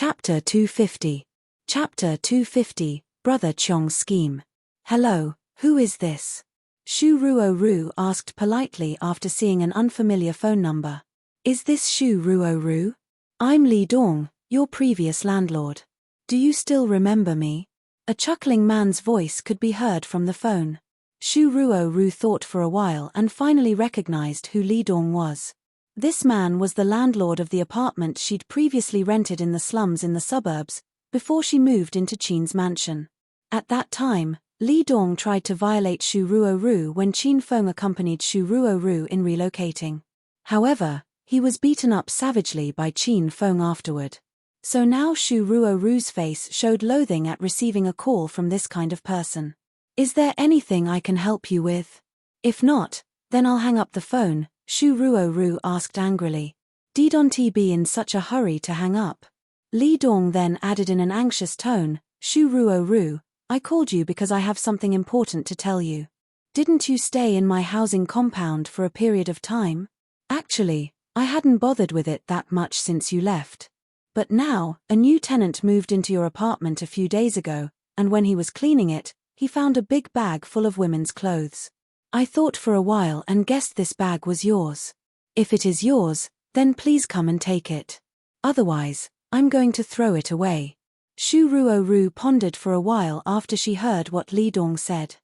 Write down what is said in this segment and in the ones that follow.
Chapter 250. Chapter 250, Brother Chong's Scheme. Hello, who is this? Shu Ruo asked politely after seeing an unfamiliar phone number. Is this Shu Ruo? I'm Li Dong, your previous landlord. Do you still remember me? A chuckling man's voice could be heard from the phone. Shu Ruo thought for a while and finally recognized who Li Dong was. This man was the landlord of the apartment she'd previously rented in the slums in the suburbs, before she moved into Qin's mansion. At that time, Li Dong tried to violate Shu Ruo when Qin Feng accompanied Shu Ruo in relocating. However, he was beaten up savagely by Qin Feng afterward. So now Shu Ruo's face showed loathing at receiving a call from this kind of person. Is there anything I can help you with? If not, then I'll hang up the phone, Shu Ruo asked angrily. Don't be in such a hurry to hang up. Li Dong then added in an anxious tone, Shu Ruo, I called you because I have something important to tell you. Didn't you stay in my housing compound for a period of time? Actually, I hadn't bothered with it that much since you left. But now, a new tenant moved into your apartment a few days ago, and when he was cleaning it, he found a big bag full of women's clothes. I thought for a while and guessed this bag was yours. If it is yours, then please come and take it. Otherwise, I'm going to throw it away. Shu Ruo pondered for a while after she heard what Li Dong said.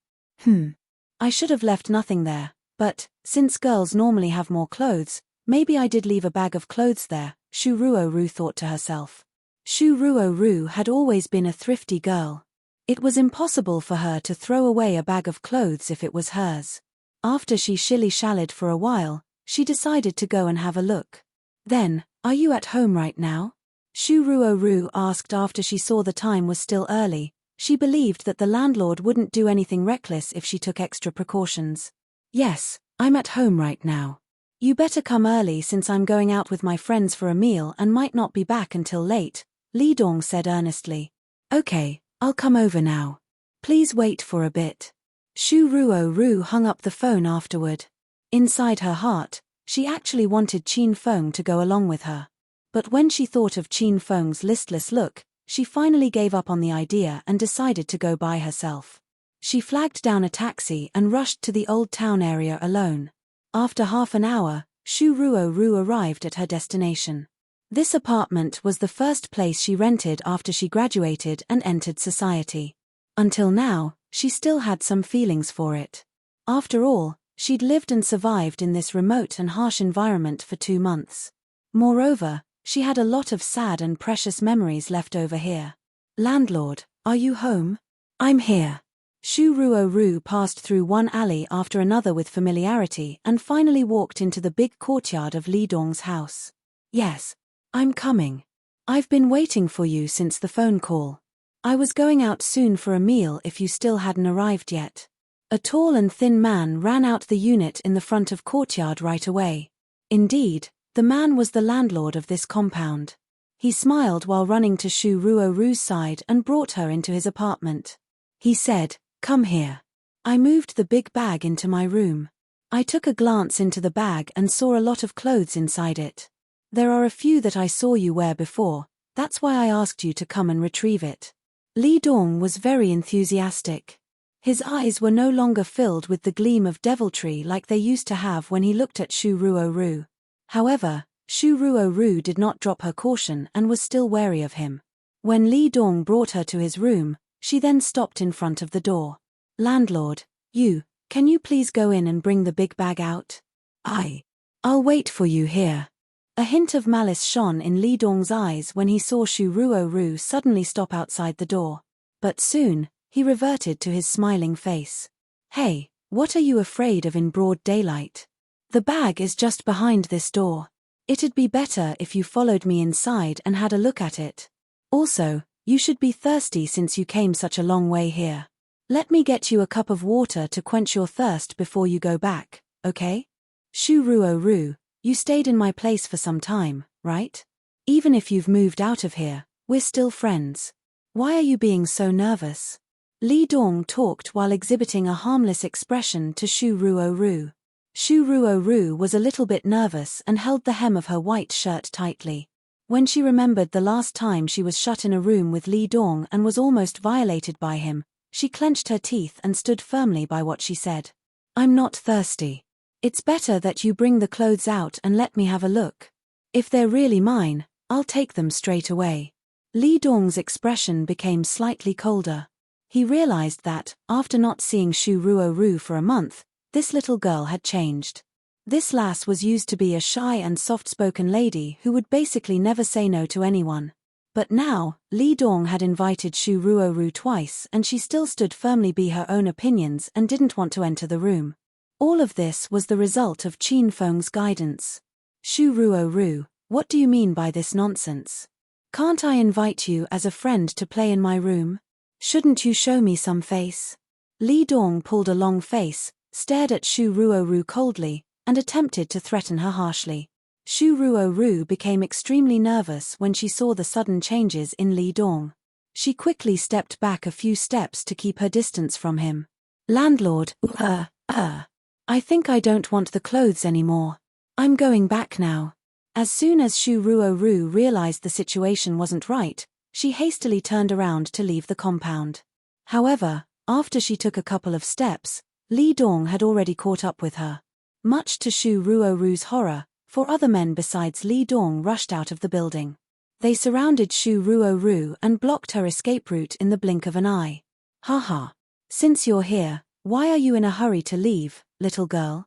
I should have left nothing there, but, since girls normally have more clothes, maybe I did leave a bag of clothes there, Shu Ruo thought to herself. Shu Ruo had always been a thrifty girl. It was impossible for her to throw away a bag of clothes if it was hers. After she shilly-shallied for a while, she decided to go and have a look. Then, are you at home right now? Shu Ruo asked after she saw the time was still early. She believed that the landlord wouldn't do anything reckless if she took extra precautions. Yes, I'm at home right now. You better come early since I'm going out with my friends for a meal and might not be back until late, Li Dong said earnestly. Okay, I'll come over now. Please wait for a bit. Shu Ruo hung up the phone afterward. Inside her heart, she actually wanted Qin Feng to go along with her. But when she thought of Qin Feng's listless look, she finally gave up on the idea and decided to go by herself. She flagged down a taxi and rushed to the old town area alone. After half an hour, Shu Ruo arrived at her destination. This apartment was the first place she rented after she graduated and entered society. Until now, she still had some feelings for it. After all, she'd lived and survived in this remote and harsh environment for 2 months. Moreover, she had a lot of sad and precious memories left over here. Landlord, are you home? I'm here. Shu Ruo passed through one alley after another with familiarity and finally walked into the big courtyard of Li Dong's house. Yes, I'm coming. I've been waiting for you since the phone call. I was going out soon for a meal if you still hadn't arrived yet. A tall and thin man ran out the unit in the front of courtyard right away. Indeed, the man was the landlord of this compound. He smiled while running to Shu Ruo's side and brought her into his apartment. He said, Come here. I moved the big bag into my room. I took a glance into the bag and saw a lot of clothes inside it. There are a few that I saw you wear before, that's why I asked you to come and retrieve it. Li Dong was very enthusiastic. His eyes were no longer filled with the gleam of deviltry like they used to have when he looked at Shu Ruo. However, Shu Ruo did not drop her caution and was still wary of him. When Li Dong brought her to his room, she then stopped in front of the door. Landlord, can you please go in and bring the big bag out? I'll wait for you here. A hint of malice shone in Li Dong's eyes when he saw Shu Ruo suddenly stop outside the door. But soon, he reverted to his smiling face. Hey, what are you afraid of in broad daylight? The bag is just behind this door. It'd be better if you followed me inside and had a look at it. Also, you should be thirsty since you came such a long way here. Let me get you a cup of water to quench your thirst before you go back, okay? Shu Ruo, you stayed in my place for some time, right? Even if you've moved out of here, we're still friends. Why are you being so nervous? Li Dong talked while exhibiting a harmless expression to Shu Ruo. Shu Ruo was a little bit nervous and held the hem of her white shirt tightly. When she remembered the last time she was shut in a room with Li Dong and was almost violated by him, she clenched her teeth and stood firmly by what she said. I'm not thirsty. It's better that you bring the clothes out and let me have a look. If they're really mine, I'll take them straight away. Li Dong's expression became slightly colder. He realized that, after not seeing Shu Ruoru for a month, this little girl had changed. This lass was used to be a shy and soft-spoken lady who would basically never say no to anyone. But now, Li Dong had invited Shu Ruoru twice and she still stood firmly by her own opinions and didn't want to enter the room. All of this was the result of Qin Feng's guidance. Shu Ruoru, what do you mean by this nonsense? Can't I invite you as a friend to play in my room? Shouldn't you show me some face? Li Dong pulled a long face, stared at Shu Ruoru coldly, and attempted to threaten her harshly. Shu Ruoru became extremely nervous when she saw the sudden changes in Li Dong. She quickly stepped back a few steps to keep her distance from him. Landlord, I think I don't want the clothes anymore. I'm going back now. As soon as Shu Ruoru realized the situation wasn't right, she hastily turned around to leave the compound. However, after she took a couple of steps, Li Dong had already caught up with her. Much to Shu Ruoru's horror, 4 other men besides Li Dong rushed out of the building. They surrounded Shu Ruoru and blocked her escape route in the blink of an eye. Haha. Since you're here, why are you in a hurry to leave, little girl?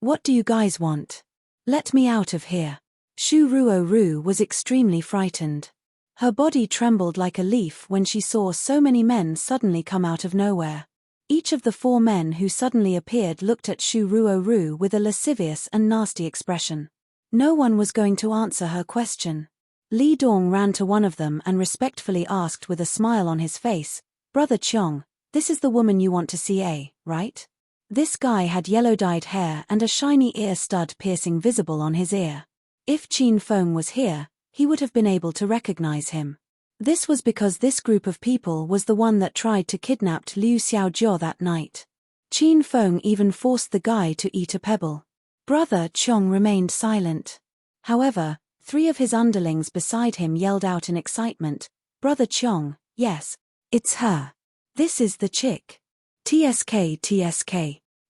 What do you guys want? Let me out of here. Shu Ruoru was extremely frightened. Her body trembled like a leaf when she saw so many men suddenly come out of nowhere. Each of the 4 men who suddenly appeared looked at Shu Ruoru with a lascivious and nasty expression. No one was going to answer her question. Li Dong ran to one of them and respectfully asked with a smile on his face, Brother Chong, this is the woman you want to see, right? This guy had yellow-dyed hair and a shiny ear stud piercing visible on his ear. If Qin Feng was here, he would have been able to recognize him. This was because this group of people was the one that tried to kidnap Liu Xiaojiao that night. Qin Feng even forced the guy to eat a pebble. Brother Chong remained silent. However, 3 of his underlings beside him yelled out in excitement, Brother Chong, yes, it's her. This is the chick. TSK.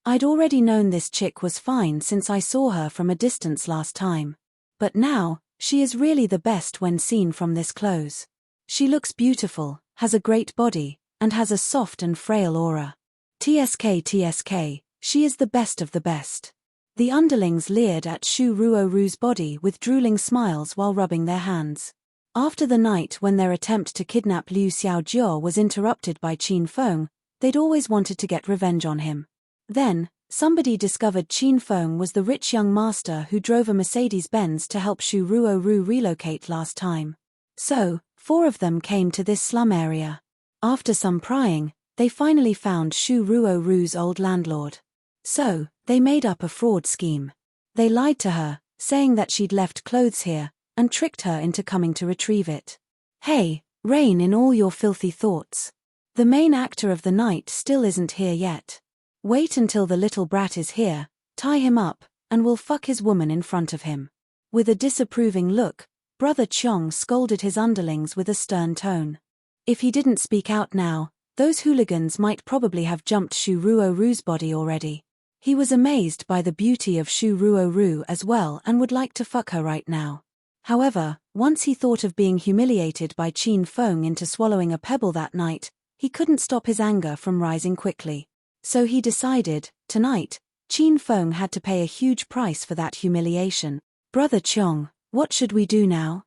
I'd already known this chick was fine since I saw her from a distance last time. But now, she is really the best when seen from this close. She looks beautiful, has a great body, and has a soft and frail aura. TSK, she is the best of the best. The underlings leered at Shu Ruoru's body with drooling smiles while rubbing their hands. After the night when their attempt to kidnap Liu Xiaojiao was interrupted by Qin Feng, they'd always wanted to get revenge on him. Then, somebody discovered Qin Feng was the rich young master who drove a Mercedes-Benz to help Shu Ruoru relocate last time. So, 4 of them came to this slum area. After some prying, they finally found Shu Ruoru's old landlord. So, they made up a fraud scheme. They lied to her, saying that she'd left clothes here, and tricked her into coming to retrieve it. Hey, rein in all your filthy thoughts. The main actor of the night still isn't here yet. Wait until the little brat is here, tie him up, and we'll fuck his woman in front of him. With a disapproving look, Brother Chong scolded his underlings with a stern tone. If he didn't speak out now, those hooligans might probably have jumped Shu Ruoru's body already. He was amazed by the beauty of Shu Ruoru as well and would like to fuck her right now. However, once he thought of being humiliated by Qin Feng into swallowing a pebble that night, he couldn't stop his anger from rising quickly. So he decided, tonight, Qin Feng had to pay a huge price for that humiliation. Brother Chong, what should we do now?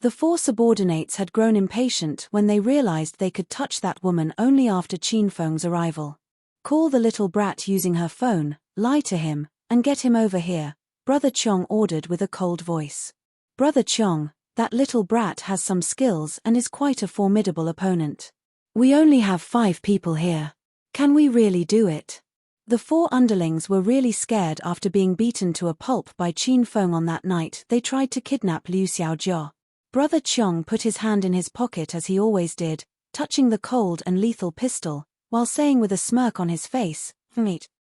The 4 subordinates had grown impatient when they realized they could touch that woman only after Qin Feng's arrival. Call the little brat using her phone, lie to him, and get him over here, Brother Chong ordered with a cold voice. Brother Chong, that little brat has some skills and is quite a formidable opponent. We only have 5 people here. Can we really do it? The 4 underlings were really scared after being beaten to a pulp by Qin Feng on that night they tried to kidnap Liu Xiaojiao. Brother Chong put his hand in his pocket as he always did, touching the cold and lethal pistol, while saying with a smirk on his face,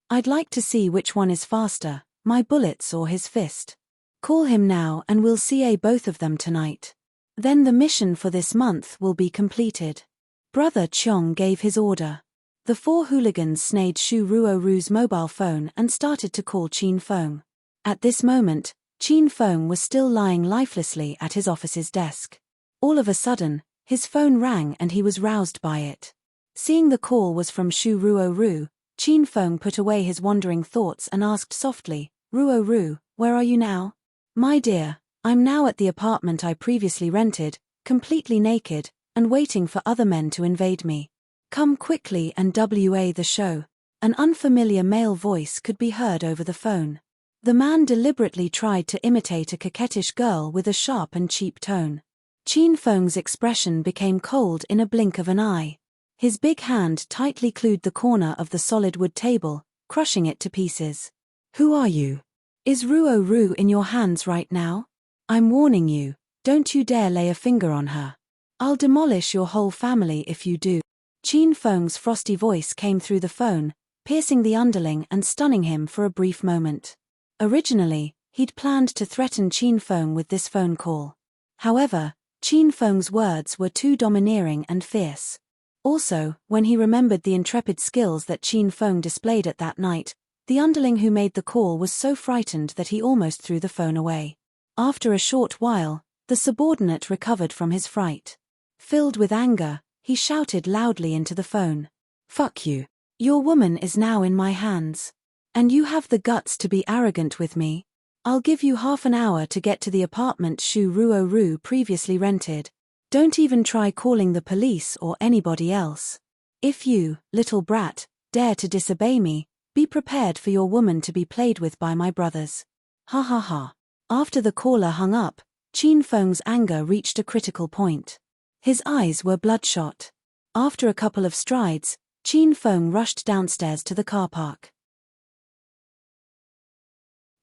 I'd like to see which one is faster, my bullets or his fist. Call him now and we'll CA both of them tonight. Then the mission for this month will be completed. Brother Chong gave his order. The four hooligans snayed Shu Ruoru's mobile phone and started to call Qin Feng. At this moment, Qin Feng was still lying lifelessly at his office's desk. All of a sudden, his phone rang and he was roused by it. Seeing the call was from Shu Ruoru, Qin Feng put away his wandering thoughts and asked softly, "Ruoru, where are you now?" "My dear, I'm now at the apartment I previously rented, completely naked, and waiting for other men to invade me. Come quickly and WA the show." An unfamiliar male voice could be heard over the phone. The man deliberately tried to imitate a coquettish girl with a sharp and cheap tone. Qin Feng's expression became cold in a blink of an eye. His big hand tightly clued the corner of the solid wood table, crushing it to pieces. "Who are you? Is Ruoru in your hands right now? I'm warning you, don't you dare lay a finger on her. I'll demolish your whole family if you do." Qin Feng's frosty voice came through the phone, piercing the underling and stunning him for a brief moment. Originally, he'd planned to threaten Qin Feng with this phone call. However, Qin Feng's words were too domineering and fierce. Also, when he remembered the intrepid skills that Qin Feng displayed at that night, the underling who made the call was so frightened that he almost threw the phone away. After a short while, the subordinate recovered from his fright. Filled with anger, he shouted loudly into the phone. "Fuck you. Your woman is now in my hands. And you have the guts to be arrogant with me? I'll give you half an hour to get to the apartment Shu Ruoru previously rented. Don't even try calling the police or anybody else. If you, little brat, dare to disobey me, be prepared for your woman to be played with by my brothers." Ha ha ha. After the caller hung up, Qin Feng's anger reached a critical point. His eyes were bloodshot. After a couple of strides, Qin Feng rushed downstairs to the car park.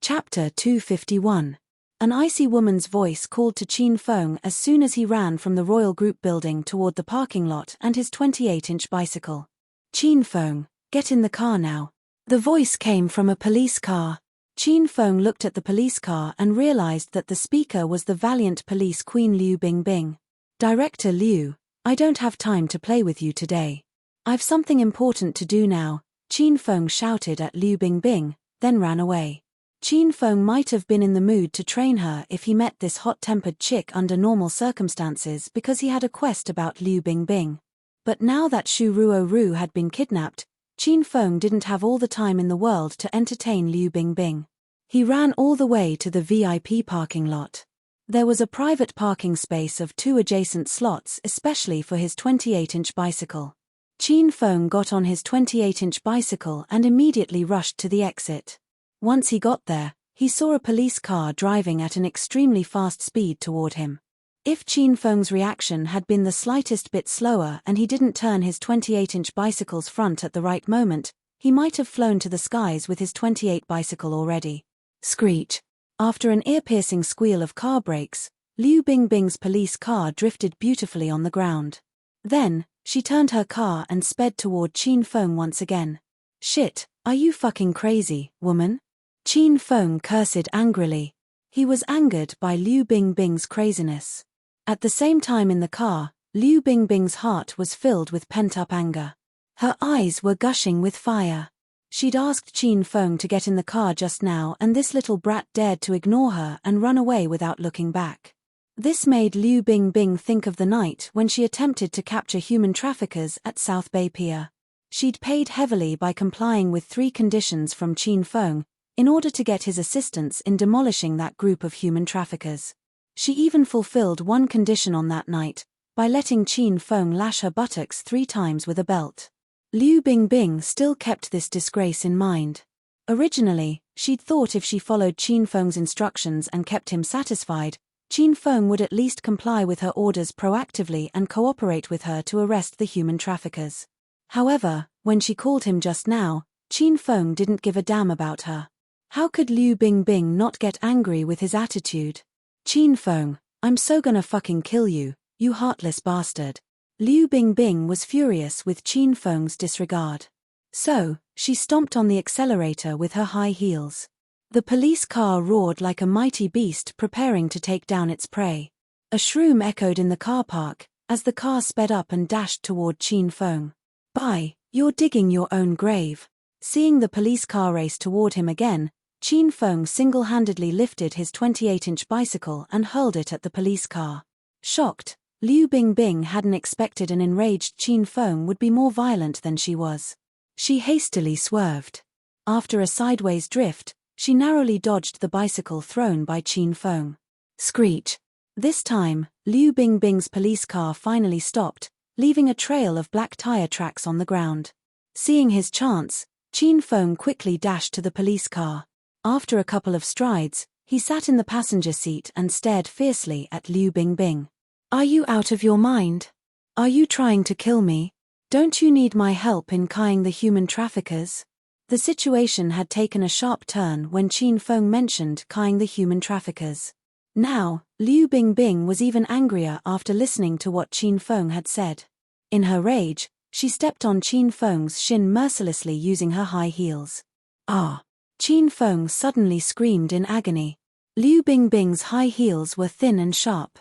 Chapter 251. An icy woman's voice called to Qin Feng as soon as he ran from the Royal Group building toward the parking lot and his 28-inch bicycle. "Qin Feng, get in the car now." The voice came from a police car. Qin Feng looked at the police car and realized that the speaker was the valiant police queen Liu Bingbing. "Director Liu, I don't have time to play with you today. I've something important to do now," Qin Feng shouted at Liu Bingbing, then ran away. Qin Feng might have been in the mood to train her if he met this hot-tempered chick under normal circumstances because he had a quest about Liu Bingbing. But now that Shu Ruoru had been kidnapped, Qin Feng didn't have all the time in the world to entertain Liu Bingbing. He ran all the way to the VIP parking lot. There was a private parking space of 2 adjacent slots especially for his 28-inch bicycle. Qin Feng got on his 28-inch bicycle and immediately rushed to the exit. Once he got there, he saw a police car driving at an extremely fast speed toward him. If Qin Feng's reaction had been the slightest bit slower and he didn't turn his 28-inch bicycle's front at the right moment, he might have flown to the skies with his 28 bicycle already. Screech. After an ear-piercing squeal of car brakes, Liu Bingbing's police car drifted beautifully on the ground. Then, she turned her car and sped toward Qin Feng once again. "Shit, are you fucking crazy, woman?" Qin Feng cursed angrily. He was angered by Liu Bingbing's craziness. At the same time in the car, Liu Bingbing's heart was filled with pent-up anger. Her eyes were gushing with fire. She'd asked Qin Feng to get in the car just now and this little brat dared to ignore her and run away without looking back. This made Liu Bingbing think of the night when she attempted to capture human traffickers at South Bay Pier. She'd paid heavily by complying with 3 conditions from Qin Feng, in order to get his assistance in demolishing that group of human traffickers. She even fulfilled one condition on that night, by letting Qin Feng lash her buttocks 3 times with a belt. Liu Bingbing still kept this disgrace in mind. Originally, she'd thought if she followed Qin Feng's instructions and kept him satisfied, Qin Feng would at least comply with her orders proactively and cooperate with her to arrest the human traffickers. However, when she called him just now, Qin Feng didn't give a damn about her. How could Liu Bingbing not get angry with his attitude? "Qin Feng, I'm so gonna fucking kill you, you heartless bastard." Liu Bingbing was furious with Qin Feng's disregard. So, she stomped on the accelerator with her high heels. The police car roared like a mighty beast preparing to take down its prey. A shroom echoed in the car park, as the car sped up and dashed toward Qin Feng. "Bye, you're digging your own grave." Seeing the police car race toward him again, Qin Feng single-handedly lifted his 28-inch bicycle and hurled it at the police car. Shocked, Liu Bingbing hadn't expected an enraged Qin Feng would be more violent than she was. She hastily swerved. After a sideways drift, she narrowly dodged the bicycle thrown by Qin Feng. Screech. This time, Liu Bingbing's police car finally stopped, leaving a trail of black tire tracks on the ground. Seeing his chance, Qin Feng quickly dashed to the police car. After a couple of strides, he sat in the passenger seat and stared fiercely at Liu Bingbing. "Are you out of your mind? Are you trying to kill me? Don't you need my help in kaiing the human traffickers?" The situation had taken a sharp turn when Qin Feng mentioned kaiing the human traffickers. Now, Liu Bingbing was even angrier after listening to what Qin Feng had said. In her rage, she stepped on Qin Feng's shin mercilessly using her high heels. "Ah!" Qin Feng suddenly screamed in agony. Liu Bingbing's high heels were thin and sharp.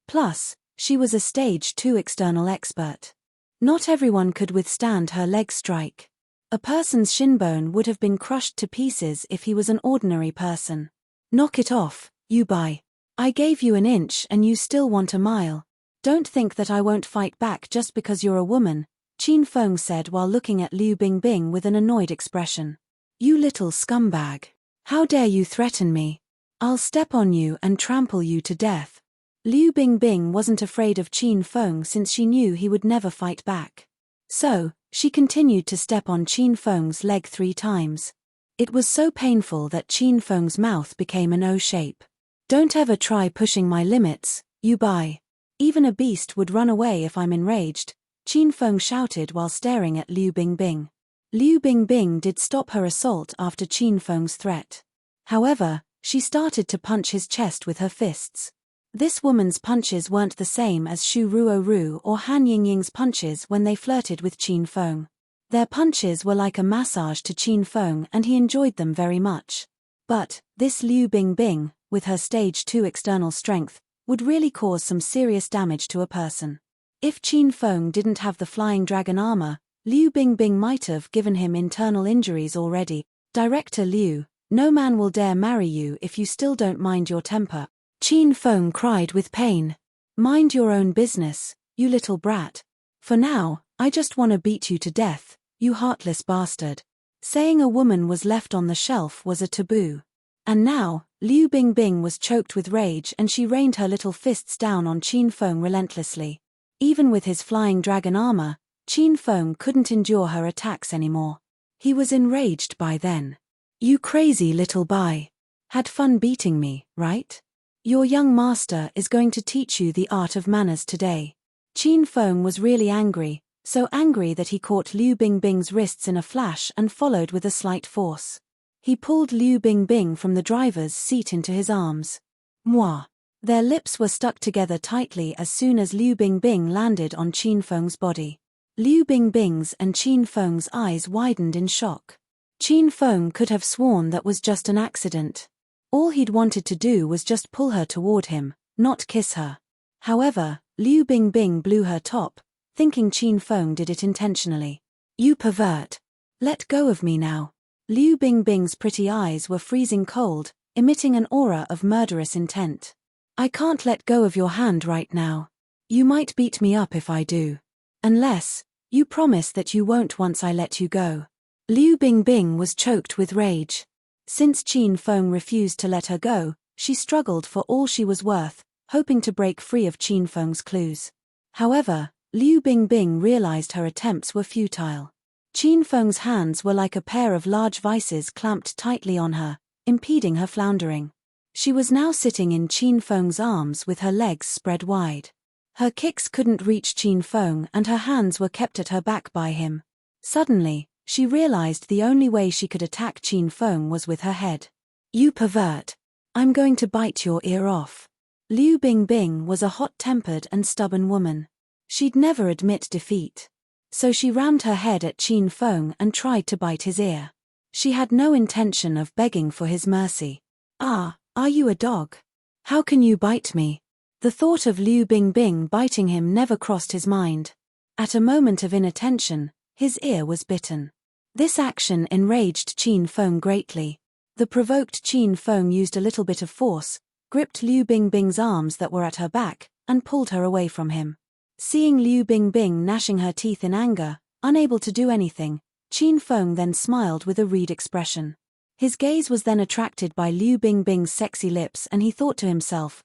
Plus, she was a Stage 2 external expert. Not everyone could withstand her leg strike. A person's shinbone would have been crushed to pieces if he was an ordinary person. "Knock it off, you bai. I gave you an inch and you still want a mile. Don't think that I won't fight back just because you're a woman," Qin Feng said while looking at Liu Bingbing with an annoyed expression. "You little scumbag. How dare you threaten me? I'll step on you and trample you to death." Liu Bingbing wasn't afraid of Qin Feng since she knew he would never fight back. So, she continued to step on Qin Feng's leg 3 times. It was so painful that Qin Feng's mouth became an O shape. "Don't ever try pushing my limits, you bai. Even a beast would run away if I'm enraged," Qin Feng shouted while staring at Liu Bingbing. Liu Bingbing did stop her assault after Qin Feng's threat. However, she started to punch his chest with her fists. This woman's punches weren't the same as Xu Ruoru or Han Yingying's punches when they flirted with Qin Feng. Their punches were like a massage to Qin Feng and he enjoyed them very much. But, this Liu Bingbing, with her Stage 2 external strength, would really cause some serious damage to a person. If Qin Feng didn't have the flying dragon armor, Liu Bingbing might have given him internal injuries already. "Director Liu, no man will dare marry you if you still don't mind your temper," Qin Feng cried with pain. "Mind your own business, you little brat. For now, I just want to beat you to death, you heartless bastard." Saying a woman was left on the shelf was a taboo. And now, Liu Bingbing was choked with rage and she rained her little fists down on Qin Feng relentlessly. Even with his flying dragon armor, Qin Feng couldn't endure her attacks anymore. He was enraged by then. "You crazy little bai. Had fun beating me, right? Your young master is going to teach you the art of manners today." Qin Feng was really angry, so angry that he caught Liu Bingbing's wrists in a flash and followed with a slight force. He pulled Liu Bingbing from the driver's seat into his arms. Mwah! Their lips were stuck together tightly as soon as Liu Bingbing landed on Qin Feng's body. Liu Bingbing's and Qin Feng's eyes widened in shock. Qin Feng could have sworn that was just an accident. All he'd wanted to do was just pull her toward him, not kiss her. However, Liu Bingbing blew her top, thinking Qin Feng did it intentionally. "You pervert. Let go of me now." Liu Bingbing's pretty eyes were freezing cold, emitting an aura of murderous intent. "I can't let go of your hand right now. You might beat me up if I do. Unless, you promise that you won't once I let you go." Liu Bingbing was choked with rage. Since Qin Feng refused to let her go, she struggled for all she was worth, hoping to break free of Qin Feng's clues. However, Liu Bingbing realized her attempts were futile. Qin Feng's hands were like a pair of large vices clamped tightly on her, impeding her floundering. She was now sitting in Qin Feng's arms with her legs spread wide. Her kicks couldn't reach Qin Feng and her hands were kept at her back by him. Suddenly, she realized the only way she could attack Qin Feng was with her head. "You pervert. I'm going to bite your ear off." Liu Bingbing was a hot-tempered and stubborn woman. She'd never admit defeat. So she rammed her head at Qin Feng and tried to bite his ear. She had no intention of begging for his mercy. "Ah, are you a dog? How can you bite me?" The thought of Liu Bingbing biting him never crossed his mind. At a moment of inattention, his ear was bitten. This action enraged Qin Feng greatly. The provoked Qin Feng used a little bit of force, gripped Liu Bingbing's arms that were at her back, and pulled her away from him. Seeing Liu Bingbing gnashing her teeth in anger, unable to do anything, Qin Feng then smiled with a reed expression. His gaze was then attracted by Liu Bingbing's sexy lips and he thought to himself,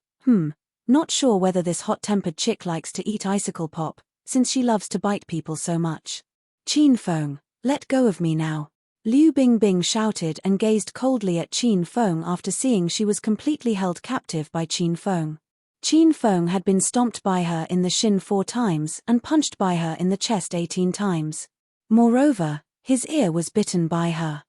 not sure whether this hot-tempered chick likes to eat icicle pop, since she loves to bite people so much. "Qin Feng, let go of me now." Liu Bingbing shouted and gazed coldly at Qin Feng after seeing she was completely held captive by Qin Feng. Qin Feng had been stomped by her in the shin 4 times and punched by her in the chest 18 times. Moreover, his ear was bitten by her.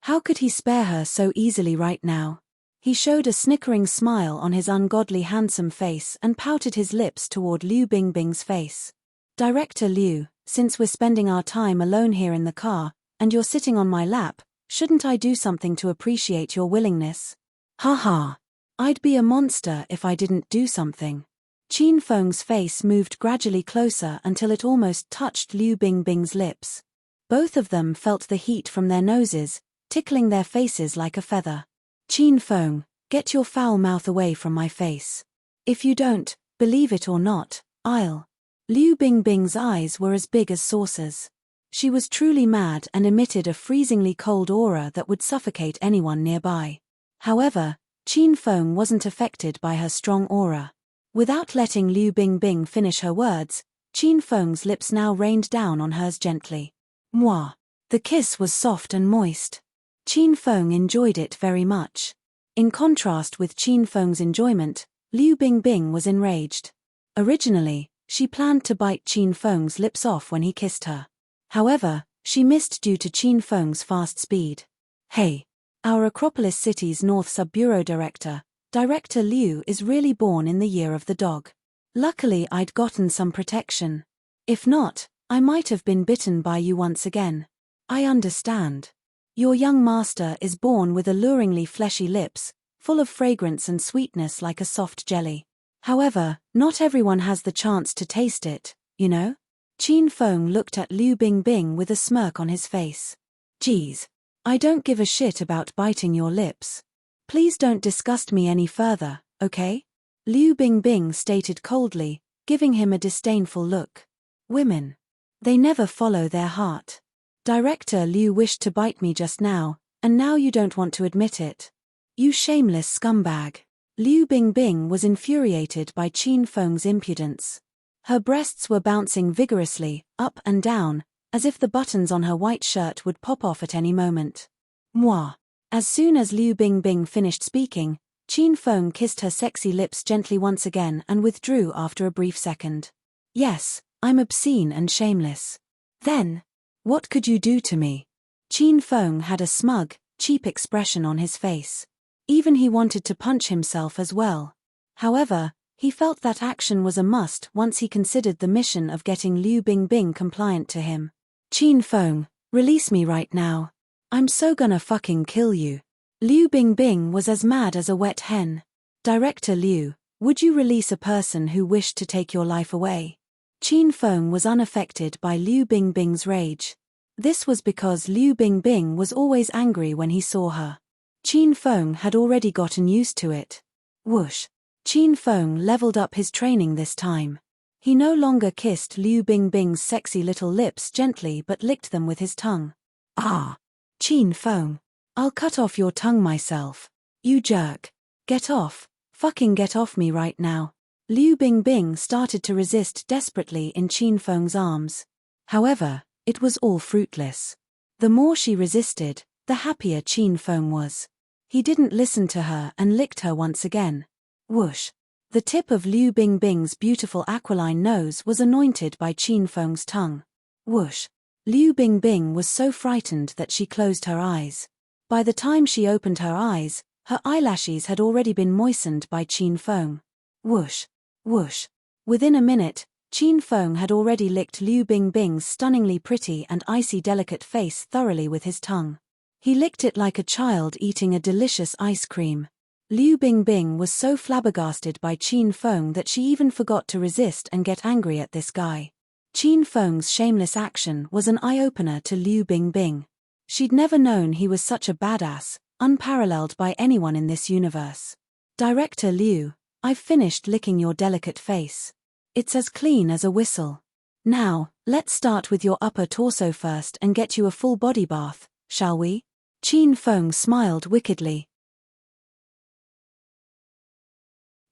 How could he spare her so easily right now? He showed a snickering smile on his ungodly handsome face and pouted his lips toward Liu Bingbing's face. "Director Liu, since we're spending our time alone here in the car, and you're sitting on my lap, shouldn't I do something to appreciate your willingness?" "Ha ha. I'd be a monster if I didn't do something." Qin Feng's face moved gradually closer until it almost touched Liu Bingbing's lips. Both of them felt the heat from their noses, tickling their faces like a feather. "Qin Feng, get your foul mouth away from my face. If you don't, believe it or not, I'll." Liu Bingbing's eyes were as big as saucers. She was truly mad and emitted a freezingly cold aura that would suffocate anyone nearby. However, Qin Feng wasn't affected by her strong aura. Without letting Liu Bingbing finish her words, Qin Feng's lips now rained down on hers gently. Mwah! The kiss was soft and moist. Qin Feng enjoyed it very much. In contrast with Qin Feng's enjoyment, Liu Bingbing was enraged. Originally, she planned to bite Qin Feng's lips off when he kissed her. However, she missed due to Qin Feng's fast speed. "Hey! Our Acropolis City's North Sub-Bureau Director, Director Liu is really born in the year of the dog. Luckily I'd gotten some protection. If not, I might have been bitten by you once again. I understand. Your young master is born with alluringly fleshy lips, full of fragrance and sweetness like a soft jelly. However, not everyone has the chance to taste it, you know?" Qin Feng looked at Liu Bingbing with a smirk on his face. "Geez. I don't give a shit about biting your lips. Please don't disgust me any further, okay?" Liu Bingbing stated coldly, giving him a disdainful look. "Women. They never follow their heart. Director Liu wished to bite me just now, and now you don't want to admit it. You shameless scumbag." Liu Bingbing was infuriated by Qin Feng's impudence. Her breasts were bouncing vigorously, up and down, as if the buttons on her white shirt would pop off at any moment. Mwah! As soon as Liu Bingbing finished speaking, Qin Feng kissed her sexy lips gently once again and withdrew after a brief second. "Yes, I'm obscene and shameless. Then, what could you do to me?" Qin Feng had a smug, cheap expression on his face. Even he wanted to punch himself as well. However, he felt that action was a must once he considered the mission of getting Liu Bingbing compliant to him. "Qin Feng, release me right now. I'm so gonna fucking kill you." Liu Bingbing was as mad as a wet hen. "Director Liu, would you release a person who wished to take your life away?" Qin Feng was unaffected by Liu Bingbing's rage. This was because Liu Bingbing was always angry when he saw her. Qin Feng had already gotten used to it. Whoosh! Qin Feng leveled up his training this time. He no longer kissed Liu Bingbing's sexy little lips gently but licked them with his tongue. "Ah! Qin Feng. I'll cut off your tongue myself. You jerk. Get off. Fucking get off me right now." Liu Bingbing started to resist desperately in Qin Feng's arms. However, it was all fruitless. The more she resisted, the happier Qin Feng was. He didn't listen to her and licked her once again. Whoosh! The tip of Liu Bingbing's beautiful aquiline nose was anointed by Qin Feng's tongue. Whoosh! Liu Bingbing was so frightened that she closed her eyes. By the time she opened her eyes, her eyelashes had already been moistened by Qin Feng. Whoosh! Whoosh! Within a minute, Qin Feng had already licked Liu Bingbing's stunningly pretty and icy delicate face thoroughly with his tongue. He licked it like a child eating a delicious ice cream. Liu Bingbing was so flabbergasted by Qin Feng that she even forgot to resist and get angry at this guy. Qin Feng's shameless action was an eye-opener to Liu Bingbing. She'd never known he was such a badass, unparalleled by anyone in this universe. Director Liu, I've finished licking your delicate face. It's as clean as a whistle. Now, let's start with your upper torso first and get you a full body bath, shall we? Qin Feng smiled wickedly.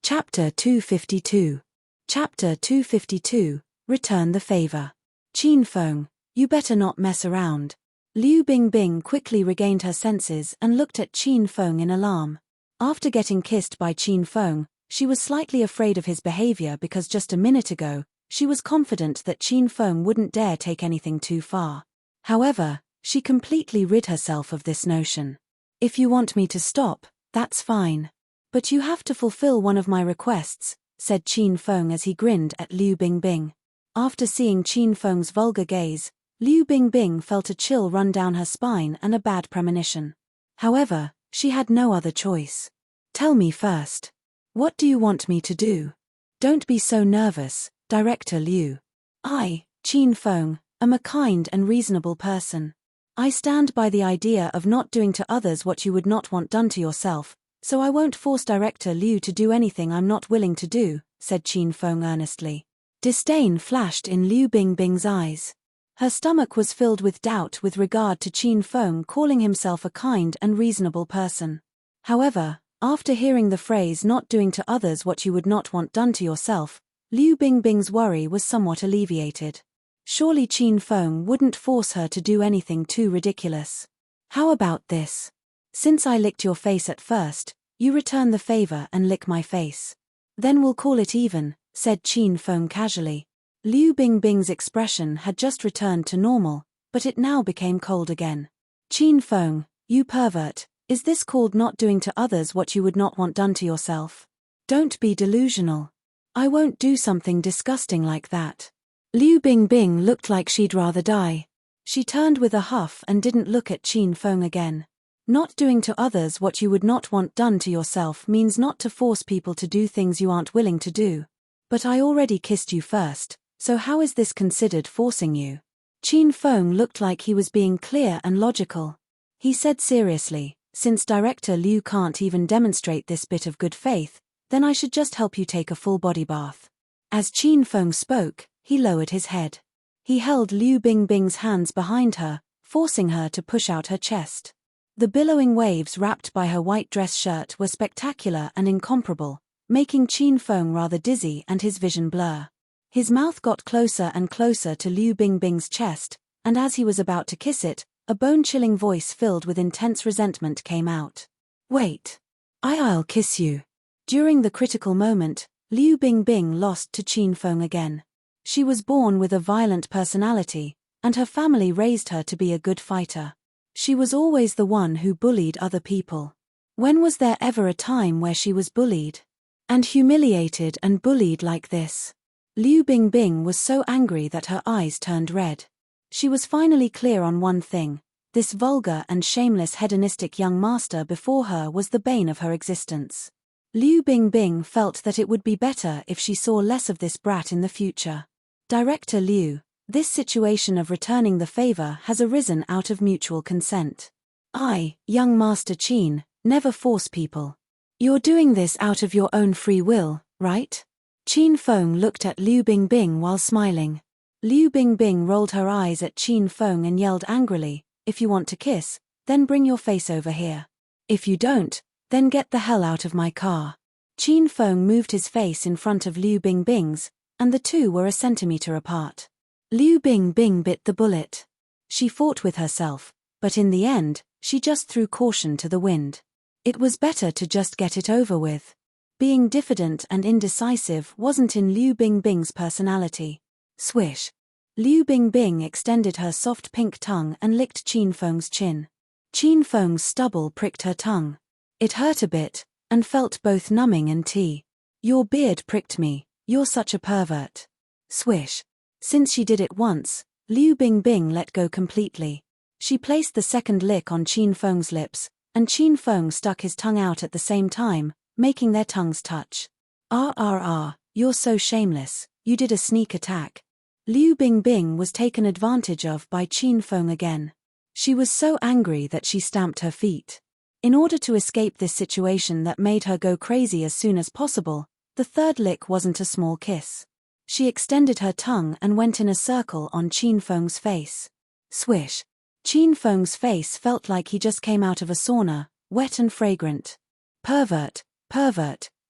Chapter 252. Chapter 252, Return the Favor. Qin Feng, you better not mess around. Liu Bingbing quickly regained her senses and looked at Qin Feng in alarm. After getting kissed by Qin Feng, she was slightly afraid of his behavior because just a minute ago, she was confident that Qin Feng wouldn't dare take anything too far. However, she completely rid herself of this notion. If you want me to stop, that's fine. But you have to fulfill one of my requests, said Qin Feng as he grinned at Liu Bingbing. After seeing Qin Feng's vulgar gaze, Liu Bingbing felt a chill run down her spine and a bad premonition. However, she had no other choice. Tell me first. What do you want me to do? Don't be so nervous, Director Liu. I, Qin Feng, am a kind and reasonable person. I stand by the idea of not doing to others what you would not want done to yourself, so I won't force Director Liu to do anything I'm not willing to do, said Qin Feng earnestly. Disdain flashed in Liu Bingbing's eyes. Her stomach was filled with doubt with regard to Qin Feng calling himself a kind and reasonable person. However, after hearing the phrase not doing to others what you would not want done to yourself, Liu Bingbing's worry was somewhat alleviated. Surely Qin Feng wouldn't force her to do anything too ridiculous. How about this? Since I licked your face at first, you return the favor and lick my face. Then we'll call it even, said Qin Feng casually. Liu Bingbing's expression had just returned to normal, but it now became cold again. Qin Feng, you pervert, is this called not doing to others what you would not want done to yourself? Don't be delusional. I won't do something disgusting like that. Liu Bingbing looked like she'd rather die. She turned with a huff and didn't look at Qin Feng again. Not doing to others what you would not want done to yourself means not to force people to do things you aren't willing to do. But I already kissed you first, so how is this considered forcing you? Qin Feng looked like he was being clear and logical. He said seriously, since Director Liu can't even demonstrate this bit of good faith, then I should just help you take a full body bath. As Qin Feng spoke, he lowered his head. He held Liu Bingbing's hands behind her, forcing her to push out her chest. The billowing waves wrapped by her white dress shirt were spectacular and incomparable, making Qin Feng rather dizzy and his vision blur. His mouth got closer and closer to Liu Bingbing's chest, and as he was about to kiss it, a bone-chilling voice filled with intense resentment came out. Wait. I'll kiss you. During the critical moment, Liu Bingbing lost to Qin Feng again. She was born with a violent personality, and her family raised her to be a good fighter. She was always the one who bullied other people. When was there ever a time where she was bullied? And humiliated and bullied like this? Liu Bingbing was so angry that her eyes turned red. She was finally clear on one thing. This vulgar and shameless hedonistic young master before her was the bane of her existence. Liu Bingbing felt that it would be better if she saw less of this brat in the future. Director Liu, this situation of returning the favor has arisen out of mutual consent. I, young Master Qin, never force people. You're doing this out of your own free will, right? Qin Feng looked at Liu Bingbing while smiling. Liu Bingbing rolled her eyes at Qin Feng and yelled angrily, if you want to kiss, then bring your face over here. If you don't, then get the hell out of my car. Qin Feng moved his face in front of Liu Bingbing's, and the two were a centimeter apart. Liu Bingbing bit the bullet. She fought with herself, but in the end, she just threw caution to the wind. It was better to just get it over with. Being diffident and indecisive wasn't in Liu Bingbing's personality. Swish. Liu Bingbing extended her soft pink tongue and licked Qin Feng's chin. Qin Feng's stubble pricked her tongue. It hurt a bit, and felt both numbing and tea. Your beard pricked me, you're such a pervert. Swish. Since she did it once, Liu Bingbing let go completely. She placed the second lick on Qin Feng's lips, and Qin Feng stuck his tongue out at the same time, making their tongues touch. You're so shameless, you did a sneak attack. Liu Bingbing was taken advantage of by Qin Feng again. She was so angry that she stamped her feet. In order to escape this situation that made her go crazy as soon as possible, the third lick wasn't a small kiss. She extended her tongue and went in a circle on Qin Feng's face. Swish! Qin Feng's face felt like he just came out of a sauna, wet and fragrant. Pervert,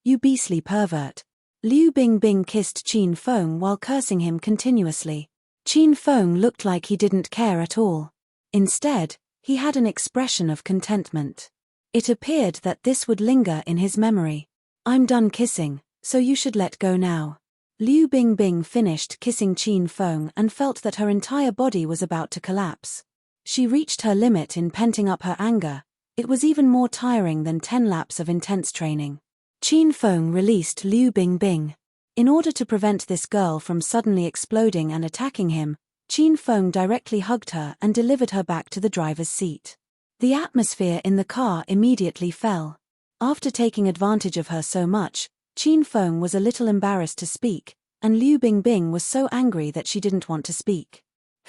you beastly pervert. Liu Bingbing kissed Qin Feng while cursing him continuously. Qin Feng looked like he didn't care at all. Instead, he had an expression of contentment. It appeared that this would linger in his memory. I'm done kissing, so you should let go now. Liu Bingbing finished kissing Qin Feng and felt that her entire body was about to collapse. She reached her limit in penting up her anger. It was even more tiring than 10 laps of intense training. Qin Feng released Liu Bingbing. In order to prevent this girl from suddenly exploding and attacking him, Qin Feng directly hugged her and delivered her back to the driver's seat. The atmosphere in the car immediately fell. After taking advantage of her so much, Qin Feng was a little embarrassed to speak, and Liu Bingbing was so angry that she didn't want to speak.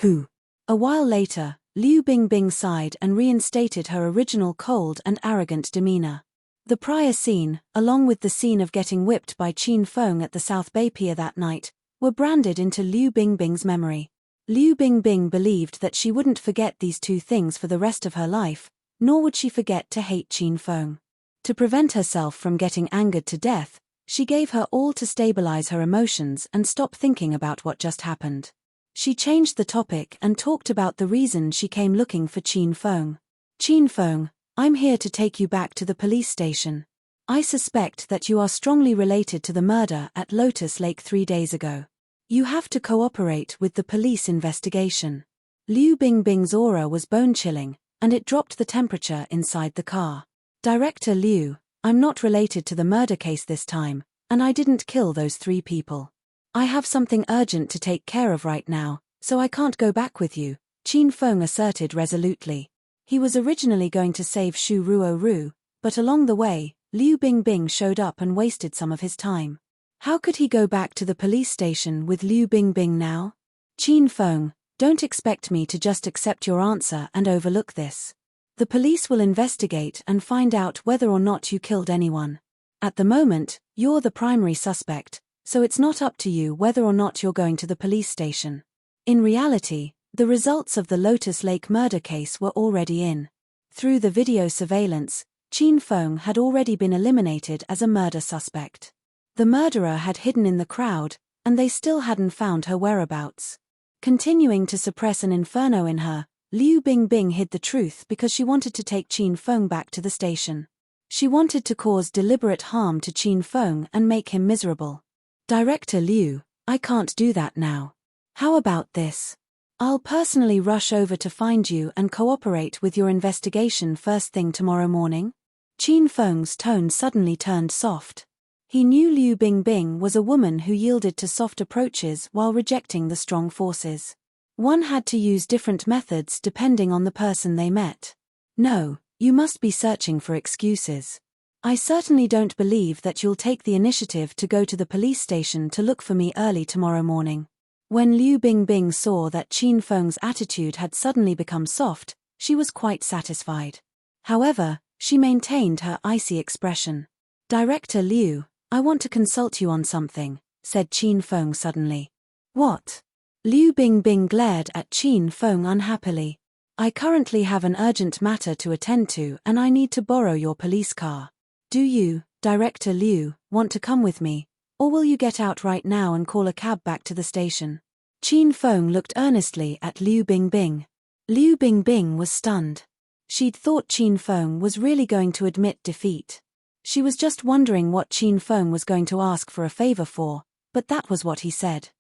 A while later, Liu Bingbing sighed and reinstated her original cold and arrogant demeanor. The prior scene, along with the scene of getting whipped by Qin Feng at the South Bay Pier that night, were branded into Liu Bingbing's memory. Liu Bingbing believed that she wouldn't forget these two things for the rest of her life, nor would she forget to hate Qin Feng. To prevent herself from getting angered to death, she gave her all to stabilize her emotions and stop thinking about what just happened. She changed the topic and talked about the reason she came looking for Qin Feng. Qin Feng, I'm here to take you back to the police station. I suspect that you are strongly related to the murder at Lotus Lake 3 days ago. You have to cooperate with the police investigation. Liu Bingbing's aura was bone-chilling, and it dropped the temperature inside the car. Director Liu, I'm not related to the murder case this time, and I didn't kill those 3 people. I have something urgent to take care of right now, so I can't go back with you, Qin Feng asserted resolutely. He was originally going to save Shu Ruo, but along the way, Liu Bingbing showed up and wasted some of his time. How could he go back to the police station with Liu Bingbing now? Qin Feng, don't expect me to just accept your answer and overlook this. The police will investigate and find out whether or not you killed anyone. At the moment, you're the primary suspect, so it's not up to you whether or not you're going to the police station. In reality, the results of the Lotus Lake murder case were already in. Through the video surveillance, Qin Feng had already been eliminated as a murder suspect. The murderer had hidden in the crowd, and they still hadn't found her whereabouts. Continuing to suppress an inferno in her, Liu Bingbing hid the truth because she wanted to take Qin Feng back to the station. She wanted to cause deliberate harm to Qin Feng and make him miserable. Director Liu, I can't do that now. How about this? I'll personally rush over to find you and cooperate with your investigation first thing tomorrow morning. Qin Feng's tone suddenly turned soft. He knew Liu Bingbing was a woman who yielded to soft approaches while rejecting the strong forces. One had to use different methods depending on the person they met. No, you must be searching for excuses. I certainly don't believe that you'll take the initiative to go to the police station to look for me early tomorrow morning. When Liu Bingbing saw that Qin Feng's attitude had suddenly become soft, she was quite satisfied. However, she maintained her icy expression. Director Liu, I want to consult you on something, said Qin Feng suddenly. What? Liu Bingbing glared at Qin Feng unhappily. I currently have an urgent matter to attend to and I need to borrow your police car. Do you, Director Liu, want to come with me, or will you get out right now and call a cab back to the station? Qin Feng looked earnestly at Liu Bingbing. Liu Bingbing was stunned. She'd thought Qin Feng was really going to admit defeat. She was just wondering what Qin Feng was going to ask for a favor for, but that was what he said.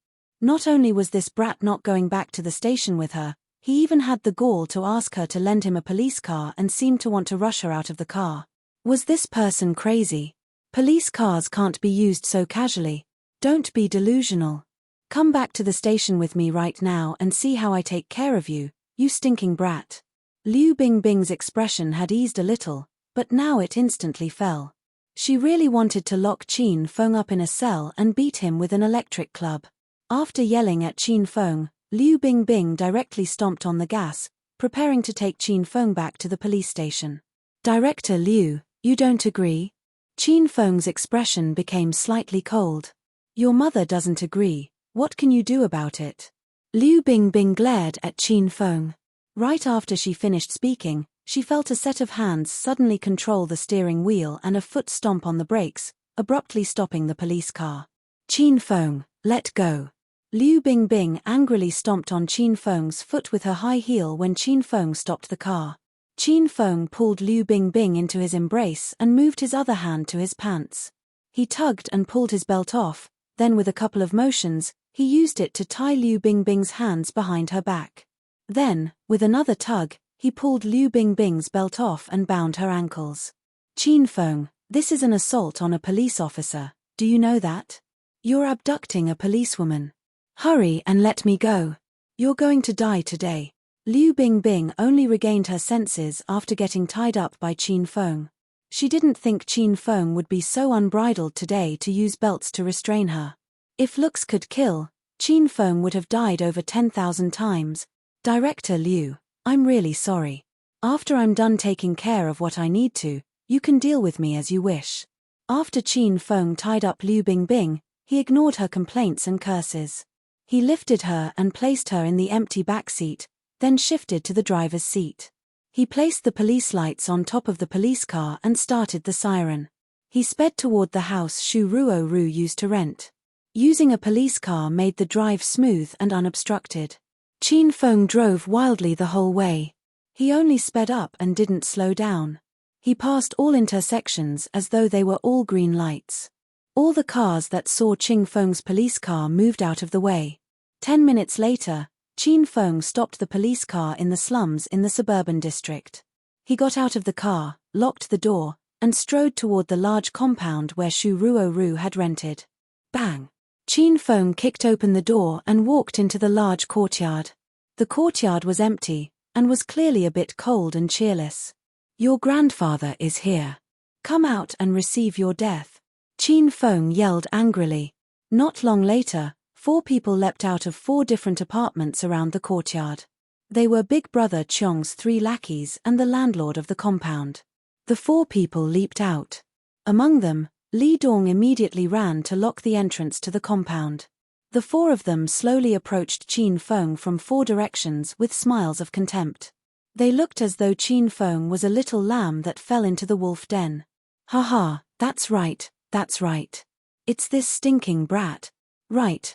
Not only was this brat not going back to the station with her, he even had the gall to ask her to lend him a police car and seemed to want to rush her out of the car. Was this person crazy? Police cars can't be used so casually. Don't be delusional. Come back to the station with me right now and see how I take care of you, you stinking brat. Liu Bingbing's expression had eased a little, but now it instantly fell. She really wanted to lock Qin Feng up in a cell and beat him with an electric club. After yelling at Qin Feng, Liu Bingbing directly stomped on the gas, preparing to take Qin Feng back to the police station. Director Liu, you don't agree? Qin Feng's expression became slightly cold. Your mother doesn't agree, what can you do about it? Liu Bingbing glared at Qin Feng. Right after she finished speaking, she felt a set of hands suddenly control the steering wheel and a foot stomp on the brakes, abruptly stopping the police car. Qin Feng, let go. Liu Bingbing angrily stomped on Qin Feng's foot with her high heel when Qin Feng stopped the car. Qin Feng pulled Liu Bingbing into his embrace and moved his other hand to his pants. He tugged and pulled his belt off, then with a couple of motions, he used it to tie Liu Bingbing's hands behind her back. Then, with another tug, he pulled Liu Bingbing's belt off and bound her ankles. Qin Feng, this is an assault on a police officer, do you know that? You're abducting a policewoman. Hurry and let me go. You're going to die today. Liu Bingbing only regained her senses after getting tied up by Qin Feng. She didn't think Qin Feng would be so unbridled today to use belts to restrain her. If looks could kill, Qin Feng would have died over 10,000 times. Director Liu, I'm really sorry. After I'm done taking care of what I need to, you can deal with me as you wish. After Qin Feng tied up Liu Bingbing, he ignored her complaints and curses. He lifted her and placed her in the empty back seat, then shifted to the driver's seat. He placed the police lights on top of the police car and started the siren. He sped toward the house Shu Ruo used to rent. Using a police car made the drive smooth and unobstructed. Qin Feng drove wildly the whole way. He only sped up and didn't slow down. He passed all intersections as though they were all green lights. All the cars that saw Qin Feng's police car moved out of the way. 10 minutes later, Qin Feng stopped the police car in the slums in the suburban district. He got out of the car, locked the door, and strode toward the large compound where Shu Ruo had rented. Bang! Qin Feng kicked open the door and walked into the large courtyard. The courtyard was empty, and was clearly a bit cold and cheerless. Your grandfather is here. Come out and receive your death. Qin Feng yelled angrily. Not long later, 4 people leapt out of 4 different apartments around the courtyard. They were Big Brother Qiong's 3 lackeys and the landlord of the compound. The 4 people leaped out. Among them, Li Dong immediately ran to lock the entrance to the compound. The 4 of them slowly approached Qin Feng from 4 directions with smiles of contempt. They looked as though Qin Feng was a little lamb that fell into the wolf den. Haha, that's right, that's right. It's this stinking brat. Right,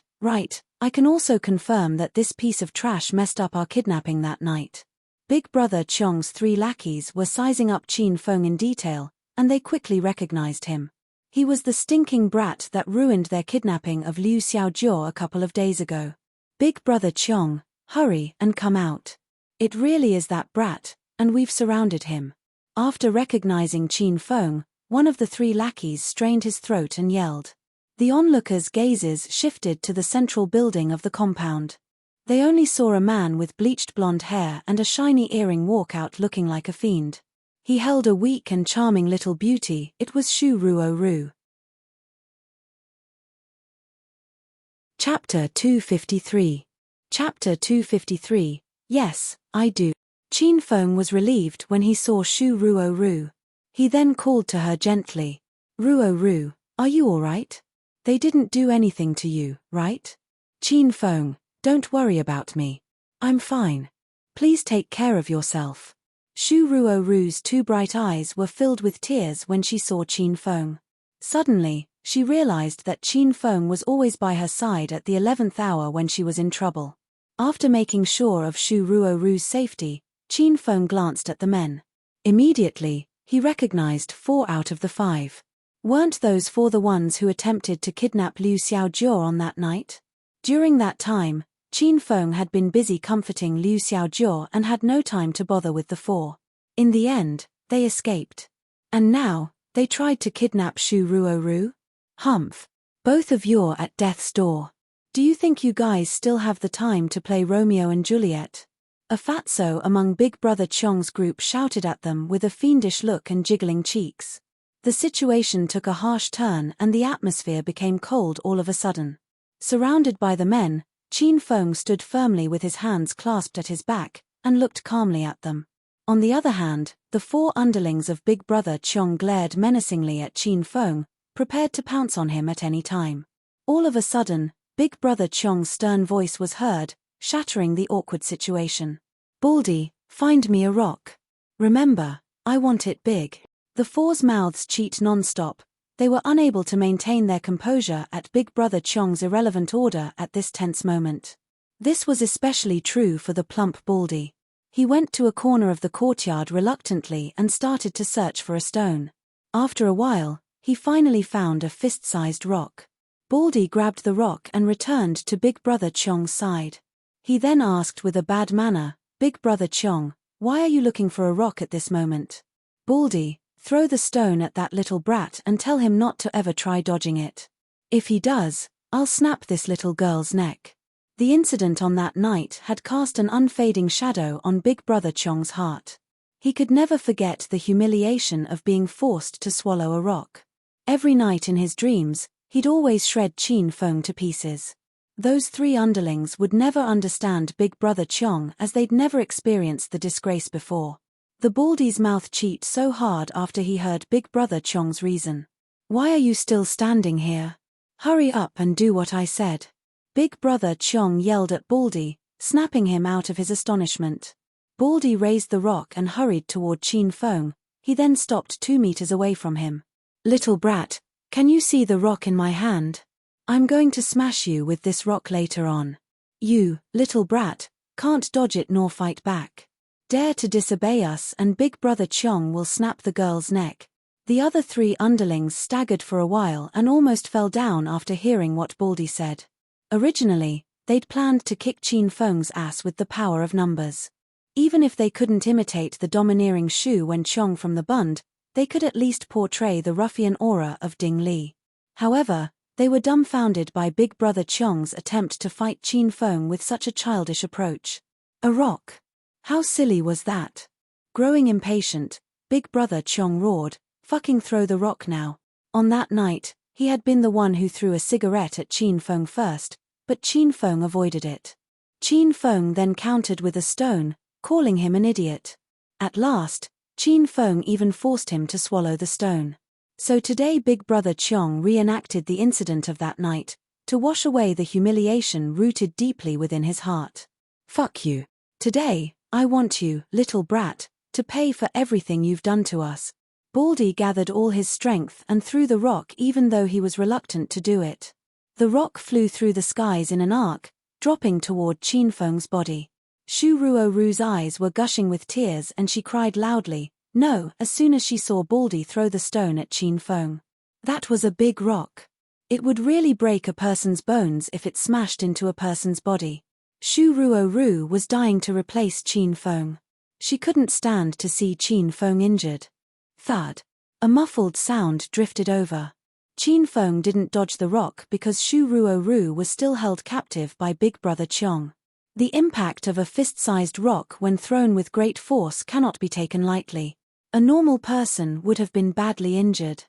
I can also confirm that this piece of trash messed up our kidnapping that night. Big Brother Qiong's 3 lackeys were sizing up Qin Feng in detail, and they quickly recognized him. He was the stinking brat that ruined their kidnapping of Liu Xiaojiao a couple of days ago. Big Brother Qiong, hurry and come out. It really is that brat, and we've surrounded him. After recognizing Qin Feng, one of the 3 lackeys strained his throat and yelled. The onlookers' gazes shifted to the central building of the compound. They only saw a man with bleached blonde hair and a shiny earring walk out looking like a fiend. He held a weak and charming little beauty. It was Shu Ruo. Chapter 253. Chapter 253. Yes, I do. Qin Feng was relieved when he saw Shu Ruo. He then called to her gently. Ruo, are you all right? They didn't do anything to you, right? Qin Feng, don't worry about me. I'm fine. Please take care of yourself. Shu Ruo's 2 bright eyes were filled with tears when she saw Qin Feng. Suddenly, she realized that Qin Feng was always by her side at the 11th hour when she was in trouble. After making sure of Shu Ruo's safety, Qin Feng glanced at the men. Immediately, he recognized 4 out of the 5. Weren't those 4 the ones who attempted to kidnap Liu Xiaojiao on that night? During that time, Qin Feng had been busy comforting Liu Xiaojiao and had no time to bother with the 4. In the end, they escaped. And now, they tried to kidnap Shu Ruo? Humph. Both of you're at death's door. Do you think you guys still have the time to play Romeo and Juliet? A fatso among Big Brother Chong's group shouted at them with a fiendish look and jiggling cheeks. The situation took a harsh turn and the atmosphere became cold all of a sudden. Surrounded by the men, Qin Feng stood firmly with his hands clasped at his back, and looked calmly at them. On the other hand, the 4 underlings of Big Brother Chong glared menacingly at Qin Feng, prepared to pounce on him at any time. All of a sudden, Big Brother Chong's stern voice was heard, shattering the awkward situation. "Baldy, find me a rock. Remember, I want it big." The 4's mouths cheat non-stop. They were unable to maintain their composure at Big Brother Chong's irrelevant order at this tense moment. This was especially true for the plump Baldy. He went to a corner of the courtyard reluctantly and started to search for a stone. After a while, he finally found a fist-sized rock. Baldy grabbed the rock and returned to Big Brother Chong's side. He then asked with a bad manner, "Big Brother Chong, why are you looking for a rock at this moment?" "Baldy, throw the stone at that little brat and tell him not to ever try dodging it. If he does, I'll snap this little girl's neck." The incident on that night had cast an unfading shadow on Big Brother Chong's heart. He could never forget the humiliation of being forced to swallow a rock. Every night in his dreams, he'd always shred Qin Feng to pieces. Those 3 underlings would never understand Big Brother Chong as they'd never experienced the disgrace before. The Baldy's mouth cheat so hard after he heard Big Brother Chong's reason. "Why are you still standing here? Hurry up and do what I said." Big Brother Chong yelled at Baldy, snapping him out of his astonishment. Baldy raised the rock and hurried toward Qin Feng. He then stopped 2 meters away from him. "Little brat, can you see the rock in my hand? I'm going to smash you with this rock later on. You, little brat, can't dodge it nor fight back. Dare to disobey us and Big Brother Chong will snap the girl's neck." The other 3 underlings staggered for a while and almost fell down after hearing what Baldy said. Originally, they'd planned to kick Qin Feng's ass with the power of numbers. Even if they couldn't imitate the domineering Shu Wen Chong from the Bund, they could at least portray the ruffian aura of Ding Li. However, they were dumbfounded by Big Brother Chong's attempt to fight Qin Feng with such a childish approach. A rock? How silly was that? Growing impatient, Big Brother Chong roared, "Fucking throw the rock now." On that night, he had been the one who threw a cigarette at Qin Feng first, but Qin Feng avoided it. Qin Feng then countered with a stone, calling him an idiot. At last, Qin Feng even forced him to swallow the stone. So today Big Brother Chong reenacted the incident of that night, to wash away the humiliation rooted deeply within his heart. "Fuck you. Today, I want you, little brat, to pay for everything you've done to us." Baldy gathered all his strength and threw the rock even though he was reluctant to do it. The rock flew through the skies in an arc, dropping toward Qin Feng's body. Shu Ruo's eyes were gushing with tears and she cried loudly, "No," as soon as she saw Baldy throw the stone at Qin Feng. That was a big rock. It would really break a person's bones if it smashed into a person's body. Shu Ruo was dying to replace Qin Feng. She couldn't stand to see Qin Feng injured. Thud. A muffled sound drifted over. Qin Feng didn't dodge the rock because Shu Ruo was still held captive by Big Brother Chong. The impact of a fist-sized rock when thrown with great force cannot be taken lightly. A normal person would have been badly injured.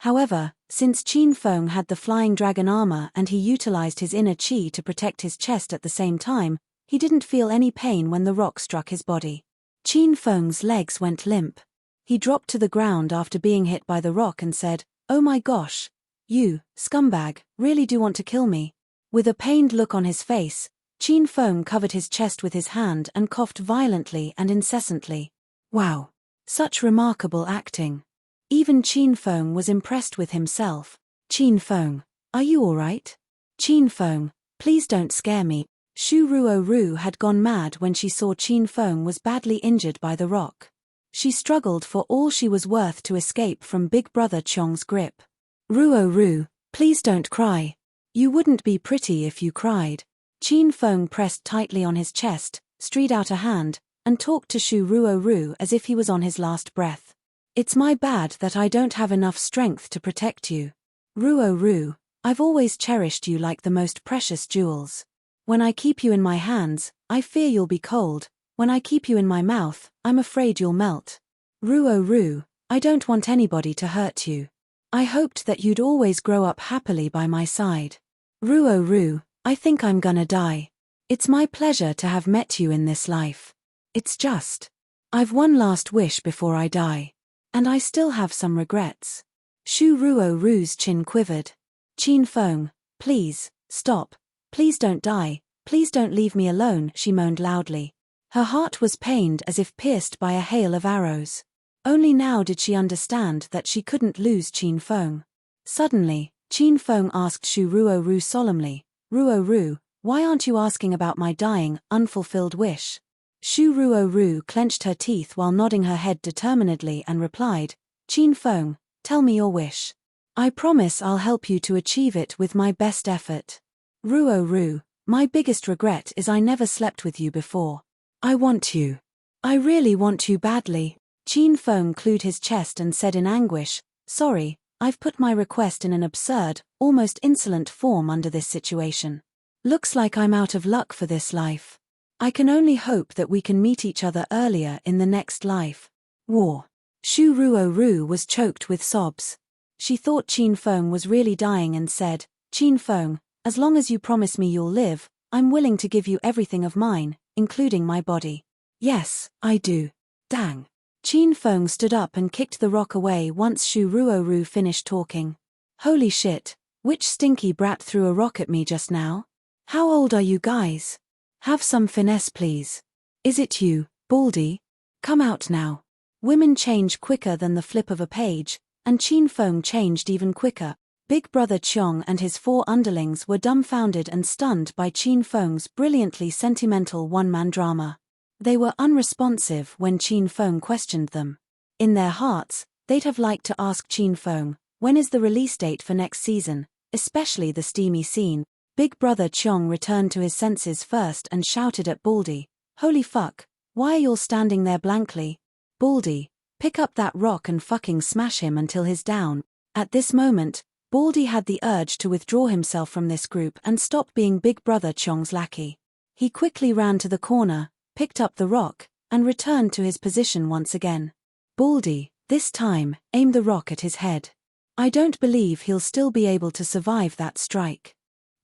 However, since Qin Feng had the flying dragon armor and he utilized his inner chi to protect his chest at the same time, he didn't feel any pain when the rock struck his body. Qin Feng's legs went limp. He dropped to the ground after being hit by the rock and said, "Oh my gosh. You, scumbag, really do want to kill me." With a pained look on his face, Qin Feng covered his chest with his hand and coughed violently and incessantly. Wow. Such remarkable acting. Even Qin Feng was impressed with himself. "Qin Feng, are you alright? Qin Feng, please don't scare me." Shu Ruo had gone mad when she saw Qin Feng was badly injured by the rock. She struggled for all she was worth to escape from Big Brother Chong's grip. Ruo, please don't cry. You wouldn't be pretty if you cried." Qin Feng pressed tightly on his chest, stretched out a hand, and talked to Shu Ruo as if he was on his last breath. "It's my bad that I don't have enough strength to protect you. Ruo, I've always cherished you like the most precious jewels. When I keep you in my hands, I fear you'll be cold. When I keep you in my mouth, I'm afraid you'll melt. Ruo Ru, I don't want anybody to hurt you. I hoped that you'd always grow up happily by my side. Ruo Ru, I think I'm gonna die. It's my pleasure to have met you in this life. It's just, I've one last wish before I die. And I still have some regrets. Shu Ruo Ru's chin quivered. Qin Feng, please, stop. Please don't die. Please don't leave me alone, she moaned loudly. Her heart was pained as if pierced by a hail of arrows. Only now did she understand that she couldn't lose Qin Feng. Suddenly, Qin Feng asked Shu Ruo Ru solemnly, Ruo Ru, why aren't you asking about my dying, unfulfilled wish? Shu Ruo Ru clenched her teeth while nodding her head determinedly and replied, Qin Feng, tell me your wish. I promise I'll help you to achieve it with my best effort. Ruo Ru, my biggest regret is I never slept with you before. I want you. I really want you badly. Qin Feng clued his chest and said in anguish, sorry, I've put my request in an absurd, almost insolent form under this situation. Looks like I'm out of luck for this life. I can only hope that we can meet each other earlier in the next life. War. Shu Ruo Ru was choked with sobs. She thought Qin Feng was really dying and said, Qin Feng, as long as you promise me you'll live, I'm willing to give you everything of mine, including my body. Yes, I do. Dang. Qin Feng stood up and kicked the rock away once Shu Ruo Ru finished talking. Holy shit, which stinky brat threw a rock at me just now? How old are you guys? Have some finesse please. Is it you, Baldy? Come out now. Women change quicker than the flip of a page, and Qin Feng changed even quicker. Big Brother Qiong and his 4 underlings were dumbfounded and stunned by Qin Feng's brilliantly sentimental one-man drama. They were unresponsive when Qin Feng questioned them. In their hearts, they'd have liked to ask Qin Feng, when is the release date for next season, especially the steamy scene. Big Brother Qiong returned to his senses first and shouted at Baldy, holy fuck, why are you all standing there blankly? Baldy, pick up that rock and fucking smash him until he's down. At this moment, Baldy had the urge to withdraw himself from this group and stop being Big Brother Qiong's lackey. He quickly ran to the corner, picked up the rock, and returned to his position once again. Baldy, this time, aim the rock at his head. I don't believe he'll still be able to survive that strike.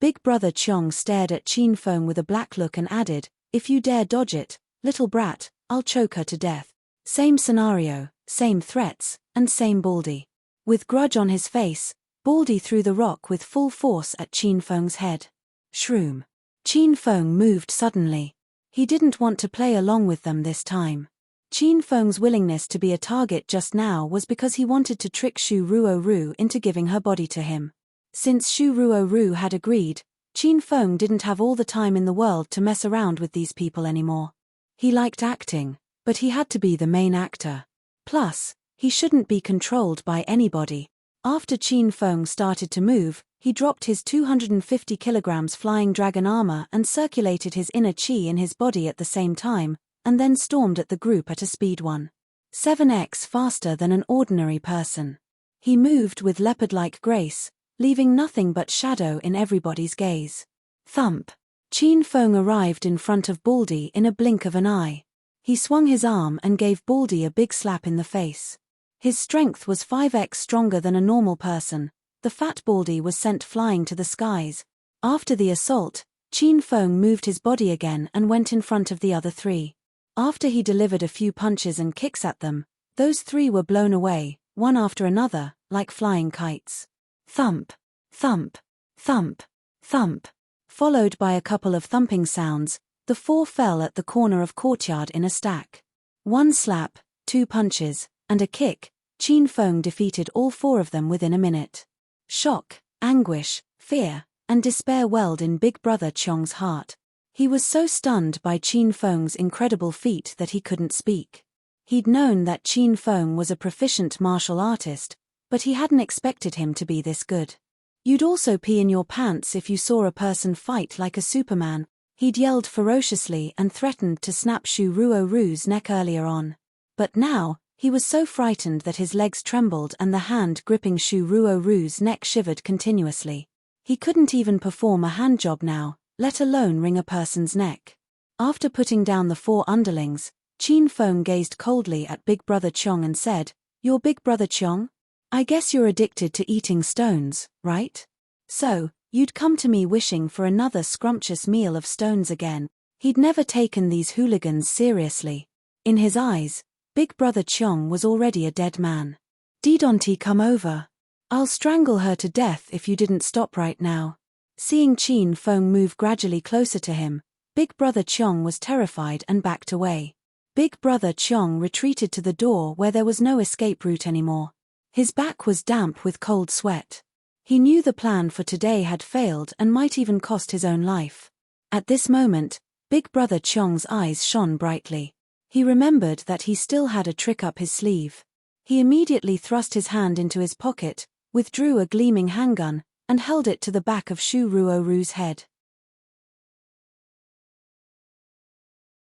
Big Brother Qiong stared at Qin Feng with a black look and added, if you dare dodge it, little brat, I'll choke her to death. Same scenario, same threats, and same Baldy. With grudge on his face, Baldy threw the rock with full force at Qin Feng's head. Shroom. Qin Feng moved suddenly. He didn't want to play along with them this time. Qin Feng's willingness to be a target just now was because he wanted to trick Shu Ruo Ru into giving her body to him. Since Shu Ruo Ru had agreed, Qin Feng didn't have all the time in the world to mess around with these people anymore. He liked acting, but he had to be the main actor. Plus, he shouldn't be controlled by anybody. After Qin Feng started to move, he dropped his 250 kilograms flying dragon armor and circulated his inner qi in his body at the same time, and then stormed at the group at a speed 1.7x faster than an ordinary person. He moved with leopard-like grace, leaving nothing but shadow in everybody's gaze. Thump. Qin Feng arrived in front of Baldy in a blink of an eye. He swung his arm and gave Baldy a big slap in the face. His strength was 5x stronger than a normal person. The fat Baldy was sent flying to the skies. After the assault, Qin Feng moved his body again and went in front of the other 3. After he delivered a few punches and kicks at them, those 3 were blown away, one after another, like flying kites. Thump, thump, thump, thump. Followed by a couple of thumping sounds, the 4 fell at the corner of courtyard in a stack. 1 slap, 2 punches, and a kick, Qin Feng defeated all 4 of them within a minute. Shock, anguish, fear, and despair welled in Big Brother Qiong's heart. He was so stunned by Qin Feng's incredible feat that he couldn't speak. He'd known that Qin Feng was a proficient martial artist, but he hadn't expected him to be this good. You'd also pee in your pants if you saw a person fight like a Superman, he'd yelled ferociously and threatened to snap Shu Ruo Ru's neck earlier on. But now, he was so frightened that his legs trembled and the hand gripping Shu Ruo Ru's neck shivered continuously. He couldn't even perform a hand job now, let alone wring a person's neck. After putting down the 4 underlings, Qin Feng gazed coldly at Big Brother Chong and said, "You're Big Brother Chong? I guess you're addicted to eating stones, right? So, you'd come to me wishing for another scrumptious meal of stones again." He'd never taken these hooligans seriously. In his eyes, Big Brother Chong was already a dead man. "Didonti, come over. I'll strangle her to death if you didn't stop right now." Seeing Qin Feng move gradually closer to him, Big Brother Chong was terrified and backed away. Big Brother Chong retreated to the door where there was no escape route anymore. His back was damp with cold sweat. He knew the plan for today had failed and might even cost his own life. At this moment, Big Brother Chong's eyes shone brightly. He remembered that he still had a trick up his sleeve. He immediately thrust his hand into his pocket, withdrew a gleaming handgun, and held it to the back of Shu Ruoru's head.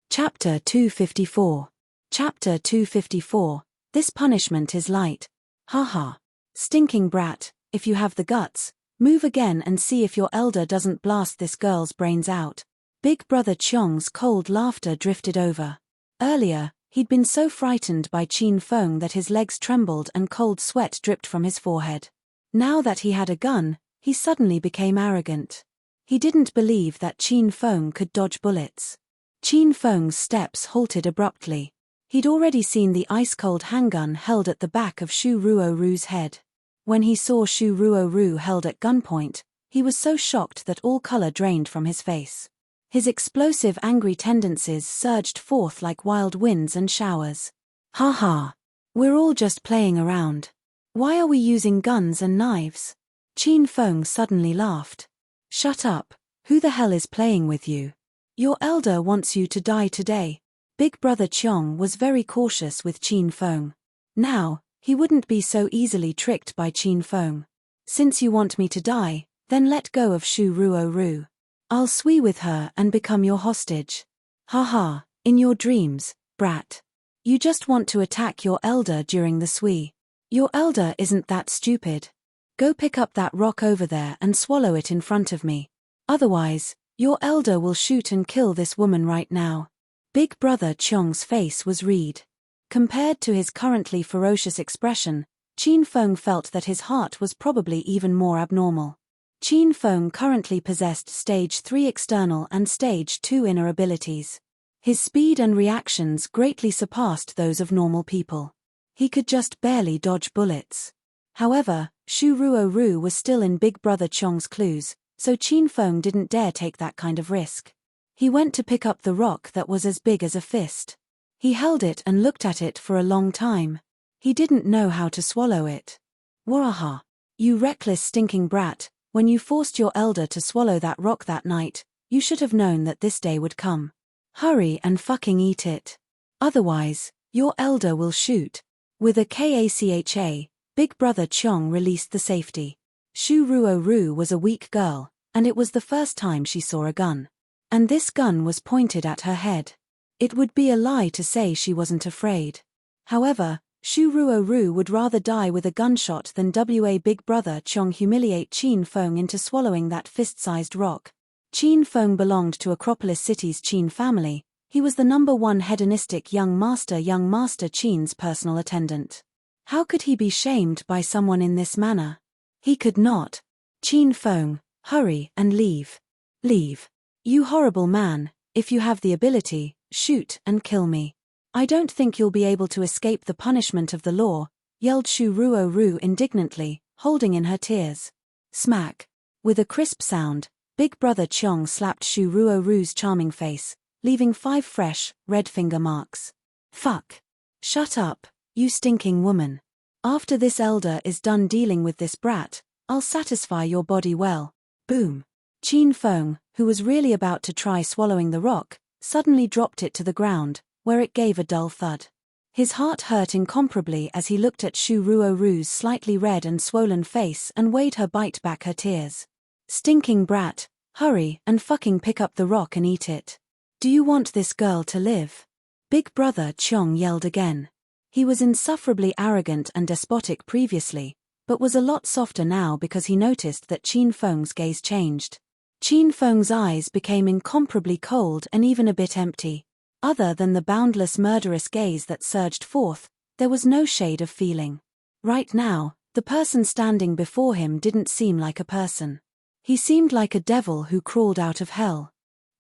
Chapter 254. Chapter 254. This punishment is light. Haha. Stinking brat, if you have the guts, move again and see if your elder doesn't blast this girl's brains out. Big Brother Chong's cold laughter drifted over. Earlier, he'd been so frightened by Qin Feng that his legs trembled and cold sweat dripped from his forehead. Now that he had a gun, he suddenly became arrogant. He didn't believe that Qin Feng could dodge bullets. Qin Feng's steps halted abruptly. He'd already seen the ice-cold handgun held at the back of Shu Ruoru's head. When he saw Shu Ruoru held at gunpoint, he was so shocked that all color drained from his face. His explosive angry tendencies surged forth like wild winds and showers. "Ha ha. We're all just playing around. Why are we using guns and knives?" Qin Feng suddenly laughed. "Shut up, who the hell is playing with you? Your elder wants you to die today." Big Brother Chong was very cautious with Qin Feng. Now, he wouldn't be so easily tricked by Qin Feng. "Since you want me to die, then let go of Shu Ruoru. I'll swee with her and become your hostage." "Haha, in your dreams, brat. You just want to attack your elder during the swee. Your elder isn't that stupid. Go pick up that rock over there and swallow it in front of me. Otherwise, your elder will shoot and kill this woman right now." Big Brother Chong's face was red. Compared to his currently ferocious expression, Qin Feng felt that his heart was probably even more abnormal. Qin Feng currently possessed Stage 3 external and Stage 2 inner abilities. His speed and reactions greatly surpassed those of normal people. He could just barely dodge bullets. However, Shu Ruoru was still in Big Brother Chong's clues, so Qin Feng didn't dare take that kind of risk. He went to pick up the rock that was as big as a fist. He held it and looked at it for a long time. He didn't know how to swallow it. "Waha! You reckless stinking brat. When you forced your elder to swallow that rock that night, you should have known that this day would come. Hurry and fucking eat it. Otherwise, your elder will shoot." With a kacha, Big Brother Chong released the safety. Shu Ruoru was a weak girl, and it was the first time she saw a gun. And this gun was pointed at her head. It would be a lie to say she wasn't afraid. However, Shu Ruoru would rather die with a gunshot than Big Brother Chong humiliate Qin Feng into swallowing that fist-sized rock. Qin Feng belonged to Acropolis City's Qin family. He was the #1 hedonistic young master Qin's personal attendant. How could he be shamed by someone in this manner? He could not. "Qin Feng, hurry and leave. Leave. You horrible man, if you have the ability, shoot and kill me. I don't think you'll be able to escape the punishment of the law," yelled Shu Ruoru indignantly, holding in her tears. Smack. With a crisp sound, Big Brother Chong slapped Shu Ruoru's charming face, leaving 5 fresh, red finger marks. "Fuck. Shut up, you stinking woman. After this elder is done dealing with this brat, I'll satisfy your body well." Boom. Qin Feng, who was really about to try swallowing the rock, suddenly dropped it to the ground, where it gave a dull thud. His heart hurt incomparably as he looked at Shu Ruoru's slightly red and swollen face and weighed her bite back her tears. "Stinking brat, hurry and fucking pick up the rock and eat it. Do you want this girl to live?" Big Brother Chong yelled again. He was insufferably arrogant and despotic previously, but was a lot softer now because he noticed that Qin Feng's gaze changed. Qin Feng's eyes became incomparably cold and even a bit empty. Other than the boundless murderous gaze that surged forth, there was no shade of feeling. Right now, the person standing before him didn't seem like a person. He seemed like a devil who crawled out of hell.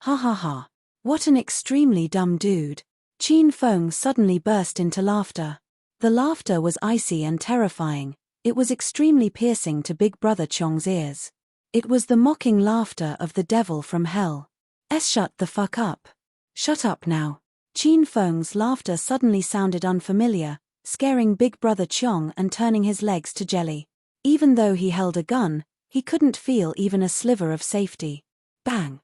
Ha ha ha. What an extremely dumb dude. Qin Feng suddenly burst into laughter. The laughter was icy and terrifying. It was extremely piercing to Big Brother Chong's ears. It was the mocking laughter of the devil from hell. Shut the fuck up. Shut up now. Qin Feng's laughter suddenly sounded unfamiliar, scaring Big Brother Chong and turning his legs to jelly. Even though he held a gun, he couldn't feel even a sliver of safety. Bang!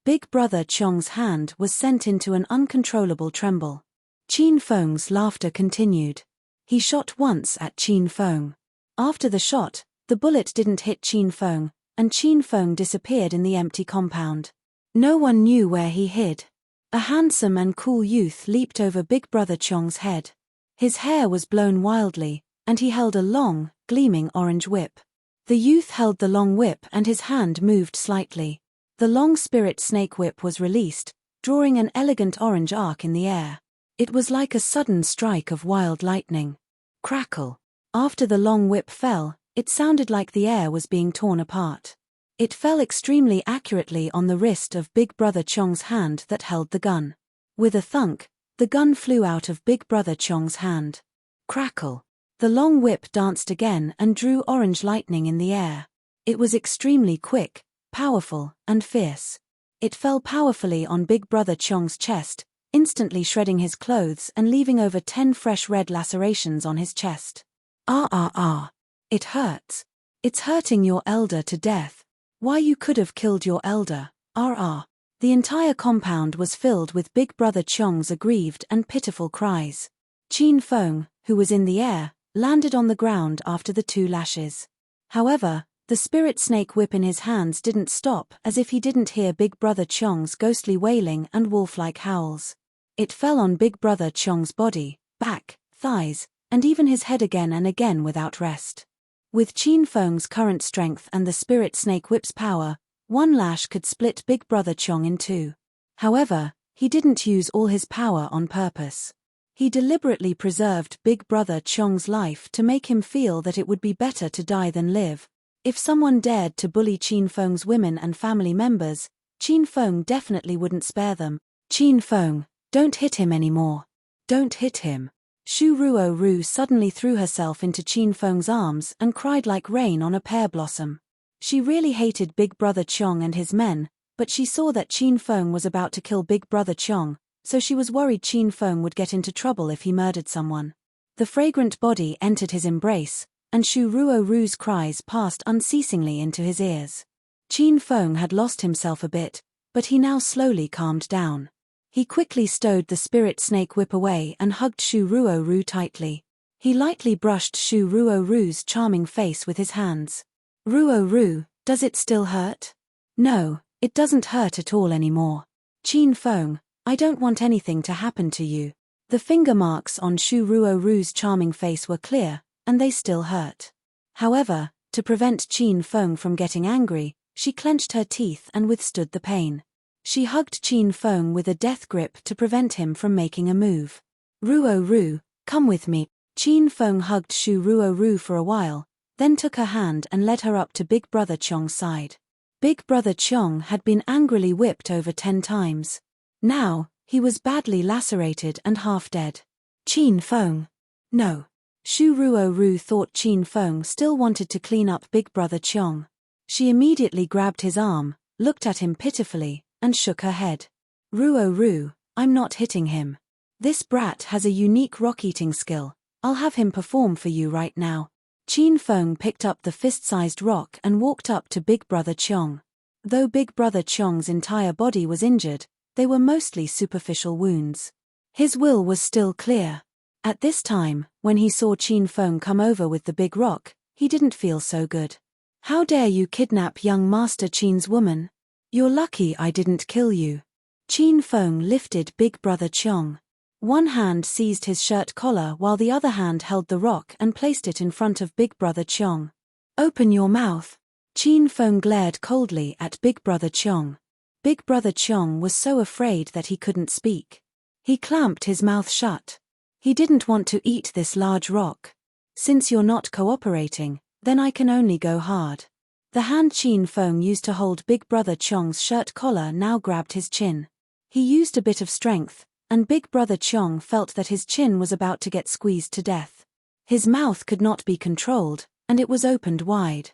Big Brother Chong's hand was sent into an uncontrollable tremble. Qin Feng's laughter continued. He shot once at Qin Feng. After the shot, the bullet didn't hit Qin Feng, and Qin Feng disappeared in the empty compound. No one knew where he hid. A handsome and cool youth leaped over Big Brother Chong's head. His hair was blown wildly, and he held a long, gleaming orange whip. The youth held the long whip and his hand moved slightly. The long spirit snake whip was released, drawing an elegant orange arc in the air. It was like a sudden strike of wild lightning. Crackle. After the long whip fell, it sounded like the air was being torn apart. It fell extremely accurately on the wrist of Big Brother Chong's hand that held the gun. With a thunk, the gun flew out of Big Brother Chong's hand. Crackle. The long whip danced again and drew orange lightning in the air. It was extremely quick, powerful, and fierce. It fell powerfully on Big Brother Chong's chest, instantly shredding his clothes and leaving over 10 fresh red lacerations on his chest. Ah. It hurts. It's hurting your elder to death. Why you could have killed your elder, The entire compound was filled with Big Brother Chong's aggrieved and pitiful cries. Qin Feng, who was in the air, landed on the ground after the 2 lashes. However, the spirit snake whip in his hands didn't stop, as if he didn't hear Big Brother Chong's ghostly wailing and wolf-like howls. It fell on Big Brother Chong's body, back, thighs, and even his head again and again without rest. With Qin Feng's current strength and the spirit snake whip's power, 1 lash could split Big Brother Chong in 2. However, he didn't use all his power on purpose. He deliberately preserved Big Brother Chong's life to make him feel that it would be better to die than live. If someone dared to bully Qin Feng's women and family members, Qin Feng definitely wouldn't spare them. Qin Feng, don't hit him anymore. Don't hit him. Shu Ruo suddenly threw herself into Qin Feng's arms and cried like rain on a pear blossom. She really hated Big Brother Chong and his men, but she saw that Qin Feng was about to kill Big Brother Chong, so she was worried Qin Feng would get into trouble if he murdered someone. The fragrant body entered his embrace, and Shu Ruo's cries passed unceasingly into his ears. Qin Feng had lost himself a bit, but he now slowly calmed down. He quickly stowed the spirit snake whip away and hugged Shu Ruo tightly. He lightly brushed Shu Ruo's charming face with his hands. Ruo, does it still hurt? No, it doesn't hurt at all anymore. Qin Feng, I don't want anything to happen to you. The finger marks on Shu Ruo's charming face were clear, and they still hurt. However, to prevent Qin Feng from getting angry, she clenched her teeth and withstood the pain. She hugged Qin Feng with a death grip to prevent him from making a move. Ruo, come with me. Qin Feng hugged Shu Ruo for a while, then took her hand and led her up to Big Brother Chong's side. Big Brother Chong had been angrily whipped over 10 times. Now, he was badly lacerated and half dead. Qin Feng. No. Shu Ruo thought Qin Feng still wanted to clean up Big Brother Chong. She immediately grabbed his arm, looked at him pitifully, and shook her head. Ruo, I'm not hitting him. This brat has a unique rock-eating skill. I'll have him perform for you right now. Qin Feng picked up the fist-sized rock and walked up to Big Brother Chong. Though Big Brother Chong's entire body was injured, they were mostly superficial wounds. His will was still clear. At this time, when he saw Qin Feng come over with the big rock, he didn't feel so good. How dare you kidnap young Master Qin's woman? You're lucky I didn't kill you. Qin Feng lifted Big Brother Chong. One hand seized his shirt collar while the other hand held the rock and placed it in front of Big Brother Chong. Open your mouth. Qin Feng glared coldly at Big Brother Chong. Big Brother Chong was so afraid that he couldn't speak. He clamped his mouth shut. He didn't want to eat this large rock. Since you're not cooperating, then I can only go hard. The hand Qin Feng used to hold Big Brother Chong's shirt collar now grabbed his chin. He used a bit of strength, and Big Brother Chong felt that his chin was about to get squeezed to death. His mouth could not be controlled, and it was opened wide.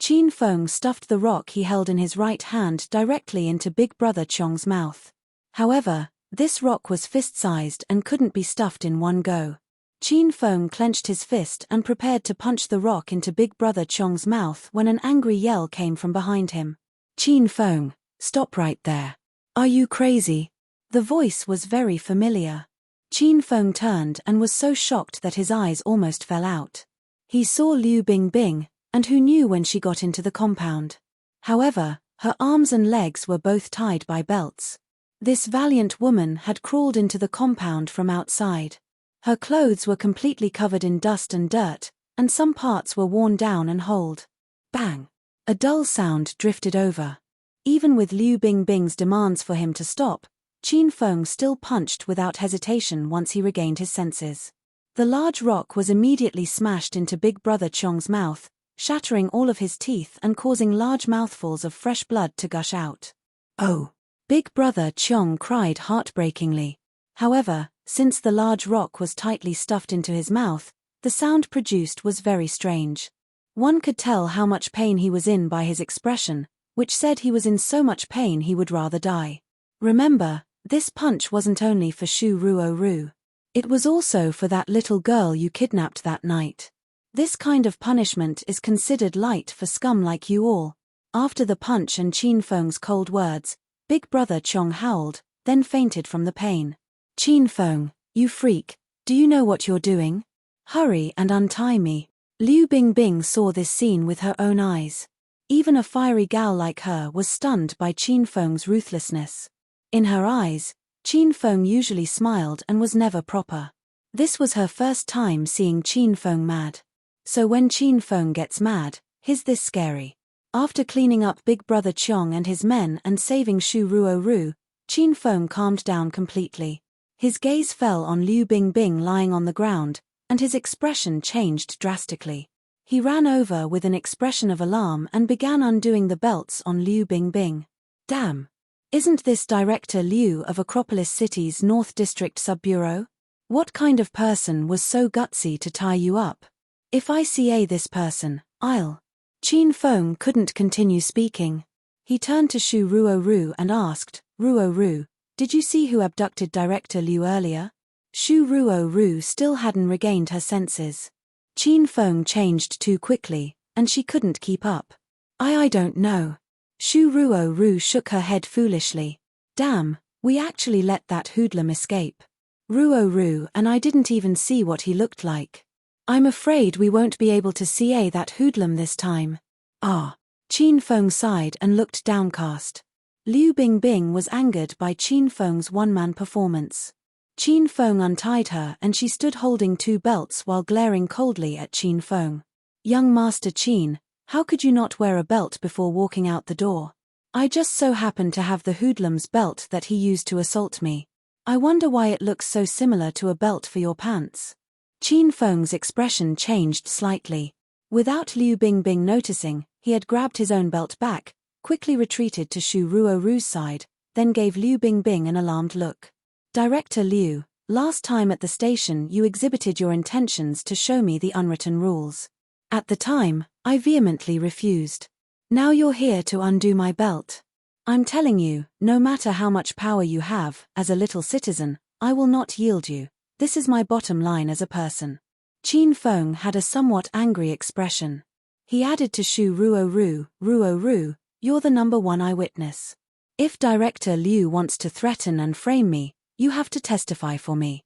Qin Feng stuffed the rock he held in his right hand directly into Big Brother Chong's mouth. However, this rock was fist-sized and couldn't be stuffed in one go. Qin Feng clenched his fist and prepared to punch the rock into Big Brother Chong's mouth when an angry yell came from behind him. "Qin Feng, stop right there. Are you crazy?" The voice was very familiar. Qin Feng turned and was so shocked that his eyes almost fell out. He saw Liu Bingbing, and who knew when she got into the compound. However, her arms and legs were both tied by belts. This valiant woman had crawled into the compound from outside. Her clothes were completely covered in dust and dirt, and some parts were worn down and holed. Bang! A dull sound drifted over. Even with Liu Bingbing's demands for him to stop, Qin Feng still punched without hesitation once he regained his senses. The large rock was immediately smashed into Big Brother Chong's mouth, shattering all of his teeth and causing large mouthfuls of fresh blood to gush out. "Oh!" Big Brother Chong cried heartbreakingly. However, since the large rock was tightly stuffed into his mouth, the sound produced was very strange. One could tell how much pain he was in by his expression, which said he was in so much pain he would rather die. Remember, this punch wasn't only for Shu Ruo. It was also for that little girl you kidnapped that night. This kind of punishment is considered light for scum like you all. After the punch and Qin Feng's cold words, Big Brother Chong howled, then fainted from the pain. "Qin Feng, you freak, do you know what you're doing? Hurry and untie me." Liu Bingbing saw this scene with her own eyes. Even a fiery gal like her was stunned by Qin Feng's ruthlessness. In her eyes, Qin Feng usually smiled and was never proper. This was her first time seeing Qin Feng mad. So when Qin Feng gets mad, he's this scary. After cleaning up Big Brother Chong and his men and saving Shu Ruo, Qin Feng calmed down completely. His gaze fell on Liu Bingbing lying on the ground, and his expression changed drastically. He ran over with an expression of alarm and began undoing the belts on Liu Bingbing. "Damn! Isn't this Director Liu of Acropolis City's North District Sub-Bureau? What kind of person was so gutsy to tie you up? If I CA this person, I'll..." Qin Feng couldn't continue speaking. He turned to Shu Ruo and asked, "Ruo, did you see who abducted Director Liu earlier?" Shu Ruo still hadn't regained her senses. Qin Feng changed too quickly, and she couldn't keep up. I don't know." Shu Ruo shook her head foolishly. "Damn, we actually let that hoodlum escape. Ruo and I didn't even see what he looked like. I'm afraid we won't be able to CA that hoodlum this time." "Ah." Qin Feng sighed and looked downcast. Liu Bingbing was angered by Qin Feng's one-man performance. Qin Feng untied her and she stood holding two belts while glaring coldly at Qin Feng. "Young Master Qin, how could you not wear a belt before walking out the door? I just so happened to have the hoodlum's belt that he used to assault me. I wonder why it looks so similar to a belt for your pants." Qin Feng's expression changed slightly. Without Liu Bingbing noticing, he had grabbed his own belt back, quickly retreated to Shu Ruo's side, then gave Liu Bingbing an alarmed look. "Director Liu, last time at the station you exhibited your intentions to show me the unwritten rules. At the time, I vehemently refused. Now you're here to undo my belt. I'm telling you, no matter how much power you have, as a little citizen, I will not yield you. This is my bottom line as a person." Qin Feng had a somewhat angry expression. He added to Shu Ruo, "You're the number one eyewitness. If Director Liu wants to threaten and frame me, you have to testify for me."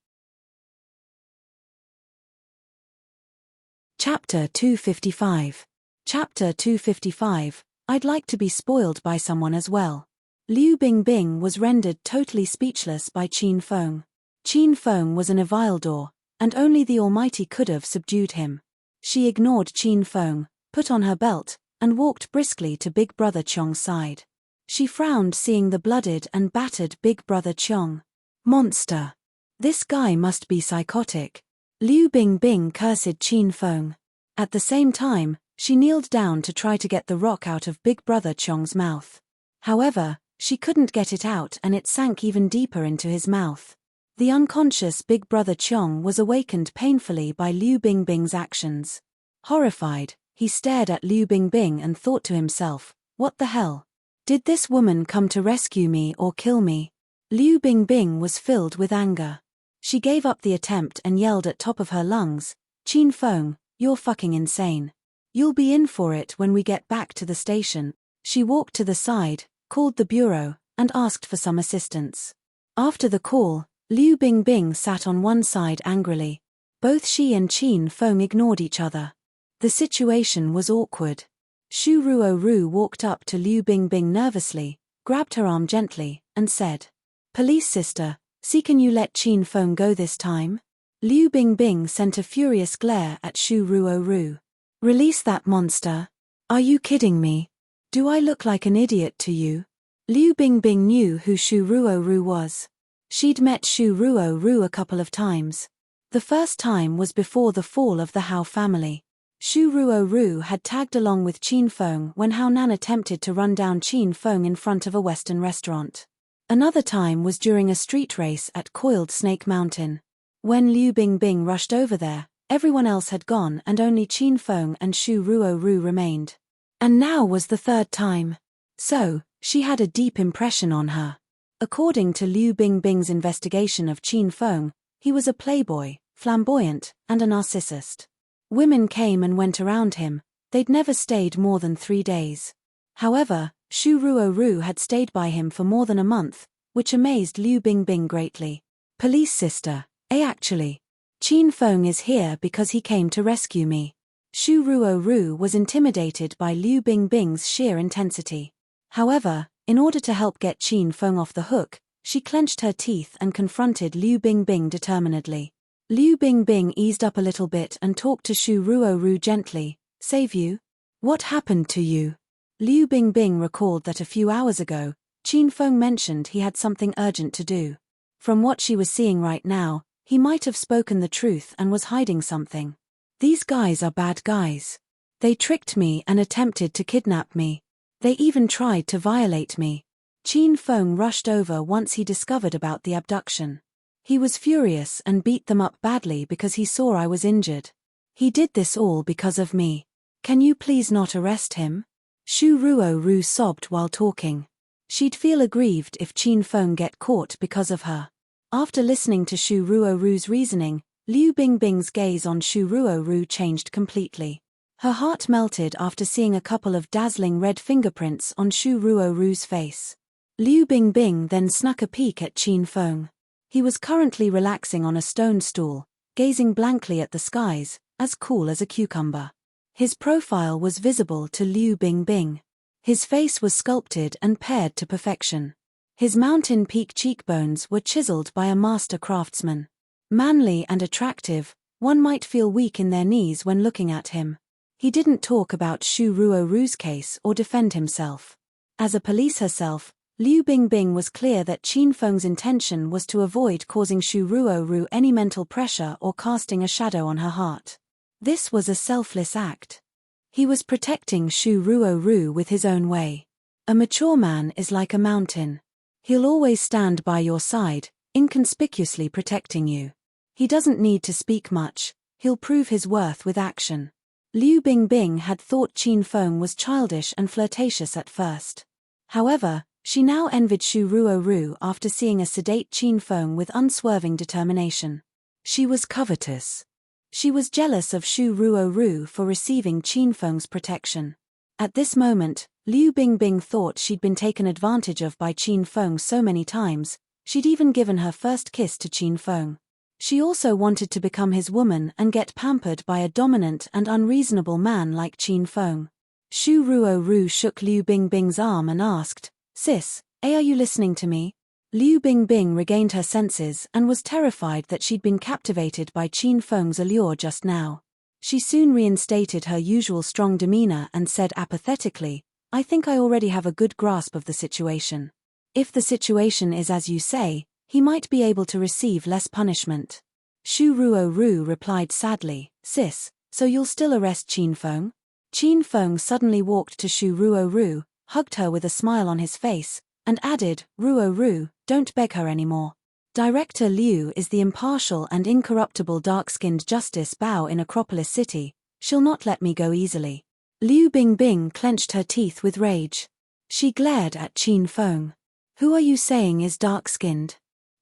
Chapter 255. Chapter 255, I'd like to be spoiled by someone as well. Liu Bingbing was rendered totally speechless by Qin Feng. Qin Feng was an Evildor, and only the Almighty could have subdued him. She ignored Qin Feng, put on her belt, and and walked briskly to Big Brother Chong's side. She frowned seeing the blooded and battered Big Brother Chong. Monster. This guy must be psychotic. Liu Bingbing cursed Qin Feng. At the same time, she kneeled down to try to get the rock out of Big Brother Chong's mouth. However, she couldn't get it out and it sank even deeper into his mouth. The unconscious Big Brother Chong was awakened painfully by Liu Bingbing's actions. Horrified, he stared at Liu Bingbing and thought to himself, what the hell? Did this woman come to rescue me or kill me? Liu Bingbing was filled with anger. She gave up the attempt and yelled at top of her lungs, Qin Feng, you're fucking insane. You'll be in for it when we get back to the station. She walked to the side, called the bureau, and asked for some assistance. After the call, Liu Bingbing sat on one side angrily. Both she and Qin Feng ignored each other. The situation was awkward. Shu Ruoru walked up to Liu Bingbing nervously, grabbed her arm gently, and said, Police sister, see can you let Qin Feng go this time? Liu Bingbing sent a furious glare at Shu Ruoru. Release that monster. Are you kidding me? Do I look like an idiot to you? Liu Bingbing knew who Shu Ruoru was. She'd met Shu Ruoru a couple of times. The first time was before the fall of the Hao family. Shu Ruoru had tagged along with Qin Feng when Hao Nan attempted to run down Qin Feng in front of a Western restaurant. Another time was during a street race at Coiled Snake Mountain. When Liu Bingbing rushed over there, everyone else had gone and only Qin Feng and Shu Ruoru remained. And now was the third time. So, she had a deep impression on her. According to Liu Bingbing's investigation of Qin Feng, he was a playboy, flamboyant, and a narcissist. Women came and went around him, they'd never stayed more than 3 days. However, Shu Ruoru had stayed by him for more than a month, which amazed Liu Bingbing greatly. Police sister, actually. Qin Feng is here because he came to rescue me. Shu Ruoru was intimidated by Liu Bingbing's sheer intensity. However, in order to help get Qin Feng off the hook, she clenched her teeth and confronted Liu Bingbing determinedly. Liu Bingbing eased up a little bit and talked to Shu Ruoru gently. Save you? What happened to you? Liu Bingbing recalled that a few hours ago, Qin Feng mentioned he had something urgent to do. From what she was seeing right now, he might have spoken the truth and was hiding something. These guys are bad guys. They tricked me and attempted to kidnap me. They even tried to violate me. Qin Feng rushed over once he discovered about the abduction. He was furious and beat them up badly because he saw I was injured. He did this all because of me. Can you please not arrest him? Shu Ruoru sobbed while talking. She'd feel aggrieved if Qin Feng get caught because of her. After listening to Shu Ruoru's reasoning, Liu Bingbing's gaze on Shu Ruoru changed completely. Her heart melted after seeing a couple of dazzling red fingerprints on Shu Ruoru's face. Liu Bingbing then snuck a peek at Qin Feng. He was currently relaxing on a stone stool, gazing blankly at the skies, as cool as a cucumber. His profile was visible to Liu Bingbing. His face was sculpted and pared to perfection. His mountain peak cheekbones were chiseled by a master craftsman. Manly and attractive, one might feel weak in their knees when looking at him. He didn't talk about Shu Ruoru's case or defend himself. As a police herself, Liu Bingbing was clear that Qin Feng's intention was to avoid causing Shu Ruoru any mental pressure or casting a shadow on her heart. This was a selfless act. He was protecting Shu Ruoru with his own way. A mature man is like a mountain. He'll always stand by your side, inconspicuously protecting you. He doesn't need to speak much, he'll prove his worth with action. Liu Bingbing had thought Qin Feng was childish and flirtatious at first. However, she now envied Shu Ruoru after seeing a sedate Qin Feng with unswerving determination. She was covetous. She was jealous of Shu Ruoru for receiving Qin Feng's protection. At this moment, Liu Bingbing thought she'd been taken advantage of by Qin Feng so many times, she'd even given her first kiss to Qin Feng. She also wanted to become his woman and get pampered by a dominant and unreasonable man like Qin Feng. Shu Ruoru shook Liu Bingbing's arm and asked, Sis, are you listening to me? Liu Bingbing regained her senses and was terrified that she'd been captivated by Qin Feng's allure just now. She soon reinstated her usual strong demeanor and said apathetically, I think I already have a good grasp of the situation. If the situation is as you say, he might be able to receive less punishment. Shu Ruo-ru replied sadly, Sis, so you'll still arrest Qin Feng? Qin Feng suddenly walked to Shu Ruo-ru, hugged her with a smile on his face, and added, Ruo-ru, don't beg her anymore. Director Liu is the impartial and incorruptible dark-skinned Justice Bao in Acropolis City. She'll not let me go easily. Liu Bingbing clenched her teeth with rage. She glared at Qin Feng. Who are you saying is dark-skinned?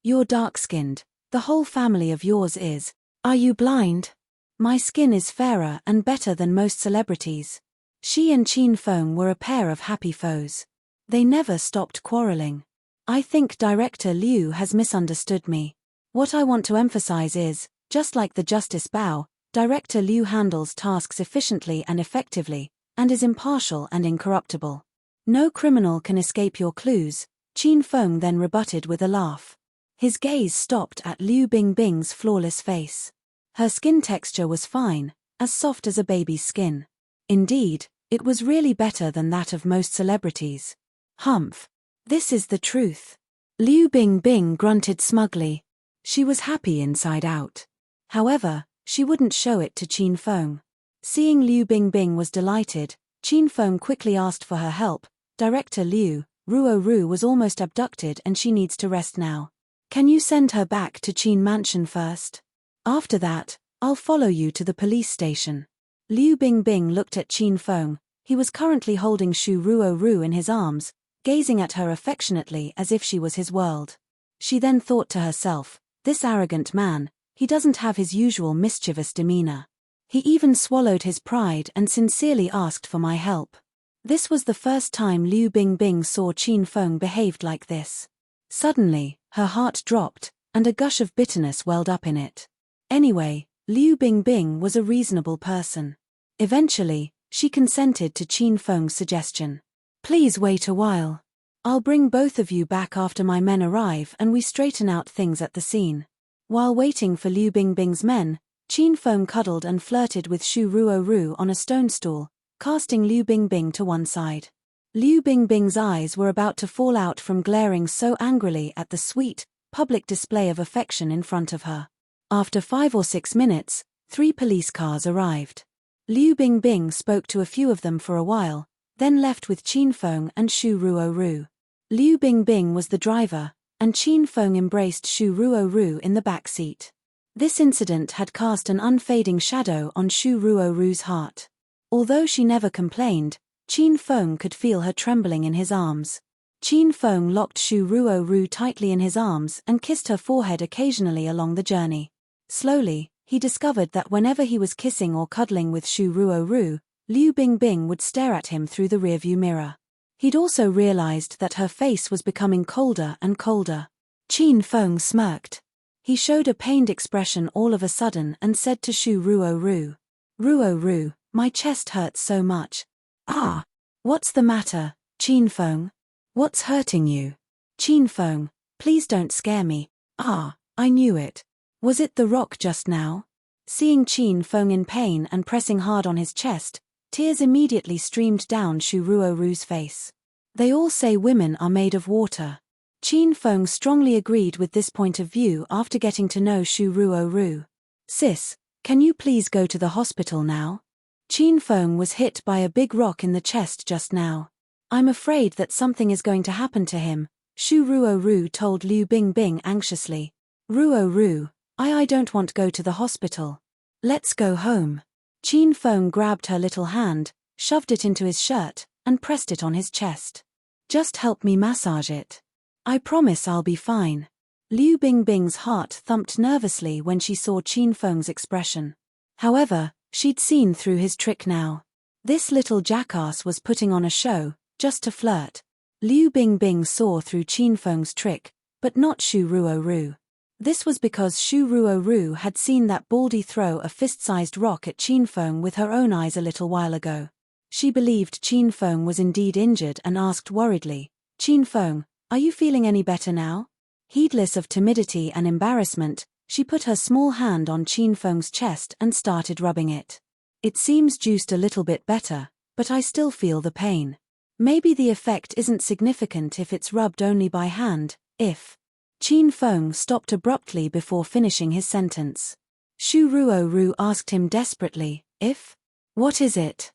You're dark-skinned. The whole family of yours is. Are you blind? My skin is fairer and better than most celebrities. She and Qin Feng were a pair of happy foes. They never stopped quarreling. I think Director Liu has misunderstood me. What I want to emphasize is, just like the Justice Bao, Director Liu handles tasks efficiently and effectively, and is impartial and incorruptible. No criminal can escape your clues, Qin Feng then rebutted with a laugh. His gaze stopped at Liu Bingbing's flawless face. Her skin texture was fine, as soft as a baby's skin. Indeed, it was really better than that of most celebrities. Humph. This is the truth. Liu Bingbing grunted smugly. She was happy inside out. However, she wouldn't show it to Qin Feng. Seeing Liu Bingbing was delighted, Qin Feng quickly asked for her help. Director Liu, Ruo-ru was almost abducted and she needs to rest now. Can you send her back to Qin Mansion first? After that, I'll follow you to the police station. Liu Bingbing looked at Qin Feng. He was currently holding Shu Ruo-ru in his arms, gazing at her affectionately as if she was his world. She then thought to herself, this arrogant man, he doesn't have his usual mischievous demeanor. He even swallowed his pride and sincerely asked for my help. This was the first time Liu Bingbing saw Qin Feng behaved like this. Suddenly, her heart dropped, and a gush of bitterness welled up in it. Anyway, Liu Bingbing was a reasonable person. Eventually, she consented to Qin Feng's suggestion. Please wait a while. I'll bring both of you back after my men arrive and we straighten out things at the scene. While waiting for Liu Bingbing's men, Qin Feng cuddled and flirted with Shu Ruo-ru on a stone stool, casting Liu Bingbing to one side. Liu Bingbing's eyes were about to fall out from glaring so angrily at the sweet, public display of affection in front of her. After 5 or 6 minutes, 3 police cars arrived. Liu Bingbing spoke to a few of them for a while, then left with Qin Feng and Shu Ruo-ru. Liu Bingbing was the driver, and Qin Feng embraced Shu Ruo-ru in the back seat. This incident had cast an unfading shadow on Shu Ruo-ru's heart. Although she never complained, Qin Feng could feel her trembling in his arms. Qin Feng locked Shu Ruo-ru tightly in his arms and kissed her forehead occasionally along the journey. Slowly, he discovered that whenever he was kissing or cuddling with Shu Ruo-ru, Liu Bingbing would stare at him through the rearview mirror. He'd also realized that her face was becoming colder and colder. Qin Feng smirked. He showed a pained expression all of a sudden and said to Shu Ruo-ru, Ruo-ru, my chest hurts so much. Ah! What's the matter, Qin Feng? What's hurting you? Qin Feng, please don't scare me. Ah, I knew it. Was it the rock just now? Seeing Qin Feng in pain and pressing hard on his chest, tears immediately streamed down Shu Ruo-ru's face. They all say women are made of water. Qin Feng strongly agreed with this point of view after getting to know Shu Ruo-ru. Sis, can you please go to the hospital now? Qin Feng was hit by a big rock in the chest just now. I'm afraid that something is going to happen to him, Shu Ruo-ru told Liu Bingbing anxiously. Ruo-ru, I don't want to go to the hospital. Let's go home. Qin Feng grabbed her little hand, shoved it into his shirt, and pressed it on his chest. Just help me massage it. I promise I'll be fine. Liu Bingbing's heart thumped nervously when she saw Qin Feng's expression. However, she'd seen through his trick now. This little jackass was putting on a show, just to flirt. Liu Bingbing saw through Qin Feng's trick, but not Shu Ruo-ru. This was because Shu Ruo-ru had seen that baldy throw a fist-sized rock at Qin Feng with her own eyes a little while ago. She believed Qin Feng was indeed injured and asked worriedly, Qin Feng, are you feeling any better now? Heedless of timidity and embarrassment, she put her small hand on Qin Feng's chest and started rubbing it. It seems juiced a little bit better, but I still feel the pain. Maybe the effect isn't significant if it's rubbed only by hand, if. Qin Feng stopped abruptly before finishing his sentence. Shu Ruo asked him desperately, if? What is it?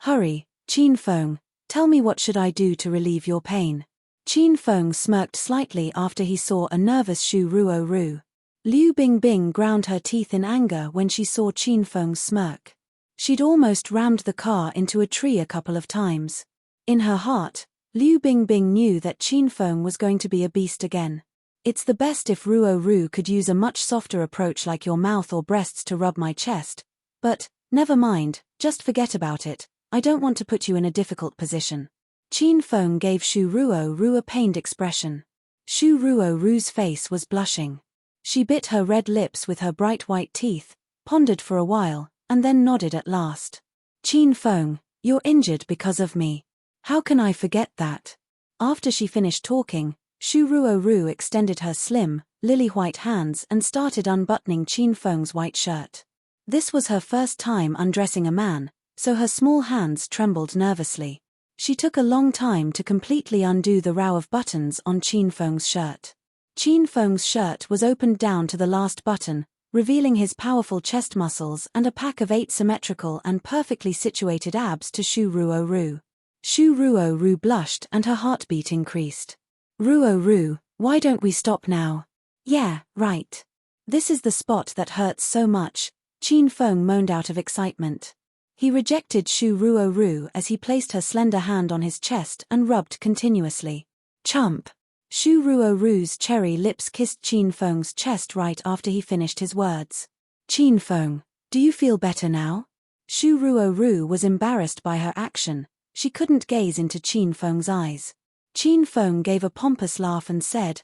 Hurry, Qin Feng, tell me what should I do to relieve your pain. Qin Feng smirked slightly after he saw a nervous Shu Ruo. Liu Bingbing ground her teeth in anger when she saw Qin Feng's smirk. She'd almost rammed the car into a tree a couple of times. In her heart, Liu Bingbing knew that Qin Feng was going to be a beast again. It's the best if Ruo could use a much softer approach like your mouth or breasts to rub my chest. But, never mind, just forget about it, I don't want to put you in a difficult position. Qin Feng gave Shu Ruo a pained expression. Shu Ruo's face was blushing. She bit her red lips with her bright white teeth, pondered for a while, and then nodded at last. Qin Feng, you're injured because of me. How can I forget that? After she finished talking, Shu Ruo extended her slim, lily-white hands and started unbuttoning Qin Feng's white shirt. This was her first time undressing a man, so her small hands trembled nervously. She took a long time to completely undo the row of buttons on Qin Feng's shirt. Qin Feng's shirt was opened down to the last button, revealing his powerful chest muscles and a pack of 8 symmetrical and perfectly situated abs to Shu Ruo. Shu Ruo blushed and her heartbeat increased. Ruo, why don't we stop now? Yeah, right. This is the spot that hurts so much, Qin Feng moaned out of excitement. He rejected Shu Ruo as he placed her slender hand on his chest and rubbed continuously. Chump! Shu Ruo's cherry lips kissed Qin Feng's chest right after he finished his words. Qin Feng, do you feel better now? Shu Ruo was embarrassed by her action. She couldn't gaze into Qin Feng's eyes. Qin Feng gave a pompous laugh and said,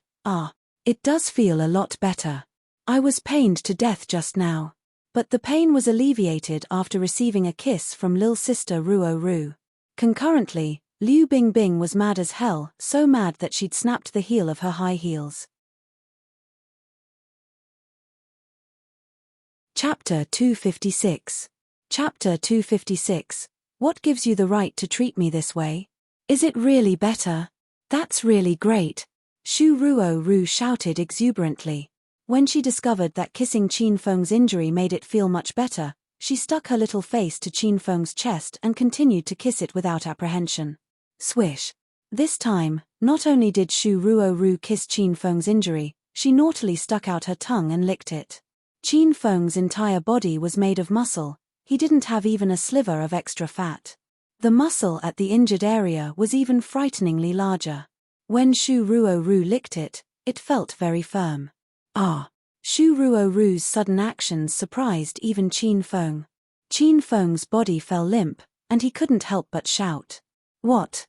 it does feel a lot better. I was pained to death just now. But the pain was alleviated after receiving a kiss from Lil Sister Ruo. Concurrently, Liu Bingbing was mad as hell, so mad that she'd snapped the heel of her high heels. Chapter 256. Chapter 256. What gives you the right to treat me this way? Is it really better? That's really great. Shu Ruo shouted exuberantly. When she discovered that kissing Qin Feng's injury made it feel much better, she stuck her little face to Qin Feng's chest and continued to kiss it without apprehension. Swish. This time, not only did Shu Ruo kiss Qin Feng's injury, she naughtily stuck out her tongue and licked it. Qin Feng's entire body was made of muscle, he didn't have even a sliver of extra fat. The muscle at the injured area was even frighteningly larger. When Shu Ruo licked it, it felt very firm. Shu Ruo's sudden actions surprised even Qin Feng. Qin Feng's body fell limp, and he couldn't help but shout. What?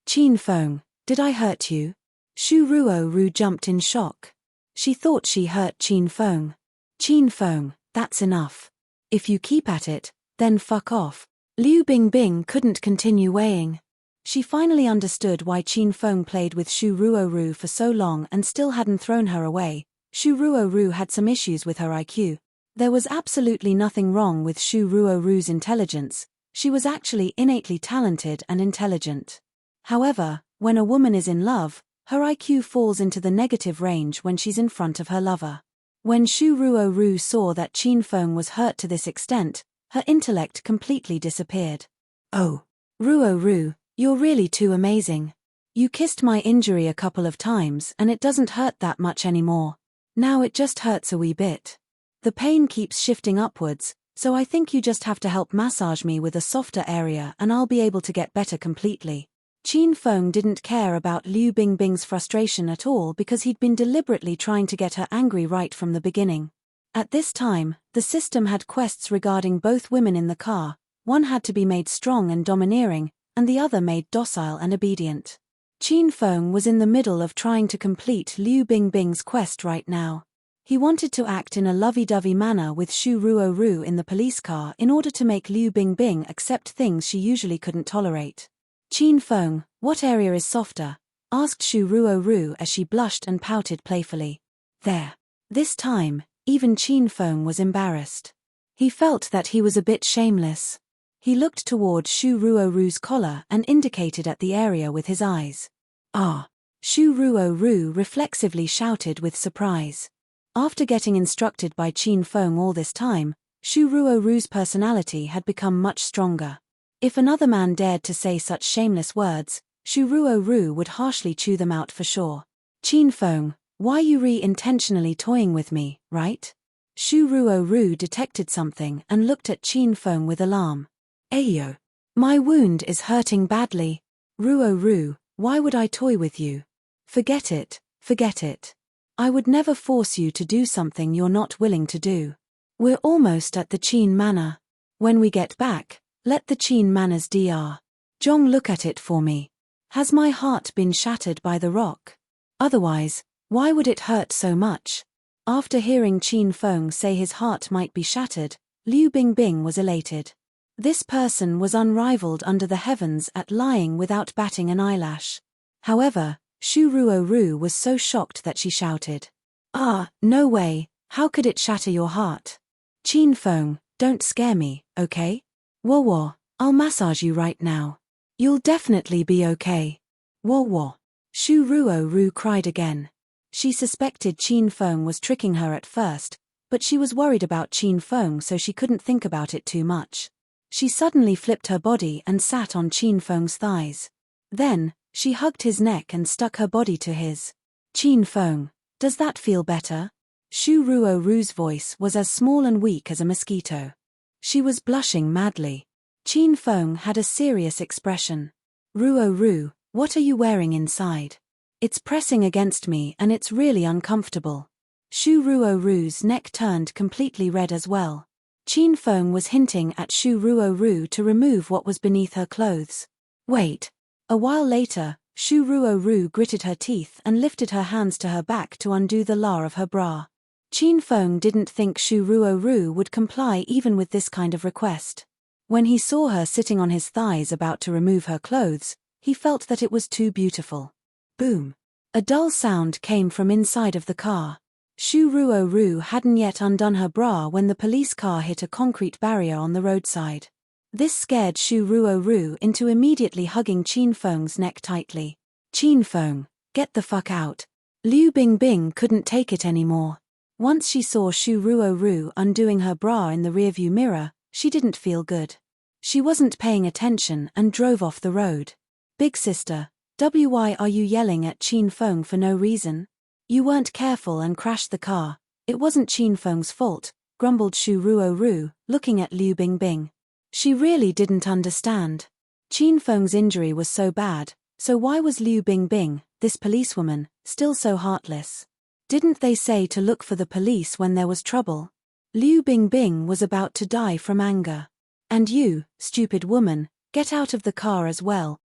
Qin Feng, did I hurt you? Shu Ruo jumped in shock. She thought she hurt Qin Feng. Qin Feng, that's enough. If you keep at it, then fuck off. Liu Bingbing couldn't continue weighing. She finally understood why Qin Feng played with Shu Ruo for so long and still hadn't thrown her away. Shu Ruo had some issues with her IQ. There was absolutely nothing wrong with Shu Ruo's intelligence. She was actually innately talented and intelligent. However, when a woman is in love, her IQ falls into the negative range when she's in front of her lover. When Shu Ruo saw that Qin Feng was hurt to this extent, her intellect completely disappeared. Oh, Ruo, you're really too amazing. You kissed my injury a couple of times and it doesn't hurt that much anymore. Now it just hurts a wee bit. The pain keeps shifting upwards, so I think you just have to help massage me with a softer area and I'll be able to get better completely. Qin Feng didn't care about Liu Bingbing's frustration at all because he'd been deliberately trying to get her angry right from the beginning. At this time, the system had quests regarding both women in the car. One had to be made strong and domineering, and the other made docile and obedient. Qin Feng was in the middle of trying to complete Liu Bingbing's quest right now. He wanted to act in a lovey-dovey manner with Shu Ruo in the police car in order to make Liu Bingbing accept things she usually couldn't tolerate. Qin Feng, what area is softer? Asked Shu Ruo as she blushed and pouted playfully. There. This time, even Qin Feng was embarrassed. He felt that he was a bit shameless. He looked toward Shu Ruoru's collar and indicated at the area with his eyes. Ah! Shu Ruoru reflexively shouted with surprise. After getting instructed by Qin Feng all this time, Shu Ruoru's personality had become much stronger. If another man dared to say such shameless words, Shu Ruoru would harshly chew them out for sure. Qin Feng, why you intentionally toying with me, right? Shu Ruoru detected something and looked at Qin Feng with alarm. Ayo! My wound is hurting badly. Ruoru, why would I toy with you? Forget it, forget it. I would never force you to do something you're not willing to do. We're almost at the Qin Manor. When we get back, let the Qin Manor's Dr. Zhong look at it for me. Has my heart been shattered by the rock? Otherwise, why would it hurt so much? After hearing Qin Feng say his heart might be shattered, Liu Bingbing was elated. This person was unrivaled under the heavens at lying without batting an eyelash. However, Shu Ruoru was so shocked that she shouted. Ah, no way, how could it shatter your heart? Qin Feng, don't scare me, okay? Wo, I'll massage you right now. You'll definitely be okay. Wo. Shu Ruoru cried again. She suspected Qin Feng was tricking her at first, but she was worried about Qin Feng so she couldn't think about it too much. She suddenly flipped her body and sat on Qin Feng's thighs. Then, she hugged his neck and stuck her body to his. Qin Feng, does that feel better? Shu Ruoru's voice was as small and weak as a mosquito. She was blushing madly. Qin Feng had a serious expression. Ruoru, what are you wearing inside? It's pressing against me and it's really uncomfortable. Shu Ruoru's neck turned completely red as well. Qin Feng was hinting at Shu Ruoru to remove what was beneath her clothes. Wait. A while later, Shu Ruoru gritted her teeth and lifted her hands to her back to undo the la of her bra. Qin Feng didn't think Shu Ruoru would comply even with this kind of request. When he saw her sitting on his thighs about to remove her clothes, he felt that it was too beautiful. Boom! A dull sound came from inside of the car. Shu Ruoru hadn't yet undone her bra when the police car hit a concrete barrier on the roadside. This scared Shu Ruoru into immediately hugging Qin Feng's neck tightly. Qin Feng, get the fuck out. Liu Bingbing couldn't take it anymore. Once she saw Shu Ruoru undoing her bra in the rearview mirror, she didn't feel good. She wasn't paying attention and drove off the road. Big sister, why are you yelling at Qin Feng for no reason? You weren't careful and crashed the car. It wasn't Qin Feng's fault, grumbled Shu Ruoru, looking at Liu Bingbing. She really didn't understand. Qin Feng's injury was so bad, so why was Liu Bingbing, this policewoman, still so heartless? Didn't they say to look for the police when there was trouble? Liu Bingbing was about to die from anger. And you, stupid woman, get out of the car as well.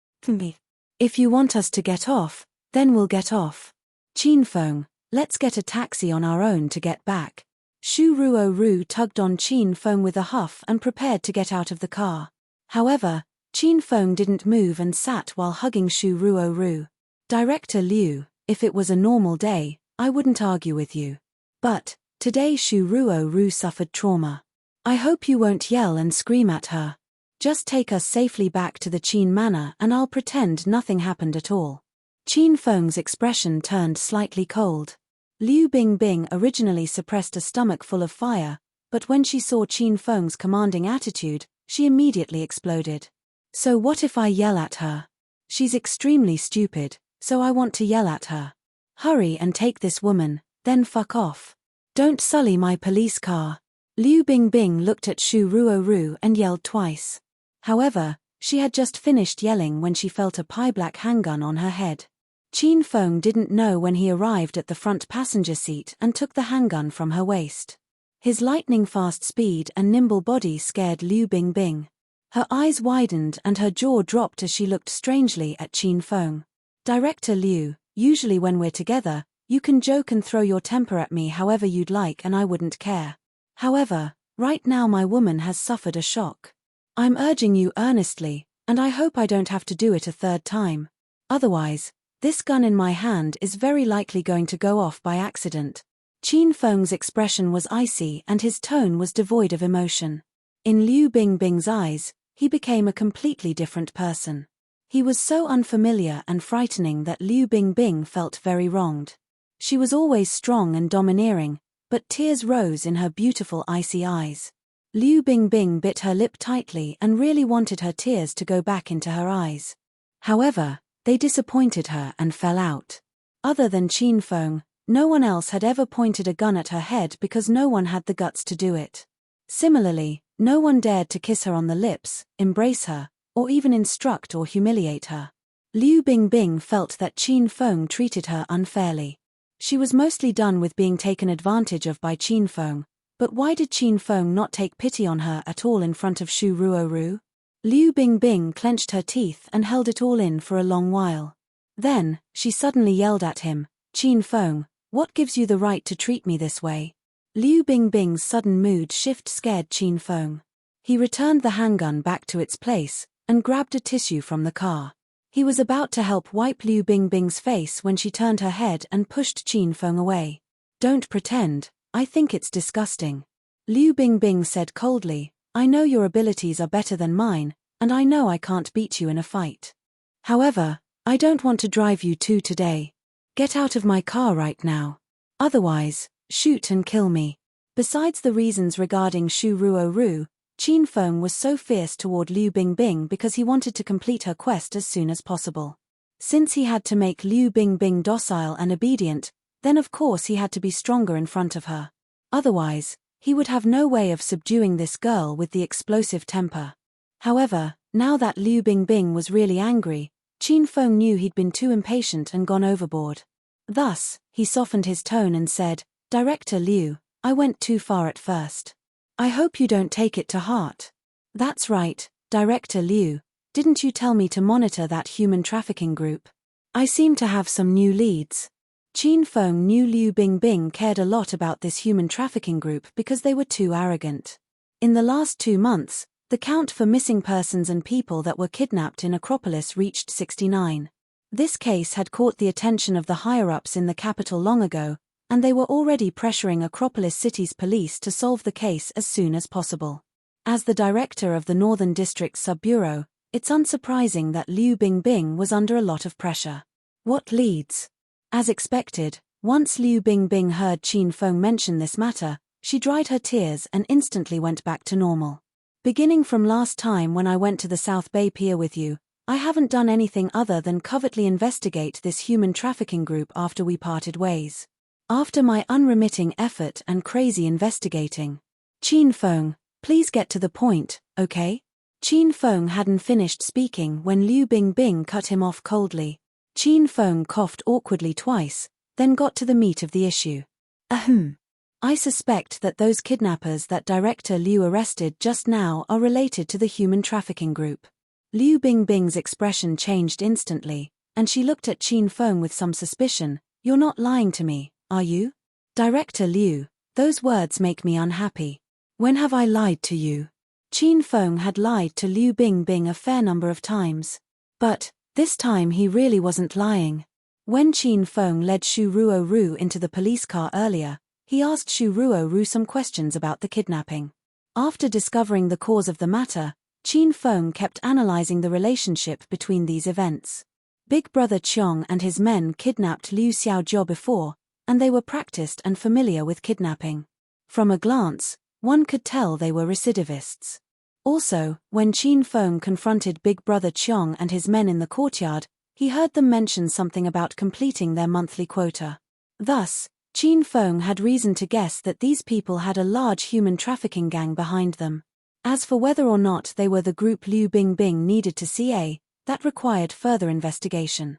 If you want us to get off, then we'll get off. Qin Feng, let's get a taxi on our own to get back. Shu Ruoru tugged on Qin Feng with a huff and prepared to get out of the car. However, Qin Feng didn't move and sat while hugging Shu Ruoru. Director Liu, if it was a normal day, I wouldn't argue with you. But, today Shu Ruoru suffered trauma. I hope you won't yell and scream at her. Just take us safely back to the Qin Manor and I'll pretend nothing happened at all. Qin Feng's expression turned slightly cold. Liu Bingbing originally suppressed a stomach full of fire, but when she saw Qin Feng's commanding attitude, she immediately exploded. So what if I yell at her? She's extremely stupid, so I want to yell at her. Hurry and take this woman, then fuck off. Don't sully my police car. Liu Bingbing looked at Shu Ruoru and yelled twice. However, she had just finished yelling when she felt a pie-black handgun on her head. Qin Feng didn't know when he arrived at the front passenger seat and took the handgun from her waist. His lightning-fast speed and nimble body scared Liu Bingbing. Her eyes widened and her jaw dropped as she looked strangely at Qin Feng. Director Liu, usually when we're together, you can joke and throw your temper at me however you'd like and I wouldn't care. However, right now my woman has suffered a shock. I'm urging you earnestly, and I hope I don't have to do it a third time. Otherwise, this gun in my hand is very likely going to go off by accident. Qin Feng's expression was icy and his tone was devoid of emotion. In Liu Bingbing's eyes, he became a completely different person. He was so unfamiliar and frightening that Liu Bingbing felt very wronged. She was always strong and domineering, but tears rose in her beautiful icy eyes. Liu Bingbing bit her lip tightly and really wanted her tears to go back into her eyes. However, they disappointed her and fell out. Other than Qin Feng, no one else had ever pointed a gun at her head because no one had the guts to do it. Similarly, no one dared to kiss her on the lips, embrace her, or even instruct or humiliate her. Liu Bingbing felt that Qin Feng treated her unfairly. She was mostly done with being taken advantage of by Qin Feng, but why did Qin Feng not take pity on her at all in front of Shu Ruoru? Liu Bingbing clenched her teeth and held it all in for a long while. Then, she suddenly yelled at him, "Qin Feng, what gives you the right to treat me this way?" Liu Bingbing's sudden mood shift scared Qin Feng. He returned the handgun back to its place, and grabbed a tissue from the car. He was about to help wipe Liu Bingbing's face when she turned her head and pushed Qin Feng away. "Don't pretend, I think it's disgusting." Liu Bingbing said coldly, "I know your abilities are better than mine, and I know I can't beat you in a fight. However, I don't want to drive you two today. Get out of my car right now. Otherwise, shoot and kill me." Besides the reasons regarding Shu Ruoru, Qin Feng was so fierce toward Liu Bingbing because he wanted to complete her quest as soon as possible. Since he had to make Liu Bingbing docile and obedient, then of course he had to be stronger in front of her. Otherwise, he would have no way of subduing this girl with the explosive temper. However, now that Liu Bingbing was really angry, Qin Feng knew he'd been too impatient and gone overboard. Thus, he softened his tone and said, "Director Liu, I went too far at first. I hope you don't take it to heart." "That's right, Director Liu, didn't you tell me to monitor that human trafficking group? I seem to have some new leads." Qin Feng knew Liu Bingbing cared a lot about this human trafficking group because they were too arrogant. In the last 2 months, the count for missing persons and people that were kidnapped in Acropolis reached 69. This case had caught the attention of the higher-ups in the capital long ago, and they were already pressuring Acropolis City's police to solve the case as soon as possible. As the director of the Northern District Sub-Bureau, it's unsurprising that Liu Bingbing was under a lot of pressure. What leads? As expected, once Liu Bingbing heard Qin Feng mention this matter, she dried her tears and instantly went back to normal. "Beginning from last time when I went to the South Bay Pier with you, I haven't done anything other than covertly investigate this human trafficking group after we parted ways. After my unremitting effort and crazy investigating." "Qin Feng, please get to the point, okay?" Qin Feng hadn't finished speaking when Liu Bingbing cut him off coldly. Qin Feng coughed awkwardly twice, then got to the meat of the issue. "Ahem. I suspect that those kidnappers that Director Liu arrested just now are related to the human trafficking group." Liu Bingbing's expression changed instantly, and she looked at Qin Feng with some suspicion. "You're not lying to me, are you?" "Director Liu, those words make me unhappy. When have I lied to you?" Qin Feng had lied to Liu Bingbing a fair number of times. But, this time he really wasn't lying. When Qin Feng led Shu Ruoru into the police car earlier, he asked Shu Ruoru some questions about the kidnapping. After discovering the cause of the matter, Qin Feng kept analyzing the relationship between these events. Big Brother Qiong and his men kidnapped Liu Xiaojiao before, and they were practiced and familiar with kidnapping. From a glance, one could tell they were recidivists. Also, when Qin Feng confronted Big Brother Qiong and his men in the courtyard, he heard them mention something about completing their monthly quota. Thus, Qin Feng had reason to guess that these people had a large human trafficking gang behind them. As for whether or not they were the group Liu Bingbing needed to see, that required further investigation.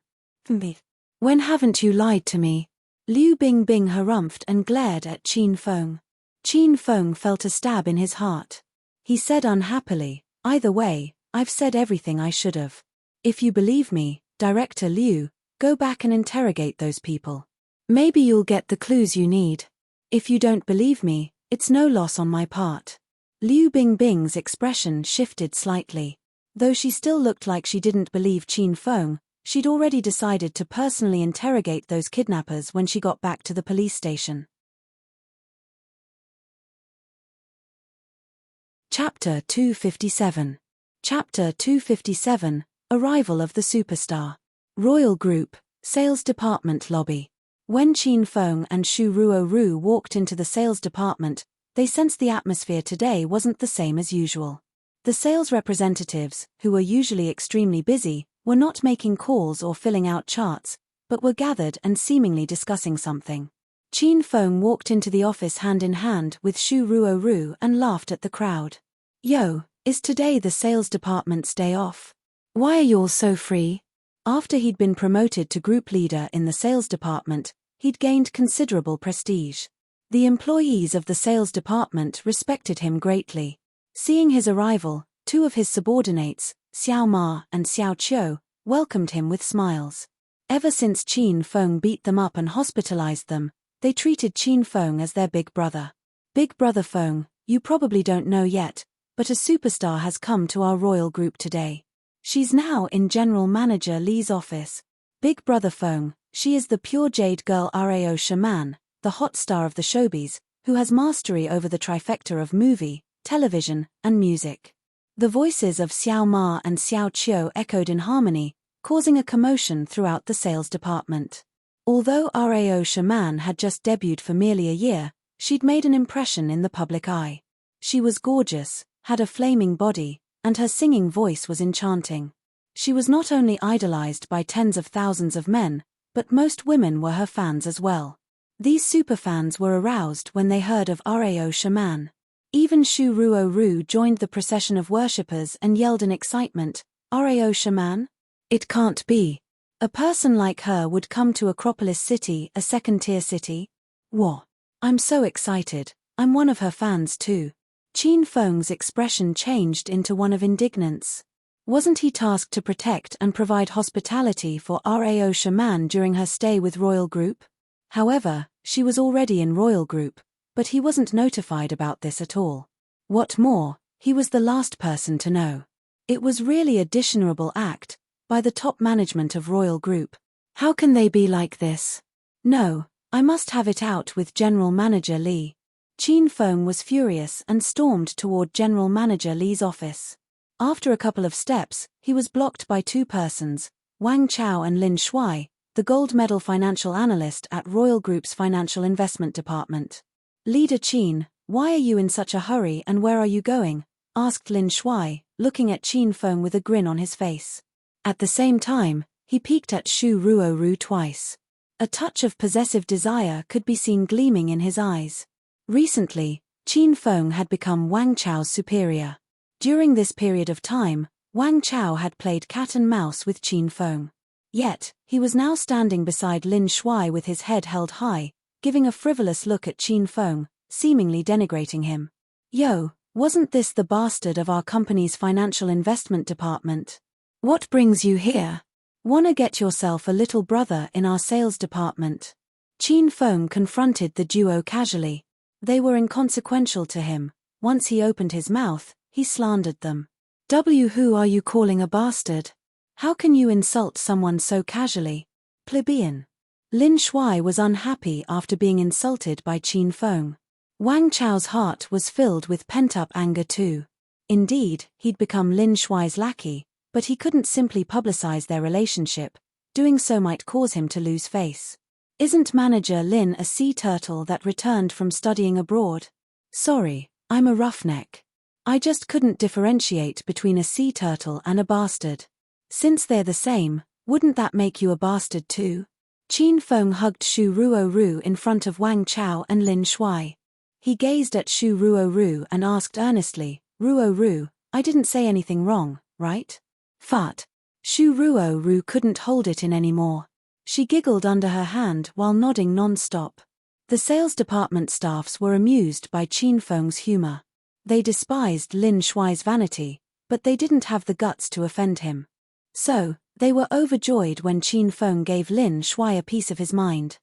"When haven't you lied to me?" Liu Bingbing harumphed and glared at Qin Feng. Qin Feng felt a stab in his heart. He said unhappily, "Either way, I've said everything I should have. If you believe me, Director Liu, go back and interrogate those people. Maybe you'll get the clues you need. If you don't believe me, it's no loss on my part." Liu Bingbing's expression shifted slightly. Though she still looked like she didn't believe Qin Feng, she'd already decided to personally interrogate those kidnappers when she got back to the police station. Chapter 257. Chapter 257, Arrival of the Superstar. Royal Group, Sales Department Lobby. When Qin Feng and Xu Ruoru walked into the sales department, they sensed the atmosphere today wasn't the same as usual. The sales representatives, who were usually extremely busy, were not making calls or filling out charts, but were gathered and seemingly discussing something. Qin Feng walked into the office hand in hand with Xu Ruoru and laughed at the crowd. "Yo, is today the sales department's day off? Why are you all so free?" After he'd been promoted to group leader in the sales department, he'd gained considerable prestige. The employees of the sales department respected him greatly. Seeing his arrival, two of his subordinates, Xiao Ma and Xiao Qiu, welcomed him with smiles. Ever since Qin Feng beat them up and hospitalized them, they treated Qin Feng as their big brother. "Big brother Feng, you probably don't know yet, but a superstar has come to our royal group today. She's now in General Manager Li's office. Big brother Feng, she is the pure jade girl Rao Shaman, the hot star of the showbiz, who has mastery over the trifecta of movie, television, and music." The voices of Xiao Ma and Xiao Qiu echoed in harmony, causing a commotion throughout the sales department. Although Rao Shaman had just debuted for merely a year, she'd made an impression in the public eye. She was gorgeous, had a flaming body, and her singing voice was enchanting. She was not only idolized by tens of thousands of men, but most women were her fans as well. These superfans were aroused when they heard of Rao Shaman. Even Xu Ruoru joined the procession of worshippers and yelled in excitement, "Rao Shaman? It can't be. A person like her would come to Acropolis City, a second-tier city? What? I'm so excited, I'm one of her fans too." Qin Feng's expression changed into one of indignance. Wasn't he tasked to protect and provide hospitality for Rao Shaman during her stay with Royal Group? However, she was already in Royal Group, but he wasn't notified about this at all. What more, he was the last person to know. It was really a dishonorable act by the top management of Royal Group. How can they be like this? No, I must have it out with General Manager Li. Qin Feng was furious and stormed toward General Manager Li's office. After a couple of steps, he was blocked by two persons, Wang Chao and Lin Shuai, the gold medal financial analyst at Royal Group's Financial Investment Department. "Leader Qin, why are you in such a hurry and where are you going?" asked Lin Shuai, looking at Qin Feng with a grin on his face. At the same time, he peeked at Xu Ruoru twice. A touch of possessive desire could be seen gleaming in his eyes. Recently, Qin Feng had become Wang Chao's superior. During this period of time, Wang Chao had played cat and mouse with Qin Feng. Yet, he was now standing beside Lin Shuai with his head held high, giving a frivolous look at Qin Feng, seemingly denigrating him. "Yo, wasn't this the bastard of our company's financial investment department? What brings you here? Wanna get yourself a little brother in our sales department?" Qin Feng confronted the duo casually. They were inconsequential to him. Once he opened his mouth, he slandered them. Who are you calling a bastard? How can you insult someone so casually? Plebeian. Lin Shuai was unhappy after being insulted by Qin Feng. Wang Chao's heart was filled with pent-up anger too. Indeed, he'd become Lin Shuai's lackey, but he couldn't simply publicize their relationship. Doing so might cause him to lose face. "Isn't Manager Lin a sea turtle that returned from studying abroad? Sorry, I'm a roughneck. I just couldn't differentiate between a sea turtle and a bastard. Since they're the same, wouldn't that make you a bastard too?" Qin Feng hugged Xu Ruoru in front of Wang Chao and Lin Shuai. He gazed at Xu Ruoru and asked earnestly, "Ruoru, I didn't say anything wrong, right?" "Fart." Xu Ruoru couldn't hold it in anymore. She giggled under her hand while nodding non-stop. The sales department staffs were amused by Qin Feng's humor. They despised Lin Shuai's vanity, but they didn't have the guts to offend him. So, they were overjoyed when Qin Feng gave Lin Shuai a piece of his mind.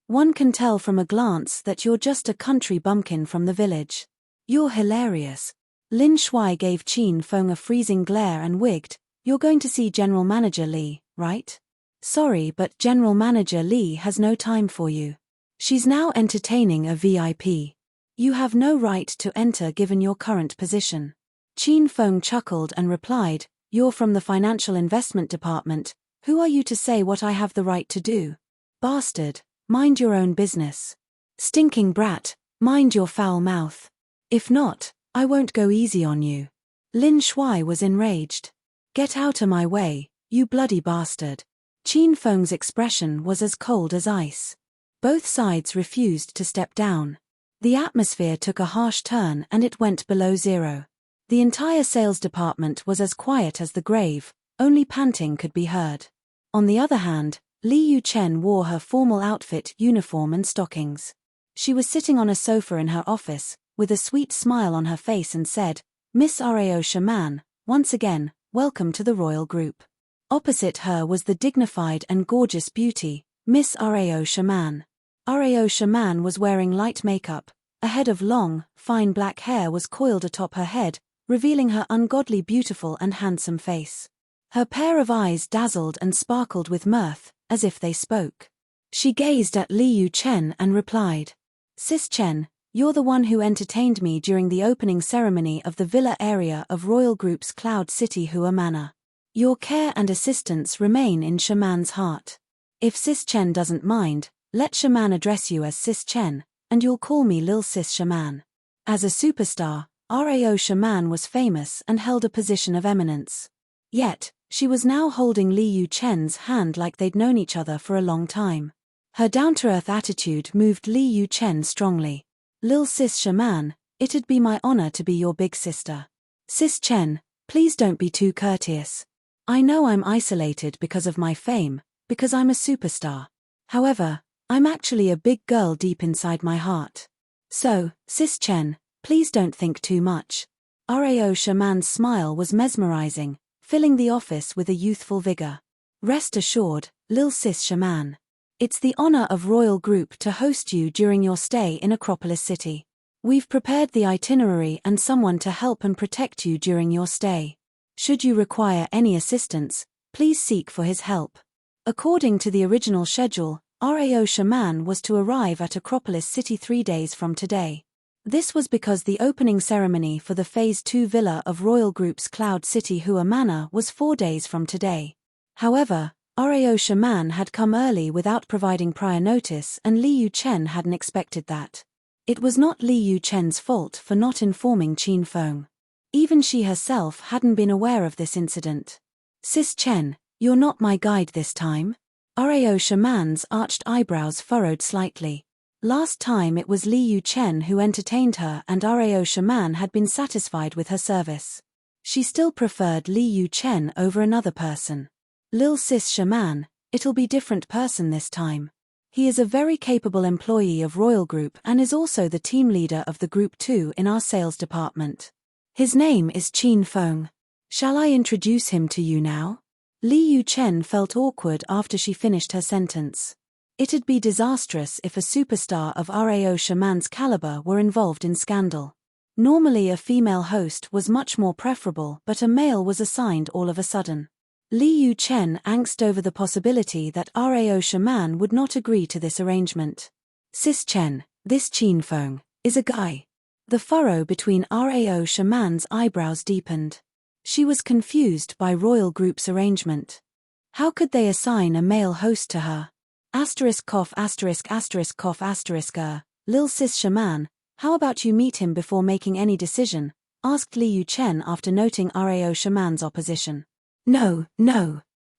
"One can tell from a glance that you're just a country bumpkin from the village. You're hilarious." Lin Shuai gave Qin Feng a freezing glare and wigged. "You're going to see General Manager Li, right?" "Sorry, but General Manager Li has no time for you. She's now entertaining a VIP. You have no right to enter given your current position. Qin Feng chuckled and replied, You're from the Financial Investment Department, who are you to say what I have the right to do? Bastard, mind your own business. Stinking brat, mind your foul mouth. If not, I won't go easy on you. Lin Shuai was enraged. Get out of my way, you bloody bastard. Qin Feng's expression was as cold as ice. Both sides refused to step down. The atmosphere took a harsh turn and it went below zero. The entire sales department was as quiet as the grave, only panting could be heard. On the other hand, Li Yuchen wore her formal outfit, uniform and stockings. She was sitting on a sofa in her office, with a sweet smile on her face and said, Miss Rao Shaman, once again, welcome to the royal group. Opposite her was the dignified and gorgeous beauty, Miss Rao Shaman. Rao Shaman was wearing light makeup, a head of long, fine black hair was coiled atop her head, revealing her ungodly beautiful and handsome face. Her pair of eyes dazzled and sparkled with mirth, as if they spoke. She gazed at Li Yuchen and replied, Sis Chen, you're the one who entertained me during the opening ceremony of the villa area of Royal Group's Cloud City Hua Manor. Your care and assistance remain in Shaman's heart. If Sis Chen doesn't mind, let Shaman address you as Sis Chen, and you'll call me Lil Sis Shaman. As a superstar, Rao Shaman was famous and held a position of eminence. Yet, she was now holding Li Yuchen's hand like they'd known each other for a long time. Her down-to-earth attitude moved Li Yuchen strongly. Lil Sis Shaman, it'd be my honor to be your big sister. Sis Chen, please don't be too courteous. I know I'm isolated because of my fame, because I'm a superstar. However, I'm actually a big girl deep inside my heart. So, Sis Chen, please don't think too much. Rao Shaman's smile was mesmerizing, filling the office with a youthful vigor. Rest assured, Lil Sis Shaman. It's the honor of Royal Group to host you during your stay in Acropolis City. We've prepared the itinerary and someone to help and protect you during your stay. Should you require any assistance, please seek for his help. According to the original schedule, Rao Shaman was to arrive at Acropolis City 3 days from today. This was because the opening ceremony for the Phase 2 villa of Royal Group's Cloud City Hua Manor was 4 days from today. However, Rao Shaman had come early without providing prior notice and Li Yuchen hadn't expected that. It was not Li Yuchen's fault for not informing Qin Feng. Even she herself hadn't been aware of this incident. Sis Chen, you're not my guide this time? Rao Shaman's arched eyebrows furrowed slightly. Last time it was Li Yuchen who entertained her and Rao Shaman had been satisfied with her service. She still preferred Li Yuchen over another person. Lil Sis Shaman, it'll be different person this time. He is a very capable employee of Royal Group and is also the team leader of the Group 2 in our sales department. His name is Qin Feng. Shall I introduce him to you now? Li Yuchen felt awkward after she finished her sentence. It'd be disastrous if a superstar of Rao Shaman's caliber were involved in scandal. Normally a female host was much more preferable, but a male was assigned all of a sudden. Li Yuchen angst over the possibility that Rao Shaman would not agree to this arrangement. Sis Chen, this Qin Feng, is a guy. The furrow between Rao Shaman's eyebrows deepened. She was confused by Royal Group's arrangement. How could they assign a male host to her? Asterisk cough asterisk asterisk cough asterisk Lil Sis Shaman, how about you meet him before making any decision? Asked Li Yuchen after noting Rao Shaman's opposition. No.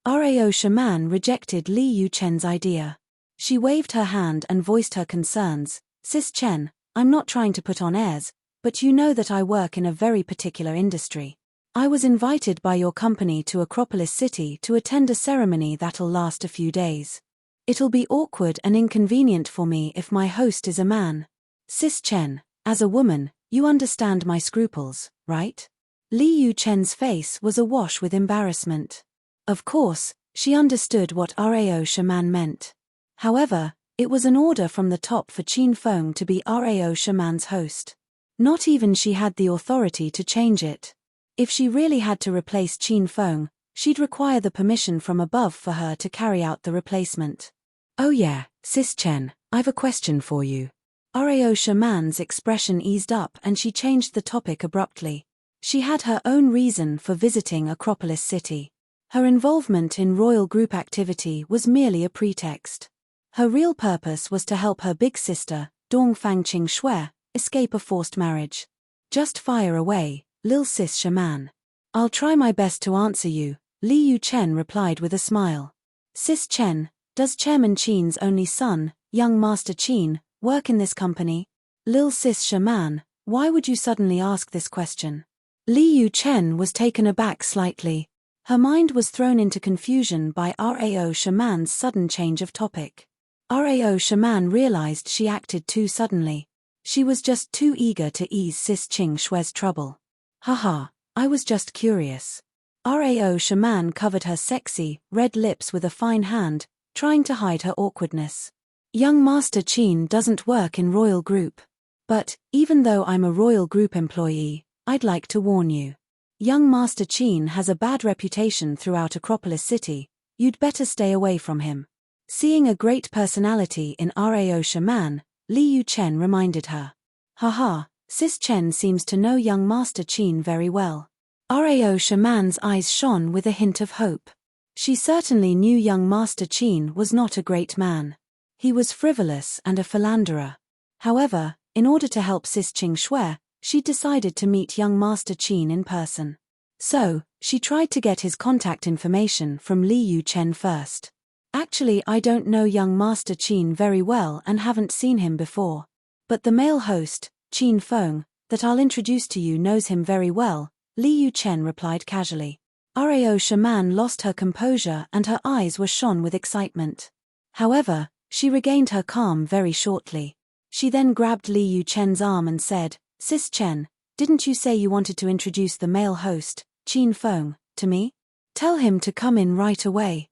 Rao Shaman rejected Li Yuchen's idea. She waved her hand and voiced her concerns. Sis Chen, I'm not trying to put on airs, but you know that I work in a very particular industry. I was invited by your company to Acropolis City to attend a ceremony that'll last a few days. It'll be awkward and inconvenient for me if my host is a man. Sis Chen, as a woman, you understand my scruples, right? Li Yuchen's face was awash with embarrassment. Of course, she understood what Rao Shaman meant. However, it was an order from the top for Qin Feng to be Rao Shaman's host. Not even she had the authority to change it. If she really had to replace Qin Feng, she'd require the permission from above for her to carry out the replacement. Oh yeah, Sis Chen, I've a question for you. Rao Shaman's expression eased up and she changed the topic abruptly. She had her own reason for visiting Acropolis City. Her involvement in royal group activity was merely a pretext. Her real purpose was to help her big sister, Dongfang Qing Shui, escape a forced marriage. Just fire away, Lil Sis Shaman. I'll try my best to answer you, Li Yu Chen replied with a smile. Sis Chen, does Chairman Qin's only son, young Master Qin, work in this company? Lil Sis Shaman, why would you suddenly ask this question? Li Yu Chen was taken aback slightly. Her mind was thrown into confusion by Rao Shaman's sudden change of topic. Rao Shaman realized she acted too suddenly. She was just too eager to ease Sis Qing Shui's trouble. Haha, I was just curious. Rao Shaman covered her sexy, red lips with a fine hand, trying to hide her awkwardness. Young Master Qin doesn't work in Royal Group. But, even though I'm a Royal Group employee, I'd like to warn you. Young Master Qin has a bad reputation throughout Acropolis City, you'd better stay away from him. Seeing a great personality in Rao Shaman, Li Yu Chen reminded her. Haha, Sis Chen seems to know young Master Qin very well. Rao Shaman's eyes shone with a hint of hope. She certainly knew young Master Qin was not a great man. He was frivolous and a philanderer. However, in order to help Sis Qing Shui, she decided to meet young Master Qin in person. So, she tried to get his contact information from Li Yu Chen first. Actually, I don't know young Master Qin very well and haven't seen him before. But the male host, Qin Feng, that I'll introduce to you knows him very well, Li Yu Chen replied casually. Rao Shaman lost her composure and her eyes were shone with excitement. However, she regained her calm very shortly. She then grabbed Li Yu Chen's arm and said, Sis Chen, didn't you say you wanted to introduce the male host, Qin Feng, to me? Tell him to come in right away.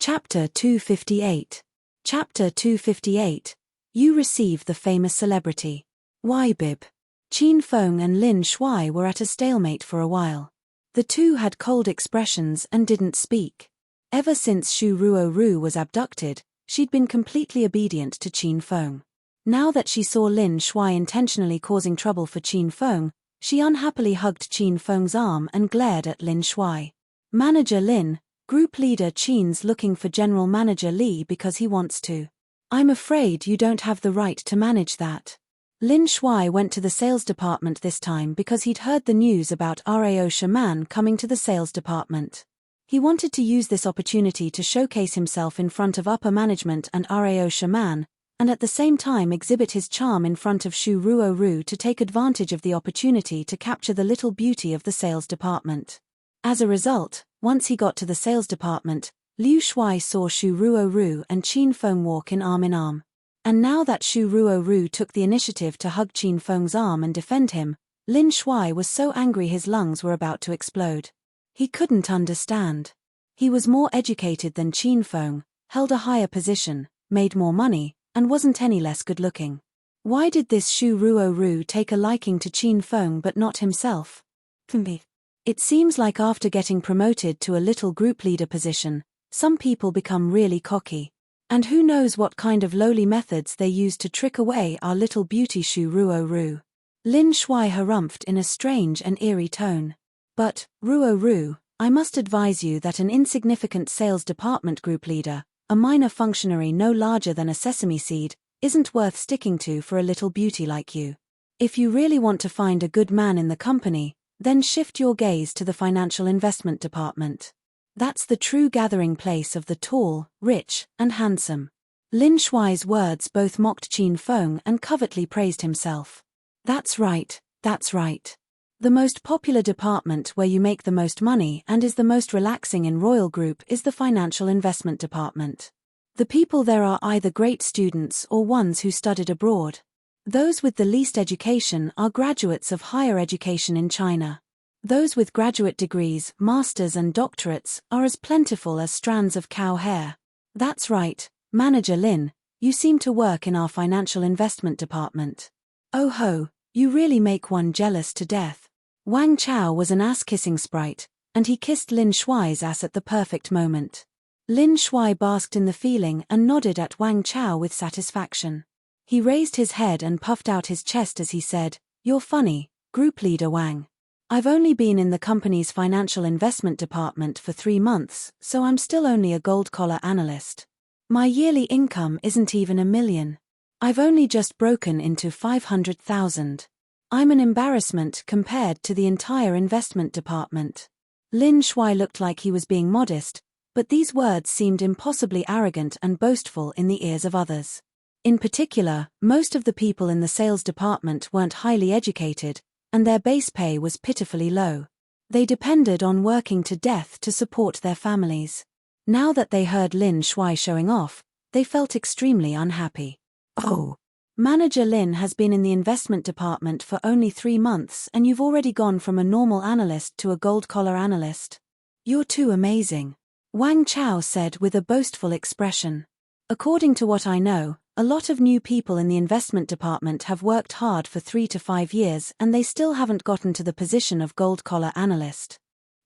Chapter 258. Chapter 258. You receive the famous celebrity. Why Bib? Qin Feng and Lin Shui were at a stalemate for a while. The two had cold expressions and didn't speak. Ever since Shu Ruoru was abducted, she'd been completely obedient to Qin Feng. Now that she saw Lin Shui intentionally causing trouble for Qin Feng, she unhappily hugged Qin Feng's arm and glared at Lin Shui. Manager Lin, Group Leader Qin's looking for General Manager Li because he wants to. I'm afraid you don't have the right to manage that. Lin Shui went to the sales department this time because he'd heard the news about Rao Shaman coming to the sales department. He wanted to use this opportunity to showcase himself in front of upper management and Rao Shaman, and at the same time exhibit his charm in front of Shu Ruoru to take advantage of the opportunity to capture the little beauty of the sales department. As a result, once he got to the sales department, Liu Shui saw Shu Ruoru and Qin Feng walk in arm. And now that Shu Ruoru took the initiative to hug Qin Feng's arm and defend him, Lin Shui was so angry his lungs were about to explode. He couldn't understand. He was more educated than Qin Feng, held a higher position, made more money, and wasn't any less good-looking. Why did this Shu Ruoru take a liking to Qin Feng but not himself? It seems like after getting promoted to a little group leader position, some people become really cocky. And who knows what kind of lowly methods they use to trick away our little beauty Shu Ruoru. Lin Shui harumphed in a strange and eerie tone. But, Ruoru, I must advise you that an insignificant sales department group leader, a minor functionary no larger than a sesame seed, isn't worth sticking to for a little beauty like you. If you really want to find a good man in the company, then shift your gaze to the financial investment department. That's the true gathering place of the tall, rich, and handsome. Lin Shui's words both mocked Qin Feng and covertly praised himself. That's right, that's right. The most popular department where you make the most money and is the most relaxing in Royal Group is the financial investment department. The people there are either great students or ones who studied abroad. Those with the least education are graduates of higher education in China. Those with graduate degrees, masters and doctorates are as plentiful as strands of cow hair. That's right, Manager Lin, you seem to work in our financial investment department. Oh ho, you really make one jealous to death. Wang Chao was an ass-kissing sprite, and he kissed Lin Shui's ass at the perfect moment. Lin Shuai basked in the feeling and nodded at Wang Chao with satisfaction. He raised his head and puffed out his chest as he said, "You're funny, Group Leader Wang. I've only been in the company's financial investment department for 3 months, so I'm still only a gold-collar analyst. My yearly income isn't even $1 million. I've only just broken into 500,000. I'm an embarrassment compared to the entire investment department." Lin Shuai looked like he was being modest, but these words seemed impossibly arrogant and boastful in the ears of others. In particular, most of the people in the sales department weren't highly educated, and their base pay was pitifully low. They depended on working to death to support their families. Now that they heard Lin Shuai showing off, they felt extremely unhappy. "Oh, Manager Lin has been in the investment department for only 3 months and you've already gone from a normal analyst to a gold-collar analyst. You're too amazing," Wang Chao said with a boastful expression. "According to what I know, a lot of new people in the investment department have worked hard for 3 to 5 years and they still haven't gotten to the position of gold-collar analyst.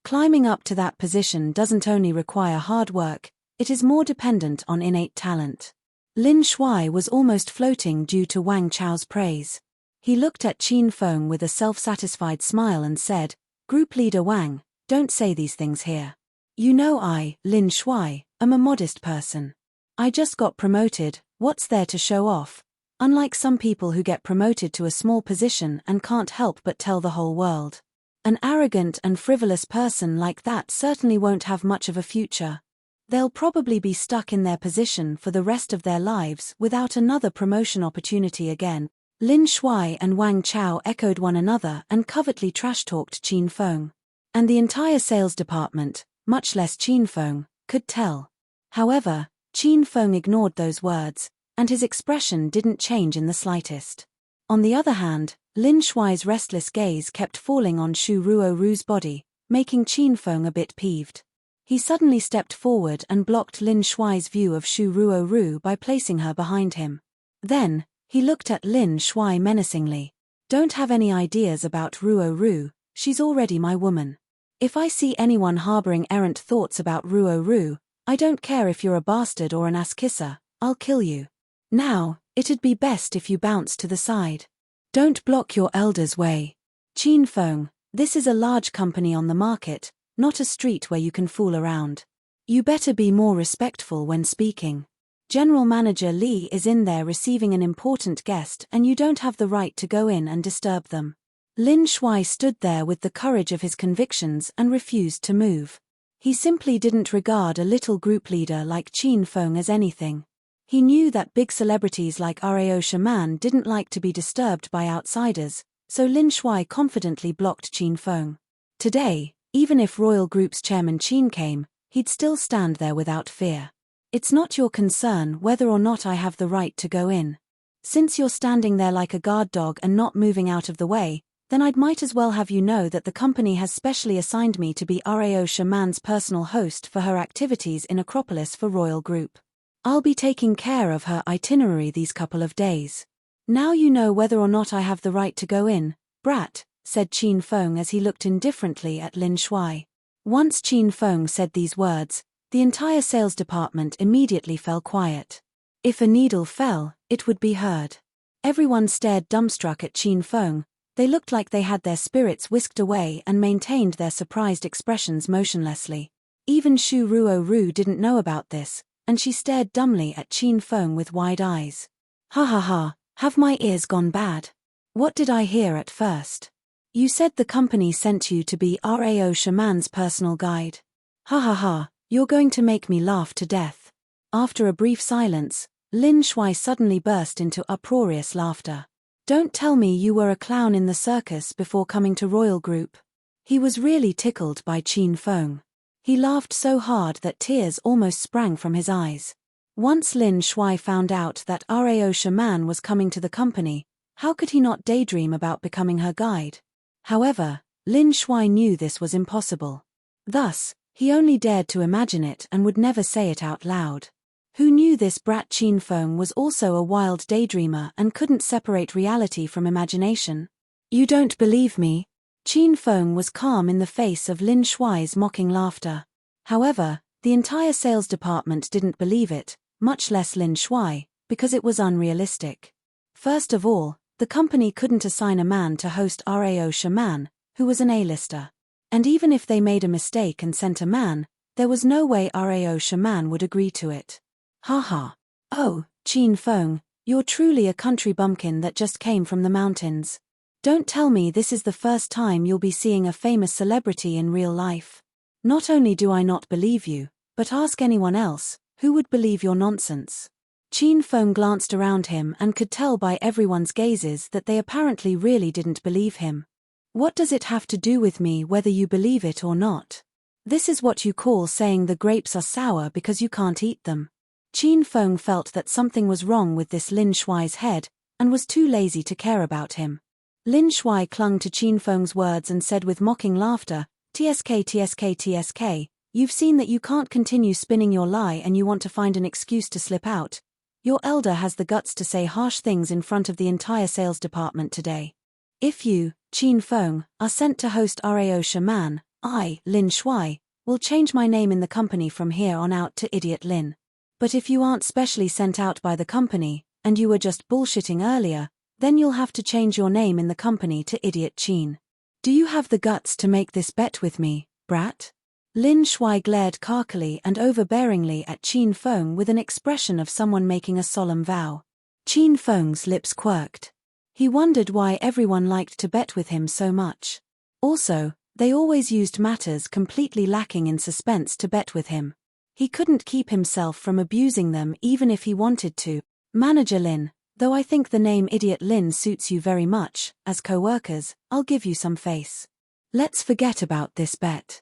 Climbing up to that position doesn't only require hard work, it is more dependent on innate talent." Lin Shuai was almost floating due to Wang Chao's praise. He looked at Qin Feng with a self-satisfied smile and said, "Group Leader Wang, don't say these things here. You know I, Lin Shuai, am a modest person. I just got promoted, what's there to show off? Unlike some people who get promoted to a small position and can't help but tell the whole world. An arrogant and frivolous person like that certainly won't have much of a future. They'll probably be stuck in their position for the rest of their lives without another promotion opportunity again." Lin Shuai and Wang Chao echoed one another and covertly trash-talked Qin Feng. And the entire sales department, much less Qin Feng, could tell. However, Qin Feng ignored those words, and his expression didn't change in the slightest. On the other hand, Lin Shuai's restless gaze kept falling on Shu Ruoru's body, making Qin Feng a bit peeved. He suddenly stepped forward and blocked Lin Shuai's view of Shu Ruoru by placing her behind him. Then, he looked at Lin Shuai menacingly. "Don't have any ideas about Ruoru, she's already my woman. If I see anyone harboring errant thoughts about Ruoru, I don't care if you're a bastard or an ass-kisser, I'll kill you. Now, it'd be best if you bounce to the side. Don't block your elder's way. Qin Feng, this is a large company on the market, not a street where you can fool around. You better be more respectful when speaking. General Manager Li is in there receiving an important guest and you don't have the right to go in and disturb them." Lin Shuai stood there with the courage of his convictions and refused to move. He simply didn't regard a little group leader like Qin Feng as anything. He knew that big celebrities like Rao Shaman didn't like to be disturbed by outsiders, so Lin Shuai confidently blocked Qin Feng. Today, even if Royal Group's chairman Qin came, he'd still stand there without fear. "It's not your concern whether or not I have the right to go in. Since you're standing there like a guard dog and not moving out of the way, then I'd might as well have you know that the company has specially assigned me to be Rao Shaman's personal host for her activities in Acropolis for Royal Group. I'll be taking care of her itinerary these couple of days. Now you know whether or not I have the right to go in, brat," said Qin Feng as he looked indifferently at Lin Shuai. Once Qin Feng said these words, the entire sales department immediately fell quiet. If a needle fell, it would be heard. Everyone stared dumbstruck at Qin Feng. They looked like they had their spirits whisked away and maintained their surprised expressions motionlessly. Even Shu Ruoru didn't know about this, and she stared dumbly at Qin Feng with wide eyes. "Ha ha ha, have my ears gone bad? What did I hear at first? You said the company sent you to be Rao Shaman's personal guide. Ha ha ha, you're going to make me laugh to death." After a brief silence, Lin Shuai suddenly burst into uproarious laughter. "Don't tell me you were a clown in the circus before coming to Royal Group." He was really tickled by Qin Feng. He laughed so hard that tears almost sprang from his eyes. Once Lin Shuai found out that Rao Shaman was coming to the company, how could he not daydream about becoming her guide? However, Lin Shuai knew this was impossible. Thus, he only dared to imagine it and would never say it out loud. Who knew this brat Qin Feng was also a wild daydreamer and couldn't separate reality from imagination? "You don't believe me?" Qin Feng was calm in the face of Lin Shuai's mocking laughter. However, the The entire sales department didn't believe it, much less Lin Shuai, because it was unrealistic. First of all, the company couldn't assign a man to host Rao Shaman, who was an A-lister. And even if they made a mistake and sent a man, there was no way Rao Shaman would agree to it. Haha. Oh, Qin Feng, you're truly a country bumpkin that just came from the mountains. Don't tell me this is the first time you'll be seeing a famous celebrity in real life. Not only do I not believe you, but ask anyone else, who would believe your nonsense? Qin Feng glanced around him and could tell by everyone's gazes that they apparently really didn't believe him. What does it have to do with me whether you believe it or not? This is what you call saying the grapes are sour because you can't eat them. Qin Feng felt that something was wrong with this Lin Shuai's head, and was too lazy to care about him. Lin Shuai clung to Qin Feng's words and said with mocking laughter, "TSK TSK TSK, you've seen that you can't continue spinning your lie and you want to find an excuse to slip out. Your elder has the guts to say harsh things in front of the entire sales department today. If you, Qin Feng, are sent to host Rao Shaman, I, Lin Shuai, will change my name in the company from here on out to Idiot Lin. But if you aren't specially sent out by the company, and you were just bullshitting earlier, then you'll have to change your name in the company to Idiot Qin. Do you have the guts to make this bet with me, brat?" Lin Shuai glared carkily and overbearingly at Qin Feng with an expression of someone making a solemn vow. Qin Feng's lips quirked. He wondered why everyone liked to bet with him so much. Also, they always used matters completely lacking in suspense to bet with him. He couldn't keep himself from abusing them even if he wanted to. "Manager Lin, though I think the name Idiot Lin suits you very much, as co-workers, I'll give you some face. Let's forget about this bet.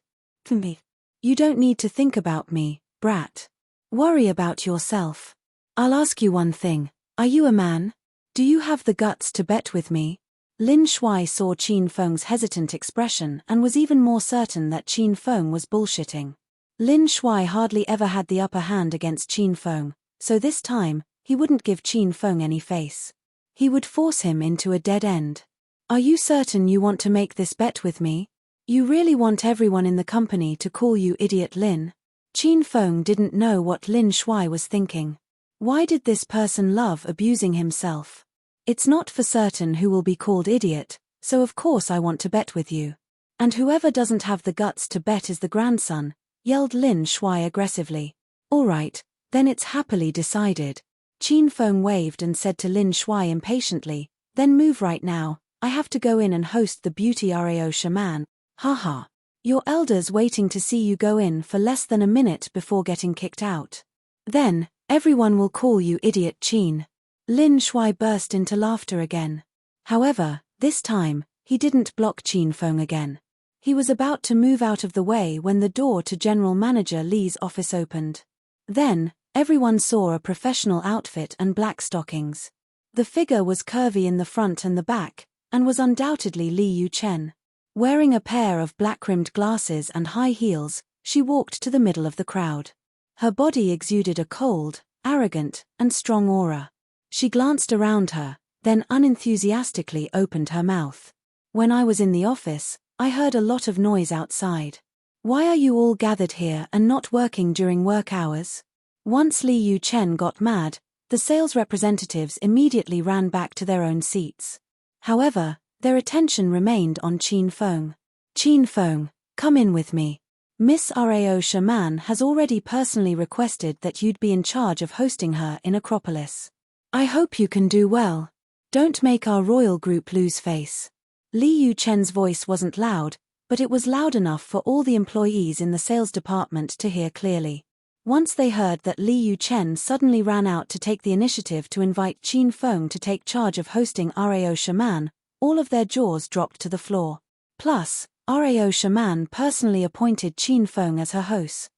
Me. You don't need to think about me, brat. Worry about yourself. I'll ask you one thing, are you a man? Do you have the guts to bet with me?" Lin Shuai saw Qin Feng's hesitant expression and was even more certain that Qin Feng was bullshitting. Lin Shuai hardly ever had the upper hand against Qin Feng, so this time, he wouldn't give Qin Feng any face. He would force him into a dead end. "Are you certain you want to make this bet with me? You really want everyone in the company to call you Idiot Lin?" Qin Feng didn't know what Lin Shuai was thinking. Why did this person love abusing himself? "It's not for certain who will be called idiot, so of course I want to bet with you. And whoever doesn't have the guts to bet is the grandson," yelled Lin Shuai aggressively. "All right, then it's happily decided." Qin Feng waved and said to Lin Shuai impatiently, "Then move right now, I have to go in and host the beauty Rao Shaman. Haha. Your elder's waiting to see you go in for less than a minute before getting kicked out. Then, everyone will call you Idiot Qin." Lin Shuai burst into laughter again. However, this time, he didn't block Qin Feng again. He was about to move out of the way when the door to General Manager Li's office opened. Then, everyone saw a professional outfit and black stockings. The figure was curvy in the front and the back, and was undoubtedly Li Yuchen. Wearing a pair of black-rimmed glasses and high heels, she walked to the middle of the crowd. Her body exuded a cold, arrogant, and strong aura. She glanced around her, then unenthusiastically opened her mouth. "When I was in the office, I heard a lot of noise outside. Why are you all gathered here and not working during work hours?" Once Li Yuchen got mad, the sales representatives immediately ran back to their own seats. However, their attention remained on Qin Feng. "Qin Feng, come in with me. Miss Rao Shaman has already personally requested that you'd be in charge of hosting her in Acropolis. I hope you can do well. Don't make our royal group lose face." Li Yuchen's voice wasn't loud, but it was loud enough for all the employees in the sales department to hear clearly. Once they heard that Li Yuchen suddenly ran out to take the initiative to invite Qin Feng to take charge of hosting Rao Shaman, all of their jaws dropped to the floor. Plus, Rao Shaman personally appointed Qin Feng as her host.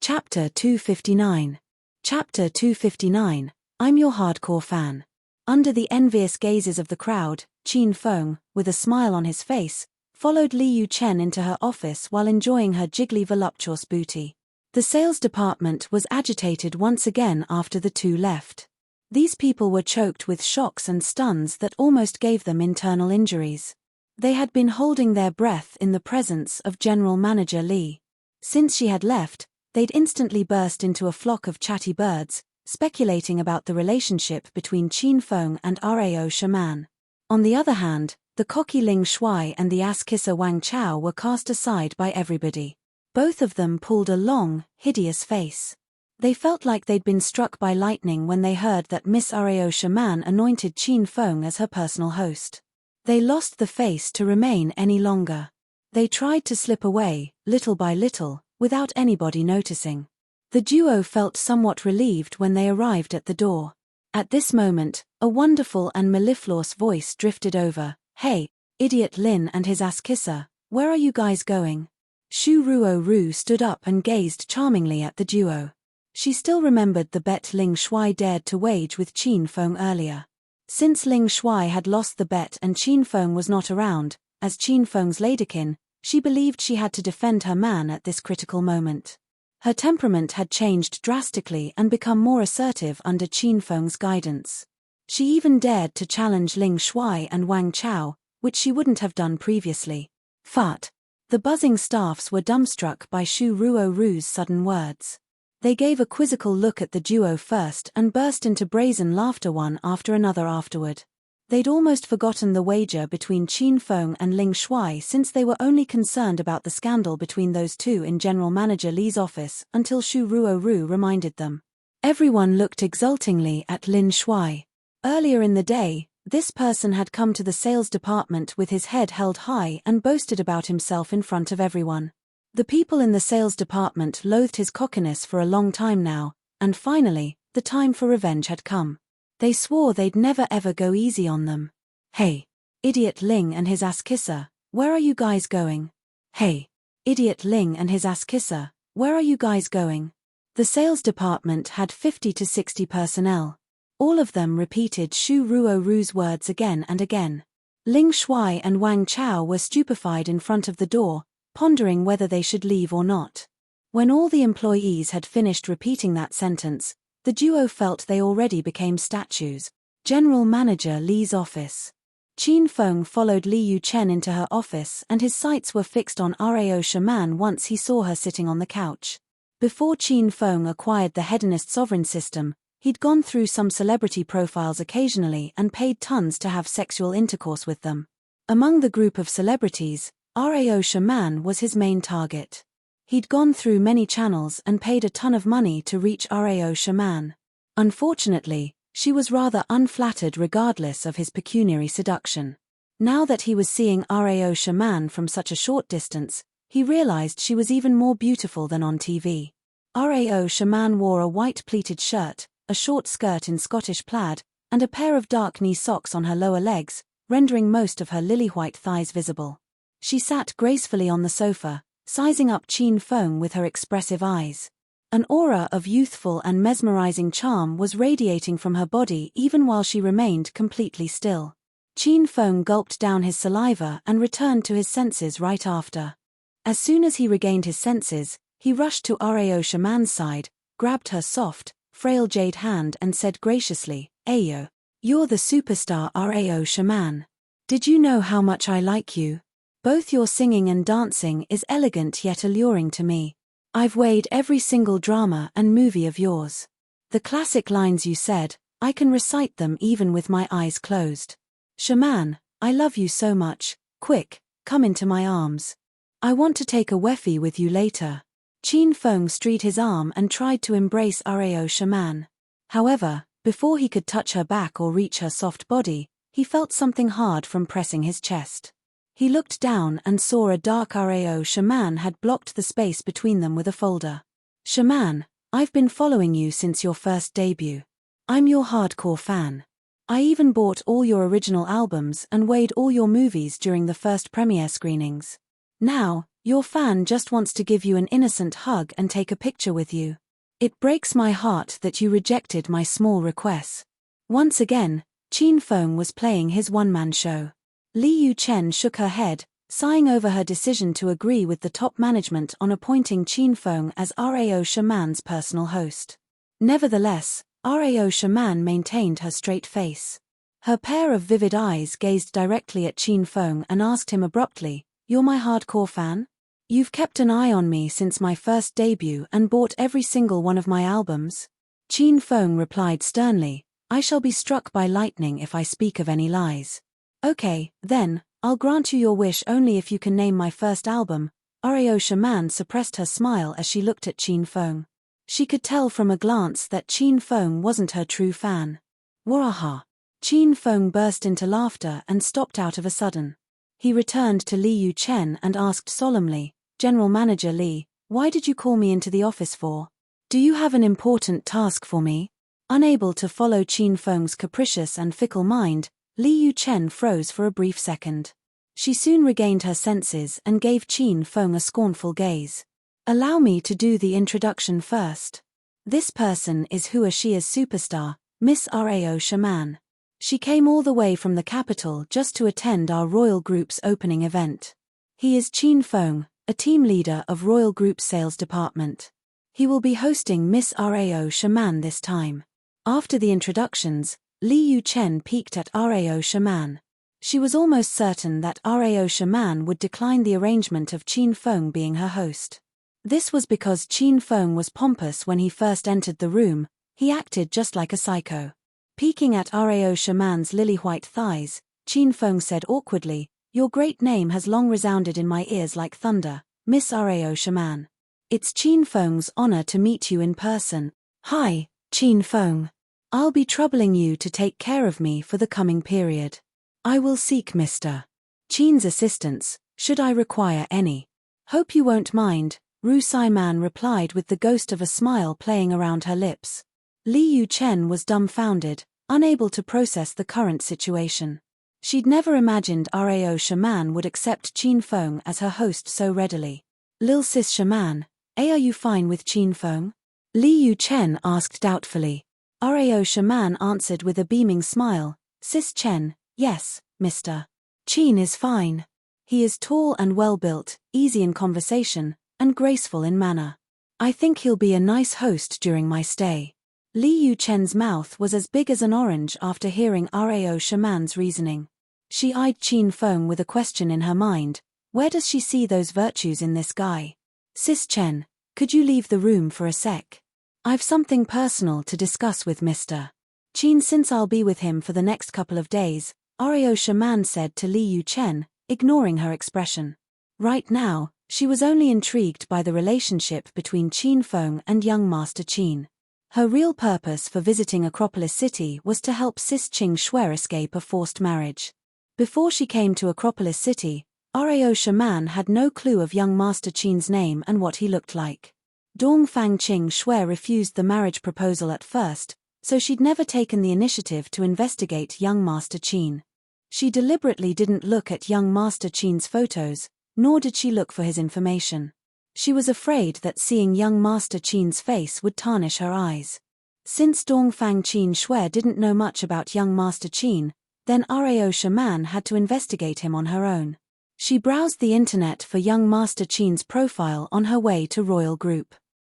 Chapter 259. Chapter 259, I'm your hardcore fan. Under the envious gazes of the crowd, Qin Feng, with a smile on his face, followed Li Yuchen into her office while enjoying her jiggly voluptuous booty. The sales department was agitated once again after the two left. These people were choked with shocks and stuns that almost gave them internal injuries. They had been holding their breath in the presence of General Manager Lee. Since she had left, they'd instantly burst into a flock of chatty birds, speculating about the relationship between Qin Feng and Rao Shaman. On the other hand, the cocky Ling Shuai and the ass-kisser Wang Chao were cast aside by everybody. Both of them pulled a long, hideous face. They felt like they'd been struck by lightning when they heard that Miss Rao Shaman anointed Qin Feng as her personal host. They lost the face to remain any longer. They tried to slip away, little by little, without anybody noticing. The duo felt somewhat relieved when they arrived at the door. At this moment, a wonderful and mellifluous voice drifted over. "Hey, idiot Lin and his ass-kisser, where are you guys going?" Shu Ruo stood up and gazed charmingly at the duo. She still remembered the bet Ling Shuai dared to wage with Qin Feng earlier. Since Ling Shuai had lost the bet and Qin Feng was not around, as Qin Feng's ladykin, she believed she had to defend her man at this critical moment. Her temperament had changed drastically and become more assertive under Qin Feng's guidance. She even dared to challenge Ling Shuai and Wang Chao, which she wouldn't have done previously. Fart. The buzzing staffs were dumbstruck by Shu Ruo's sudden words. They gave a quizzical look at the duo first and burst into brazen laughter one after another afterward. They'd almost forgotten the wager between Qin Feng and Ling Shuai since they were only concerned about the scandal between those two in General Manager Lee's office until Shu Ruo reminded them. Everyone looked exultingly at Lin Shuai. Earlier in the day, this person had come to the sales department with his head held high and boasted about himself in front of everyone. The people in the sales department loathed his cockiness for a long time now, and finally, the time for revenge had come. They swore they'd never ever go easy on them. "Hey, idiot Ling and his ass-kisser, where are you guys going? Hey, idiot Ling and his ass-kisser, where are you guys going?" The sales department had 50 to 60 personnel. All of them repeated Shu Ruo's words again and again. Ling Shuai and Wang Chao were stupefied in front of the door, pondering whether they should leave or not. When all the employees had finished repeating that sentence, the duo felt they already became statues. General Manager Lee's office. Qin Feng followed Li Yuchen into her office and his sights were fixed on Rao Shaman once he saw her sitting on the couch. Before Qin Feng acquired the Hedonist sovereign system, he'd gone through some celebrity profiles occasionally and paid tons to have sexual intercourse with them. Among the group of celebrities, Rao Shaman was his main target. He'd gone through many channels and paid a ton of money to reach Rao Shaman. Unfortunately, she was rather unflattered regardless of his pecuniary seduction. Now that he was seeing Rao Shaman from such a short distance, he realized she was even more beautiful than on TV. Rao Shaman wore a white pleated shirt, a short skirt in Scottish plaid, and a pair of dark knee socks on her lower legs, rendering most of her lily-white thighs visible. She sat gracefully on the sofa, sizing up Qin Feng with her expressive eyes. An aura of youthful and mesmerizing charm was radiating from her body even while she remained completely still. Qin Feng gulped down his saliva and returned to his senses right after. As soon as he regained his senses, he rushed to Rao Shaman's side, grabbed her soft, frail jade hand and said graciously, "Ayo, you're the superstar Rao Shaman. Did you know how much I like you? Both your singing and dancing is elegant yet alluring to me. I've weighed every single drama and movie of yours. The classic lines you said, I can recite them even with my eyes closed. Shaman, I love you so much, quick, come into my arms. I want to take a weffie with you later." Qin Feng straied his arm and tried to embrace Rao Shaman. However, before he could touch her back or reach her soft body, he felt something hard from pressing his chest. He looked down and saw a dark Rao Shaman had blocked the space between them with a folder. "Shaman, I've been following you since your first debut. I'm your hardcore fan. I even bought all your original albums and weighed all your movies during the first premiere screenings. Now, your fan just wants to give you an innocent hug and take a picture with you. It breaks my heart that you rejected my small request." Once again, Qin Feng was playing his one-man show. Li Yuchen shook her head, sighing over her decision to agree with the top management on appointing Qin Feng as Rao Shaman's personal host. Nevertheless, Rao Shaman maintained her straight face. Her pair of vivid eyes gazed directly at Qin Feng and asked him abruptly, "You're my hardcore fan? You've kept an eye on me since my first debut and bought every single one of my albums?" Qin Feng replied sternly, "I shall be struck by lightning if I speak of any lies." "Okay, then, I'll grant you your wish only if you can name my first album." Rao Shaman suppressed her smile as she looked at Qin Feng. She could tell from a glance that Qin Feng wasn't her true fan. Waha! Qin Feng burst into laughter and stopped out of a sudden. He returned to Li Yu Chen and asked solemnly, "General Manager Li, why did you call me into the office for? Do you have an important task for me?" Unable to follow Qin Feng's capricious and fickle mind, Li Yu Chen froze for a brief second. She soon regained her senses and gave Qin Feng a scornful gaze. "Allow me to do the introduction first. This person is Huashia's superstar, Miss Rao Shaman. She came all the way from the capital just to attend our Royal Group's opening event. He is Qin Feng, a team leader of Royal Group's sales department. He will be hosting Miss Rao Shaman this time." After the introductions, Li Yu Chen peeked at Rao Shaman. She was almost certain that Rao Shaman would decline the arrangement of Qin Feng being her host. This was because Qin Feng was pompous when he first entered the room. He acted just like a psycho. Peeking at Rao Shaman's lily-white thighs, Qin Feng said awkwardly, "Your great name has long resounded in my ears like thunder, Miss Rao Shaman. It's Qin Feng's honor to meet you in person." "Hi, Qin Feng. I'll be troubling you to take care of me for the coming period. I will seek Mr. Qin's assistance, should I require any. Hope you won't mind," Ru Saiman replied with the ghost of a smile playing around her lips. Li Yu Chen was dumbfounded, unable to process the current situation. She'd never imagined Rao Shaman would accept Qin Feng as her host so readily. "Lil Sis Shaman, are you fine with Qin Feng?" Li Yu Chen asked doubtfully. Rao Shaman answered with a beaming smile, "Sis Chen, yes, Mr. Qin is fine. He is tall and well-built, easy in conversation, and graceful in manner. I think he'll be a nice host during my stay." Li Yu Chen's mouth was as big as an orange after hearing Rao Shaman's reasoning. She eyed Qin Feng with a question in her mind, where does she see those virtues in this guy? "Sis Chen, could you leave the room for a sec? I've something personal to discuss with Mr. Qin since I'll be with him for the next couple of days," Rao Shaman said to Li Yu Chen, ignoring her expression. Right now, she was only intrigued by the relationship between Qin Feng and young Master Qin. Her real purpose for visiting Acropolis City was to help Sis Qing Shuai escape a forced marriage. Before she came to Acropolis City, Rao Shaman had no clue of young Master Qin's name and what he looked like. Dongfang Qing Shuai refused the marriage proposal at first, so she'd never taken the initiative to investigate young Master Qin. She deliberately didn't look at young Master Qin's photos, nor did she look for his information. She was afraid that seeing young Master Qin's face would tarnish her eyes. Since Dongfang Qin Shuai didn't know much about young Master Qin, then Rao Shaman had to investigate him on her own. She browsed the internet for young Master Qin's profile on her way to Royal Group.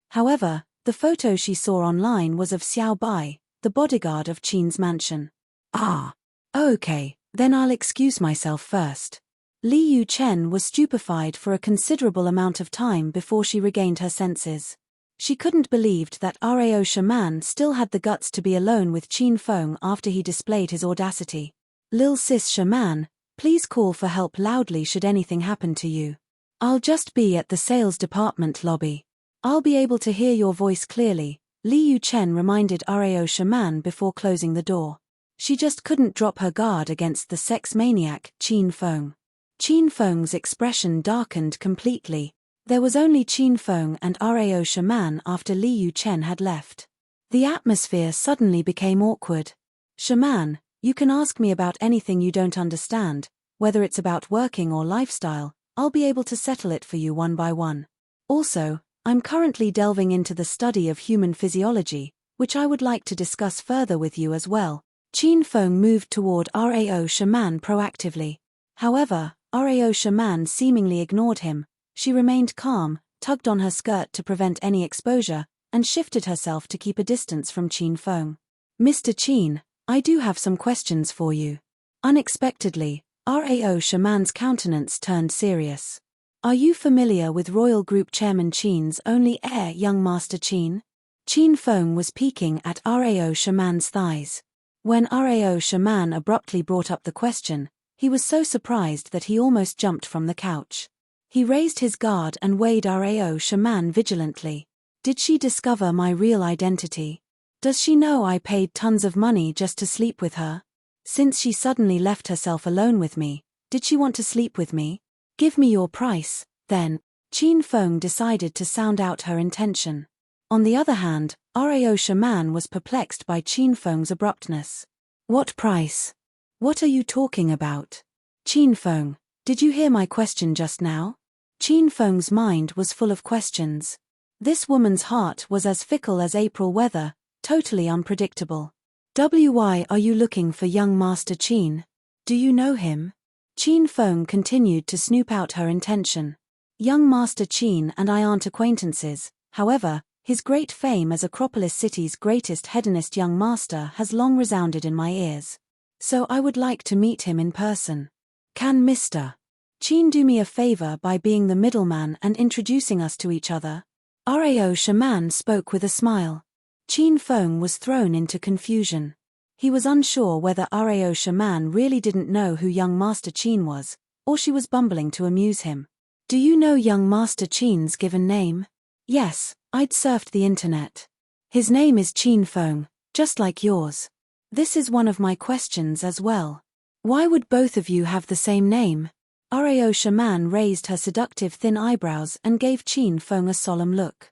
However, the photo she saw online was of Xiao Bai, the bodyguard of Qin's mansion. "Ah. Okay, then I'll excuse myself first." Li Yu Chen was stupefied for a considerable amount of time before she regained her senses. She couldn't believe that Rao Shaman still had the guts to be alone with Qin Feng after he displayed his audacity. "Lil Sis Shaman, please call for help loudly should anything happen to you. I'll just be at the sales department lobby. I'll be able to hear your voice clearly," Li Yu Chen reminded Rao Shaman before closing the door. She just couldn't drop her guard against the sex maniac, Qin Feng. Qin Feng's expression darkened completely. There was only Qin Feng and Rao Shaman after Li Yu Chen had left. The atmosphere suddenly became awkward. "Shaman, you can ask me about anything you don't understand, whether it's about working or lifestyle, I'll be able to settle it for you one by one. Also, I'm currently delving into the study of human physiology, which I would like to discuss further with you as well." Qin Feng moved toward Rao Shaman proactively. However, Rao Shaman seemingly ignored him. She remained calm, tugged on her skirt to prevent any exposure, and shifted herself to keep a distance from Qin Feng. "Mr. Qin, I do have some questions for you. Unexpectedly, Rao Shaman's countenance turned serious. Are you familiar with Royal Group Chairman Qin's only heir, young Master Qin? Qin Feng was peeking at Rao Shaman's thighs. When Rao Shaman abruptly brought up the question, he was so surprised that he almost jumped from the couch. He raised his guard and weighed Rao Shaman vigilantly. Did she discover my real identity? Does she know I paid tons of money just to sleep with her? Since she suddenly left herself alone with me, did she want to sleep with me? Give me your price, then. Qin Feng decided to sound out her intention. On the other hand, Rao Shaman was perplexed by Qin Feng's abruptness. What price? What are you talking about? Qin Feng, did you hear my question just now? Qin Feng's mind was full of questions. This woman's heart was as fickle as April weather, totally unpredictable. Why are you looking for young Master Qin? Do you know him? Qin Feng continued to snoop out her intention. Young Master Qin and I aren't acquaintances, however, his great fame as Acropolis City's greatest hedonist young master has long resounded in my ears. So I would like to meet him in person. Can Mr. Qin do me a favor by being the middleman and introducing us to each other? Rao Shaman spoke with a smile. Qin Feng was thrown into confusion. He was unsure whether Rao Shaman really didn't know who young Master Qin was, or she was bumbling to amuse him. Do you know young Master Qin's given name? Yes, I'd surfed the internet. His name is Qin Feng, just like yours. This is one of my questions as well. Why would both of you have the same name? Rao Shaman raised her seductive thin eyebrows and gave Qin Feng a solemn look.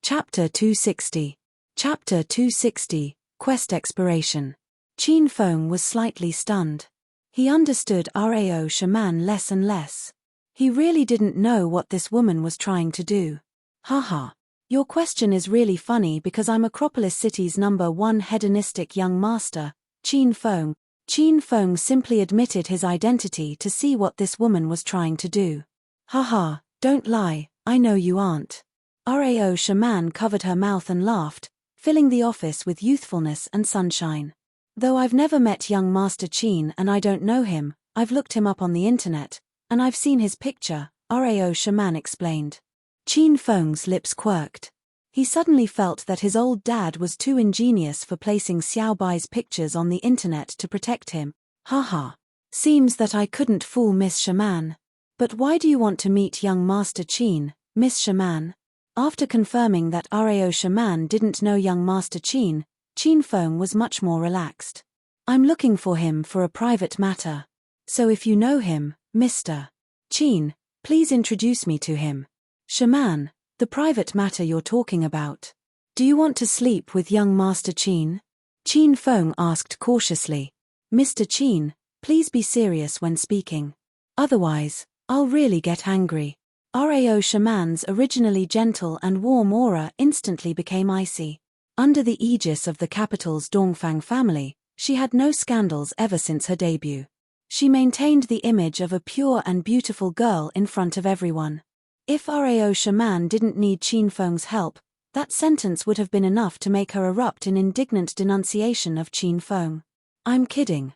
Chapter 260. Chapter 260, Quest Expiration. Qin Feng was slightly stunned. He understood Rao Shaman less and less. He really didn't know what this woman was trying to do. Haha. Your question is really funny because I'm Acropolis City's #1 hedonistic young master, Qin Feng. Qin Feng simply admitted his identity to see what this woman was trying to do. Haha, don't lie, I know you aren't. Rao Shaman covered her mouth and laughed, filling the office with youthfulness and sunshine. Though I've never met young Master Qin and I don't know him, I've looked him up on the internet, and I've seen his picture, Rao Shaman explained. Qin Feng's lips quirked. He suddenly felt that his old dad was too ingenious for placing Xiao Bai's pictures on the internet to protect him. Haha. Seems that I couldn't fool Miss Shaman. But why do you want to meet young Master Qin, Miss Shaman? After confirming that Rao Shaman didn't know young Master Qin, Qin Feng was much more relaxed. I'm looking for him for a private matter. So if you know him, Mr. Qin, please introduce me to him. Shaman, the private matter you're talking about. Do you want to sleep with young Master Qin? Qin Feng asked cautiously. Mr. Qin, please be serious when speaking. Otherwise, I'll really get angry. Rao Shaman's originally gentle and warm aura instantly became icy. Under the aegis of the capital's Dongfang family, she had no scandals ever since her debut. She maintained the image of a pure and beautiful girl in front of everyone. If Rao Shaman didn't need Qin Feng's help, that sentence would have been enough to make her erupt in indignant denunciation of Qin Feng. I'm kidding.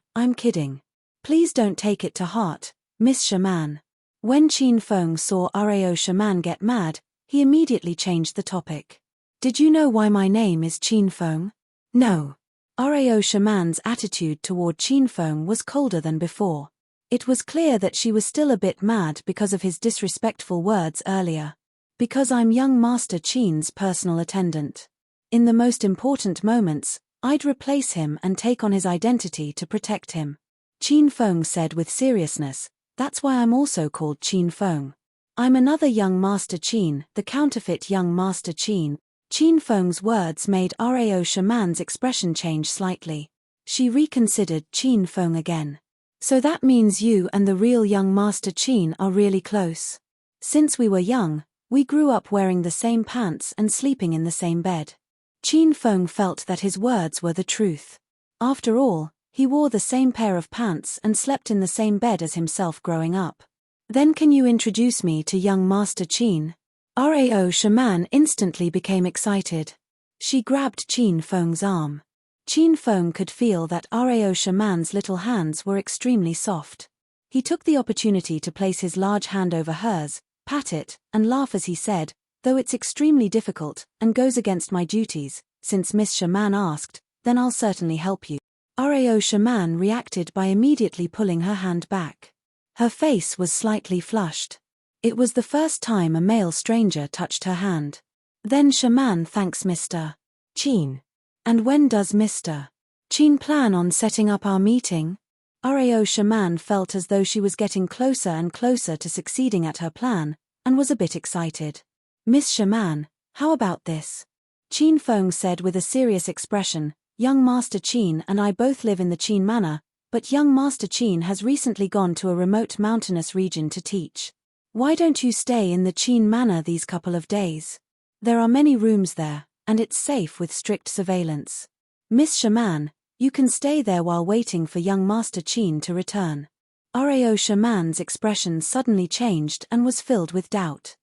Please don't take it to heart, Miss Shaman. When Qin Feng saw Rao Shaman get mad, he immediately changed the topic. Did you know why my name is Qin Feng? No. Rao Shaman's attitude toward Qin Feng was colder than before. It was clear that she was still a bit mad because of his disrespectful words earlier. Because I'm young Master Qin's personal attendant. In the most important moments, I'd replace him and take on his identity to protect him. Qin Feng said with seriousness, that's why I'm also called Qin Feng. I'm another young Master Qin, the counterfeit young Master Qin. Qin Feng's words made Rao Shaman's expression change slightly. She reconsidered Qin Feng again. So that means you and the real young Master Qin are really close. Since we were young, we grew up wearing the same pants and sleeping in the same bed. Qin Feng felt that his words were the truth. After all, he wore the same pair of pants and slept in the same bed as himself growing up. Then can you introduce me to young Master Qin? Rao Shaman instantly became excited. She grabbed Qin Feng's arm. Qin Feng could feel that Rao Shaman's little hands were extremely soft. He took the opportunity to place his large hand over hers, pat it, and laugh as he said, "Though it's extremely difficult, and goes against my duties, since Miss Shaman asked, then I'll certainly help you." Rao Shaman reacted by immediately pulling her hand back. Her face was slightly flushed. It was the first time a male stranger touched her hand. "Then Shaman thanks Mr. Qin. And when does Mr. Qin plan on setting up our meeting?" Rao Shaman felt as though she was getting closer and closer to succeeding at her plan, and was a bit excited. "Miss Shaman, how about this?" Qin Feng said with a serious expression, "Young Master Qin and I both live in the Qin Manor, but young Master Qin has recently gone to a remote mountainous region to teach. Why don't you stay in the Qin Manor these couple of days? There are many rooms there, and it's safe with strict surveillance. Miss Shaman, you can stay there while waiting for young Master Qin to return." Rao Shaman's expression suddenly changed and was filled with doubt.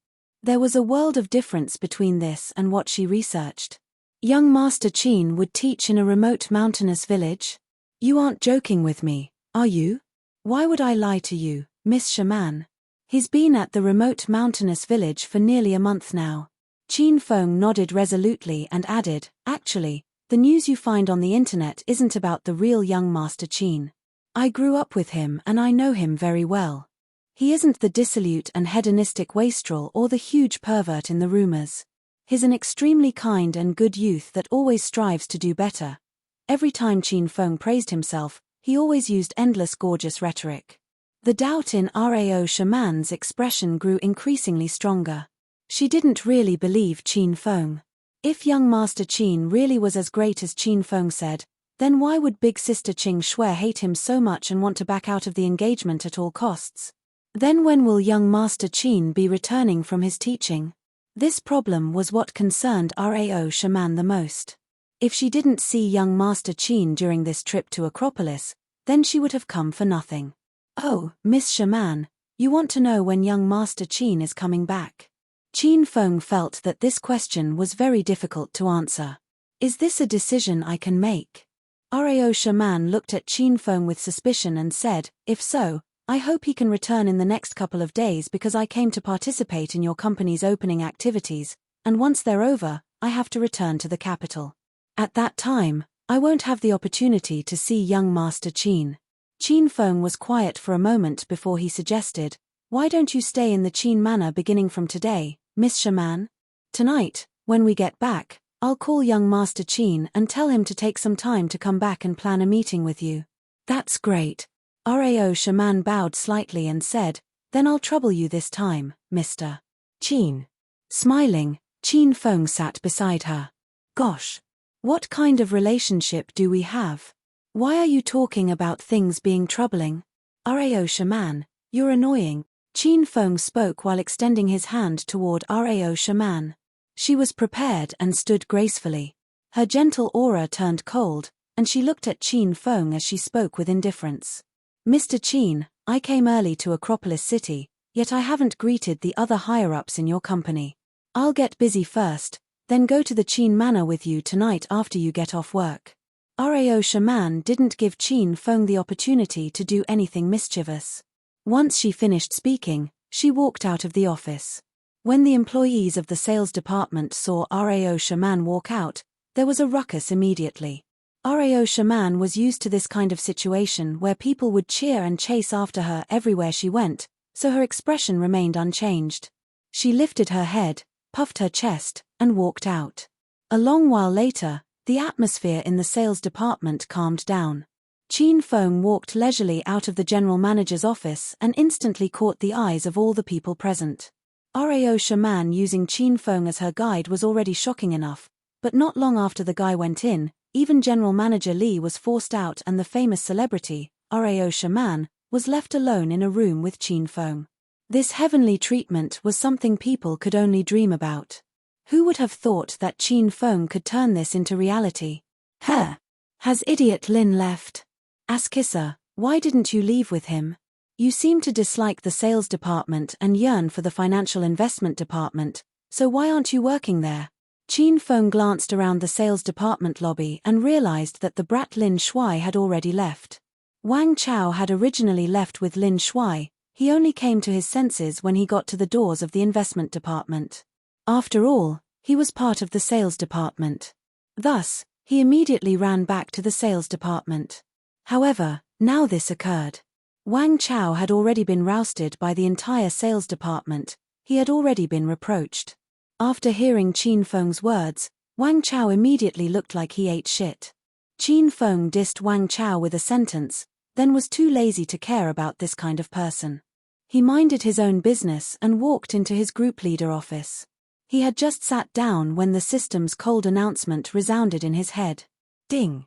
There was a world of difference between this and what she researched. Young Master Qin would teach in a remote mountainous village? You aren't joking with me, are you? Why would I lie to you, Miss Shaman? He's been at the remote mountainous village for nearly a month now. Qin Feng nodded resolutely and added, "Actually, the news you find on the internet isn't about the real young Master Qin. I grew up with him and I know him very well. He isn't the dissolute and hedonistic wastrel or the huge pervert in the rumors. He's an extremely kind and good youth that always strives to do better." Every time Qin Feng praised himself, he always used endless gorgeous rhetoric. The doubt in Rao Shaman's expression grew increasingly stronger. She didn't really believe Qin Feng. If young Master Qin really was as great as Qin Feng said, then why would big sister Qing Shui hate him so much and want to back out of the engagement at all costs? Then when will young Master Qin be returning from his teaching? This problem was what concerned Rao Shaman the most. If she didn't see young Master Qin during this trip to Acropolis, then she would have come for nothing. "Oh, Miss Shaman, you want to know when young Master Qin is coming back?" Qin Feng felt that this question was very difficult to answer. "Is this a decision I can make?" Rao Shaman looked at Qin Feng with suspicion and said, "If so, I hope he can return in the next couple of days because I came to participate in your company's opening activities, and once they're over, I have to return to the capital. At that time, I won't have the opportunity to see young Master Qin." Qin Feng was quiet for a moment before he suggested, "Why don't you stay in the Qin Manor beginning from today, Miss Shaman? Tonight, when we get back, I'll call young Master Qin and tell him to take some time to come back and plan a meeting with you." "That's great." Rao Shaman bowed slightly and said, "Then I'll trouble you this time, Mr. Qin." Smiling, Qin Feng sat beside her. "Gosh. What kind of relationship do we have? Why are you talking about things being troubling? Rao Shaman, you're annoying." Qin Feng spoke while extending his hand toward Rao Shaman. She was prepared and stood gracefully. Her gentle aura turned cold, and she looked at Qin Feng as she spoke with indifference. "Mr. Qin, I came early to Acropolis City, yet I haven't greeted the other higher-ups in your company. I'll get busy first, then go to the Qin Manor with you tonight after you get off work." Rao Shaman didn't give Qin Feng the opportunity to do anything mischievous. Once she finished speaking, she walked out of the office. When the employees of the sales department saw Rao Shaman walk out, there was a ruckus immediately. Rao Shaman was used to this kind of situation where people would cheer and chase after her everywhere she went, so her expression remained unchanged. She lifted her head, puffed her chest, and walked out. A long while later, the atmosphere in the sales department calmed down. Qin Feng walked leisurely out of the general manager's office and instantly caught the eyes of all the people present. Rao Shaman using Qin Feng as her guide was already shocking enough, but not long after the guy went in, even General Manager Li was forced out and the famous celebrity, Rao Shaman, was left alone in a room with Qin Feng. This heavenly treatment was something people could only dream about. Who would have thought that Qin Feng could turn this into reality? Has Idiot Lin left? Askissa, why didn't you leave with him? You seem to dislike the sales department and yearn for the financial investment department, So why aren't you working there? Qin Feng glanced around the sales department lobby and realized that the brat Lin Shuai had already left. Wang Chao had originally left with Lin Shuai. He only came to his senses when he got to the doors of the investment department. After all, he was part of the sales department. Thus, he immediately ran back to the sales department. However, now this occurred. Wang Chao had already been rousted by the entire sales department. He had already been reproached. After hearing Qin Feng's words, Wang Chao immediately looked like he ate shit. Qin Feng dissed Wang Chao with a sentence, then was too lazy to care about this kind of person. He minded his own business and walked into his group leader office. He had just sat down when the system's cold announcement resounded in his head. Ding!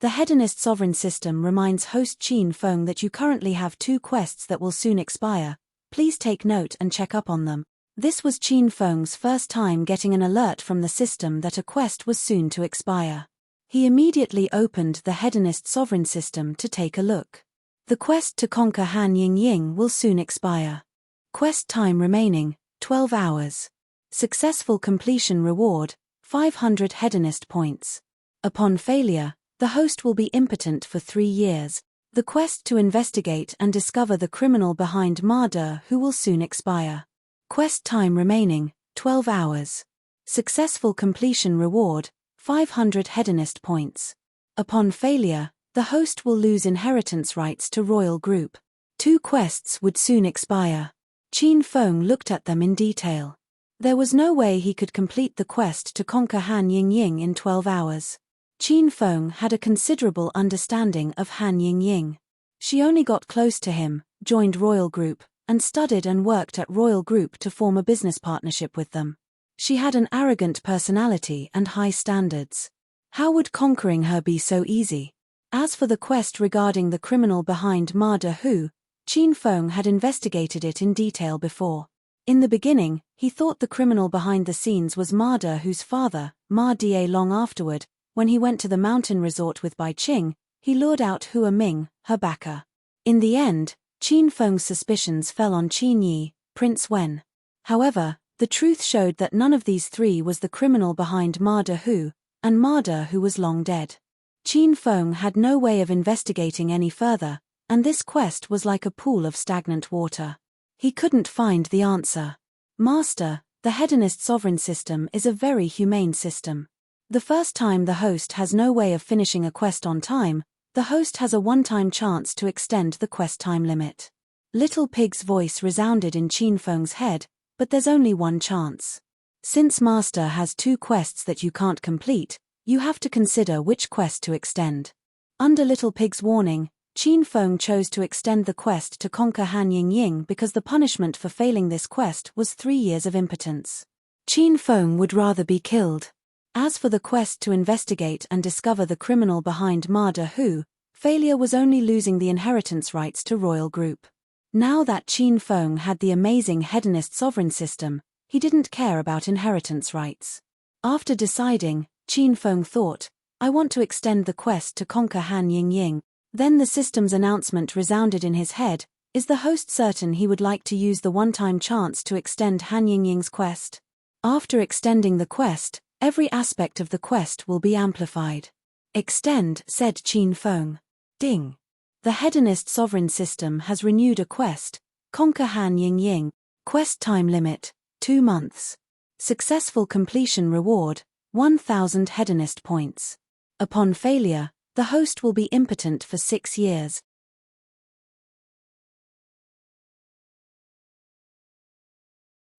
The Hedonist sovereign system reminds host Qin Feng that you currently have 2 quests that will soon expire. Please take note and check up on them. This was Qin Feng's first time getting an alert from the system that a quest was soon to expire. He immediately opened the Hedonist sovereign system to take a look. The quest to conquer Han Ying will soon expire. Quest time remaining, 12 hours. Successful completion reward, 500 Hedonist points. Upon failure, the host will be impotent for 3 years. The quest to investigate and discover the criminal behind murder who will soon expire. Quest time remaining, 12 hours. Successful completion reward, 500 Hedonist points. Upon failure, the host will lose inheritance rights to royal group. 2 quests would soon expire. Qin Feng looked at them in detail. There was no way he could complete the quest to conquer Han Ying in 12 hours. Qin Feng had a considerable understanding of Han Ying. She only got close to him, joined royal group, and studied and worked at royal group to form a business partnership with them. She had an arrogant personality and high standards. How would conquering her be so easy? As for the quest regarding the criminal behind murder who, Qin Feng had investigated it in detail before. In the beginning, he thought the criminal behind the scenes was Ma De whose father, Ma Da. Long afterward, when he went to the mountain resort with Bai Qing, he lured out Hua Ming, her backer. In the end, Qin Feng's suspicions fell on Qin Yi, Prince Wen. However, the truth showed that none of these 3 was the criminal behind Ma De who, and Ma De who was long dead. Qin Feng had no way of investigating any further, and this quest was like a pool of stagnant water. He couldn't find the answer. Master, the Hedonist sovereign system is a very humane system. The first time the host has no way of finishing a quest on time, the host has a one-time chance to extend the quest time limit. Little Pig's voice resounded in Qin Feng's head, but there's only one chance. Since Master has 2 quests that you can't complete, you have to consider which quest to extend. Under Little Pig's warning, Qin Feng chose to extend the quest to conquer Han Ying because the punishment for failing this quest was 3 years of impotence. Qin Feng would rather be killed. As for the quest to investigate and discover the criminal behind murder who, failure was only losing the inheritance rights to royal group. Now that Qin Feng had the amazing Hedonist sovereign system, he didn't care about inheritance rights. After deciding, Qin Feng thought, I want to extend the quest to conquer Han Ying. Then the system's announcement resounded in his head, is the host certain he would like to use the one-time chance to extend Han Ying's quest? After extending the quest, every aspect of the quest will be amplified. Extend, said Qin Feng. Ding. The Hedonist sovereign system has renewed a quest, conquer Han Ying. Quest time limit, 2 months. Successful completion reward, 1,000 Hedonist points. Upon failure, the host will be impotent for 6 years.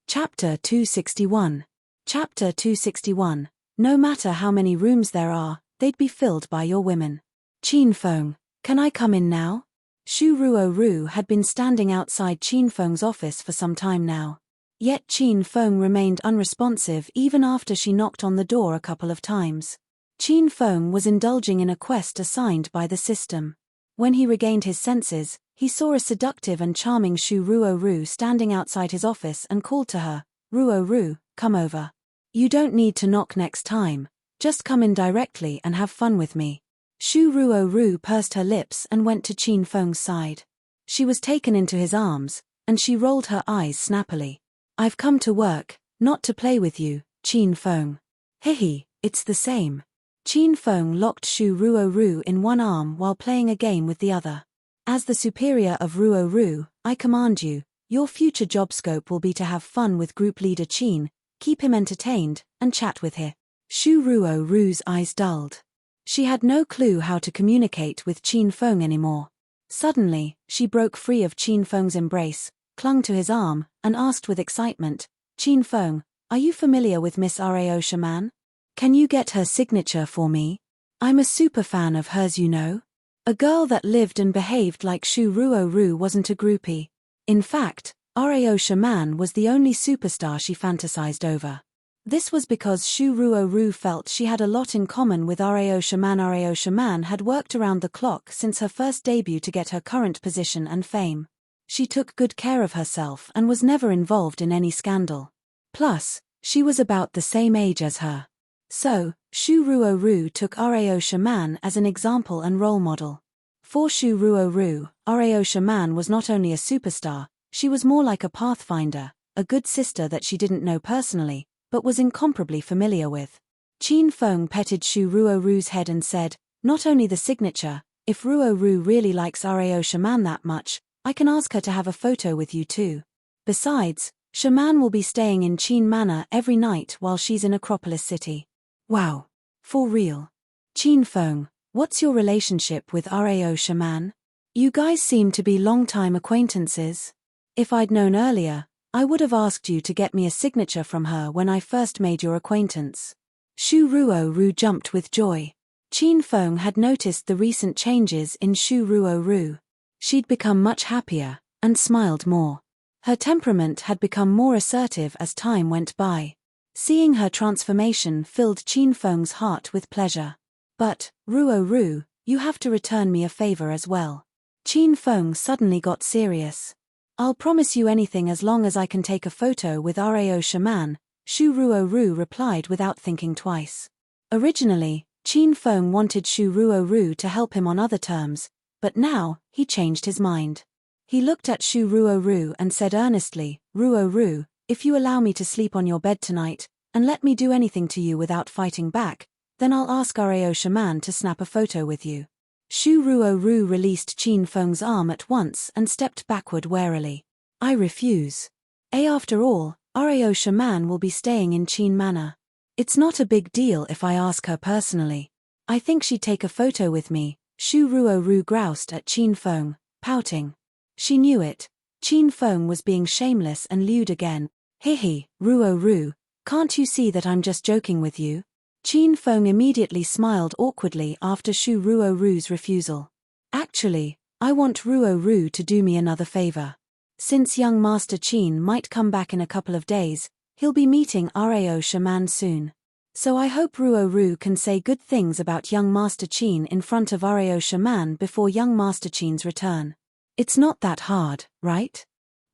Chapter 261. Chapter 261. No matter how many rooms there are, they'd be filled by your women. Qin Feng, can I come in now? Shu Ruo had been standing outside Qin Feng's office for some time now. Yet Qin Feng remained unresponsive even after she knocked on the door a couple of times. Qin Feng was indulging in a quest assigned by the system. When he regained his senses, he saw a seductive and charming Shu Ruo standing outside his office and called to her, Ruo, come over. You don't need to knock next time, just come in directly and have fun with me. Shu Ruo pursed her lips and went to Qin Feng's side. She was taken into his arms, and she rolled her eyes snappily. I've come to work, Not to play with you, Qin Feng. Hihi, it's the same. Qin Feng locked Shu Ruo in one arm while playing a game with the other. As the superior of Ruo, I command you, your future job scope will be to have fun with group leader Qin, keep him entertained, and chat with him. Shu Ruo's eyes dulled. She had no clue how to communicate with Qin Feng anymore. Suddenly, she broke free of Qin Feng's embrace, clung to his arm, and asked with excitement, Qin Feng, are you familiar with Miss Rao Shaman? Can you get her signature for me? I'm a super fan of hers, you know. A girl that lived and behaved like Shu Ruo wasn't a groupie. In fact, Rao Shaman was the only superstar she fantasized over. This was because Shu Ruo felt she had a lot in common with Rao Shaman. Rao Shaman had worked around the clock since her first debut to get her current position and fame. She took good care of herself and was never involved in any scandal. Plus, she was about the same age as her. So, Shu Ruo took Rao Shaman as an example and role model. For Shu Ruo, Rao Shaman was not only a superstar, she was more like a pathfinder, a good sister that she didn't know personally, but was incomparably familiar with. Qin Feng petted Shu Ruo's head and said, not only the signature, if Ruo really likes Rao Shaman that much, I can ask her to have a photo with you too. Besides, Shaman will be staying in Qin Manor every night while she's in Acropolis City. Wow. For real. Qin Feng, what's your relationship with Rao Shaman? You guys seem to be long-time acquaintances. If I'd known earlier, I would have asked you to get me a signature from her when I first made your acquaintance. Shu Ruo jumped with joy. Qin Feng had noticed the recent changes in Shu Ruo. She'd become much happier, and smiled more. Her temperament had become more assertive as time went by. Seeing her transformation filled Qin Feng's heart with pleasure. But, Ruo, you have to return me a favor as well. Qin Feng suddenly got serious. I'll promise you anything as long as I can take a photo with Rao Shaman, Shu Ruo replied without thinking twice. Originally, Qin Feng wanted Shu Ruo to help him on other terms, but now, he changed his mind. He looked at Shu Ruo and said earnestly, Ruo, if you allow me to sleep on your bed tonight, and let me do anything to you without fighting back, then I'll ask Rao Shaman to snap a photo with you. Shu Ruo released Qin Feng's arm at once and stepped backward warily. I refuse. After all, Rao Shaman will be staying in Qin Manor. It's not a big deal if I ask her personally. I think she'd take a photo with me, Shu Ruo groused at Qin Feng, pouting. She knew it. Qin Feng was being shameless and lewd again. Hihi, Ruo, can't you see that I'm just joking with you? Qin Feng immediately smiled awkwardly after Shu Ruo's refusal. Actually, I want Ruo to do me another favor. Since young Master Qin might come back in a couple of days, he'll be meeting Rao Shaman soon. So I hope Ruo can say good things about young Master Qin in front of Rao Shaman before young Master Qin's return. It's not that hard, right?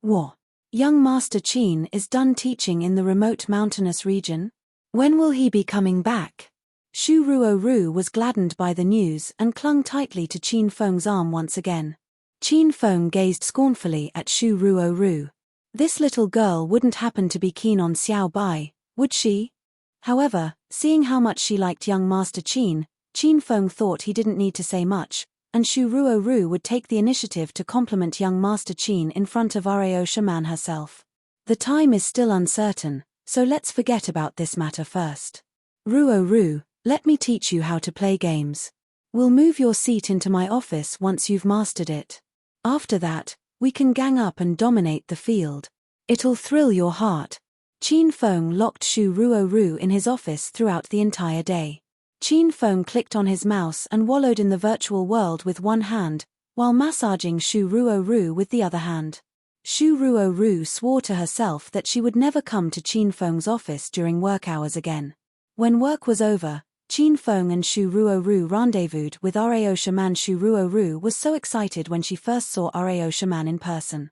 What? Young Master Qin is done teaching in the remote mountainous region? When will he be coming back? Shu Ruo was gladdened by the news and clung tightly to Qin Feng's arm once again. Qin Feng gazed scornfully at Shu Ruo. This little girl wouldn't happen to be keen on Xiao Bai, would she? However, seeing how much she liked young Master Qin, Qin Feng thought he didn't need to say much, and Shu Ruo would take the initiative to compliment young Master Qin in front of Rao Shaman herself. The time is still uncertain, so let's forget about this matter first. Ruo, let me teach you how to play games. We'll move your seat into my office once you've mastered it. After that, we can gang up and dominate the field. It'll thrill your heart. Qin Feng locked Shu Ruo in his office throughout the entire day. Qin Feng clicked on his mouse and wallowed in the virtual world with one hand, while massaging Shu Ruo with the other hand. Shu Ruo swore to herself that she would never come to Qin Feng's office during work hours again. When work was over, Qin Feng and Shu Ruo rendezvoused with Rao Shaman. Shu Ruo was so excited when she first saw Rao Shaman in person.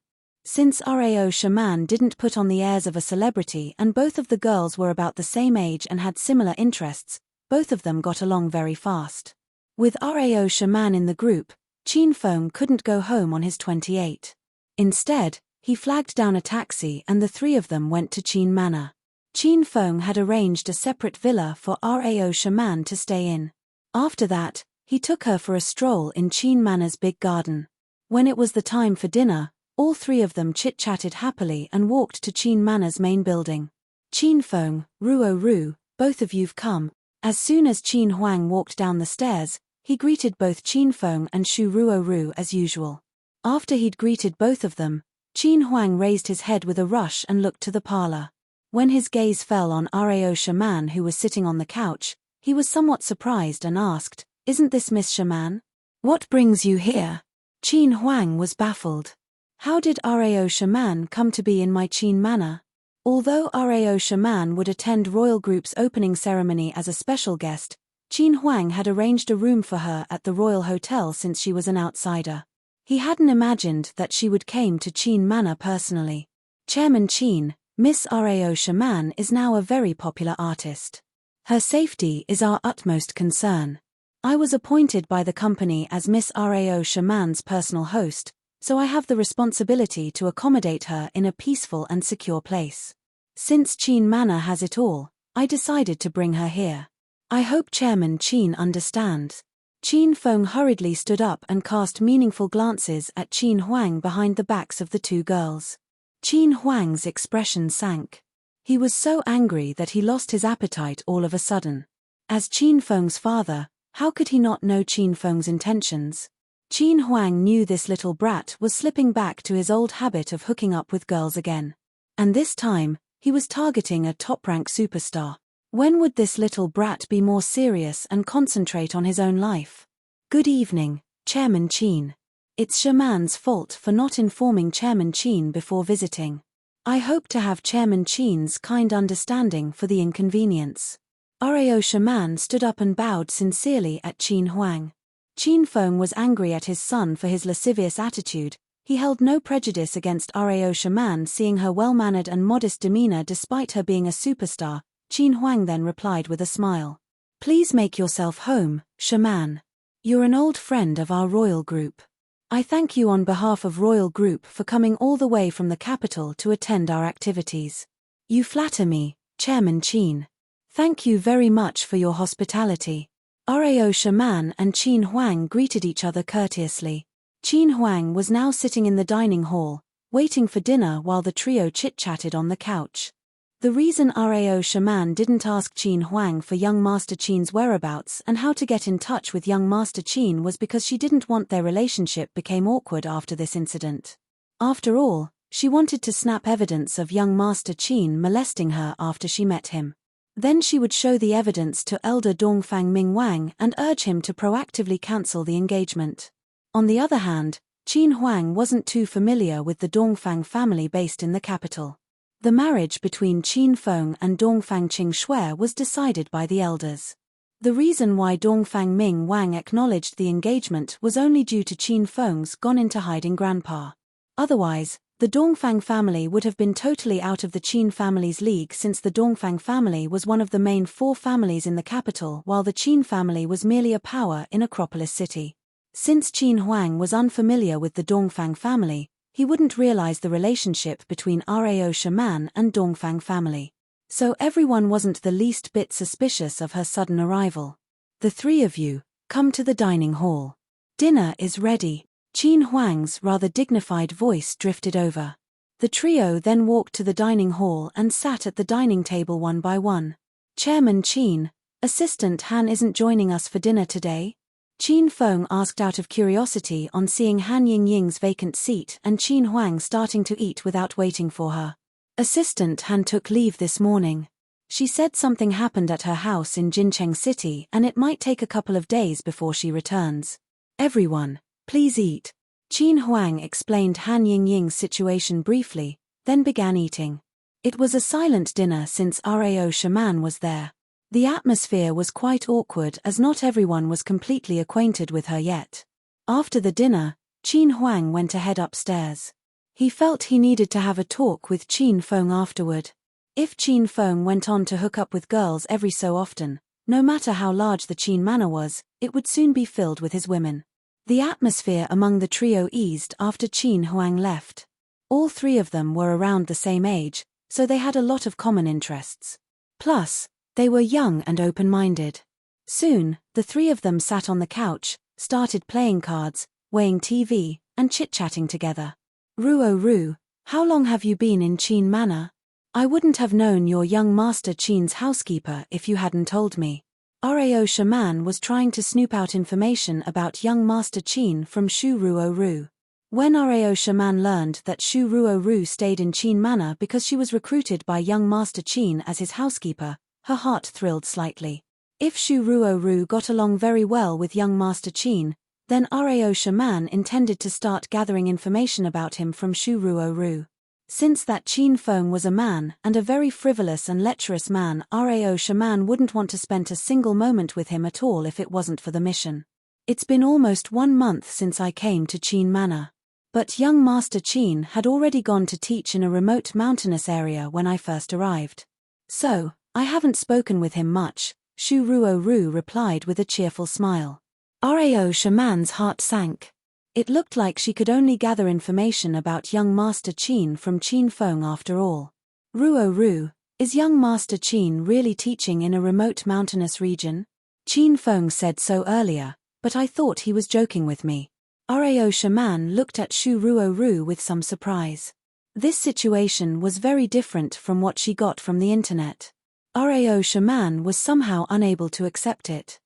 Since Rao Shaman didn't put on the airs of a celebrity and both of the girls were about the same age and had similar interests, both of them got along very fast. With Rao Shaman in the group, Qin Feng couldn't go home on his 28th. Instead, he flagged down a taxi and the three of them went to Qin Manor. Qin Feng had arranged a separate villa for Rao Shaman to stay in. After that, he took her for a stroll in Qin Manor's big garden. When it was the time for dinner, all three of them chit-chatted happily and walked to Qin Manor's main building. Qin Feng, Ruo Ru, both of you've come. As soon as Qin Huang walked down the stairs, he greeted both Qin Feng and Shu Ruo Ru as usual. After he'd greeted both of them, Qin Huang raised his head with a rush and looked to the parlor. When his gaze fell on Rao Shaman, who was sitting on the couch, he was somewhat surprised and asked, "Isn't this Miss Shaman? What brings you here?" Qin Huang was baffled. How did Rao Shaman come to be in my Qin Manor? Although Rao Shaman would attend Royal Group's opening ceremony as a special guest, Qin Huang had arranged a room for her at the Royal Hotel since she was an outsider. He hadn't imagined that she would came to Qin Manor personally. Chairman Qin, Miss Rao Shaman is now a very popular artist. Her safety is our utmost concern. I was appointed by the company as Miss Rao Shaman's personal host, so I have the responsibility to accommodate her in a peaceful and secure place. Since Qin Manor has it all, I decided to bring her here. I hope Chairman Qin understands. Qin Feng hurriedly stood up and cast meaningful glances at Qin Huang behind the backs of the two girls. Qin Huang's expression sank. He was so angry that he lost his appetite all of a sudden. As Qin Feng's father, how could he not know Qin Feng's intentions? Qin Huang knew this little brat was slipping back to his old habit of hooking up with girls again. And this time, he was targeting a top-rank superstar. When would this little brat be more serious and concentrate on his own life? Good evening, Chairman Qin. It's Shaman's fault for not informing Chairman Qin before visiting. I hope to have Chairman Qin's kind understanding for the inconvenience. Rao Shaman stood up and bowed sincerely at Qin Huang. Qin Feng was angry at his son for his lascivious attitude. He held no prejudice against Rao Shaman, seeing her well-mannered and modest demeanor despite her being a superstar. Qin Huang then replied with a smile. Please make yourself home, Shaman. You're an old friend of our royal group. I thank you on behalf of Royal Group for coming all the way from the capital to attend our activities. You flatter me, Chairman Qin. Thank you very much for your hospitality. Rao Shaman and Qin Huang greeted each other courteously. Qin Huang was now sitting in the dining hall, waiting for dinner while the trio chit-chatted on the couch. The reason Rao Shaman didn't ask Qin Huang for young Master Qin's whereabouts and how to get in touch with young Master Qin was because she didn't want their relationship became awkward after this incident. After all, she wanted to snap evidence of young Master Qin molesting her after she met him. Then she would show the evidence to Elder Dongfang Ming Wang and urge him to proactively cancel the engagement. On the other hand, Qin Huang wasn't too familiar with the Dongfang family based in the capital. The marriage between Qin Feng and Dongfang Qing Shui was decided by the elders. The reason why Dongfang Ming Wang acknowledged the engagement was only due to Qin Feng's gone into hiding grandpa. Otherwise, the Dongfang family would have been totally out of the Qin family's league, since the Dongfang family was one of the main four families in the capital while the Qin family was merely a power in Acropolis City. Since Qin Huang was unfamiliar with the Dongfang family, he wouldn't realize the relationship between Rao Shaman and Dongfang family. So everyone wasn't the least bit suspicious of her sudden arrival. The three of you, come to the dining hall. Dinner is ready. Qin Huang's rather dignified voice drifted over. The trio then walked to the dining hall and sat at the dining table one by one. Chairman Qin, Assistant Han isn't joining us for dinner today? Qin Feng asked out of curiosity on seeing Han Yingying's vacant seat and Qin Huang starting to eat without waiting for her. Assistant Han took leave this morning. She said something happened at her house in Jincheng City and it might take a couple of days before she returns. Everyone, please eat. Qin Huang explained Han Yingying's situation briefly, then began eating. It was a silent dinner since Rao Shaman was there. The atmosphere was quite awkward as not everyone was completely acquainted with her yet. After the dinner, Qin Huang went to head upstairs. He felt he needed to have a talk with Qin Feng afterward. If Qin Feng went on to hook up with girls every so often, no matter how large the Qin Manor was, it would soon be filled with his women. The atmosphere among the trio eased after Qin Huang left. All three of them were around the same age, so they had a lot of common interests. Plus, they were young and open-minded. Soon, the three of them sat on the couch, started playing cards, weighing TV, and chit-chatting together. Ruo Ru, how long have you been in Qin Manor? I wouldn't have known you're young Master Qin's housekeeper if you hadn't told me. Rao Shaman was trying to snoop out information about young Master Qin from Shu Ruo Ru. When Rao Shaman learned that Shu Ruo Ru stayed in Qin Manor because she was recruited by young Master Qin as his housekeeper, her heart thrilled slightly. If Shu Ruo Ru got along very well with young Master Qin, then Rao Shaman intended to start gathering information about him from Shu Ruo Ru. Since that Qin Feng was a man, and a very frivolous and lecherous man, Rao Shaman wouldn't want to spend a single moment with him at all if it wasn't for the mission. It's been almost 1 month since I came to Qin Manor. But young Master Qin had already gone to teach in a remote mountainous area when I first arrived. So, I haven't spoken with him much, Shu Ruo Ru replied with a cheerful smile. Rao Shaman's heart sank. It looked like she could only gather information about young Master Qin from Qin Feng after all. Ruo Ru, is young Master Qin really teaching in a remote mountainous region? Qin Feng said so earlier, but I thought he was joking with me. Rao Shaman looked at Shu Ruo Ru with some surprise. This situation was very different from what she got from the internet. Rao Shaman was somehow unable to accept it.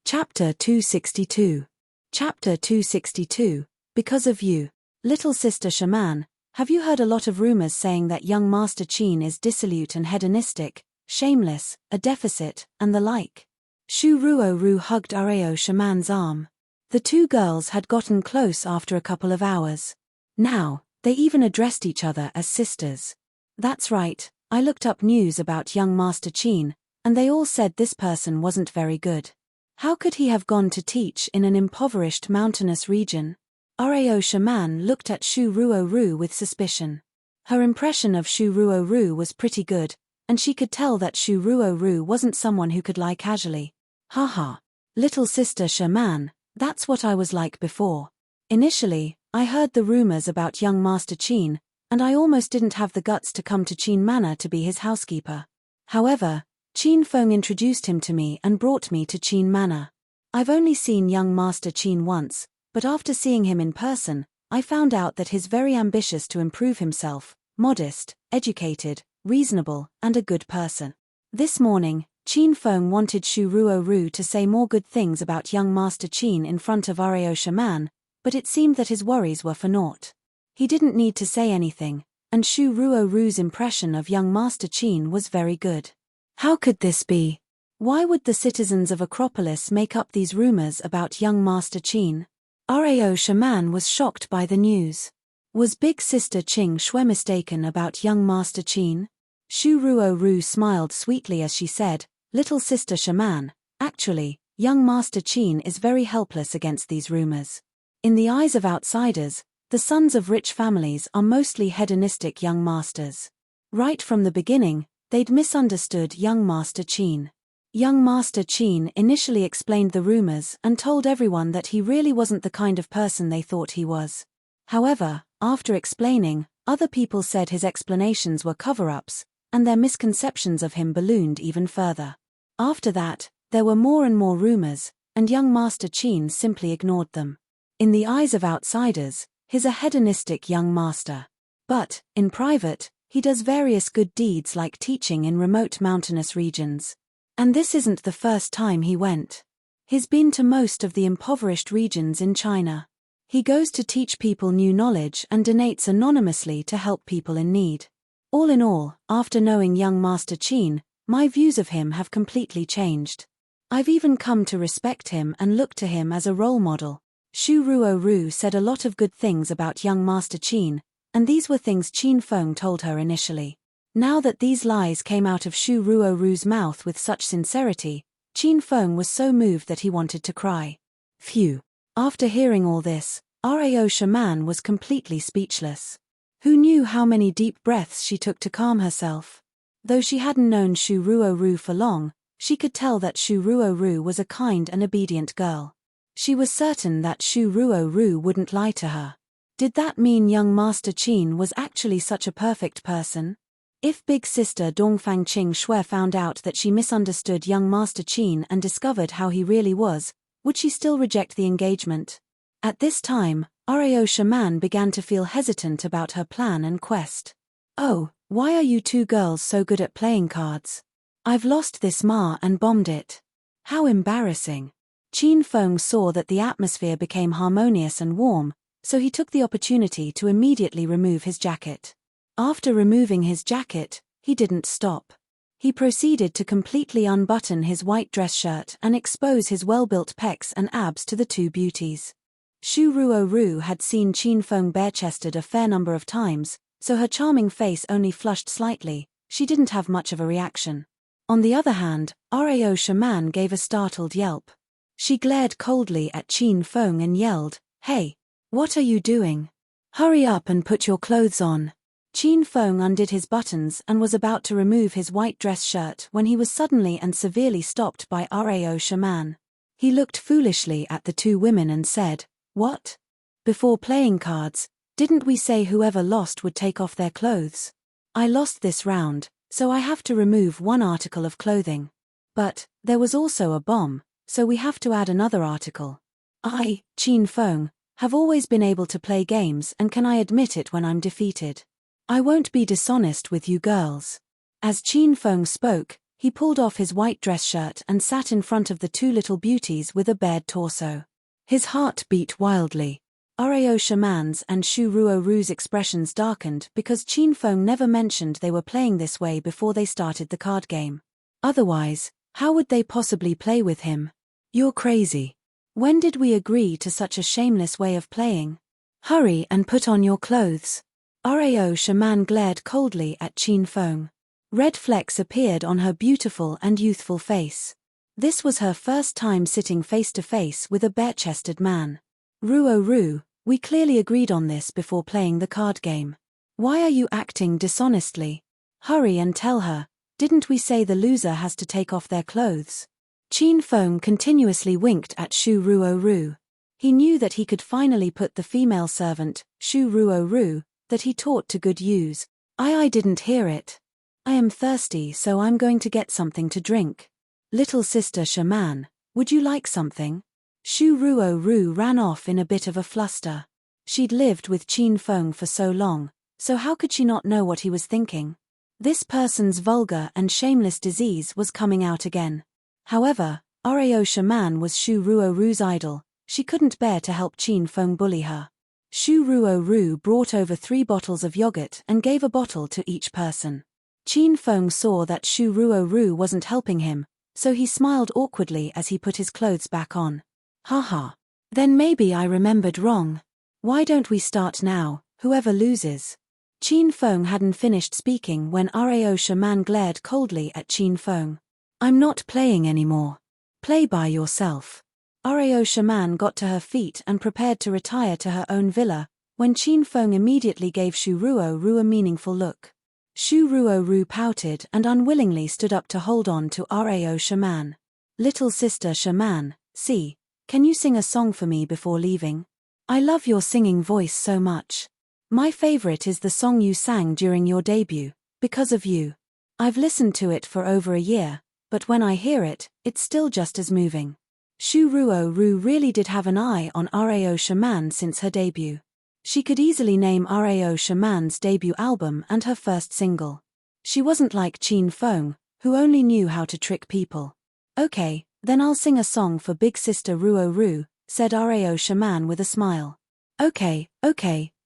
Chapter 262. Chapter 262, Because of You. Little Sister Shaman, have you heard a lot of rumors saying that young Master Qin is dissolute and hedonistic, shameless, a deficit, and the like? Shu Ruo Ru hugged Rao Shaman's arm. The two girls had gotten close after a couple of hours. Now, they even addressed each other as sisters. That's right, I looked up news about young Master Qin, and they all said this person wasn't very good. How could he have gone to teach in an impoverished mountainous region? Rao Shaman looked at Shu Ruo Ru with suspicion. Her impression of Shu Ruo Ru was pretty good, and she could tell that Shu Ruo Ru wasn't someone who could lie casually. Haha. Little Sister Shaman, that's what I was like before. Initially, I heard the rumors about young Master Qin, and I almost didn't have the guts to come to Qin Manor to be his housekeeper. However, Qin Feng introduced him to me and brought me to Qin Manor. I've only seen young Master Qin once, but after seeing him in person, I found out that he's very ambitious to improve himself, modest, educated, reasonable, and a good person. This morning, Qin Feng wanted Shu Ruo Ru to say more good things about young Master Qin in front of Rao Shaman, but it seemed that his worries were for naught. He didn't need to say anything, and Shu Ruo Ru's impression of young Master Qin was very good. How could this be? Why would the citizens of Acropolis make up these rumors about young Master Qin? Rao Shaman was shocked by the news. Was Big Sister Qing Shui mistaken about young Master Qin? Shu Ruo Ru smiled sweetly as she said, Little Sister Shaman, actually, young Master Qin is very helpless against these rumors. In the eyes of outsiders, the sons of rich families are mostly hedonistic young masters. Right from the beginning, they'd misunderstood young Master Qin. Young Master Qin initially explained the rumors and told everyone that he really wasn't the kind of person they thought he was. However, after explaining, other people said his explanations were cover-ups, and their misconceptions of him ballooned even further. After that, there were more and more rumors, and young Master Qin simply ignored them. In the eyes of outsiders, he's a hedonistic young master. But, in private, he does various good deeds like teaching in remote mountainous regions. And this isn't the first time he went. He's been to most of the impoverished regions in China. He goes to teach people new knowledge and donates anonymously to help people in need. All in all, after knowing young Master Qin, my views of him have completely changed. I've even come to respect him and look to him as a role model. Shu Ruo Ru said a lot of good things about young Master Qin, and these were things Qin Feng told her initially. Now that these lies came out of Shu Ruo Ru's mouth with such sincerity, Qin Feng was so moved that he wanted to cry. Phew. After hearing all this, Rao Shaman was completely speechless. Who knew how many deep breaths she took to calm herself? Though she hadn't known Shu Ruo Ru for long, she could tell that Shu Ruo Ru was a kind and obedient girl. She was certain that Shu Ruo wouldn't lie to her. Did that mean young Master Qin was actually such a perfect person? If big sister Dongfang Qing Shui found out that she misunderstood young Master Qin and discovered how he really was, would she still reject the engagement? At this time, Rao Shaman began to feel hesitant about her plan and quest. Oh, why are you two girls so good at playing cards? I've lost this ma and bombed it. How embarrassing. Qin Feng saw that the atmosphere became harmonious and warm, so he took the opportunity to immediately remove his jacket. After removing his jacket, he didn't stop. He proceeded to completely unbutton his white dress shirt and expose his well-built pecs and abs to the two beauties. Shu Ruo had seen Qin Feng bare-chested a fair number of times, so her charming face only flushed slightly. She didn't have much of a reaction. On the other hand, Rao Shaman gave a startled yelp. She glared coldly at Qin Feng and yelled, "Hey! What are you doing? Hurry up and put your clothes on." Qin Feng undid his buttons and was about to remove his white dress shirt when he was suddenly and severely stopped by Rao Shaman. He looked foolishly at the two women and said, "What? Before playing cards, didn't we say whoever lost would take off their clothes? I lost this round, so I have to remove one article of clothing. But there was also a bomb, so we have to add another article. I, Qin Feng, have always been able to play games and can I admit it when I'm defeated. I won't be dishonest with you girls." As Qin Feng spoke, he pulled off his white dress shirt and sat in front of the two little beauties with a bared torso. His heart beat wildly. Rao Shaman's and Shu Ruo's expressions darkened because Qin Feng never mentioned they were playing this way before they started the card game. Otherwise, how would they possibly play with him? You're crazy. When did we agree to such a shameless way of playing? Hurry and put on your clothes. Rao Shaman glared coldly at Qin Feng. Red flecks appeared on her beautiful and youthful face. This was her first time sitting face to face with a bare-chested man. Ruo, we clearly agreed on this before playing the card game. Why are you acting dishonestly? Hurry and tell her, didn't we say the loser has to take off their clothes? Qin Feng continuously winked at Shu Ruo. He knew that he could finally put the female servant, Shu Ruo, that he taught to good use. I didn't hear it. I am thirsty, so I'm going to get something to drink. Little sister Shaman, would you like something? Shu Ruo ran off in a bit of a fluster. She'd lived with Qin Feng for so long, so how could she not know what he was thinking? This person's vulgar and shameless disease was coming out again. However, Rao Shaman was Shu Ruo's idol. She couldn't bear to help Qin Feng bully her. Shu Ruo brought over 3 bottles of yogurt and gave a bottle to each person. Qin Feng saw that Shu Ruo wasn't helping him, so he smiled awkwardly as he put his clothes back on. Haha. Then maybe I remembered wrong. Why don't we start now, whoever loses? Qin Feng hadn't finished speaking when Rao Shaman glared coldly at Qin Feng. I'm not playing anymore. Play by yourself. Rao Shaman got to her feet and prepared to retire to her own villa, when Qin Feng immediately gave Shu Ruo a meaningful look. Shu Ruo pouted and unwillingly stood up to hold on to Rao Shaman. Little sister Shaman, see, can you sing a song for me before leaving? I love your singing voice so much. My favorite is the song you sang during your debut, Because of You. I've listened to it for over a year, but when I hear it, it's still just as moving. Shu Ruo really did have an eye on Rao Shaman since her debut. She could easily name Rao Shaman's debut album and her first single. She wasn't like Qin Feng, who only knew how to trick people. Okay, then I'll sing a song for big sister Ruo, said Rao Shaman with a smile. Okay,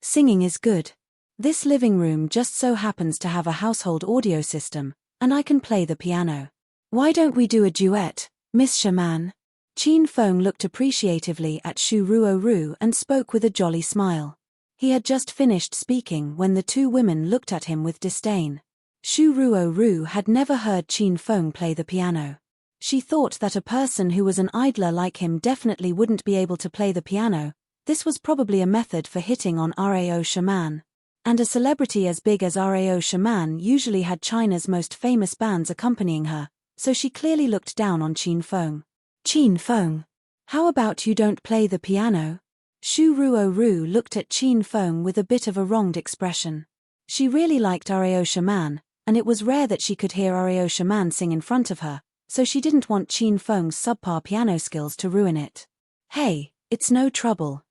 singing is good. This living room just so happens to have a household audio system, and I can play the piano. Why don't we do a duet, Miss Shaman? Qin Feng looked appreciatively at Shu Ruo and spoke with a jolly smile. He had just finished speaking when the two women looked at him with disdain. Shu Ruo had never heard Qin Feng play the piano. She thought that a person who was an idler like him definitely wouldn't be able to play the piano. This was probably a method for hitting on Rao Shaman. And a celebrity as big as Rao Shaman usually had China's most famous bands accompanying her, so she clearly looked down on Qin Feng. Qin Feng. How about you don't play the piano? Shu Ruo-ru looked at Qin Feng with a bit of a wronged expression. She really liked Aryosha Man, and it was rare that she could hear Aryosha Man sing in front of her, so she didn't want Qin Feng's subpar piano skills to ruin it. Hey, it's no trouble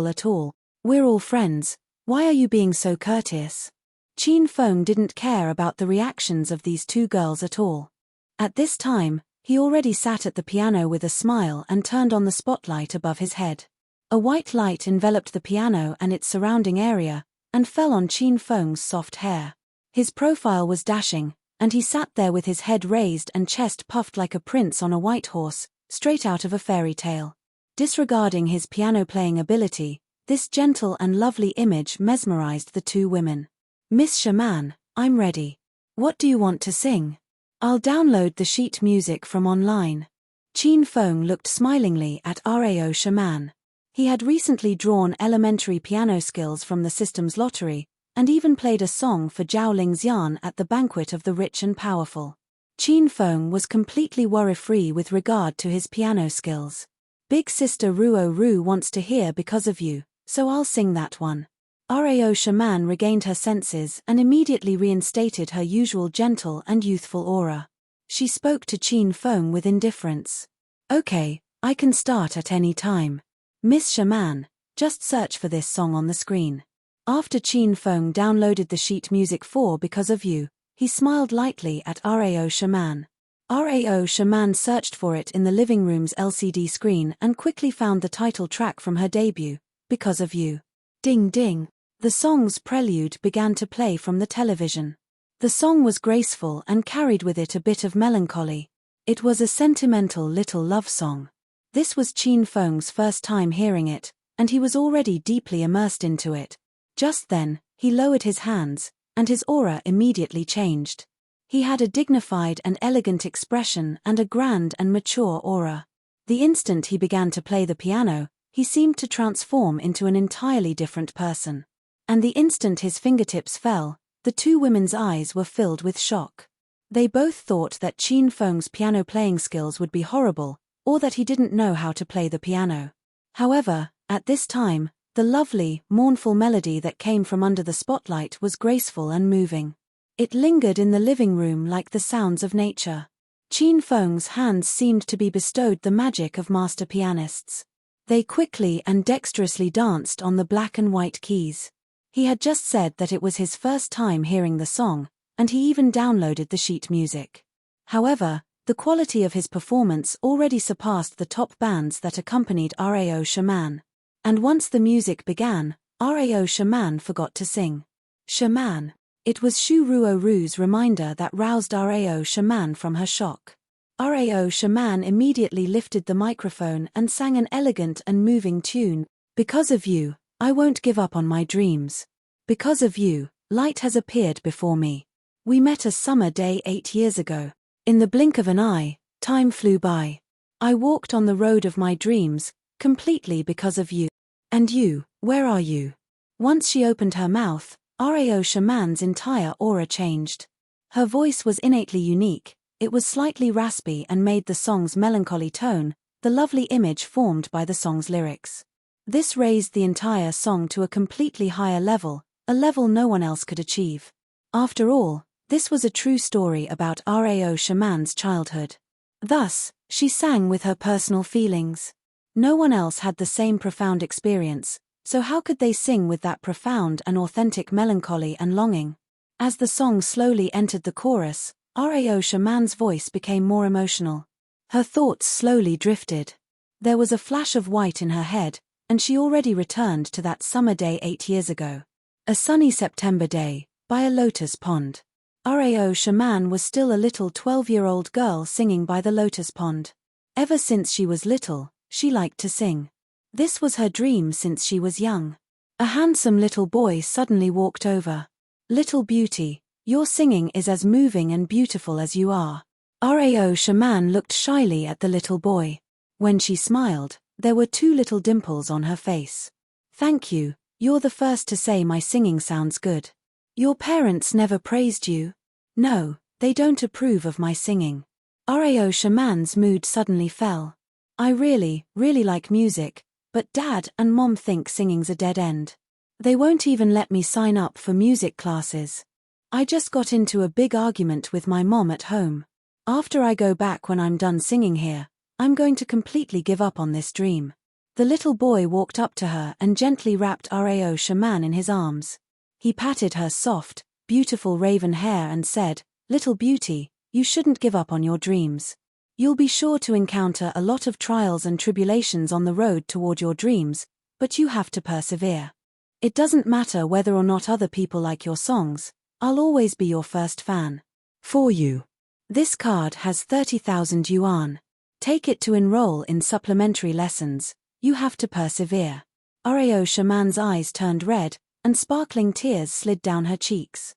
at all. We're all friends, why are you being so courteous? Qin Feng didn't care about the reactions of these two girls at all. At this time, he already sat at the piano with a smile and turned on the spotlight above his head. A white light enveloped the piano and its surrounding area, and fell on Qin Feng's soft hair. His profile was dashing, and he sat there with his head raised and chest puffed like a prince on a white horse, straight out of a fairy tale. Disregarding his piano-playing ability, this gentle and lovely image mesmerized the two women. Miss Shaman, I'm ready. What do you want to sing? I'll download the sheet music from online. Qin Feng looked smilingly at Aryosha Man. He had recently drawn elementary piano skills from the system's lottery, and even played a song for Zhao Lingxian at the banquet of the rich and powerful. Qin Feng was completely worry-free with regard to his piano skills. Big sister Ruo-ru wants to hear Because of You, so I'll sing that one. Aryosha Man regained her senses and immediately reinstated her usual gentle and youthful aura. She spoke to Qin Feng with indifference. Okay, I can start at any time. Miss Shaman, just search for this song on the screen. After Qin Feng downloaded the sheet music for Because of You, he smiled lightly at Aryosha Man. Aryosha Man searched for it in the living room's LCD screen and quickly found the title track from her debut, Because of You. Ding ding. The song's prelude began to play from the television. The song was graceful and carried with it a bit of melancholy. It was a sentimental little love song. This was Qin Feng's first time hearing it, and he was already deeply immersed into it. Just then, he lowered his hands, and his aura immediately changed. He had a dignified and elegant expression and a grand and mature aura. The instant he began to play the piano, he seemed to transform into an entirely different person. And the instant his fingertips fell, the two women's eyes were filled with shock. They both thought that Qin Feng's piano playing skills would be horrible, or that he didn't know how to play the piano. However, at this time, the lovely, mournful melody that came from under the spotlight was graceful and moving. It lingered in the living room like the sounds of nature. Qin Feng's hands seemed to be bestowed the magic of master pianists. They quickly and dexterously danced on the black and white keys. He had just said that it was his first time hearing the song, and he even downloaded the sheet music. However, the quality of his performance already surpassed the top bands that accompanied Aryosha Man. And once the music began, Aryosha Man forgot to sing. Shaman. It was Shu Ruo-ru's reminder that roused Aryosha Man from her shock. Aryosha Man immediately lifted the microphone and sang an elegant and moving tune. Because of you, I won't give up on my dreams. Because of you, light has appeared before me. We met a summer day 8 years ago. In the blink of an eye, time flew by. I walked on the road of my dreams, completely because of you. And you, where are you? Once she opened her mouth, Aryosha Man's entire aura changed. Her voice was innately unique, it was slightly raspy and made the song's melancholy tone, the lovely image formed by the song's lyrics. This raised the entire song to a completely higher level, a level no one else could achieve. After all, this was a true story about Aryosha Man's childhood. Thus, she sang with her personal feelings. No one else had the same profound experience, so how could they sing with that profound and authentic melancholy and longing? As the song slowly entered the chorus, Aryosha Man's voice became more emotional. Her thoughts slowly drifted. There was a flash of white in her head, and she already returned to that summer day 8 years ago. A sunny September day, by a lotus pond. Aryosha Man was still a little 12-year-old girl singing by the lotus pond. Ever since she was little, she liked to sing. This was her dream since she was young. A handsome little boy suddenly walked over. Little beauty, your singing is as moving and beautiful as you are. Aryosha Man looked shyly at the little boy. When she smiled, there were 2 little dimples on her face. Thank you, you're the first to say my singing sounds good. Your parents never praised you? No, they don't approve of my singing. Aryosha Man's mood suddenly fell. I really like music, but Dad and Mom think singing's a dead end. They won't even let me sign up for music classes. I just got into a big argument with my mom at home. After I go back when I'm done singing here, I'm going to completely give up on this dream." The little boy walked up to her and gently wrapped Rao Shaman in his arms. He patted her soft, beautiful raven hair and said, "Little beauty, you shouldn't give up on your dreams. You'll be sure to encounter a lot of trials and tribulations on the road toward your dreams, but you have to persevere. It doesn't matter whether or not other people like your songs, I'll always be your first fan. For you. This card has 30,000 yuan. Take it to enroll in supplementary lessons. You have to persevere." Rao Shaman's eyes turned red, and sparkling tears slid down her cheeks.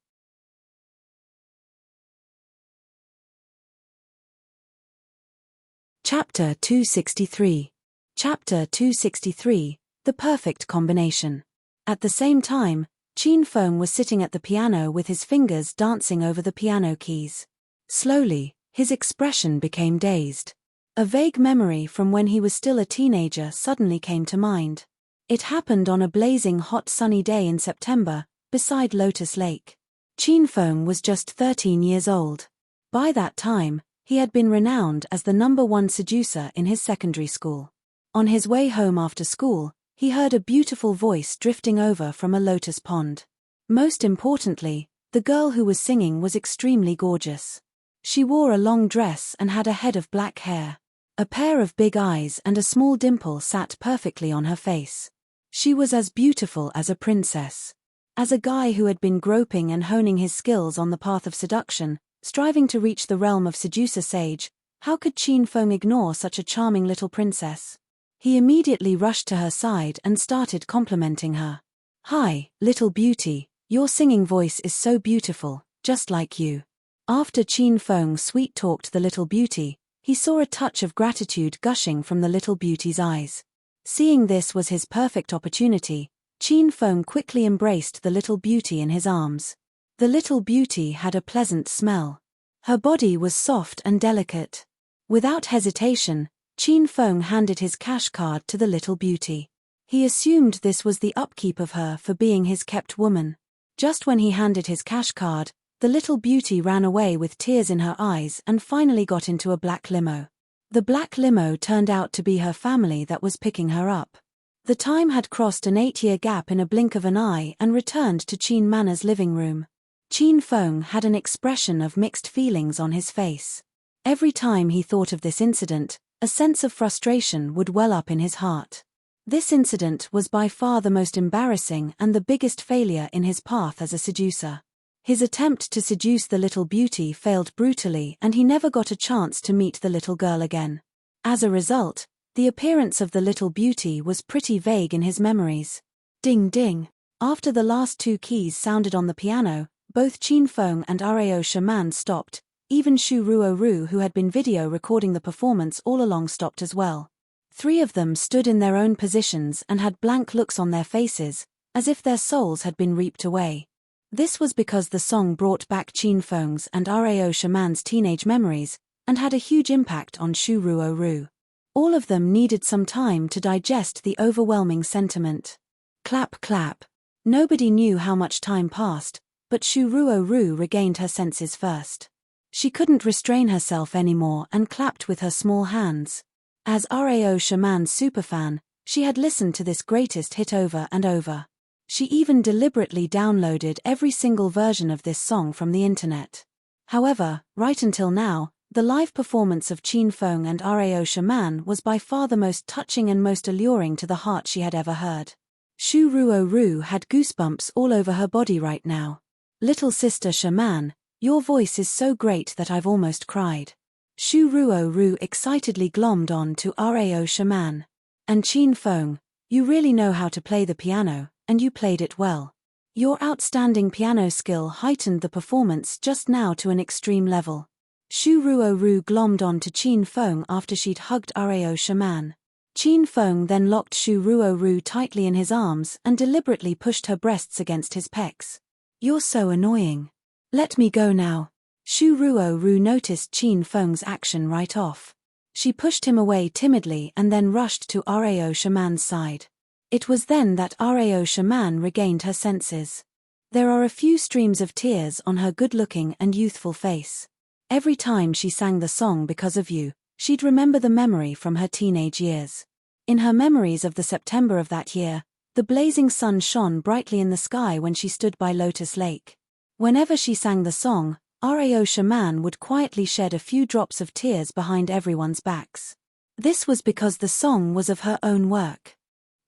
Chapter 263. Chapter 263, The Perfect Combination. At the same time, Qin Feng was sitting at the piano with his fingers dancing over the piano keys. Slowly, his expression became dazed. A vague memory from when he was still a teenager suddenly came to mind. It happened on a blazing hot sunny day in September, beside Lotus Lake. Qin Feng was just 13 years old. By that time, he had been renowned as the #1 seducer in his secondary school. On his way home after school, he heard a beautiful voice drifting over from a lotus pond. Most importantly, the girl who was singing was extremely gorgeous. She wore a long dress and had a head of black hair. A pair of big eyes and a small dimple sat perfectly on her face. She was as beautiful as a princess. As a guy who had been groping and honing his skills on the path of seduction, striving to reach the realm of seducer sage, how could Qin Feng ignore such a charming little princess? He immediately rushed to her side and started complimenting her. "Hi, little beauty, your singing voice is so beautiful, just like you." After Qin Feng sweet-talked the little beauty, he saw a touch of gratitude gushing from the little beauty's eyes. Seeing this was his perfect opportunity, Qin Feng quickly embraced the little beauty in his arms. The little beauty had a pleasant smell. Her body was soft and delicate. Without hesitation, Qin Feng handed his cash card to the little beauty. He assumed this was the upkeep of her for being his kept woman. Just when he handed his cash card, the little beauty ran away with tears in her eyes and finally got into a black limo. The black limo turned out to be her family that was picking her up. The time had crossed an 8-year gap in a blink of an eye and returned to Qin Manner's living room. Qin Feng had an expression of mixed feelings on his face. Every time he thought of this incident, a sense of frustration would well up in his heart. This incident was by far the most embarrassing and the biggest failure in his path as a seducer. His attempt to seduce the little beauty failed brutally and he never got a chance to meet the little girl again. As a result, the appearance of the little beauty was pretty vague in his memories. Ding ding. After the last 2 keys sounded on the piano, both Qin Feng and Rao Shaman stopped. Even Shu Ruoru, who had been video recording the performance all along, stopped as well. 3 of them stood in their own positions and had blank looks on their faces, as if their souls had been reaped away. This was because the song brought back Qin Feng's and Rao Shaman's teenage memories, and had a huge impact on Shu Ruoru. All of them needed some time to digest the overwhelming sentiment. Clap clap. Nobody knew how much time passed, but Shu Ruoru regained her senses first. She couldn't restrain herself anymore and clapped with her small hands. As Rao Shaman's superfan, she had listened to this greatest hit over and over. She even deliberately downloaded every single version of this song from the internet. However, right until now, the live performance of Qin Feng and Rao Shaman was by far the most touching and most alluring to the heart she had ever heard. Shu Ruoru had goosebumps all over her body right now. "Little sister Shaman, your voice is so great that I've almost cried." Shu Ruoru excitedly glommed on to Rao Shaman. "And Qin Feng, you really know how to play the piano, and you played it well. Your outstanding piano skill heightened the performance just now to an extreme level." Shu Ruoru glommed on to Qin Feng after she'd hugged Rao Shaman. Qin Feng then locked Shu Ruoru tightly in his arms and deliberately pushed her breasts against his pecs. "You're so annoying. Let me go now." Shu Ruoru noticed Qin Feng's action right off. She pushed him away timidly and then rushed to Rao Shaman's side. It was then that Rao Shaman regained her senses. There are a few streams of tears on her good-looking and youthful face. Every time she sang the song Because of You, she'd remember the memory from her teenage years. In her memories of the September of that year, the blazing sun shone brightly in the sky when she stood by Lotus Lake. Whenever she sang the song, Rao Shaman would quietly shed a few drops of tears behind everyone's backs. This was because the song was of her own work.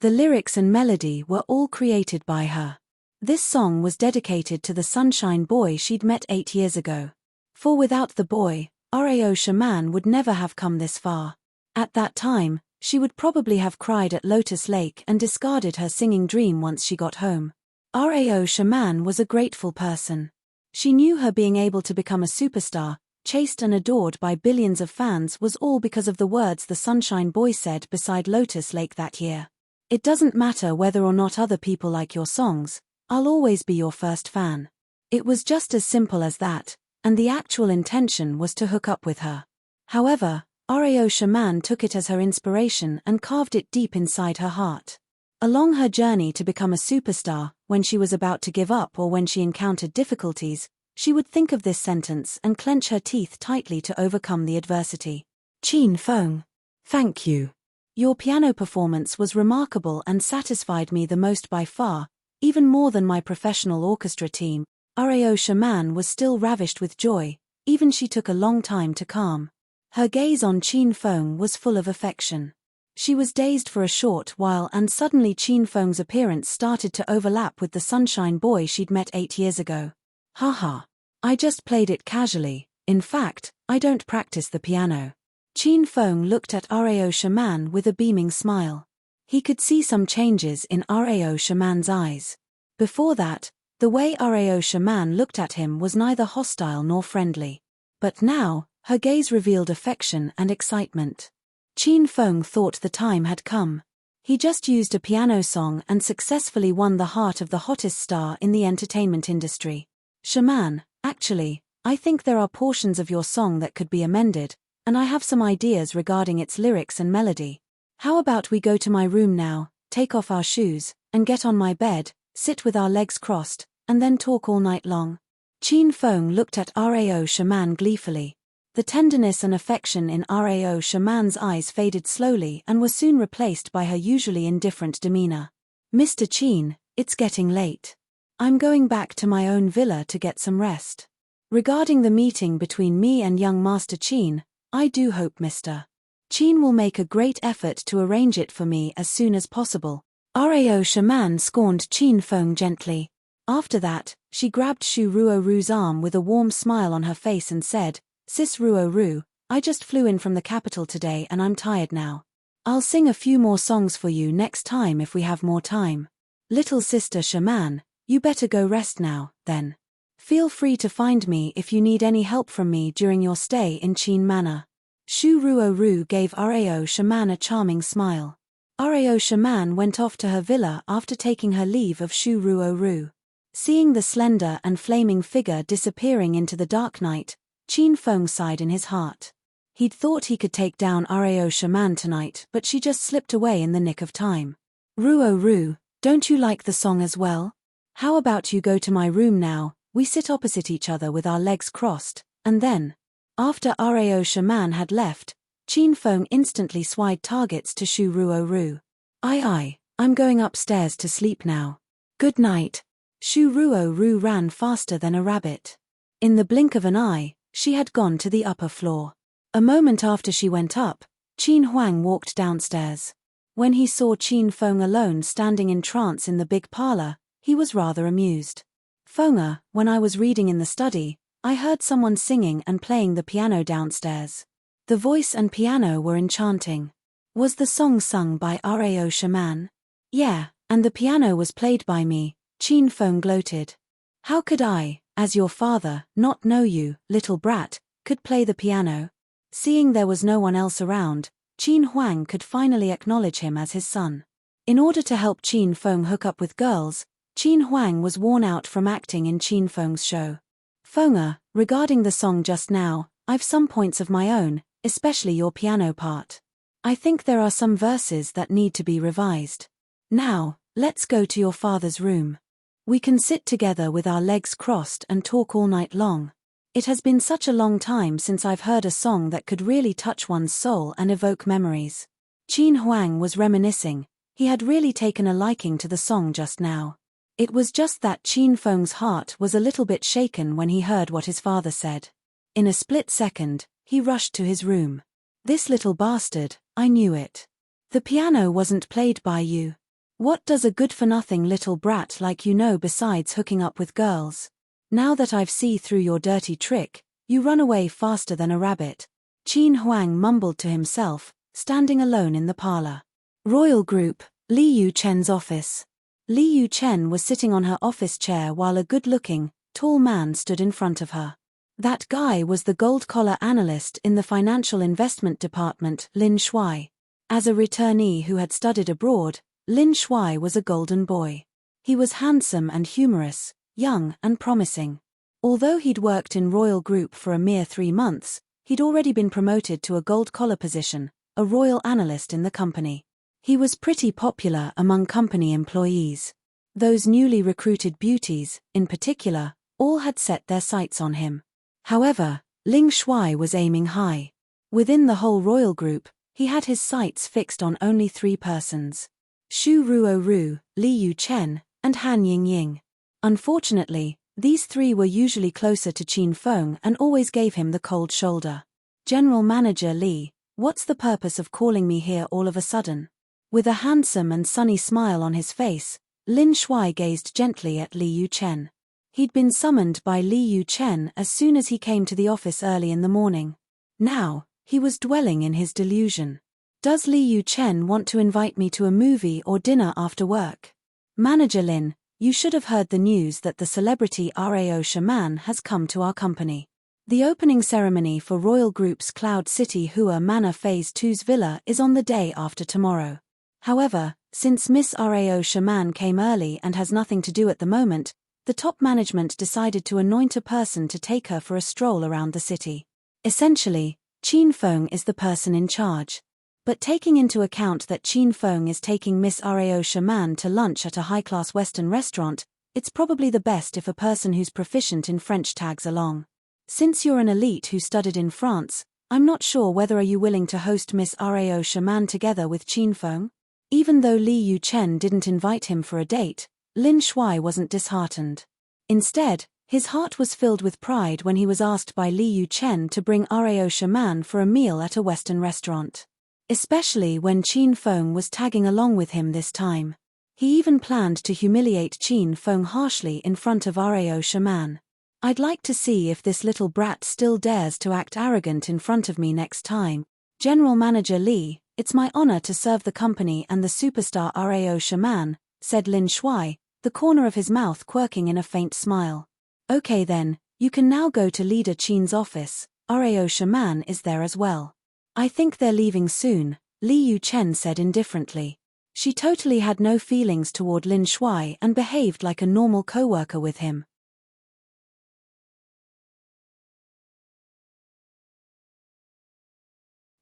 The lyrics and melody were all created by her. This song was dedicated to the sunshine boy she'd met 8 years ago. For without the boy, Rao Shaman would never have come this far. At that time, she would probably have cried at Lotus Lake and discarded her singing dream once she got home. Rao Shaman was a grateful person. She knew her being able to become a superstar, chased and adored by billions of fans, was all because of the words the Sunshine Boy said beside Lotus Lake that year. It doesn't matter whether or not other people like your songs, I'll always be your first fan. It was just as simple as that, and the actual intention was to hook up with her. However, Rao Shaman took it as her inspiration and carved it deep inside her heart. Along her journey to become a superstar, when she was about to give up or when she encountered difficulties, she would think of this sentence and clench her teeth tightly to overcome the adversity. Chin Feng. Thank you. Your piano performance was remarkable and satisfied me the most by far, even more than my professional orchestra team. Rao Shaman was still ravished with joy, even she took a long time to calm. Her gaze on Chin Feng was full of affection. She was dazed for a short while and suddenly Chin Feng's appearance started to overlap with the sunshine boy she'd met 8 years ago. Haha. I just played it casually, in fact, I don't practice the piano. Chin Feng looked at Rao Shaman with a beaming smile. He could see some changes in Rao Shaman's eyes. Before that, the way Rao Shaman looked at him was neither hostile nor friendly. But now, her gaze revealed affection and excitement. Chin Feng thought the time had come. He just used a piano song and successfully won the heart of the hottest star in the entertainment industry. Shaman, actually, I think there are portions of your song that could be amended, and I have some ideas regarding its lyrics and melody. How about we go to my room now, take off our shoes, and get on my bed, sit with our legs crossed, and then talk all night long? Chin Feng looked at Rao Shaman gleefully. The tenderness and affection in Rao Shaman's eyes faded slowly and were soon replaced by her usually indifferent demeanor. Mr. Chin, it's getting late. I'm going back to my own villa to get some rest. Regarding the meeting between me and young Master Chin, I do hope Mr. Chin will make a great effort to arrange it for me as soon as possible. Rao Shaman scorned Chin Feng gently. After that, she grabbed Shu Ruoru's arm with a warm smile on her face and said, Sis Ruoru, I just flew in from the capital today and I'm tired now. I'll sing a few more songs for you next time if we have more time. Little sister Shaman, you better go rest now, then. Feel free to find me if you need any help from me during your stay in Chin Manor. Shu Ruoru gave Rao Shaman a charming smile. Rao Shaman went off to her villa after taking her leave of Shu Ruoru. Seeing the slender and flaming figure disappearing into the dark night, Chin Feng sighed in his heart. He'd thought he could take down Rao Shaman tonight, but she just slipped away in the nick of time. Ruoru, don't you like the song as well? How about you go to my room now, we sit opposite each other with our legs crossed, and then... After Rao Shaman had left, Chin Feng instantly swide targets to Shu Ruoru. Aye, I'm going upstairs to sleep now. Good night. Shu Ruoru ran faster than a rabbit. In the blink of an eye, she had gone to the upper floor. A moment after she went up, Qin Huang walked downstairs. When he saw Chin Feng alone standing in trance in the big parlor, he was rather amused. Feng, when I was reading in the study, I heard someone singing and playing the piano downstairs. The voice and piano were enchanting. Was the song sung by Rao Shaman? Yeah, and the piano was played by me, Chin Feng gloated. How could I, as your father, not know you, little brat, could play the piano? Seeing there was no one else around, Qin Huang could finally acknowledge him as his son. In order to help Chin Feng hook up with girls, Qin Huang was worn out from acting in Chin Feng's show. Feng, regarding the song just now, I've some points of my own, especially your piano part. I think there are some verses that need to be revised. Now, let's go to your father's room. We can sit together with our legs crossed and talk all night long. It has been such a long time since I've heard a song that could really touch one's soul and evoke memories. Qin Huang was reminiscing. He had really taken a liking to the song just now. It was just that Qin Feng's heart was a little bit shaken when he heard what his father said. In a split second, he rushed to his room. This little bastard, I knew it. The piano wasn't played by you. What does a good-for-nothing little brat like you know besides hooking up with girls? Now that I've seen through your dirty trick, you run away faster than a rabbit. Qin Huang mumbled to himself, standing alone in the parlor. Royal Group, Li Yu Chen's office. Li Yu Chen was sitting on her office chair while a good-looking, tall man stood in front of her. That guy was the gold-collar analyst in the financial investment department, Lin Shuai. As a returnee who had studied abroad, Lin Shuai was a golden boy. He was handsome and humorous, young and promising. Although he'd worked in Royal Group for a mere 3 months, he'd already been promoted to a gold-collar position, a royal analyst in the company. He was pretty popular among company employees. Those newly recruited beauties, in particular, all had set their sights on him. However, Ling Shuai was aiming high. Within the whole royal group, he had his sights fixed on only 3 persons: Xu Ruoru, Li Yu Chen, and Han Yingying. Unfortunately, these 3 were usually closer to Qin Feng and always gave him the cold shoulder. General Manager Li, what's the purpose of calling me here all of a sudden? With a handsome and sunny smile on his face, Lin Shuai gazed gently at Li Yu Chen. He'd been summoned by Li Yu Chen as soon as he came to the office early in the morning. Now, he was dwelling in his delusion. Does Li Yu Chen want to invite me to a movie or dinner after work? Manager Lin, you should have heard the news that the celebrity Rao Shaman has come to our company. The opening ceremony for Royal Group's Cloud City Hua Manor Phase 2's villa is on the day after tomorrow. However, since Miss Rao Shaman came early and has nothing to do at the moment, the top management decided to anoint a person to take her for a stroll around the city. Essentially, Qin Feng is the person in charge. But taking into account that Qin Feng is taking Miss Rao Shaman to lunch at a high-class Western restaurant, it's probably the best if a person who's proficient in French tags along. Since you're an elite who studied in France, I'm not sure whether are you willing to host Miss Rao Shaman together with Qin Feng? Even though Li Yu Chen didn't invite him for a date, Lin Shuai wasn't disheartened. Instead, his heart was filled with pride when he was asked by Li Yu Chen to bring Rao Shaman for a meal at a Western restaurant. Especially when Qin Feng was tagging along with him this time. He even planned to humiliate Qin Feng harshly in front of Rao Shaman. I'd like to see if this little brat still dares to act arrogant in front of me next time. General Manager Li, it's my honor to serve the company and the superstar Rao Shaman, said Lin Shuai, the corner of his mouth quirking in a faint smile. Okay then, you can now go to Leader Qin's office. Rao Shaman is there as well. I think they're leaving soon, Li Yu Chen said indifferently. She totally had no feelings toward Lin Shuai and behaved like a normal co-worker with him.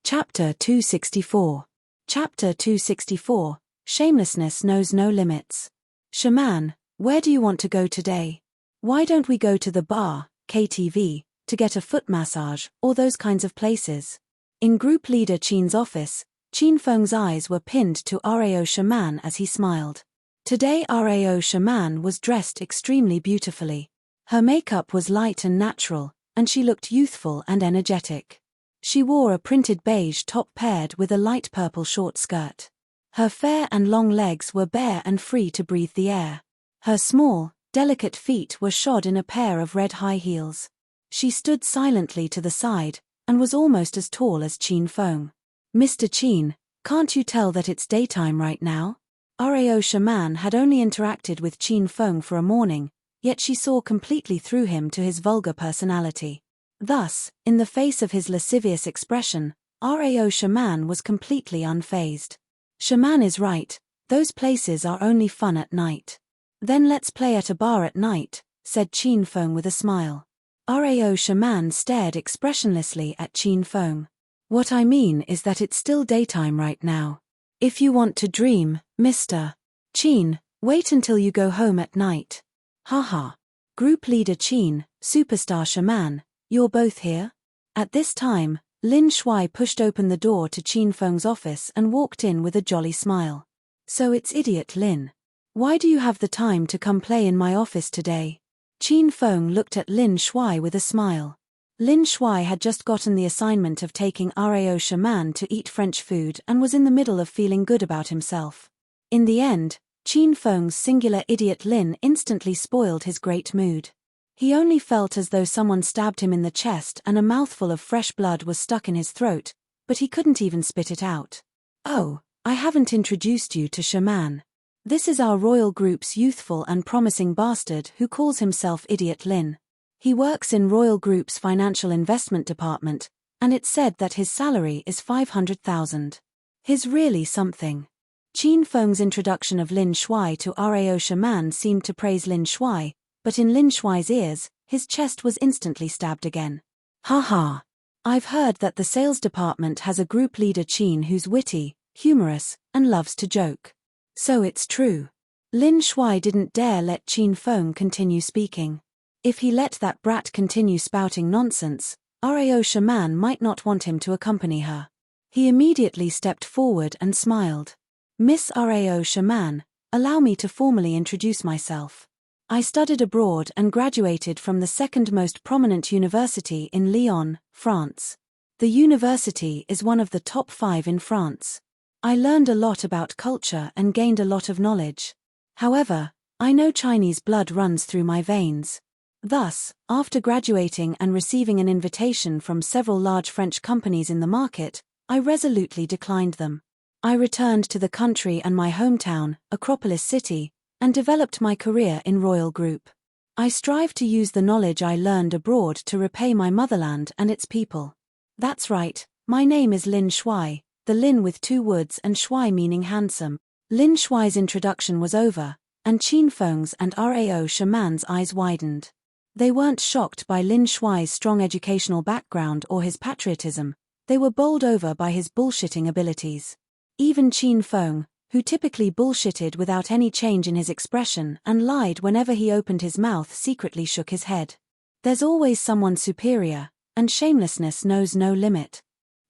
Chapter 264. Chapter 264, Shamelessness Knows No Limits. Shaman, where do you want to go today? Why don't we go to the bar, KTV, to get a foot massage, or those kinds of places? In Group Leader Qin's office, Qin Feng's eyes were pinned to Rao Shaman as he smiled. Today Rao Shaman was dressed extremely beautifully. Her makeup was light and natural, and she looked youthful and energetic. She wore a printed beige top paired with a light purple short skirt. Her fair and long legs were bare and free to breathe the air. Her small, delicate feet were shod in a pair of red high heels. She stood silently to the side, and was almost as tall as Qin Feng. Mr. Qin, can't you tell that it's daytime right now? Rao Shaman had only interacted with Qin Feng for a morning, yet she saw completely through him to his vulgar personality. Thus, in the face of his lascivious expression, Rao Shaman was completely unfazed. Shaman is right, those places are only fun at night. Then let's play at a bar at night, said Qin Feng with a smile. Rao Shaman stared expressionlessly at Qin Feng. What I mean is that it's still daytime right now. If you want to dream, Mr. Chin, wait until you go home at night. Haha. Group leader Chin, superstar shaman, you're both here? At this time, Lin Shuai pushed open the door to Qin Feng's office and walked in with a jolly smile. So it's idiot Lin. Why do you have the time to come play in my office today? Qin Feng looked at Lin Shuai with a smile. Lin Shuai had just gotten the assignment of taking Rao shaman to eat French food and was in the middle of feeling good about himself. In the end, Qin Feng's singular idiot Lin instantly spoiled his great mood. He only felt as though someone stabbed him in the chest and a mouthful of fresh blood was stuck in his throat, but he couldn't even spit it out. Oh, I haven't introduced you to Shaman. This is our royal group's youthful and promising bastard who calls himself Idiot Lin. He works in Royal Group's financial investment department, and it's said that his salary is 500,000. He's really something. Qin Feng's introduction of Lin Shuai to Rao shaman seemed to praise Lin Shuai, but in Lin Shuai's ears, his chest was instantly stabbed again. Haha. I've heard that the sales department has a group leader Qin who's witty, humorous, and loves to joke. So it's true. Lin Shuai didn't dare let Qin Feng continue speaking. If he let that brat continue spouting nonsense, Rao shaman might not want him to accompany her. He immediately stepped forward and smiled. Miss Rao shaman, allow me to formally introduce myself. I studied abroad and graduated from the second most prominent university in Lyon, France. The university is one of the top 5 in France. I learned a lot about culture and gained a lot of knowledge. However, I know Chinese blood runs through my veins. Thus, after graduating and receiving an invitation from several large French companies in the market, I resolutely declined them. I returned to the country and my hometown, Acropolis City, and developed my career in Royal Group. I strive to use the knowledge I learned abroad to repay my motherland and its people. That's right, my name is Lin Shuai, the Lin with 2 woods and Shuai meaning handsome. Lin Shuai's introduction was over, and Qin Feng's and Rao shaman's eyes widened. They weren't shocked by Lin Shuai's strong educational background or his patriotism, they were bowled over by his bullshitting abilities. Even Qin Feng, who typically bullshitted without any change in his expression and lied whenever he opened his mouth, secretly shook his head. There's always someone superior, and shamelessness knows no limit.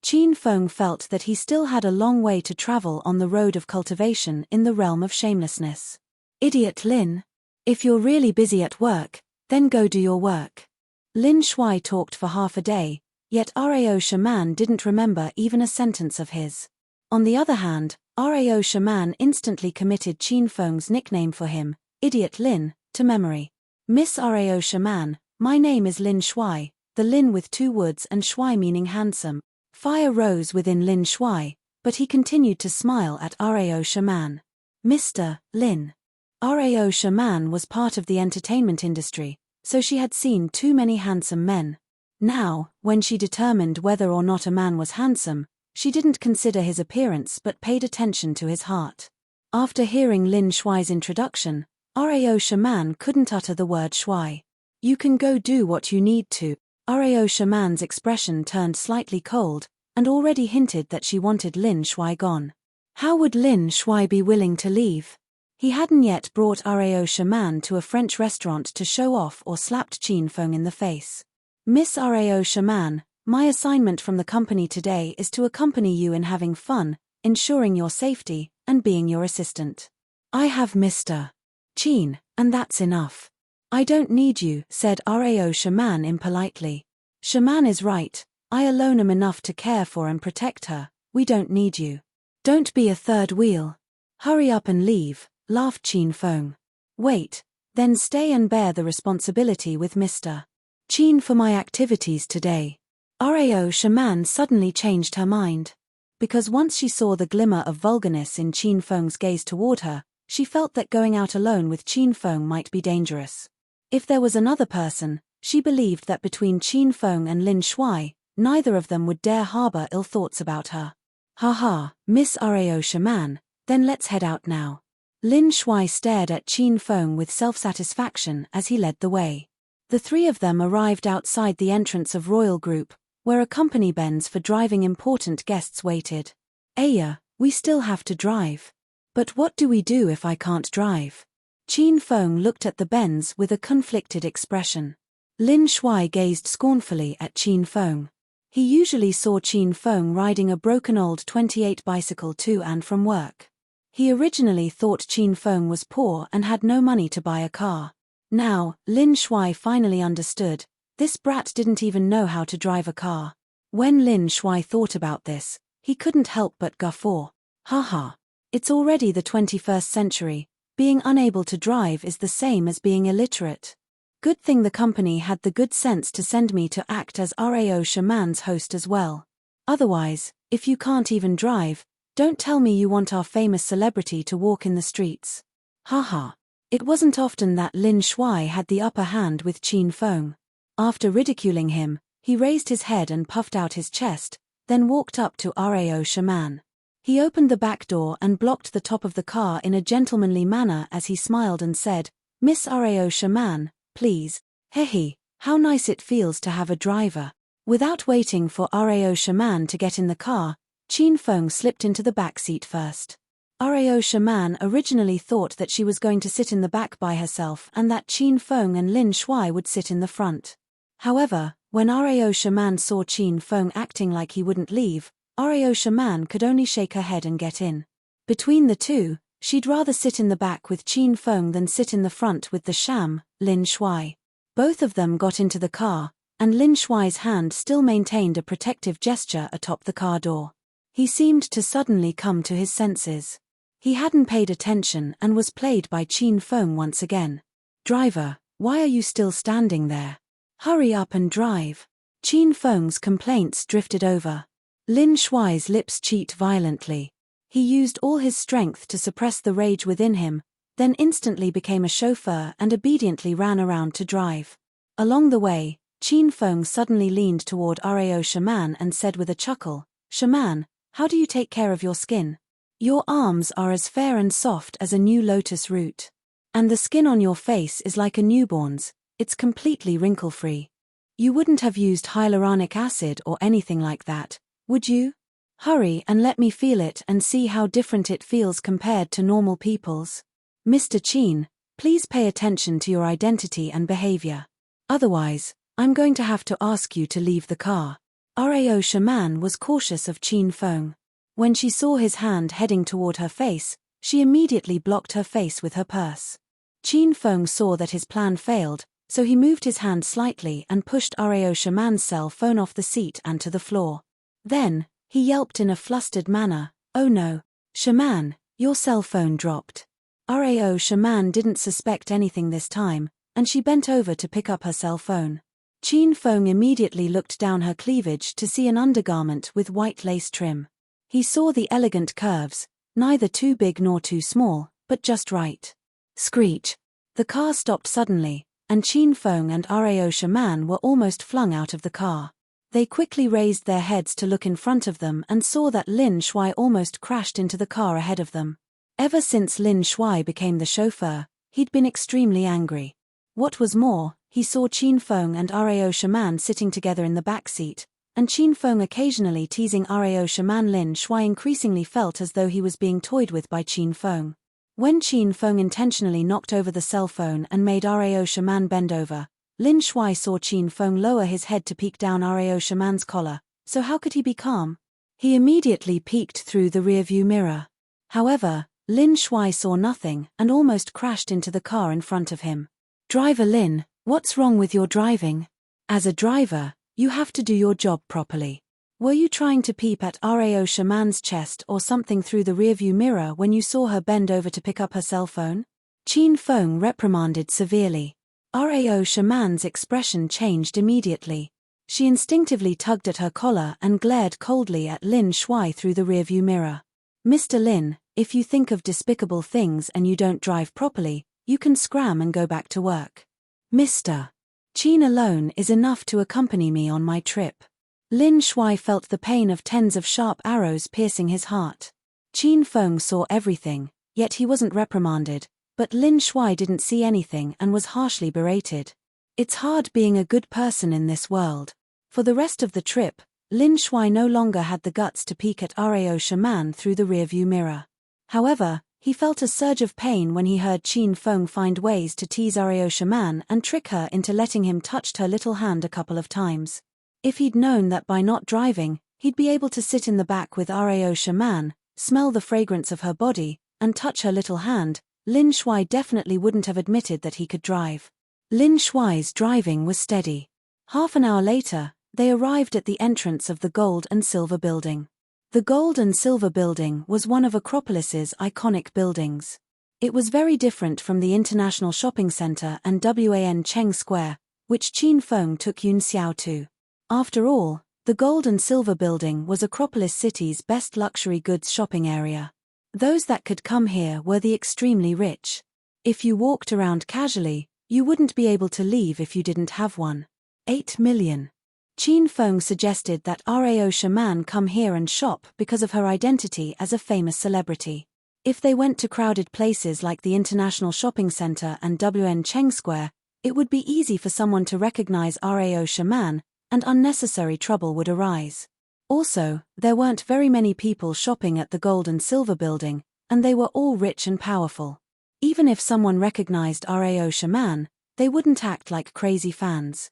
Qin Feng felt that he still had a long way to travel on the road of cultivation in the realm of shamelessness. Idiot Lin. If you're really busy at work, then go do your work. Lin Shuai talked for half a day, yet Rao shaman didn't remember even a sentence of his. On the other hand, Rao shaman instantly committed Qin Feng's nickname for him, Idiot Lin, to memory. Miss Rao shaman, my name is Lin Shuai, the Lin with 2 woods and Shuai meaning handsome. Fire rose within Lin Shuai, but he continued to smile at Rao shaman. Mr. Lin. Rao shaman was part of the entertainment industry, so she had seen too many handsome men. Now, when she determined whether or not a man was handsome, she didn't consider his appearance but paid attention to his heart. After hearing Lin Shuai's introduction, Rao shaman couldn't utter the word Shuai. You can go do what you need to. Rao shaman's expression turned slightly cold, and already hinted that she wanted Lin Shuai gone. How would Lin Shuai be willing to leave? He hadn't yet brought Rao shaman to a French restaurant to show off or slapped Qin Feng in the face. Miss Rao shaman, my assignment from the company today is to accompany you in having fun, ensuring your safety, and being your assistant. I have Mr. Qin, and that's enough. I don't need you, said Rao shaman impolitely. Shaman is right, I alone am enough to care for and protect her, we don't need you. Don't be a third wheel. Hurry up and leave, laughed Qin Feng. Wait, then stay and bear the responsibility with Mr. Qin for my activities today. Rao shaman suddenly changed her mind. Because once she saw the glimmer of vulgarness in Qin Feng's gaze toward her, she felt that going out alone with Qin Feng might be dangerous. If there was another person, she believed that between Qin Feng and Lin Shuai, neither of them would dare harbor ill thoughts about her. Haha, Miss Rao shaman, then let's head out now. Lin Shuai stared at Qin Feng with self-satisfaction as he led the way. The 3 of them arrived outside the entrance of Royal Group, where a company Benz for driving important guests waited. Aya, we still have to drive. But what do we do if I can't drive? Qin Feng looked at the Benz with a conflicted expression. Lin Shuai gazed scornfully at Qin Feng. He usually saw Qin Feng riding a broken old 28 bicycle to and from work. He originally thought Qin Feng was poor and had no money to buy a car. Now, Lin Shuai finally understood. This brat didn't even know how to drive a car. When Lin Shuai thought about this, he couldn't help but guffaw. Haha. It's already the 21st century. Being unable to drive is the same as being illiterate. Good thing the company had the good sense to send me to act as Rao Shaman's host as well. Otherwise, if you can't even drive, don't tell me you want our famous celebrity to walk in the streets. Haha. It wasn't often that Lin Shuai had the upper hand with Qin Feng. After ridiculing him, he raised his head and puffed out his chest, then walked up to Rao Shaman. He opened the back door and blocked the top of the car in a gentlemanly manner as he smiled and said, Miss Rao Shaman, please. Hehe, how nice it feels to have a driver. Without waiting for Rao Shaman to get in the car, Qin Feng slipped into the back seat first. Rao Shaman originally thought that she was going to sit in the back by herself and that Qin Feng and Lin Shuai would sit in the front. However, when Rao Shaman saw Qin Feng acting like he wouldn't leave, Rao Shaman could only shake her head and get in. Between the two, she'd rather sit in the back with Qin Feng than sit in the front with the sham, Lin Shuai. Both of them got into the car, and Lin Shuai's hand still maintained a protective gesture atop the car door. He seemed to suddenly come to his senses. He hadn't paid attention and was played by Qin Feng once again. Driver, why are you still standing there? Hurry up and drive. Qin Feng's complaints drifted over. Lin Shuai's lips cheat violently. He used all his strength to suppress the rage within him, then instantly became a chauffeur and obediently ran around to drive. Along the way, Qin Feng suddenly leaned toward Rao Shaman and said with a chuckle, Shaman, how do you take care of your skin? Your arms are as fair and soft as a new lotus root. And the skin on your face is like a newborn's, it's completely wrinkle-free. You wouldn't have used hyaluronic acid or anything like that, would you? Hurry and let me feel it and see how different it feels compared to normal people's. Mr. Qin, please pay attention to your identity and behavior. Otherwise, I'm going to have to ask you to leave the car. Rao Shaman was cautious of Qin Feng. When she saw his hand heading toward her face, she immediately blocked her face with her purse. Qin Feng saw that his plan failed, so he moved his hand slightly and pushed Rao Shaman's cell phone off the seat and to the floor. Then, he yelped in a flustered manner, oh no, Shaman, your cell phone dropped. Rao Shaman didn't suspect anything this time, and she bent over to pick up her cell phone. Qin Feng immediately looked down her cleavage to see an undergarment with white lace trim. He saw the elegant curves, neither too big nor too small, but just right. Screech. The car stopped suddenly, and Qin Feng and Rao Shaman were almost flung out of the car. They quickly raised their heads to look in front of them and saw that Lin Shuai almost crashed into the car ahead of them. Ever since Lin Shuai became the chauffeur, he'd been extremely angry. What was more, he saw Qin Feng and Rao Shaman sitting together in the back seat, and Qin Feng occasionally teasing Rao Shaman. Lin Shuai increasingly felt as though he was being toyed with by Qin Feng. When Qin Feng intentionally knocked over the cell phone and made Rao Shaman bend over, Lin Shuai saw Qin Feng lower his head to peek down Rao Shaman's collar, so how could he be calm? He immediately peeked through the rearview mirror. However, Lin Shuai saw nothing and almost crashed into the car in front of him. Driver Lin, what's wrong with your driving? As a driver, you have to do your job properly. Were you trying to peep at Rao Shaman's chest or something through the rearview mirror when you saw her bend over to pick up her cell phone? Qin Feng reprimanded severely. Rao Shaman's expression changed immediately. She instinctively tugged at her collar and glared coldly at Lin Shuai through the rearview mirror. Mr. Lin, if you think of despicable things and you don't drive properly, you can scram and go back to work. Mr. Qin alone is enough to accompany me on my trip. Lin Shuai felt the pain of tens of sharp arrows piercing his heart. Qin Feng saw everything, yet he wasn't reprimanded, but Lin Shuai didn't see anything and was harshly berated. It's hard being a good person in this world. For the rest of the trip, Lin Shuai no longer had the guts to peek at Rao Shaman through the rearview mirror. However, he felt a surge of pain when he heard Qin Feng find ways to tease Rao Shaman and trick her into letting him touch her little hand a couple of times. If he'd known that by not driving, he'd be able to sit in the back with Rao Shaman, smell the fragrance of her body, and touch her little hand, Lin Shuai definitely wouldn't have admitted that he could drive. Lin Shuai's driving was steady. Half an hour later, they arrived at the entrance of the Gold and Silver Building. The Gold and Silver Building was one of Acropolis's iconic buildings. It was very different from the International Shopping Center and Wan Cheng Square, which Qin Feng took Yun Xiao to. After all, the Gold and Silver Building was Acropolis City's best luxury goods shopping area. Those that could come here were the extremely rich. If you walked around casually, you wouldn't be able to leave if you didn't have one. 8 million. Qin Feng suggested that Rao Shaman come here and shop because of her identity as a famous celebrity. If they went to crowded places like the International Shopping Center and Wan Cheng Square, it would be easy for someone to recognize Rao Shaman, and unnecessary trouble would arise. Also, there weren't very many people shopping at the Gold and Silver Building, and they were all rich and powerful. Even if someone recognized Rao Shaman, they wouldn't act like crazy fans.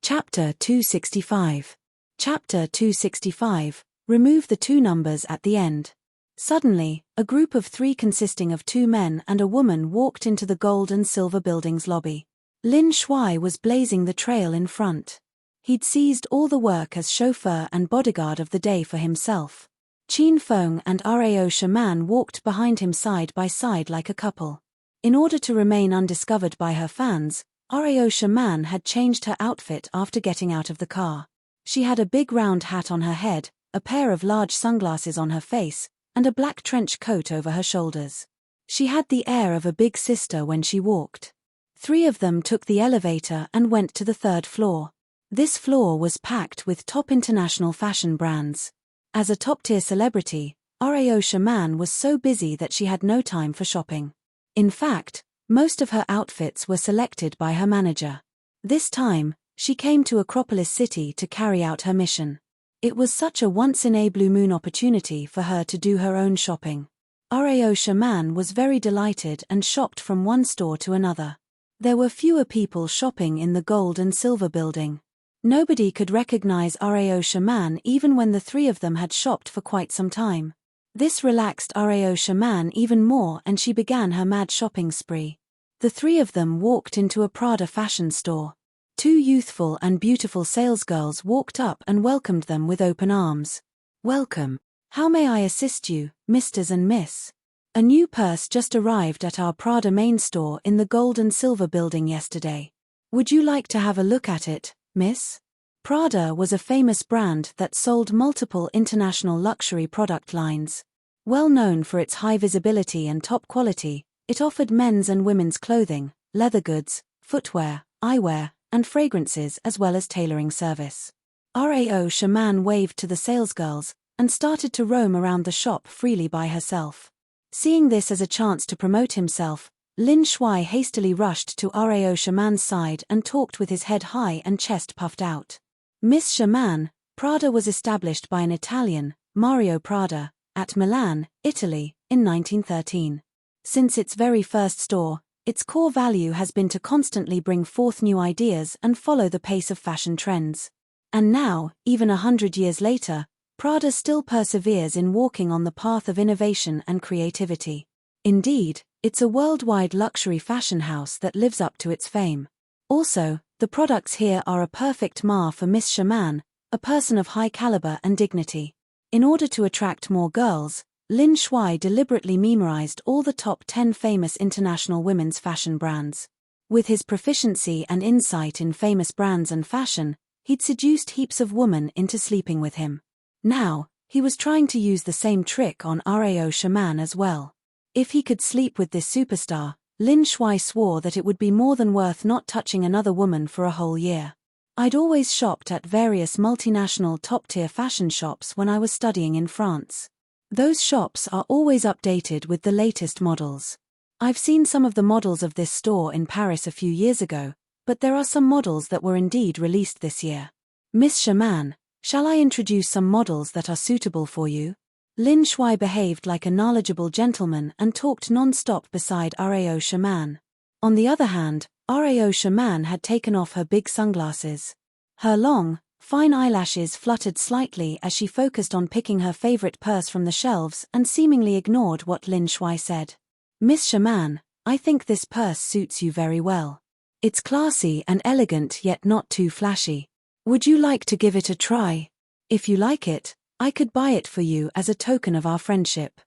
Chapter 265. Chapter 265. Remove the two numbers at the end. Suddenly, a group of three consisting of 2 men and a woman walked into the Gold and Silver Building's lobby. Lin Shuai was blazing the trail in front. He'd seized all the work as chauffeur and bodyguard of the day for himself. Qin Feng and Rao Shaman walked behind him side by side like a couple. In order to remain undiscovered by her fans, Rao Shaman had changed her outfit after getting out of the car. She had a big round hat on her head, a pair of large sunglasses on her face, and a black trench coat over her shoulders. She had the air of a big sister when she walked. 3 of them took the elevator and went to the 3rd floor. This floor was packed with top international fashion brands. As a top-tier celebrity, Rao Shaman was so busy that she had no time for shopping. In fact, most of her outfits were selected by her manager. This time, she came to Acropolis City to carry out her mission. It was such a once-in-a-blue-moon opportunity for her to do her own shopping. Rao Shaman was very delighted and shopped from one store to another. There were fewer people shopping in the Gold and Silver Building. Nobody could recognize Rao Shaman even when the 3 of them had shopped for quite some time. This relaxed Rao Shaman even more and she began her mad shopping spree. The 3 of them walked into a Prada fashion store. 2 youthful and beautiful salesgirls walked up and welcomed them with open arms. "Welcome. How may I assist you, Misters and Miss? A new purse just arrived at our Prada main store in the Gold and Silver Building yesterday. Would you like to have a look at it, Miss?" Prada was a famous brand that sold multiple international luxury product lines. Well known for its high visibility and top quality, it offered men's and women's clothing, leather goods, footwear, eyewear, and fragrances as well as tailoring service. Rao Shaman waved to the salesgirls and started to roam around the shop freely by herself. Seeing this as a chance to promote himself, Lin Shuai hastily rushed to Rao Shaman's side and talked with his head high and chest puffed out. "Miss Shaman, Prada was established by an Italian, Mario Prada, at Milan, Italy, in 1913. Since its very first store, its core value has been to constantly bring forth new ideas and follow the pace of fashion trends. And now, even 100 years later, Prada still perseveres in walking on the path of innovation and creativity. Indeed, it's a worldwide luxury fashion house that lives up to its fame. Also, the products here are a perfect match for Miss Shaman, a person of high caliber and dignity." In order to attract more girls, Lin Shuai deliberately memorized all the top 10 famous international women's fashion brands. With his proficiency and insight in famous brands and fashion, he'd seduced heaps of women into sleeping with him. Now, he was trying to use the same trick on Rao Shaman as well. If he could sleep with this superstar, Lin Shuai swore that it would be more than worth not touching another woman for a whole year. "I'd always shopped at various multinational top-tier fashion shops when I was studying in France. Those shops are always updated with the latest models. I've seen some of the models of this store in Paris a few years ago, but there are some models that were indeed released this year. Miss Shaman, shall I introduce some models that are suitable for you? Lin Shuai behaved like a knowledgeable gentleman and talked non-stop beside Rao Shaman. On the other hand, Rao Shaman had taken off her big sunglasses. Her long, fine eyelashes fluttered slightly as she focused on picking her favorite purse from the shelves and seemingly ignored what Lin Shuai said. Miss Shaman, I think this purse suits you very well. It's classy and elegant yet not too flashy. Would you like to give it a try? If you like it, I could buy it for you as a token of our friendship.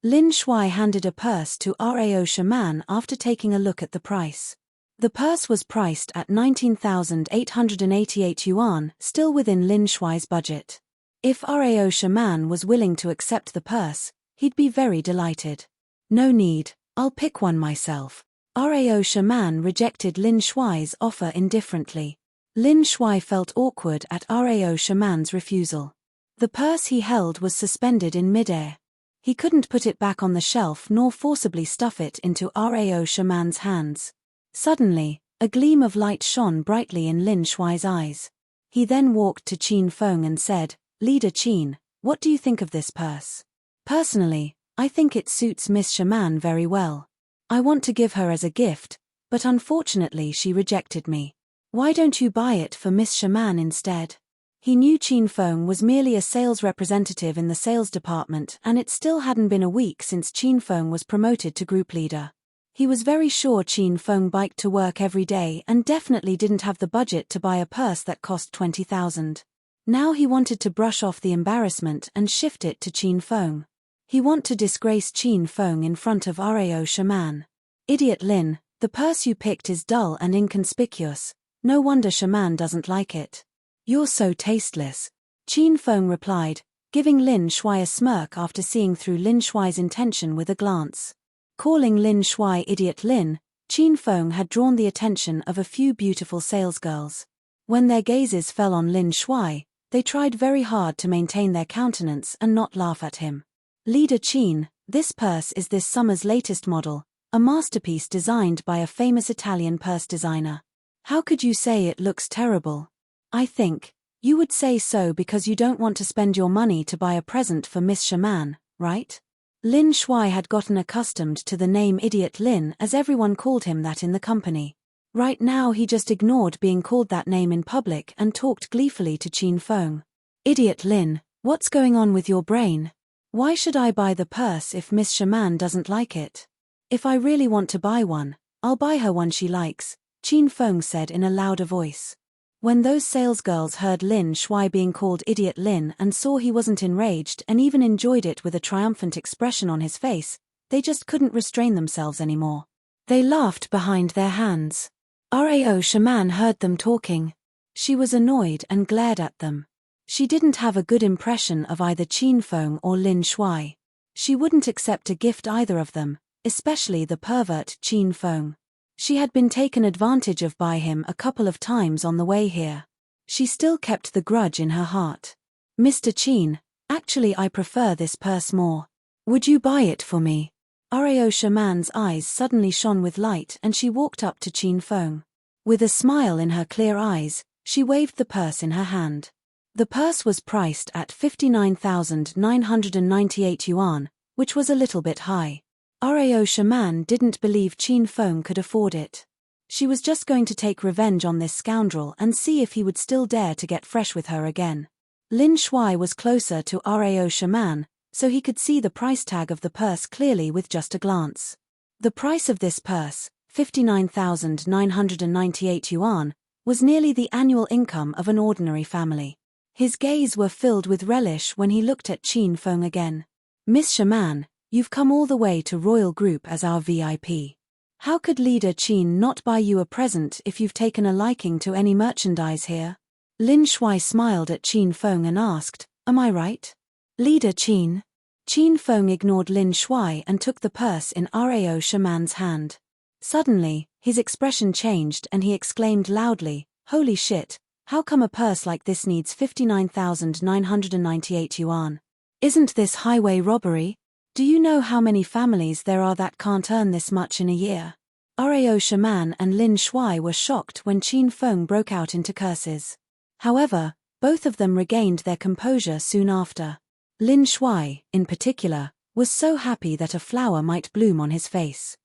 Lin Shuai handed a purse to Rao Shaman after taking a look at the price. The purse was priced at 19,888 yuan, still within Lin Shuai's budget. If Rao Shaman was willing to accept the purse, he'd be very delighted. No need, I'll pick one myself. Rao Shaman rejected Lin Shuai's offer indifferently. Lin Shuai felt awkward at Rao Shaman's refusal. The purse he held was suspended in midair. He couldn't put it back on the shelf nor forcibly stuff it into Rao Shaman's hands. Suddenly, a gleam of light shone brightly in Lin Shuai's eyes. He then walked to Qin Feng and said, "Leader Qin, what do you think of this purse? Personally, I think it suits Miss Shaman very well. I want to give her as a gift, but unfortunately she rejected me. Why don't you buy it for Miss Shaman instead?" He knew Qin Feng was merely a sales representative in the sales department and it still hadn't been a week since Qin Feng was promoted to group leader. He was very sure Qin Feng biked to work every day and definitely didn't have the budget to buy a purse that cost 20,000. Now he wanted to brush off the embarrassment and shift it to Qin Feng. He wanted to disgrace Qin Feng in front of Rao Shaman. "Idiot Lin, the purse you picked is dull and inconspicuous. No wonder Shaman doesn't like it. You're so tasteless," Qin Feng replied, giving Lin Shuai a smirk after seeing through Lin Shuai's intention with a glance. Calling Lin Shuai idiot Lin, Qin Feng had drawn the attention of a few beautiful salesgirls. When their gazes fell on Lin Shuai, they tried very hard to maintain their countenance and not laugh at him. "Leader Qin, this purse is this summer's latest model, a masterpiece designed by a famous Italian purse designer. How could you say it looks terrible? I think you would say so because you don't want to spend your money to buy a present for Miss Shaman, right?" Lin Shuai had gotten accustomed to the name Idiot Lin as everyone called him that in the company. Right now he just ignored being called that name in public and talked gleefully to Qin Feng. "Idiot Lin, what's going on with your brain? Why should I buy the purse if Miss Shaman doesn't like it? If I really want to buy one, I'll buy her one she likes," Qin Feng said in a louder voice. When those salesgirls heard Lin Shuai being called Idiot Lin and saw he wasn't enraged and even enjoyed it with a triumphant expression on his face, they just couldn't restrain themselves anymore. They laughed behind their hands. Rao Shaman heard them talking. She was annoyed and glared at them. She didn't have a good impression of either Qin Feng or Lin Shuai. She wouldn't accept a gift either of them, especially the pervert Qin Feng. She had been taken advantage of by him a couple of times on the way here. She still kept the grudge in her heart. "Mr. Qin, actually I prefer this purse more. Would you buy it for me?" Rao Shaman's eyes suddenly shone with light and she walked up to Qin Feng. With a smile in her clear eyes, she waved the purse in her hand. The purse was priced at 59,998 yuan, which was a little bit high. Rao Shaman didn't believe Qin Feng could afford it. She was just going to take revenge on this scoundrel and see if he would still dare to get fresh with her again. Lin Shuai was closer to Rao Shaman, so he could see the price tag of the purse clearly with just a glance. The price of this purse, 59,998 yuan, was nearly the annual income of an ordinary family. His gaze were filled with relish when he looked at Qin Feng again. "Miss Shaman, you've come all the way to Royal Group as our VIP. How could Leader Qin not buy you a present if you've taken a liking to any merchandise here?" Lin Shuai smiled at Qin Feng and asked, "Am I right?" "Leader Qin." Qin Feng ignored Lin Shuai and took the purse in Rao Shaman's hand. Suddenly, his expression changed and he exclaimed loudly, "Holy shit, how come a purse like this needs 59,998 yuan? Isn't this highway robbery?" Do you know how many families there are that can't earn this much in a year? Rao Shaman and Lin Shuai were shocked when Qin Feng broke out into curses. However, both of them regained their composure soon after. Lin Shuai, in particular, was so happy that a flower might bloom on his face.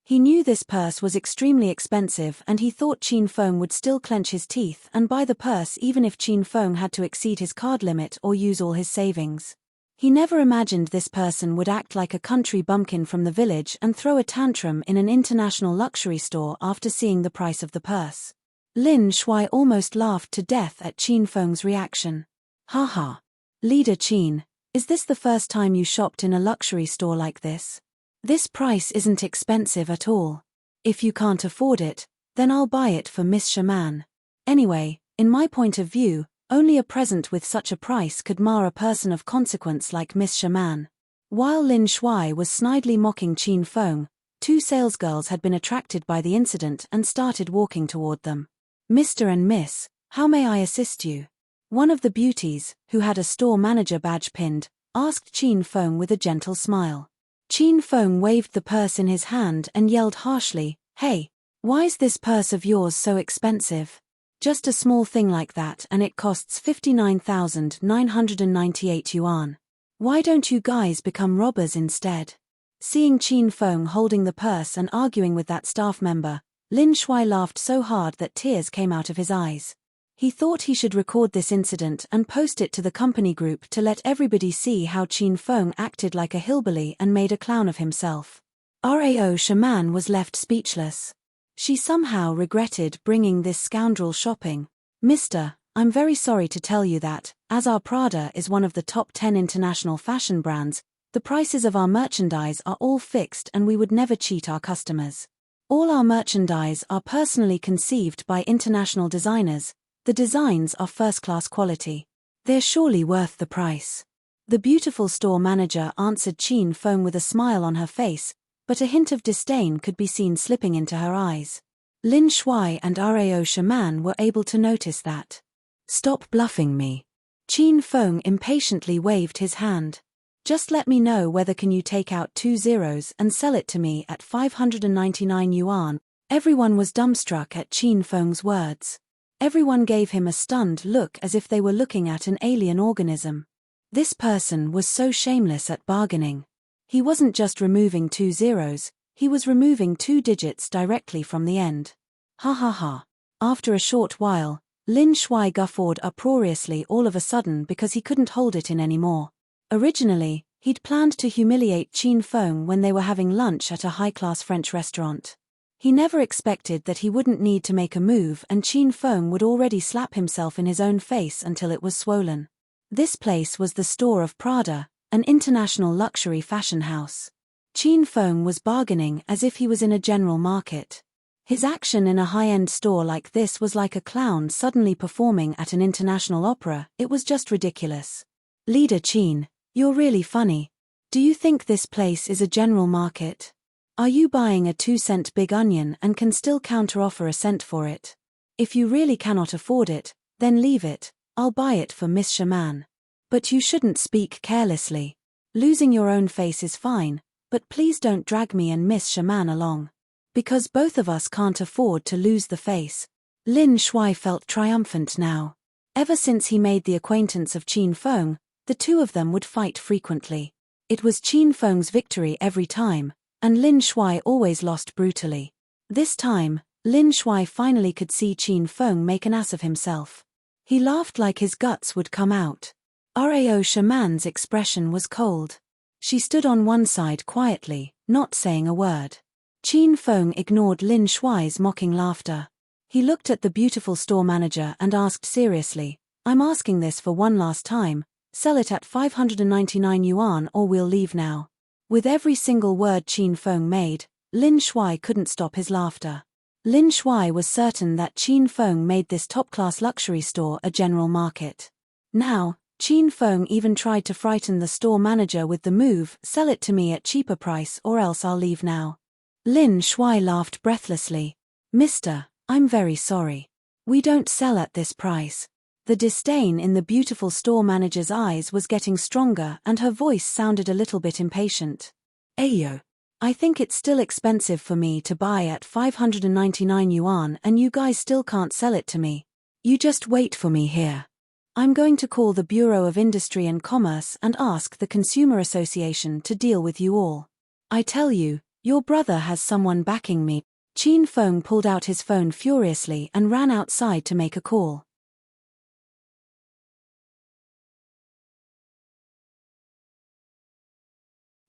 He knew this purse was extremely expensive and he thought Qin Feng would still clench his teeth and buy the purse even if Qin Feng had to exceed his card limit or use all his savings. He never imagined this person would act like a country bumpkin from the village and throw a tantrum in an international luxury store after seeing the price of the purse. Lin Shuai almost laughed to death at Qin Feng's reaction. Haha. Leader Qin, is this the first time you shopped in a luxury store like this? This price isn't expensive at all. If you can't afford it, then I'll buy it for Miss Shaman. Anyway, in my point of view, only a present with such a price could mar a person of consequence like Miss Shaman. While Lin Shuai was snidely mocking Qin Feng, two salesgirls had been attracted by the incident and started walking toward them. Mr. and Miss, how may I assist you? One of the beauties, who had a store manager badge pinned, asked Qin Feng with a gentle smile. Qin Feng waved the purse in his hand and yelled harshly, "Hey, why's this purse of yours so expensive? Just a small thing like that and it costs 59,998 yuan. Why don't you guys become robbers instead?" Seeing Qin Feng holding the purse and arguing with that staff member, Lin Shuai laughed so hard that tears came out of his eyes. He thought he should record this incident and post it to the company group to let everybody see how Qin Feng acted like a hillbilly and made a clown of himself. Rao Shaman was left speechless. She somehow regretted bringing this scoundrel shopping. "Mister, I'm very sorry to tell you that, as our Prada is one of the top 10 international fashion brands, the prices of our merchandise are all fixed and we would never cheat our customers. All our merchandise are personally conceived by international designers. The designs are first-class quality. They're surely worth the price." The beautiful store manager answered Qin Feng with a smile on her face, but a hint of disdain could be seen slipping into her eyes. Lin Shuai and Rao Shaman were able to notice that. "Stop bluffing me." Qin Feng impatiently waved his hand. "Just let me know whether can you take out 2 zeros and sell it to me at 599 yuan. Everyone was dumbstruck at Qin Feng's words. Everyone gave him a stunned look as if they were looking at an alien organism. This person was so shameless at bargaining. He wasn't just removing 2 zeros, he was removing 2 digits directly from the end. Ha ha ha. After a short while, Lin Shuai guffawed uproariously all of a sudden because he couldn't hold it in anymore. Originally, he'd planned to humiliate Qin Feng when they were having lunch at a high-class French restaurant. He never expected that he wouldn't need to make a move and Qin Feng would already slap himself in his own face until it was swollen. This place was the store of Prada, an international luxury fashion house. Qin Feng was bargaining as if he was in a general market. His action in a high-end store like this was like a clown suddenly performing at an international opera. It was just ridiculous. "Leader Qin, you're really funny. Do you think this place is a general market? Are you buying a 2-cent big onion and can still counter-offer a cent for it? If you really cannot afford it, then leave it, I'll buy it for Miss Shaman. But you shouldn't speak carelessly. Losing your own face is fine, but please don't drag me and Miss Shaman along. Because both of us can't afford to lose the face." Lin Shuai felt triumphant now. Ever since he made the acquaintance of Qin Feng, the two of them would fight frequently. It was Qin Feng's victory every time, and Lin Shuai always lost brutally. This time, Lin Shuai finally could see Qin Feng make an ass of himself. He laughed like his guts would come out. Rao Shaman's expression was cold. She stood on one side quietly, not saying a word. Qin Feng ignored Lin Shuai's mocking laughter. He looked at the beautiful store manager and asked seriously, "I'm asking this for one last time. Sell it at 599 yuan or we'll leave now." With every single word Qin Feng made, Lin Shuai couldn't stop his laughter. Lin Shuai was certain that Qin Feng made this top-class luxury store a general market. Now, Qin Feng even tried to frighten the store manager with the move, "Sell it to me at cheaper price or else I'll leave now." Lin Shuai laughed breathlessly. "Mister, I'm very sorry. We don't sell at this price. The disdain in the beautiful store manager's eyes was getting stronger and her voice sounded a little bit impatient. Ayo. I think it's still expensive for me to buy at 599 yuan and you guys still can't sell it to me. You just wait for me here. I'm going to call the Bureau of Industry and Commerce and ask the Consumer Association to deal with you all. I tell you, your brother has someone backing me. Qin Feng pulled out his phone furiously and ran outside to make a call.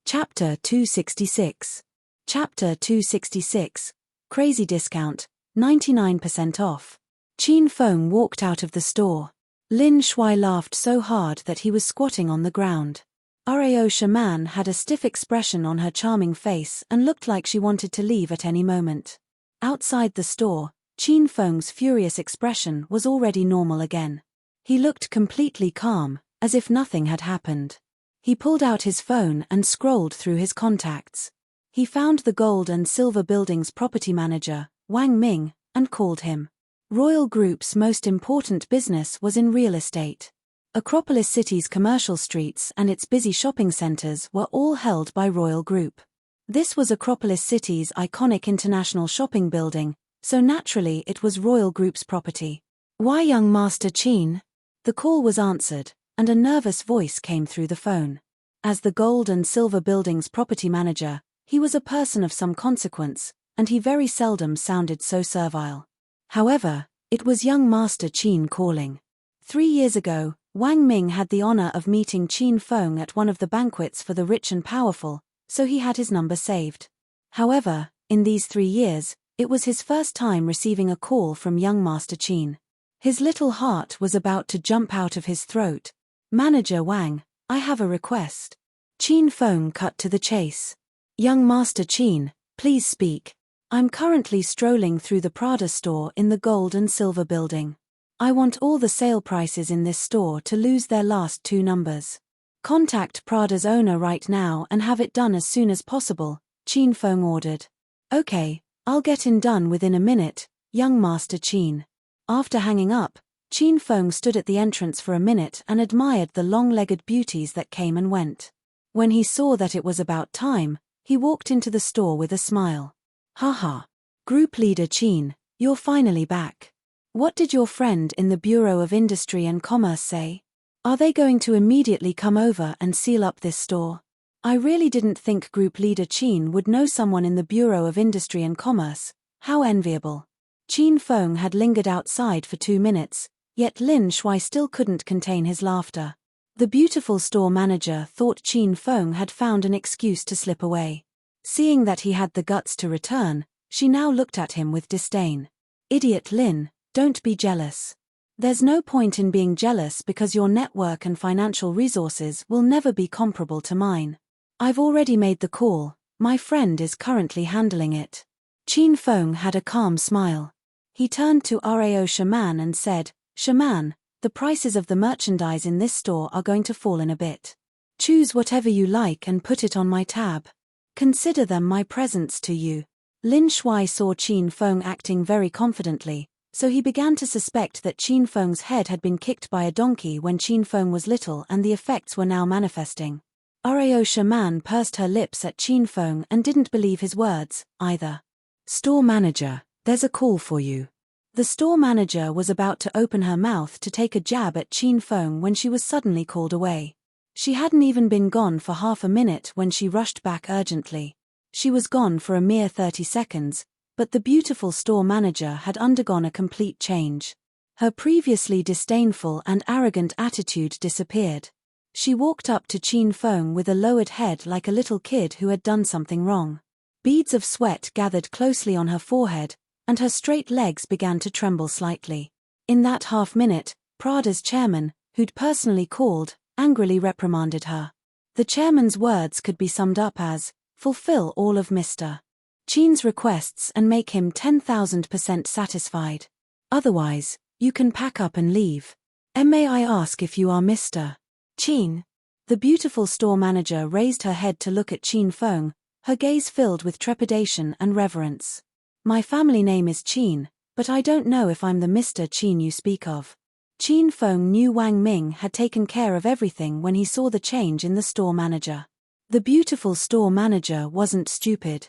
Chapter 266. Chapter 266. Crazy discount, 99% off. Qin Feng walked out of the store. Lin Shui laughed so hard that he was squatting on the ground. Rao Shaman had a stiff expression on her charming face and looked like she wanted to leave at any moment. Outside the store, Qin Feng's furious expression was already normal again. He looked completely calm, as if nothing had happened. He pulled out his phone and scrolled through his contacts. He found the Gold and Silver Building's property manager, Wang Ming, and called him. Royal Group's most important business was in real estate. Acropolis City's commercial streets and its busy shopping centers were all held by Royal Group. This was Acropolis City's iconic international shopping building, so naturally it was Royal Group's property. Why, young Master Qin? The call was answered, and a nervous voice came through the phone. As the Gold and Silver Building's property manager, he was a person of some consequence, and he very seldom sounded so servile. However, it was young Master Qin calling. 3 years ago, Wang Ming had the honor of meeting Qin Feng at one of the banquets for the rich and powerful, so he had his number saved. However, in these 3 years, it was his first time receiving a call from young Master Qin. His little heart was about to jump out of his throat. Manager Wang, I have a request. Qin Feng cut to the chase. Young Master Qin, please speak. I'm currently strolling through the Prada store in the Gold and Silver Building. I want all the sale prices in this store to lose their last 2 numbers. Contact Prada's owner right now and have it done as soon as possible, Qin Feng ordered. Okay, I'll get it done within a minute, young Master Qin. After hanging up, Qin Feng stood at the entrance for a minute and admired the long-legged beauties that came and went. When he saw that it was about time, he walked into the store with a smile. Haha. Group leader Qin, you're finally back. What did your friend in the Bureau of Industry and Commerce say? Are they going to immediately come over and seal up this store? I really didn't think group leader Qin would know someone in the Bureau of Industry and Commerce. How enviable. Qin Feng had lingered outside for 2 minutes, yet Lin Shui still couldn't contain his laughter. The beautiful store manager thought Qin Feng had found an excuse to slip away. Seeing that he had the guts to return, she now looked at him with disdain. Idiot Lin, don't be jealous. There's no point in being jealous because your network and financial resources will never be comparable to mine. I've already made the call, my friend is currently handling it. Qin Feng had a calm smile. He turned to Rao Shaman and said, Shaman, the prices of the merchandise in this store are going to fall in a bit. Choose whatever you like and put it on my tab. Consider them my presents to you. Lin Shui saw Qin Feng acting very confidently, so he began to suspect that Qin Feng's head had been kicked by a donkey when Qin Feng was little and the effects were now manifesting. Rao Shaman pursed her lips at Qin Feng and didn't believe his words, either. Store manager, there's a call for you. The store manager was about to open her mouth to take a jab at Qin Feng when she was suddenly called away. She hadn't even been gone for half a minute when she rushed back urgently. She was gone for a mere 30 seconds, but the beautiful store manager had undergone a complete change. Her previously disdainful and arrogant attitude disappeared. She walked up to Qin Feng with a lowered head like a little kid who had done something wrong. Beads of sweat gathered closely on her forehead, and her straight legs began to tremble slightly. In that half-minute, Prada's chairman, who'd personally called, angrily reprimanded her. The chairman's words could be summed up as, fulfill all of Mr. Qin's requests and make him 10,000% satisfied. Otherwise, you can pack up and leave. And may I ask if you are Mr. Qin? The beautiful store manager raised her head to look at Qin Feng, her gaze filled with trepidation and reverence. My family name is Qin, but I don't know if I'm the Mr. Qin you speak of. Qin Feng knew Wang Ming had taken care of everything when he saw the change in the store manager. The beautiful store manager wasn't stupid.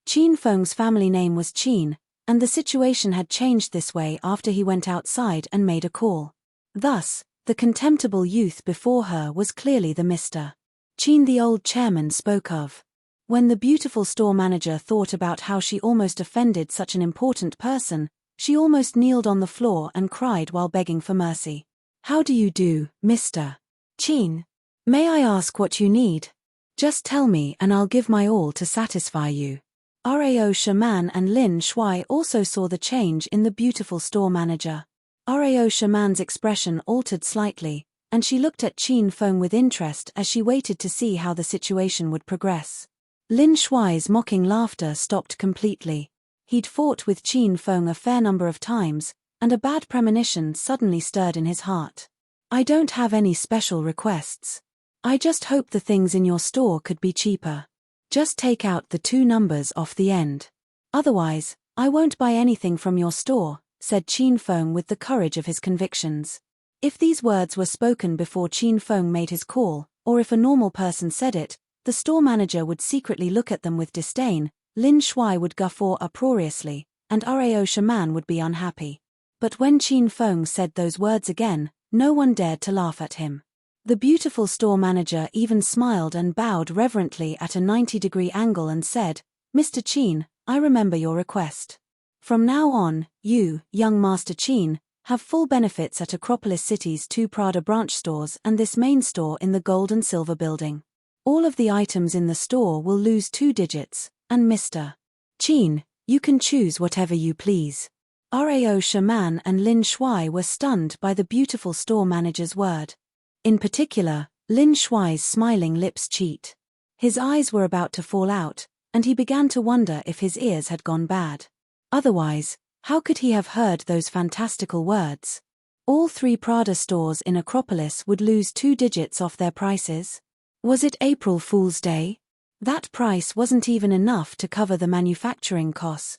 Qin Feng's family name was Qin, and the situation had changed this way after he went outside and made a call. Thus, the contemptible youth before her was clearly the Mr. Qin the old chairman spoke of. When the beautiful store manager thought about how she almost offended such an important person, she almost kneeled on the floor and cried while begging for mercy. "How do you do, Mr. Qin? May I ask what you need? Just tell me and I'll give my all to satisfy you." Rao Shaman and Lin Shuai also saw the change in the beautiful store manager. Rao Shaman's expression altered slightly, and she looked at Qin Feng with interest as she waited to see how the situation would progress. Lin Shuai's mocking laughter stopped completely. He'd fought with Qin Feng a fair number of times, and a bad premonition suddenly stirred in his heart. "I don't have any special requests. I just hope the things in your store could be cheaper. Just take out the 2 numbers off the end. Otherwise, I won't buy anything from your store," said Qin Feng with the courage of his convictions. If these words were spoken before Qin Feng made his call, or if a normal person said it, the store manager would secretly look at them with disdain, Lin Shuai would guffaw uproariously, and Rao Shaman would be unhappy. But when Qin Feng said those words again, no one dared to laugh at him. The beautiful store manager even smiled and bowed reverently at a 90-degree angle and said, "Mr. Qin, I remember your request. From now on, you, young Master Qin, have full benefits at Acropolis City's 2 Prada branch stores and this main store in the gold and silver building. All of the items in the store will lose 2 digits, and Mr. Qin, you can choose whatever you please." Rao Shaman and Lin Shuai were stunned by the beautiful store manager's word. In particular, Lin Shuai's smiling lips cheat. His eyes were about to fall out, and he began to wonder if his ears had gone bad. Otherwise, how could he have heard those fantastical words? All 3 Prada stores in Acropolis would lose 2 digits off their prices? Was it April Fool's Day? That price wasn't even enough to cover the manufacturing costs.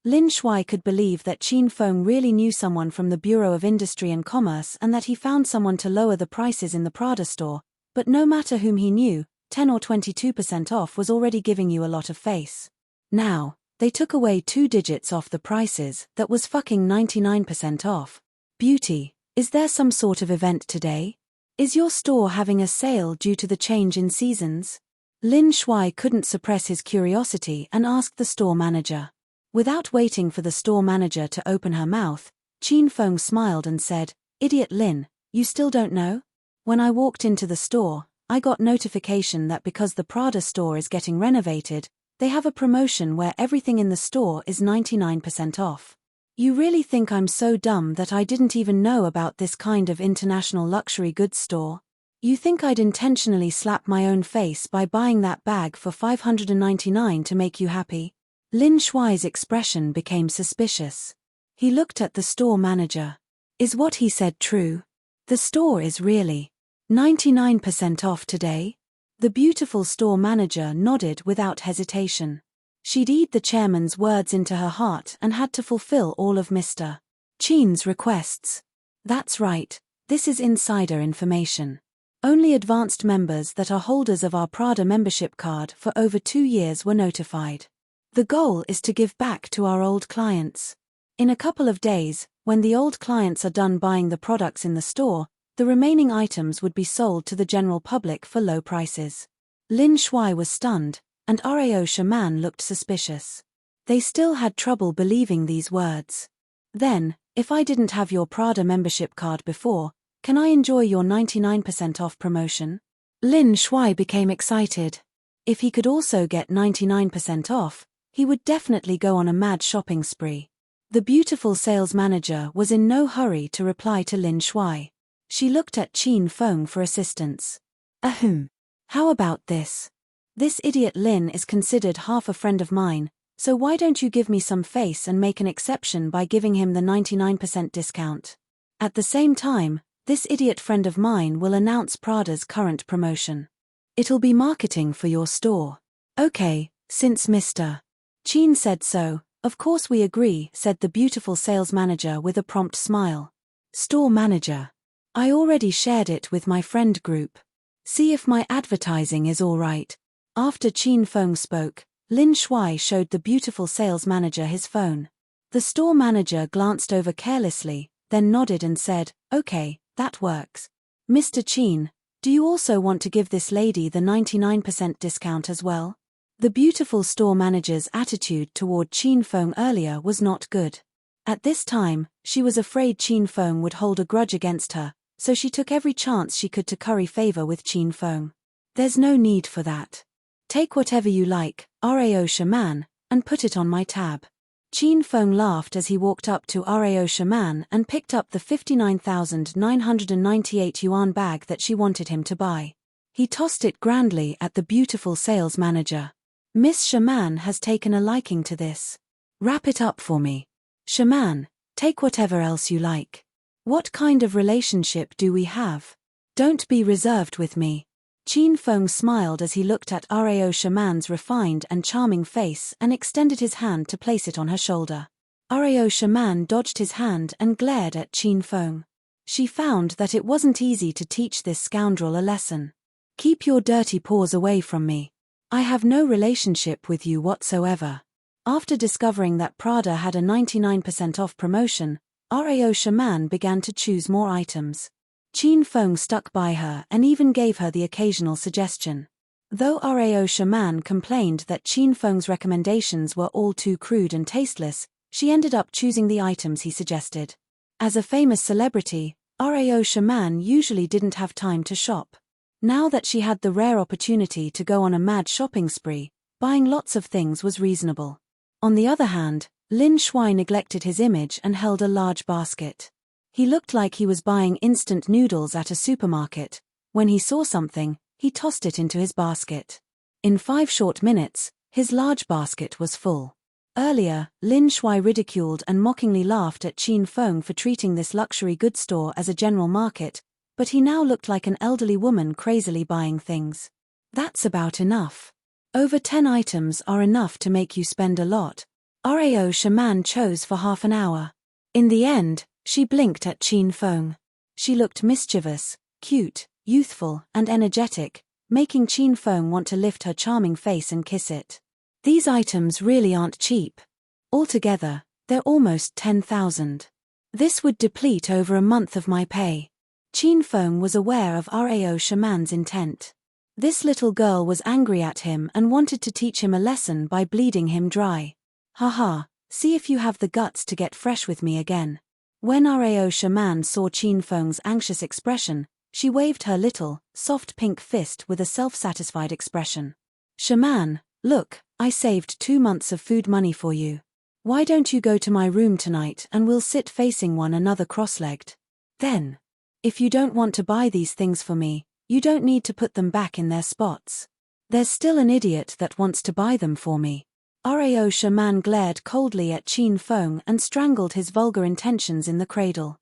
Lin Shuai could believe that Qin Feng really knew someone from the Bureau of Industry and Commerce and that he found someone to lower the prices in the Prada store, but no matter whom he knew, 10 or 22% off was already giving you a lot of face. Now, they took away 2 digits off the prices, that was fucking 99% off. "Beauty, is there some sort of event today? Is your store having a sale due to the change in seasons?" Lin Shuai couldn't suppress his curiosity and asked the store manager. Without waiting for the store manager to open her mouth, Qin Feng smiled and said, "Idiot Lin, you still don't know? When I walked into the store, I got notification that because the Prada store is getting renovated, they have a promotion where everything in the store is 99% off. You really think I'm so dumb that I didn't even know about this kind of international luxury goods store? You think I'd intentionally slap my own face by buying that bag for $599 to make you happy?" Lin Shuai's expression became suspicious. He looked at the store manager. Is what he said true? The store is really 99% off today? The beautiful store manager nodded without hesitation. She'd eat the chairman's words into her heart and had to fulfill all of Mr. Qin's requests. That's right, this is insider information. Only advanced members that are holders of our Prada membership card for over 2 years were notified. The goal is to give back to our old clients. In a couple of days, when the old clients are done buying the products in the store, the remaining items would be sold to the general public for low prices. Lin Shuai was stunned, and Rao Shaman looked suspicious. They still had trouble believing these words. "Then, if I didn't have your Prada membership card before, can I enjoy your 99% off promotion?" Lin Shuai became excited. If he could also get 99% off, he would definitely go on a mad shopping spree. The beautiful sales manager was in no hurry to reply to Lin Shuai. She looked at Qin Feng for assistance. "Ahem. How about this? This idiot Lin is considered half a friend of mine, so why don't you give me some face and make an exception by giving him the 99% discount? At the same time, this idiot friend of mine will announce Prada's current promotion. It'll be marketing for your store." "Okay, since Mr. Qin said so, of course we agree," said the beautiful sales manager with a prompt smile. "Store manager, I already shared it with my friend group. See if my advertising is all right. After Qin Feng spoke, Lin Shuai showed the beautiful sales manager his phone. The store manager glanced over carelessly, then nodded and said, "Okay, that works. Mr. Qin, do you also want to give this lady the 99% discount as well?" The beautiful store manager's attitude toward Qin Feng earlier was not good. At this time, she was afraid Qin Feng would hold a grudge against her, so she took every chance she could to curry favor with Qin Feng. "There's no need for that. Take whatever you like, Rao Shaman, and put it on my tab." Qin Feng laughed as he walked up to Rao Shaman and picked up the 59,998 yuan bag that she wanted him to buy. He tossed it grandly at the beautiful sales manager. "Miss Shaman has taken a liking to this. Wrap it up for me. Shaman, take whatever else you like. What kind of relationship do we have? Don't be reserved with me." Qin Feng smiled as he looked at Rao Shaman's refined and charming face and extended his hand to place it on her shoulder. Rao Shaman dodged his hand and glared at Qin Feng. She found that it wasn't easy to teach this scoundrel a lesson. "Keep your dirty paws away from me. I have no relationship with you whatsoever." After discovering that Prada had a 99% off promotion, Rao Shaman began to choose more items. Qin Feng stuck by her and even gave her the occasional suggestion. Though Rao Shaman complained that Qin Feng's recommendations were all too crude and tasteless, she ended up choosing the items he suggested. As a famous celebrity, Rao Shaman usually didn't have time to shop. Now that she had the rare opportunity to go on a mad shopping spree, buying lots of things was reasonable. On the other hand, Lin Shuai neglected his image and held a large basket. He looked like he was buying instant noodles at a supermarket. When he saw something, he tossed it into his basket. In 5 short minutes, his large basket was full. Earlier, Lin Shuai ridiculed and mockingly laughed at Qin Feng for treating this luxury goods store as a general market, but he now looked like an elderly woman crazily buying things. "That's about enough. Over 10 items are enough to make you spend a lot." Rao Shaman chose for half an hour. In the end, she blinked at Qin Feng. She looked mischievous, cute, youthful, and energetic, making Qin Feng want to lift her charming face and kiss it. "These items really aren't cheap. Altogether, they're almost 10,000. This would deplete over a month of my pay." Qin Feng was aware of Rao Shaman's intent. This little girl was angry at him and wanted to teach him a lesson by bleeding him dry. "Haha, see if you have the guts to get fresh with me again." When Rao Shaman saw Qin Feng's anxious expression, she waved her little, soft pink fist with a self-satisfied expression. "Shaman, look, I saved 2 months of food money for you. Why don't you go to my room tonight and we'll sit facing one another cross-legged? Then, if you don't want to buy these things for me, you don't need to put them back in their spots. There's still an idiot that wants to buy them for me." Rao Shaman glared coldly at Qin Feng and strangled his vulgar intentions in the cradle.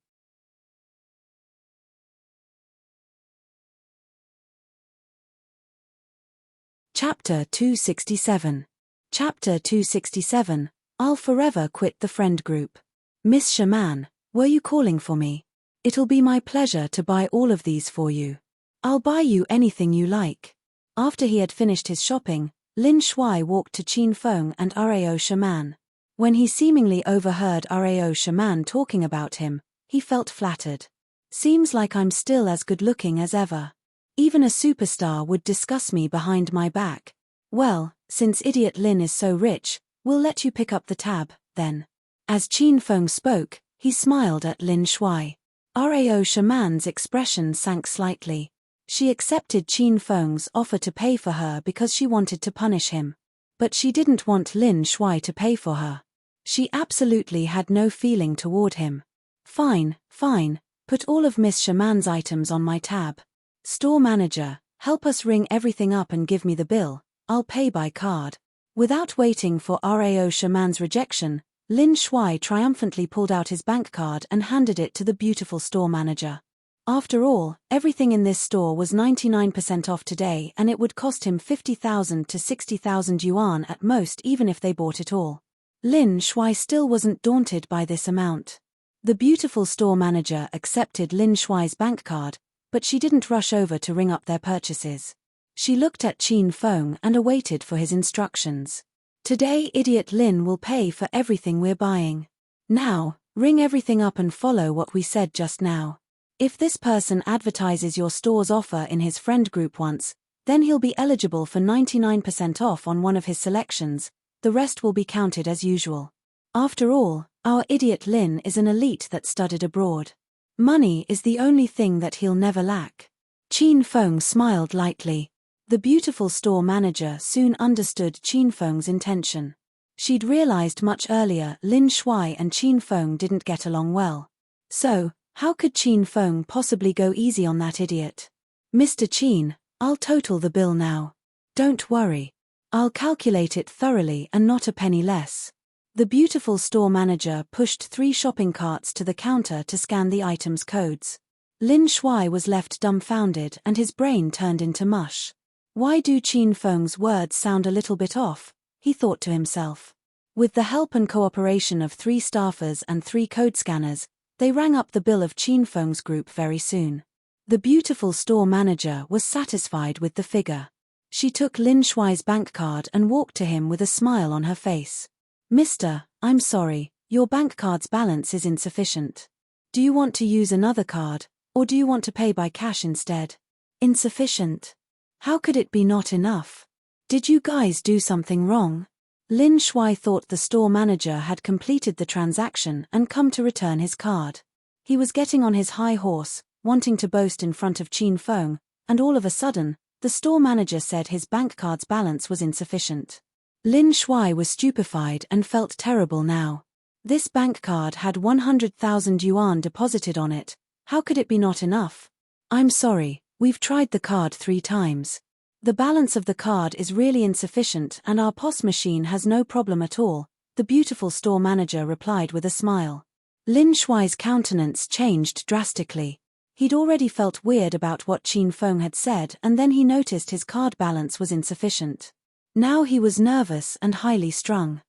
Chapter 267. Chapter 267, I'll forever quit the friend group. "Miss Shaman, were you calling for me? It'll be my pleasure to buy all of these for you. I'll buy you anything you like." After he had finished his shopping, Lin Shuai walked to Qin Feng and Rao Shaman. When he seemingly overheard Rao Shaman talking about him, he felt flattered. "Seems like I'm still as good-looking as ever. Even a superstar would discuss me behind my back. Well, since idiot Lin is so rich, we'll let you pick up the tab, then." As Qin Feng spoke, he smiled at Lin Shuai. Rao Shaman's expression sank slightly. She accepted Qin Feng's offer to pay for her because she wanted to punish him. But she didn't want Lin Shuai to pay for her. She absolutely had no feeling toward him. Fine, put all of Miss Shaman's items on my tab. Store manager, help us ring everything up and give me the bill, I'll pay by card." Without waiting for Rao Shaman's rejection, Lin Shuai triumphantly pulled out his bank card and handed it to the beautiful store manager. After all, everything in this store was 99% off today and it would cost him 50,000 to 60,000 yuan at most even if they bought it all. Lin Shuai still wasn't daunted by this amount. The beautiful store manager accepted Lin Shuai's bank card, but she didn't rush over to ring up their purchases. She looked at Qin Feng and awaited for his instructions. Today Idiot Lin will pay for everything we're buying. Now, ring everything up and follow what we said just now. If this person advertises your store's offer in his friend group once, then he'll be eligible for 99% off on one of his selections, the rest will be counted as usual. After all, our Idiot Lin is an elite that studied abroad. Money is the only thing that he'll never lack. Qin Feng smiled lightly. The beautiful store manager soon understood Qin Feng's intention. She'd realized much earlier Lin Shuai and Qin Feng didn't get along well. So, how could Qin Feng possibly go easy on that idiot? Mr. Qin, I'll total the bill now. Don't worry. I'll calculate it thoroughly and not a penny less. The beautiful store manager pushed 3 shopping carts to the counter to scan the items' codes. Lin Shuai was left dumbfounded and his brain turned into mush. Why do Qin Feng's words sound a little bit off? He thought to himself. With the help and cooperation of 3 staffers and 3 code scanners, they rang up the bill of Qin Feng's group very soon. The beautiful store manager was satisfied with the figure. She took Lin Shuai's bank card and walked to him with a smile on her face. Mister, I'm sorry, your bank card's balance is insufficient. Do you want to use another card, or do you want to pay by cash instead? Insufficient? How could it be not enough? Did you guys do something wrong? Lin Shuai thought the store manager had completed the transaction and come to return his card. He was getting on his high horse, wanting to boast in front of Qin Feng, and all of a sudden, the store manager said his bank card's balance was insufficient. Lin Shuai was stupefied and felt terrible now. This bank card had 100,000 yuan deposited on it. How could it be not enough? I'm sorry, we've tried the card 3 times. The balance of the card is really insufficient and our POS machine has no problem at all, the beautiful store manager replied with a smile. Lin Shuai's countenance changed drastically. He'd already felt weird about what Qin Feng had said and then he noticed his card balance was insufficient. Now he was nervous and highly strung.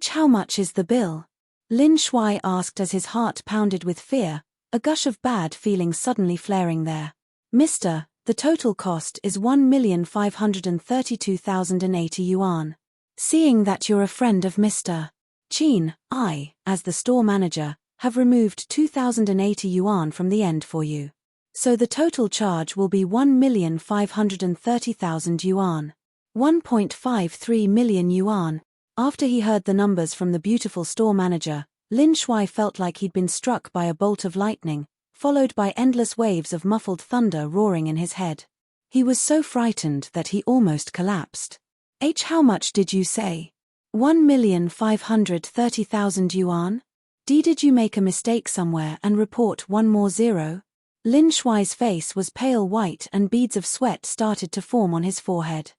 How much is the bill? Lin Shuai asked as his heart pounded with fear, a gush of bad feelings suddenly flaring there. Mister, the total cost is 1,532,080 yuan. Seeing that you're a friend of Mr. Qin, I, as the store manager, have removed 2,080 yuan from the end for you. So the total charge will be 1,530,000 yuan. 1.53 million yuan. After he heard the numbers from the beautiful store manager, Lin Shuai felt like he'd been struck by a bolt of lightning, followed by endless waves of muffled thunder roaring in his head. He was so frightened that he almost collapsed. How much did you say? 1,530,000 yuan? Did you make a mistake somewhere and report one more zero? Lin Shuai's face was pale white and beads of sweat started to form on his forehead.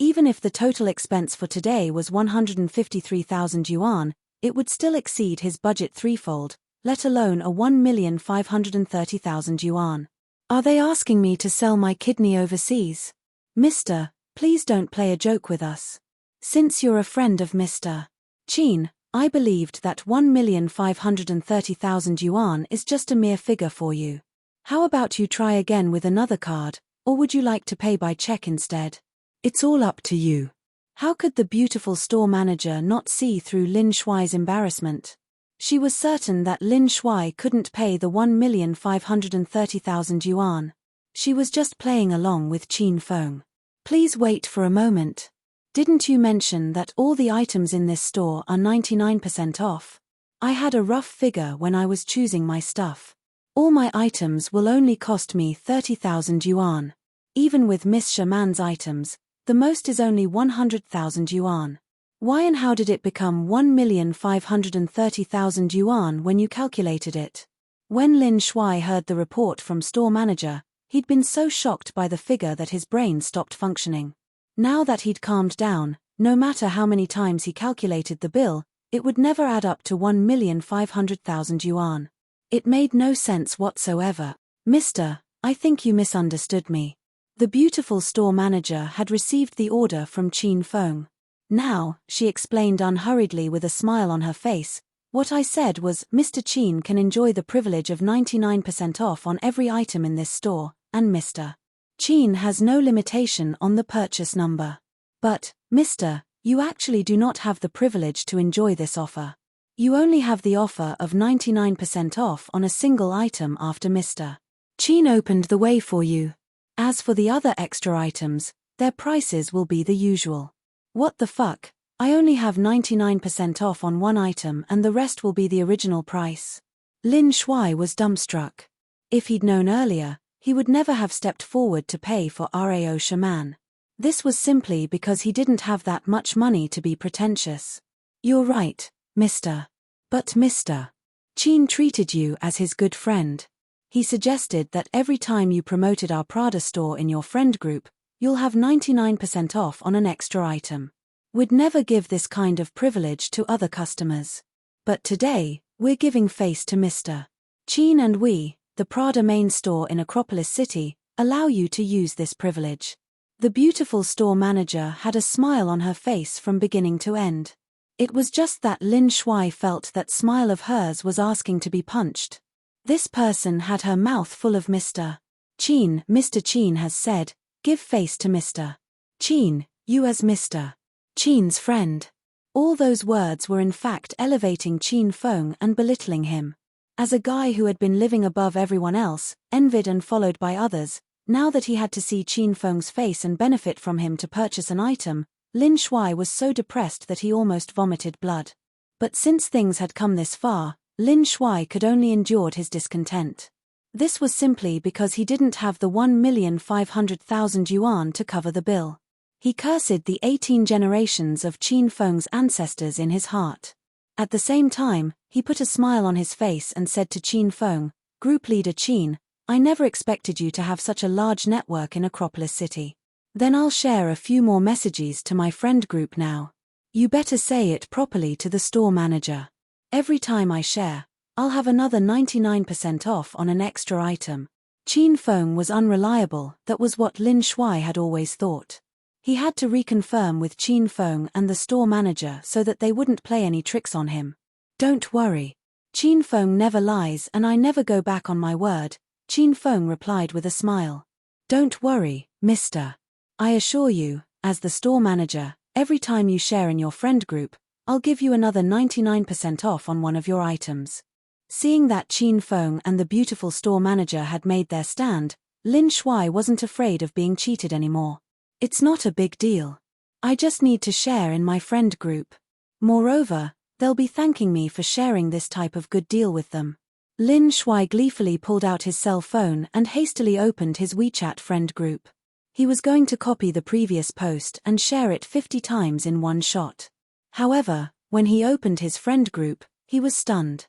Even if the total expense for today was 153,000 yuan, it would still exceed his budget threefold, let alone a 1,530,000 yuan. Are they asking me to sell my kidney overseas? Mister, please don't play a joke with us. Since you're a friend of Mr. Qin, I believed that 1,530,000 yuan is just a mere figure for you. How about you try again with another card, or would you like to pay by check instead? It's all up to you. How could the beautiful store manager not see through Lin Shuai's embarrassment? She was certain that Lin Shuai couldn't pay the 1,530,000 yuan. She was just playing along with Qin Feng. Please wait for a moment. Didn't you mention that all the items in this store are 99% off? I had a rough figure when I was choosing my stuff. All my items will only cost me 30,000 yuan. Even with Miss Shaman's items, the most is only 100,000 yuan. Why and how did it become 1,530,000 yuan when you calculated it? When Lin Shuai heard the report from store manager, he'd been so shocked by the figure that his brain stopped functioning. Now that he'd calmed down, no matter how many times he calculated the bill, it would never add up to 1,500,000 yuan. It made no sense whatsoever. Mister, I think you misunderstood me. The beautiful store manager had received the order from Qin Feng. Now, she explained unhurriedly with a smile on her face, What I said was, Mr. Chin can enjoy the privilege of 99% off on every item in this store, and Mr. Chin has no limitation on the purchase number. But, Mr., you actually do not have the privilege to enjoy this offer. You only have the offer of 99% off on a single item after Mr. Chin opened the way for you. As for the other extra items, their prices will be the usual. What the fuck? I only have 99% off on one item and the rest will be the original price. Lin Shuai was dumbstruck. If he'd known earlier, he would never have stepped forward to pay for Rao Shaman. This was simply because he didn't have that much money to be pretentious. You're right, Mr. But Mr. Chin treated you as his good friend. He suggested that every time you promoted our Prada store in your friend group, you'll have 99% off on an extra item. We'd never give this kind of privilege to other customers. But today, we're giving face to Mr. Chin and we, the Prada main store in Acropolis City, allow you to use this privilege. The beautiful store manager had a smile on her face from beginning to end. It was just that Lin Shuai felt that smile of hers was asking to be punched. This person had her mouth full of Mr. Chin. Mr. Chin has said, give face to Mr. Chin, you as Mr. Chin's friend. All those words were in fact elevating Chin Feng and belittling him. As a guy who had been living above everyone else, envied and followed by others, now that he had to see Chin Feng's face and benefit from him to purchase an item, Lin Shuai was so depressed that he almost vomited blood. But since things had come this far, Lin Shuai could only endure his discontent. This was simply because he didn't have the 1,500,000 yuan to cover the bill. He cursed the 18 generations of Chin Feng's ancestors in his heart. At the same time, he put a smile on his face and said to Chin Feng, Group Leader Chin, I never expected you to have such a large network in Acropolis City. Then I'll share a few more messages to my friend group now. You better say it properly to the store manager. Every time I share, I'll have another 99% off on an extra item. Chin Feng was unreliable, that was what Lin Shuai had always thought. He had to reconfirm with Chin Feng and the store manager so that they wouldn't play any tricks on him. Don't worry. Chin Feng never lies and I never go back on my word, Chin Feng replied with a smile. Don't worry, Mr. I assure you, as the store manager, every time you share in your friend group, I'll give you another 99% off on one of your items. Seeing that Chin Feng and the beautiful store manager had made their stand, Lin Shuai wasn't afraid of being cheated anymore. It's not a big deal. I just need to share in my friend group. Moreover, they'll be thanking me for sharing this type of good deal with them. Lin Shuai gleefully pulled out his cell phone and hastily opened his WeChat friend group. He was going to copy the previous post and share it 50 times in one shot. However, when he opened his friend group, he was stunned.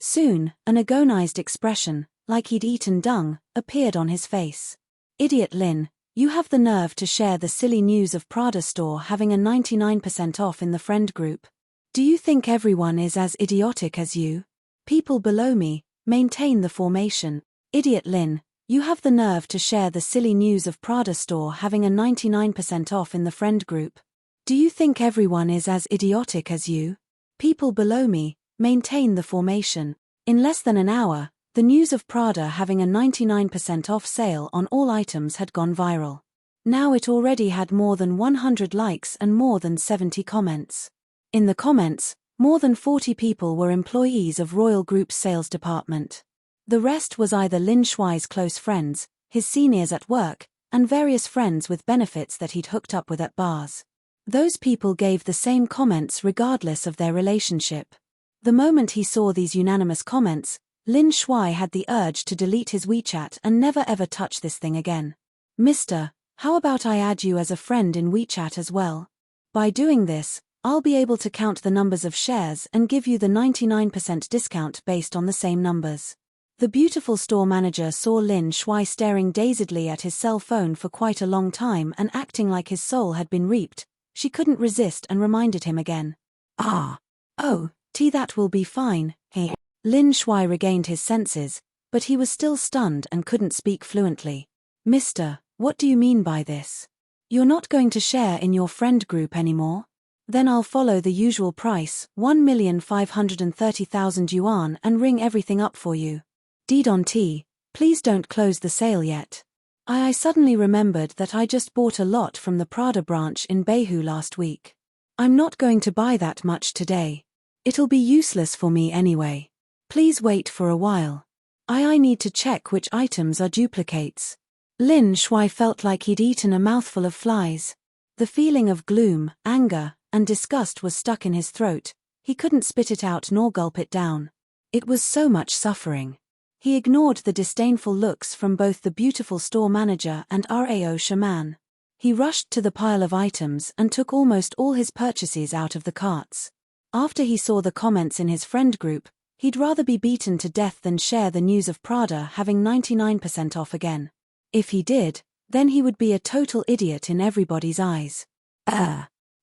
Soon, an agonized expression, like he'd eaten dung, appeared on his face. Idiot Lin, you have the nerve to share the silly news of Prada store having a 99% off in the friend group. Do you think everyone is as idiotic as you? People below me, maintain the formation. Idiot Lin, you have the nerve to share the silly news of Prada store having a 99% off in the friend group. Do you think everyone is as idiotic as you? People below me, maintain the formation. In less than an hour, the news of Prada having a 99% off sale on all items had gone viral. Now it already had more than 100 likes and more than 70 comments. In the comments, more than 40 people were employees of Royal Group's sales department. The rest was either Lin Shuai's close friends, his seniors at work, and various friends with benefits that he'd hooked up with at bars. Those people gave the same comments regardless of their relationship. The moment he saw these unanimous comments, Lin Shuai had the urge to delete his WeChat and never ever touch this thing again. Mister, how about I add you as a friend in WeChat as well? By doing this, I'll be able to count the numbers of shares and give you the 99% discount based on the same numbers. The beautiful store manager saw Lin Shuai staring dazedly at his cell phone for quite a long time and acting like his soul had been reaped. She couldn't resist and reminded him again. That will be fine, hey. Lin Shuai regained his senses, but he was still stunned and couldn't speak fluently. Mister, what do you mean by this? You're not going to share in your friend group anymore? Then I'll follow the usual price, 1,530,000 yuan, and ring everything up for you. T, please don't close the sale yet. I suddenly remembered that I just bought a lot from the Prada branch in Beihou last week. I'm not going to buy that much today. It'll be useless for me anyway. Please wait for a while. I need to check which items are duplicates. Lin Shuai felt like he'd eaten a mouthful of flies. The feeling of gloom, anger, and disgust was stuck in his throat. He couldn't spit it out nor gulp it down. It was so much suffering. He ignored the disdainful looks from both the beautiful store manager and Rao shaman. He rushed to the pile of items and took almost all his purchases out of the carts. After he saw the comments in his friend group, he'd rather be beaten to death than share the news of Prada having 99% off again. If he did, then he would be a total idiot in everybody's eyes.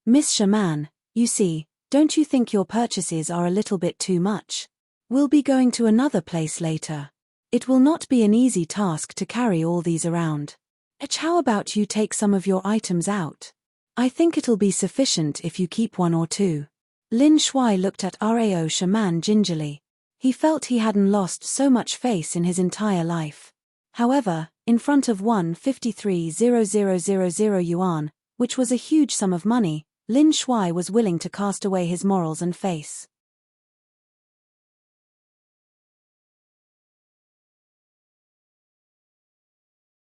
Miss Shaman, you see, don't you think your purchases are a little bit too much? We'll be going to another place later. It will not be an easy task to carry all these around. How about you take some of your items out? I think it'll be sufficient if you keep one or two. Lin Shuai looked at Rao shaman gingerly. He felt he hadn't lost so much face in his entire life. However, in front of 153,000 yuan, which was a huge sum of money, Lin Shuai was willing to cast away his morals and face.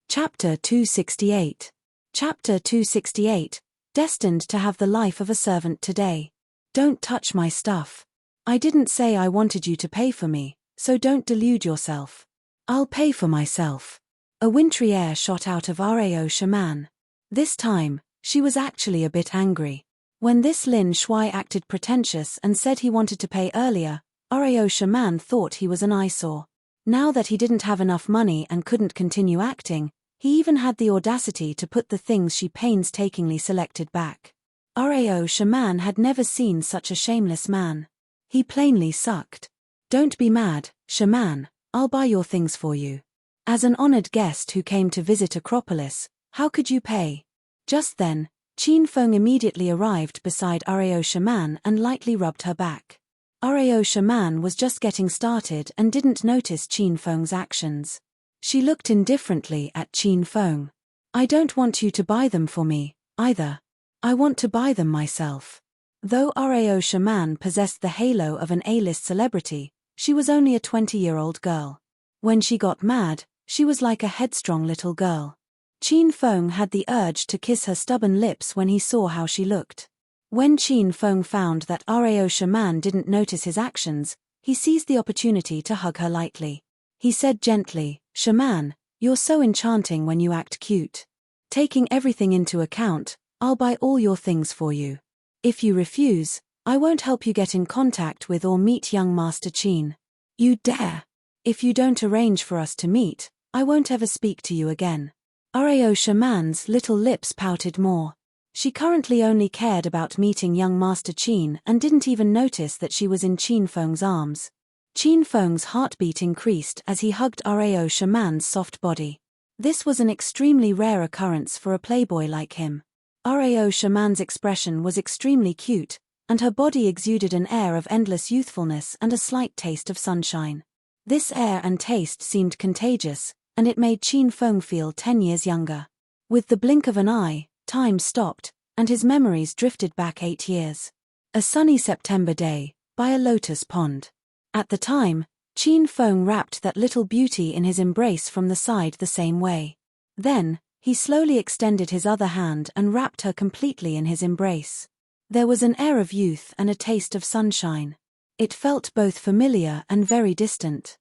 Chapter 268. Chapter 268, Destined to have the life of a servant today. Don't touch my stuff. I didn't say I wanted you to pay for me, so don't delude yourself. I'll pay for myself. A wintry air shot out of Rao shaman. This time, she was actually a bit angry. When this Lin Shuai acted pretentious and said he wanted to pay earlier, Rao shaman thought he was an eyesore. Now that he didn't have enough money and couldn't continue acting, he even had the audacity to put the things she painstakingly selected back. Rao shaman had never seen such a shameless man. He plainly sucked. Don't be mad, shaman, I'll buy your things for you. As an honored guest who came to visit Acropolis, how could you pay? Just then, Qin Feng immediately arrived beside Rao shaman and lightly rubbed her back. Rao shaman was just getting started and didn't notice Qin Feng's actions. She looked indifferently at Qin Feng. I don't want you to buy them for me, either. I want to buy them myself. Though Rao shaman possessed the halo of an A-list celebrity, she was only a 20-year-old girl. When she got mad, she was like a headstrong little girl. Qin Feng had the urge to kiss her stubborn lips when he saw how she looked. When Qin Feng found that Rao shaman didn't notice his actions, he seized the opportunity to hug her lightly. He said gently, "Shaman, you're so enchanting when you act cute. Taking everything into account, I'll buy all your things for you. If you refuse, I won't help you get in contact with or meet young Master Qin. You dare! If you don't arrange for us to meet, I won't ever speak to you again." Rao shaman's little lips pouted more. She currently only cared about meeting young Master Qin and didn't even notice that she was in Qin Feng's arms. Qin Feng's heartbeat increased as he hugged Rao shaman's soft body. This was an extremely rare occurrence for a playboy like him. Rao shaman's expression was extremely cute, and her body exuded an air of endless youthfulness and a slight taste of sunshine. This air and taste seemed contagious, and it made Qin Feng feel 10 years younger. With the blink of an eye, time stopped, and his memories drifted back 8 years. A sunny September day, by a lotus pond. At the time, Qin Feng wrapped that little beauty in his embrace from the side the same way. Then, he slowly extended his other hand and wrapped her completely in his embrace. There was an air of youth and a taste of sunshine. It felt both familiar and very distant.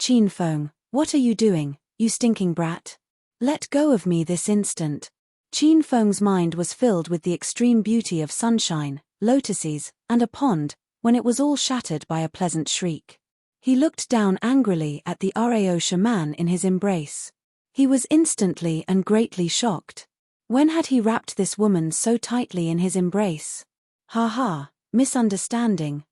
Qin Feng, what are you doing, you stinking brat? Let go of me this instant. Qin Feng's mind was filled with the extreme beauty of sunshine, lotuses, and a pond, when it was all shattered by a pleasant shriek. He looked down angrily at the Rao shaman in his embrace. He was instantly and greatly shocked. When had he wrapped this woman so tightly in his embrace? Misunderstanding.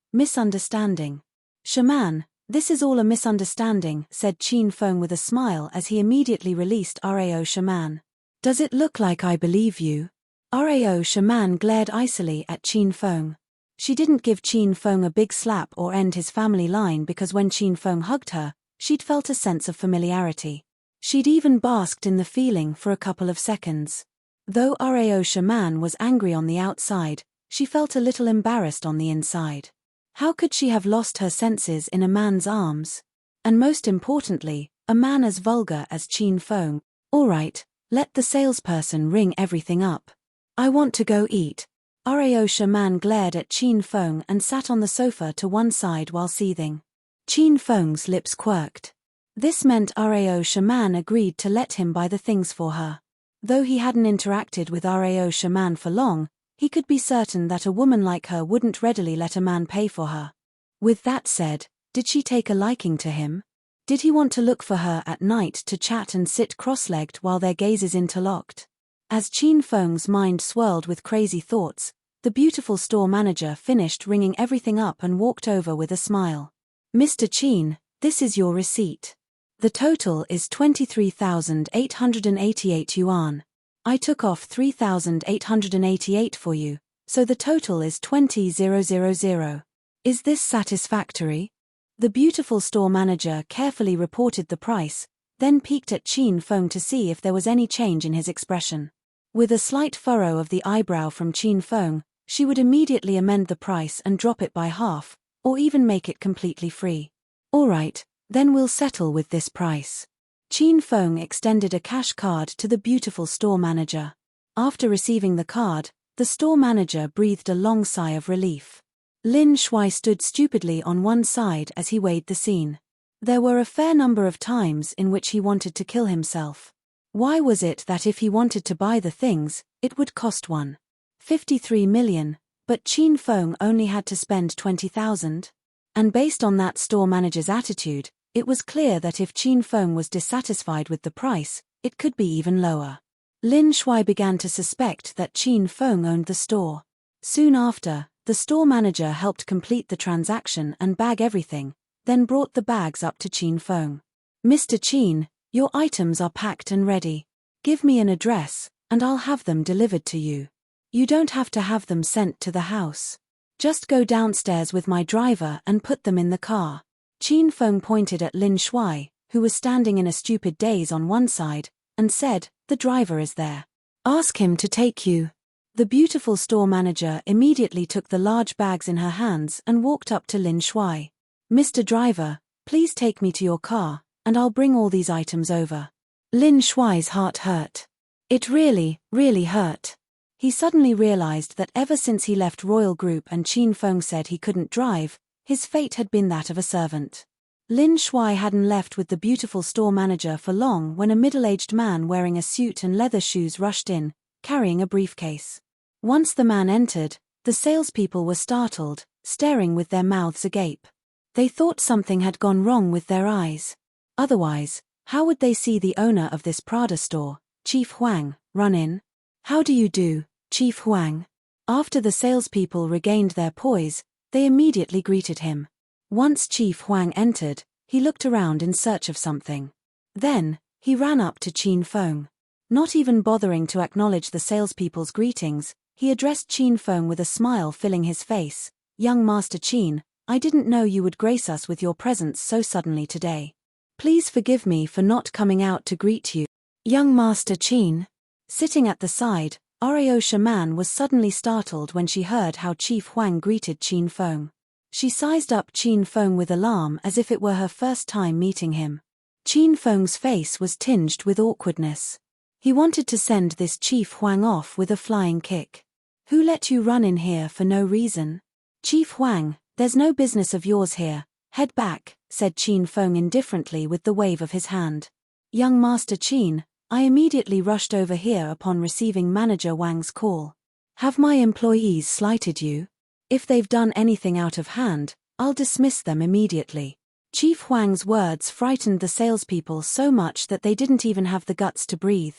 Shaman, this is all a misunderstanding, said Qin Feng with a smile as he immediately released Rao shaman. Does it look like I believe you? Rao Shaman glared icily at Qin Feng. She didn't give Qin Feng a big slap or end his family line because when Qin Feng hugged her, she'd felt a sense of familiarity. She'd even basked in the feeling for a couple of seconds. Though Rao Shaman was angry on the outside, she felt a little embarrassed on the inside. How could she have lost her senses in a man's arms? And most importantly, a man as vulgar as Qin Feng. All right, let the salesperson ring everything up. I want to go eat. Rao Shaman glared at Qin Feng and sat on the sofa to one side while seething. Qin Feng's lips quirked. This meant Rao Shaman agreed to let him buy the things for her. Though he hadn't interacted with Rao Shaman for long, he could be certain that a woman like her wouldn't readily let a man pay for her. With that said, did she take a liking to him? Did he want to look for her at night to chat and sit cross-legged while their gazes interlocked? As Qin Feng's mind swirled with crazy thoughts, the beautiful store manager finished ringing everything up and walked over with a smile. Mr. Qin, this is your receipt. The total is 23,888 yuan. I took off 3,888 for you, so the total is 20,000. Is this satisfactory? The beautiful store manager carefully reported the price, then peeked at Qin Feng to see if there was any change in his expression. With a slight furrow of the eyebrow from Qin Feng, she would immediately amend the price and drop it by half, or even make it completely free. All right, then we'll settle with this price. Qin Feng extended a cash card to the beautiful store manager. After receiving the card, the store manager breathed a long sigh of relief. Lin Shuai stood stupidly on one side as he weighed the scene. There were a fair number of times in which he wanted to kill himself. Why was it that if he wanted to buy the things, it would cost 1.53 million, but Qin Feng only had to spend 20,000? And based on that store manager's attitude, it was clear that if Qin Feng was dissatisfied with the price, it could be even lower. Lin Shuai began to suspect that Qin Feng owned the store. Soon after, the store manager helped complete the transaction and bag everything, then brought the bags up to Qin Feng. Mr. Qin, your items are packed and ready. Give me an address, and I'll have them delivered to you. You don't have to have them sent to the house. Just go downstairs with my driver and put them in the car. Qin Feng pointed at Lin Shuai, who was standing in a stupid daze on one side, and said, the driver is there. Ask him to take you. The beautiful store manager immediately took the large bags in her hands and walked up to Lin Shuai. Mr. Driver, please take me to your car, and I'll bring all these items over. Lin Shuai's heart hurt. It really, really hurt. He suddenly realized that ever since he left Royal Group and Qin Feng said he couldn't drive, his fate had been that of a servant. Lin Shuai hadn't left with the beautiful store manager for long when a middle-aged man wearing a suit and leather shoes rushed in, carrying a briefcase. Once the man entered, the salespeople were startled, staring with their mouths agape. They thought something had gone wrong with their eyes. Otherwise, how would they see the owner of this Prada store, Chief Huang, run in? How do you do, Chief Huang? After the salespeople regained their poise, they immediately greeted him. Once Chief Huang entered, he looked around in search of something. Then, he ran up to Qin Feng. Not even bothering to acknowledge the salespeople's greetings, he addressed Qin Feng with a smile filling his face. Young Master Qin, I didn't know you would grace us with your presence so suddenly today. Please forgive me for not coming out to greet you. Young Master Qin. Sitting at the side, Rao Shaman was suddenly startled when she heard how Chief Huang greeted Qin Feng. She sized up Qin Feng with alarm as if it were her first time meeting him. Qin Feng's face was tinged with awkwardness. He wanted to send this Chief Huang off with a flying kick. Who let you run in here for no reason? Chief Huang, there's no business of yours here. Head back, said Qin Feng indifferently with the wave of his hand. Young Master Qin, I immediately rushed over here upon receiving Manager Wang's call. Have my employees slighted you? If they've done anything out of hand, I'll dismiss them immediately. Chief Huang's words frightened the salespeople so much that they didn't even have the guts to breathe.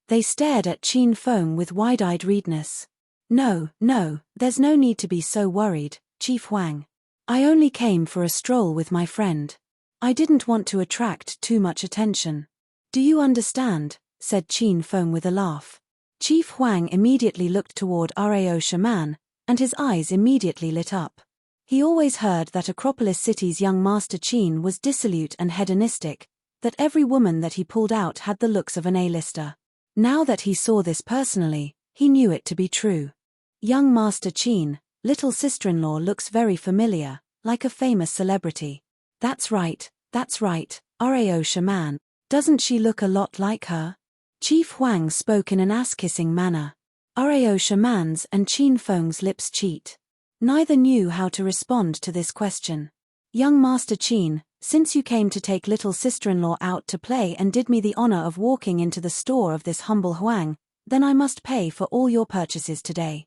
They stared at Qin Feng with wide-eyed readiness. No, there's no need to be so worried, Chief Huang. I only came for a stroll with my friend. I didn't want to attract too much attention. Do you understand? Said Qin Feng with a laugh. Chief Huang immediately looked toward Rao Shaman, and his eyes immediately lit up. He always heard that Acropolis City's young Master Qin was dissolute and hedonistic, that every woman that he pulled out had the looks of an A-lister. Now that he saw this personally, he knew it to be true. Young Master Qin, little sister-in-law, looks very familiar, like a famous celebrity. That's right, Rao Shaman. Doesn't she look a lot like her? Chief Huang spoke in an ass-kissing manner. Rao Shaman's and Qin Feng's lips cheat. Neither knew how to respond to this question. Young Master Qin, since you came to take little sister-in-law out to play and did me the honor of walking into the store of this humble Huang, then I must pay for all your purchases today.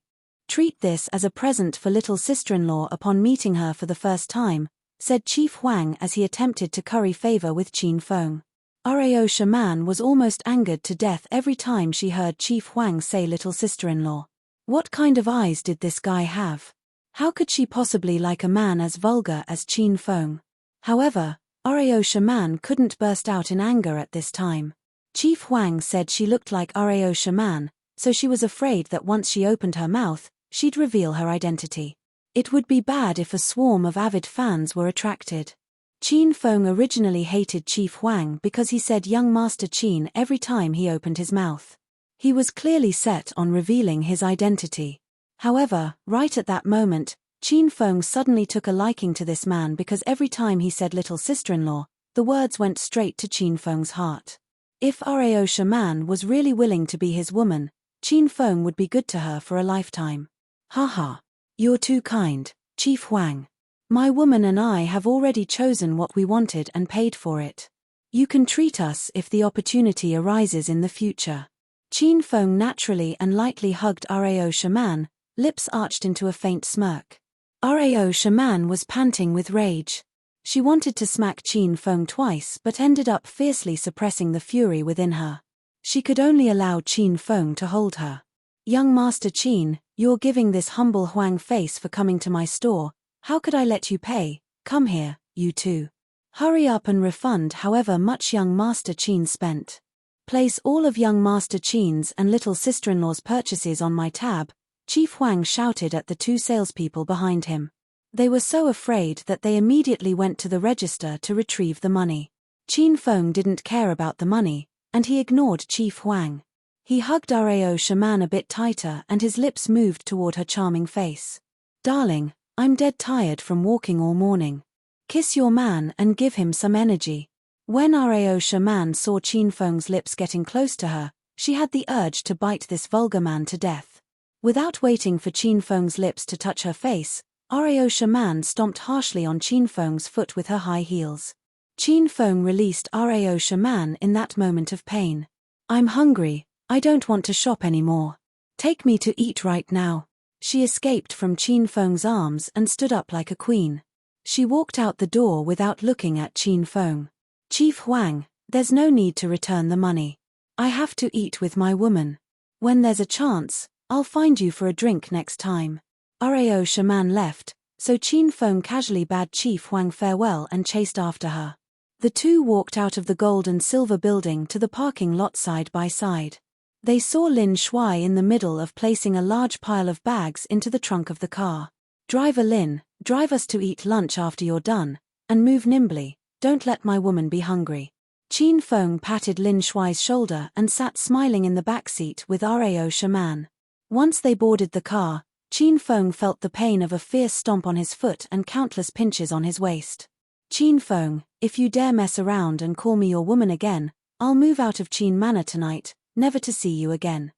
Treat this as a present for little sister-in-law upon meeting her for the first time, said Chief Huang as he attempted to curry favor with Qin Feng. Rao Shaman was almost angered to death every time she heard Chief Huang say little sister-in-law. What kind of eyes did this guy have? How could she possibly like a man as vulgar as Qin Feng? However, Rao Shaman couldn't burst out in anger at this time. Chief Huang said she looked like Rao Shaman, so she was afraid that once she opened her mouth, she'd reveal her identity. It would be bad if a swarm of avid fans were attracted. Qin Feng originally hated Chief Huang because he said young Master Qin every time he opened his mouth. He was clearly set on revealing his identity. However, right at that moment, Qin Feng suddenly took a liking to this man because every time he said little sister-in-law, the words went straight to Qin Feng's heart. If Rao Shaman was really willing to be his woman, Qin Feng would be good to her for a lifetime. Haha. You're too kind, Chief Huang. My woman and I have already chosen what we wanted and paid for it. You can treat us if the opportunity arises in the future. Qin Feng naturally and lightly hugged Rao Shaman, lips arched into a faint smirk. Rao Shaman was panting with rage. She wanted to smack Qin Feng twice but ended up fiercely suppressing the fury within her. She could only allow Qin Feng to hold her. Young Master Qin, you're giving this humble Huang face for coming to my store. How could I let you pay? Come here, you two. Hurry up and refund however much young Master Qin spent. Place all of young Master Qin's and little sister-in-law's purchases on my tab, Chief Huang shouted at the two salespeople behind him. They were so afraid that they immediately went to the register to retrieve the money. Qin Feng didn't care about the money, and he ignored Chief Huang. He hugged Rao Shaman a bit tighter and his lips moved toward her charming face. Darling, I'm dead tired from walking all morning. Kiss your man and give him some energy. When Rao Shaman saw Qin Feng's lips getting close to her, she had the urge to bite this vulgar man to death. Without waiting for Qin Feng's lips to touch her face, Rao Shaman stomped harshly on Qin Feng's foot with her high heels. Qin Feng released Rao Shaman in that moment of pain. I'm hungry, I don't want to shop anymore. Take me to eat right now. She escaped from Qin Feng's arms and stood up like a queen. She walked out the door without looking at Qin Feng. Chief Huang, there's no need to return the money. I have to eat with my woman. When there's a chance, I'll find you for a drink next time. Rao Shaman left, so Qin Feng casually bade Chief Huang farewell and chased after her. The two walked out of the gold and silver building to the parking lot side by side. They saw Lin Shuai in the middle of placing a large pile of bags into the trunk of the car. Driver Lin, drive us to eat lunch after you're done, and move nimbly, don't let my woman be hungry. Qin Feng patted Lin Shuai's shoulder and sat smiling in the back seat with Rao Shaman. Once they boarded the car, Qin Feng felt the pain of a fierce stomp on his foot and countless pinches on his waist. Qin Feng, if you dare mess around and call me your woman again, I'll move out of Qin Manor tonight, never to see you again.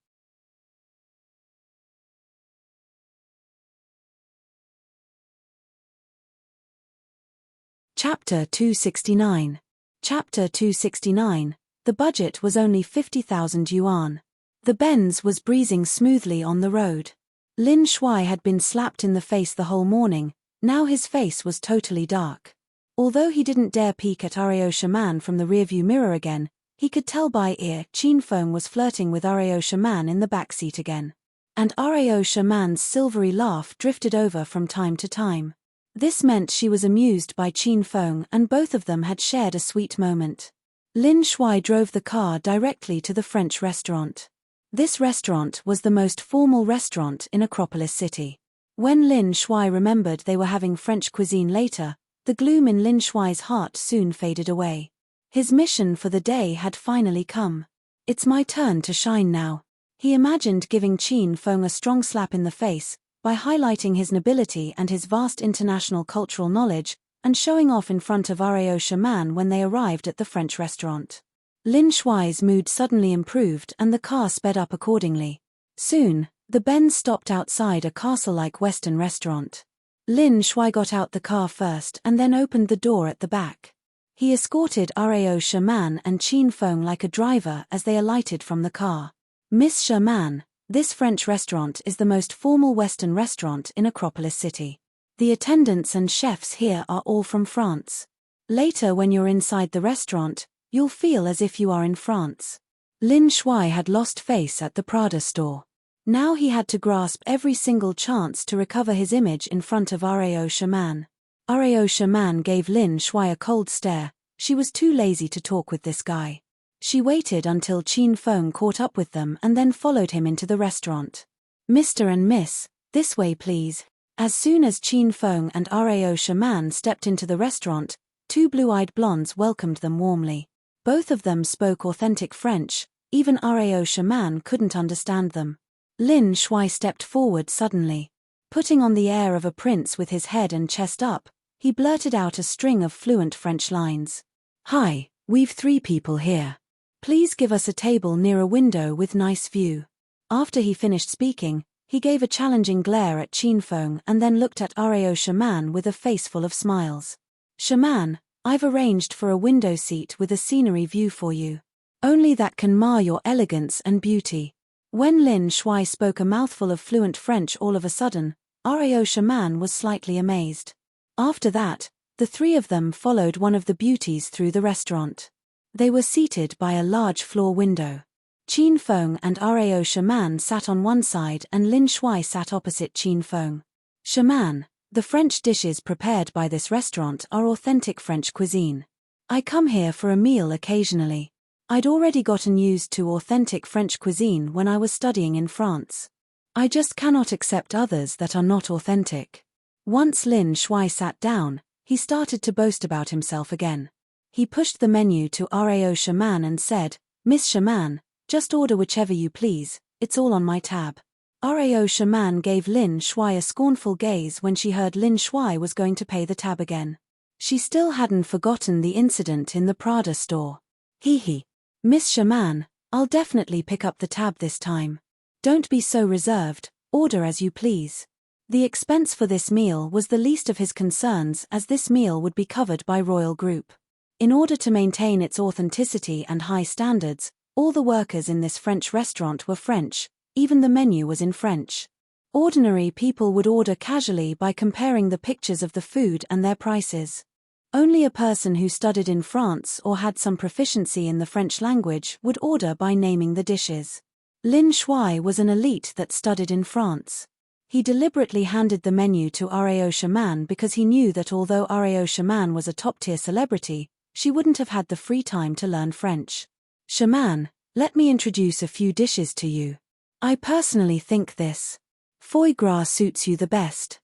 Chapter 269. Chapter 269. The budget was only 50,000 yuan. The Benz was breezing smoothly on the road. Lin Shuai had been slapped in the face the whole morning, now his face was totally dark. Although he didn't dare peek at Rao Shaman from the rearview mirror again, he could tell by ear Qin Feng was flirting with Rao Shaman in the backseat again. And Rao Shaman's silvery laugh drifted over from time to time. This meant she was amused by Qin Feng and both of them had shared a sweet moment. Lin Shuai drove the car directly to the French restaurant. This restaurant was the most formal restaurant in Acropolis City. When Lin Shuai remembered they were having French cuisine later, the gloom in Lin Shuai's heart soon faded away. His mission for the day had finally come. It's my turn to shine now. He imagined giving Qin Feng a strong slap in the face, by highlighting his nobility and his vast international cultural knowledge, and showing off in front of Rao Shaman when they arrived at the French restaurant. Lin Shuai's mood suddenly improved and the car sped up accordingly. Soon, the Benz stopped outside a castle-like Western restaurant. Lin Shuai got out the car first and then opened the door at the back. He escorted Rao Shaman and Qin Feng like a driver as they alighted from the car. Miss Shaman, this French restaurant is the most formal Western restaurant in Acropolis City. The attendants and chefs here are all from France. Later when you're inside the restaurant, you'll feel as if you are in France. Lin Shuai had lost face at the Prada store. Now he had to grasp every single chance to recover his image in front of Rao Shaman. Rao Shaman gave Lin Shuai a cold stare. She was too lazy to talk with this guy. She waited until Qin Feng caught up with them and then followed him into the restaurant. Mr. and Miss, this way please. As soon as Qin Feng and Rao Shaman stepped into the restaurant, two blue-eyed blondes welcomed them warmly. Both of them spoke authentic French, even Rao Shaman couldn't understand them. Lin Shuai stepped forward suddenly. Putting on the air of a prince with his head and chest up, he blurted out a string of fluent French lines. Hi, we've 3 people here. Please give us a table near a window with nice view. After he finished speaking, he gave a challenging glare at Qin Feng and then looked at Rao Shaman with a face full of smiles. Shaman, I've arranged for a window seat with a scenery view for you. Only that can mar your elegance and beauty. When Lin Shuai spoke a mouthful of fluent French all of a sudden, Rao Shaman was slightly amazed. After that, the 3 of them followed one of the beauties through the restaurant. They were seated by a large floor window. Qin Feng and Rao Shaman sat on one side and Lin Shuai sat opposite Qin Feng. Shaman, the French dishes prepared by this restaurant are authentic French cuisine. I come here for a meal occasionally. I'd already gotten used to authentic French cuisine when I was studying in France. I just cannot accept others that are not authentic. Once Lin Shuai sat down, he started to boast about himself again. He pushed the menu to Rao Shaman and said, Miss Shaman, just order whichever you please, it's all on my tab. Rao Shaman gave Lin Shuai a scornful gaze when she heard Lin Shuai was going to pay the tab again. She still hadn't forgotten the incident in the Prada store. Hee. Miss Shaman, I'll definitely pick up the tab this time. Don't be so reserved, order as you please. The expense for this meal was the least of his concerns as this meal would be covered by Royal Group. In order to maintain its authenticity and high standards, all the workers in this French restaurant were French, even the menu was in French. Ordinary people would order casually by comparing the pictures of the food and their prices. Only a person who studied in France or had some proficiency in the French language would order by naming the dishes. Lin Shuai was an elite that studied in France. He deliberately handed the menu to Rao Shaman because he knew that although Rao Shaman was a top-tier celebrity, she wouldn't have had the free time to learn French. Shaman, let me introduce a few dishes to you. I personally think this foie gras suits you the best.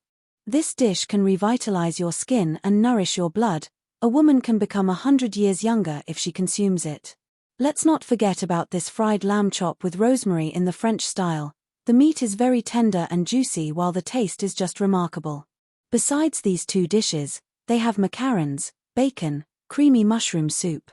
This dish can revitalize your skin and nourish your blood. A woman can become 100 years younger if she consumes it. Let's not forget about this fried lamb chop with rosemary in the French style. The meat is very tender and juicy while the taste is just remarkable. Besides these 2 dishes, they have macarons, bacon, creamy mushroom soup.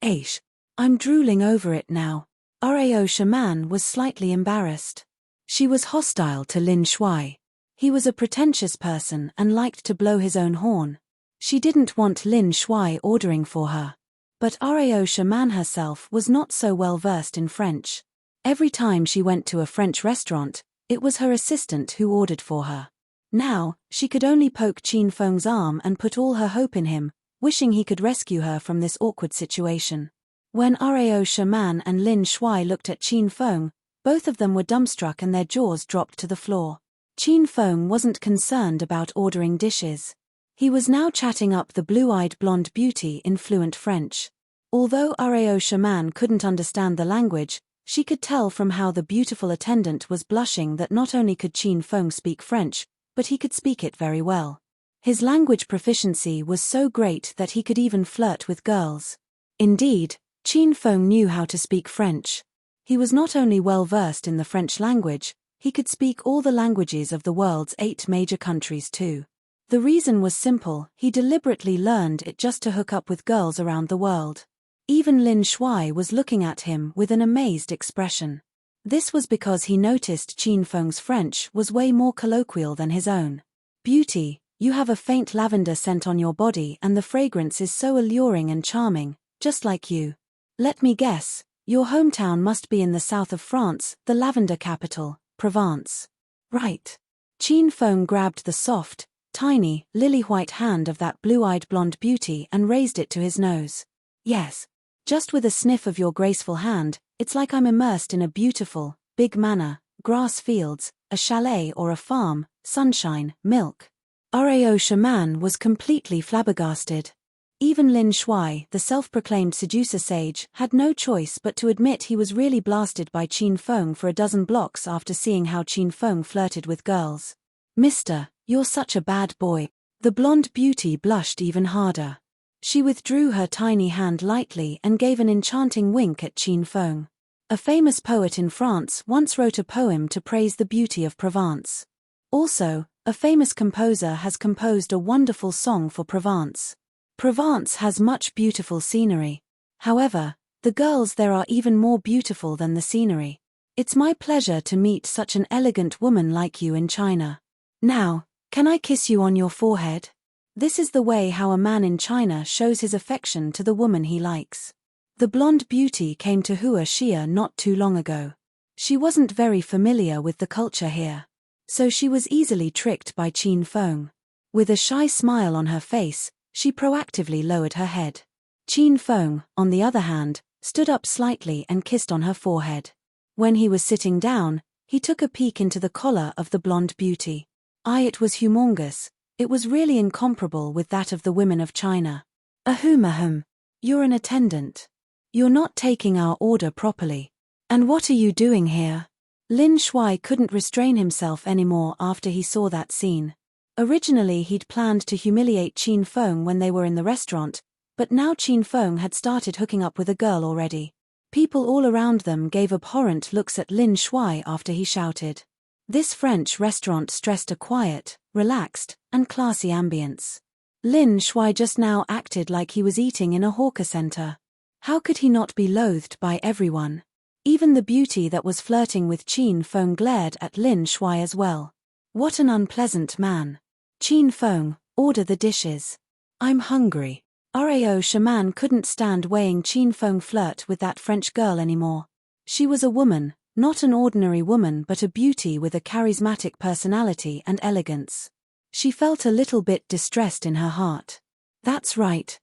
Aish, I'm drooling over it now. Rao Shaman was slightly embarrassed. She was hostile to Lin Shuai. He was a pretentious person and liked to blow his own horn. She didn't want Lin Shuai ordering for her. But Rao Shaman herself was not so well versed in French. Every time she went to a French restaurant, it was her assistant who ordered for her. Now, she could only poke Qin Feng's arm and put all her hope in him, wishing he could rescue her from this awkward situation. When Rao Shaman and Lin Shuai looked at Qin Feng, both of them were dumbstruck and their jaws dropped to the floor. Qin Feng wasn't concerned about ordering dishes. He was now chatting up the blue-eyed blonde beauty in fluent French. Although Rao Shaman couldn't understand the language, She could tell from how the beautiful attendant was blushing that not only could Qin Feng speak French, but he could speak it very well. His language proficiency was so great that he could even flirt with girls. Indeed, Qin Feng knew how to speak French. He was not only well versed in the French language, he could speak all the languages of the world's 8 major countries too. The reason was simple, he deliberately learned it just to hook up with girls around the world. Even Lin Shuai was looking at him with an amazed expression. This was because he noticed Qin Feng's French was way more colloquial than his own. Beauty, you have a faint lavender scent on your body and the fragrance is so alluring and charming, just like you. Let me guess, your hometown must be in the south of France, the lavender capital, Provence. Right. Qin Feng grabbed the soft, tiny, lily-white hand of that blue-eyed blonde beauty and raised it to his nose. Yes. Just with a sniff of your graceful hand, it's like I'm immersed in a beautiful, big manor, grass fields, a chalet or a farm, sunshine, milk. Rao shaman was completely flabbergasted. Even Lin Shuai, the self-proclaimed seducer sage, had no choice but to admit he was really blasted by Qin Feng for a dozen blocks after seeing how Qin Feng flirted with girls. Mister, you're such a bad boy. The blonde beauty blushed even harder. She withdrew her tiny hand lightly and gave an enchanting wink at Qin Feng. A famous poet in France once wrote a poem to praise the beauty of Provence. Also, a famous composer has composed a wonderful song for Provence. Provence has much beautiful scenery. However, the girls there are even more beautiful than the scenery. It's my pleasure to meet such an elegant woman like you in China. Now, can I kiss you on your forehead? This is the way how a man in China shows his affection to the woman he likes. The blonde beauty came to Hua Xia not too long ago. She wasn't very familiar with the culture here. So she was easily tricked by Qin Feng. With a shy smile on her face, she proactively lowered her head. Qin Feng, on the other hand, stood up slightly and kissed on her forehead. When he was sitting down, he took a peek into the collar of the blonde beauty. It was humongous. It was really incomparable with that of the women of China. Ahem. You're an attendant. You're not taking our order properly. And what are you doing here? Lin Shuai couldn't restrain himself anymore after he saw that scene. Originally he'd planned to humiliate Qin Feng when they were in the restaurant, but now Qin Feng had started hooking up with a girl already. People all around them gave abhorrent looks at Lin Shuai after he shouted. This French restaurant stressed a quiet, relaxed, and classy ambience. Lin Shuai just now acted like he was eating in a hawker center. How could he not be loathed by everyone? Even the beauty that was flirting with Qin Feng glared at Lin Shuai as well. What an unpleasant man. Qin Feng, order the dishes. I'm hungry. Rao shaman couldn't stand weighing Qin Feng flirt with that French girl anymore. She was a woman, not an ordinary woman but a beauty with a charismatic personality and elegance. She felt a little bit distressed in her heart. That's right.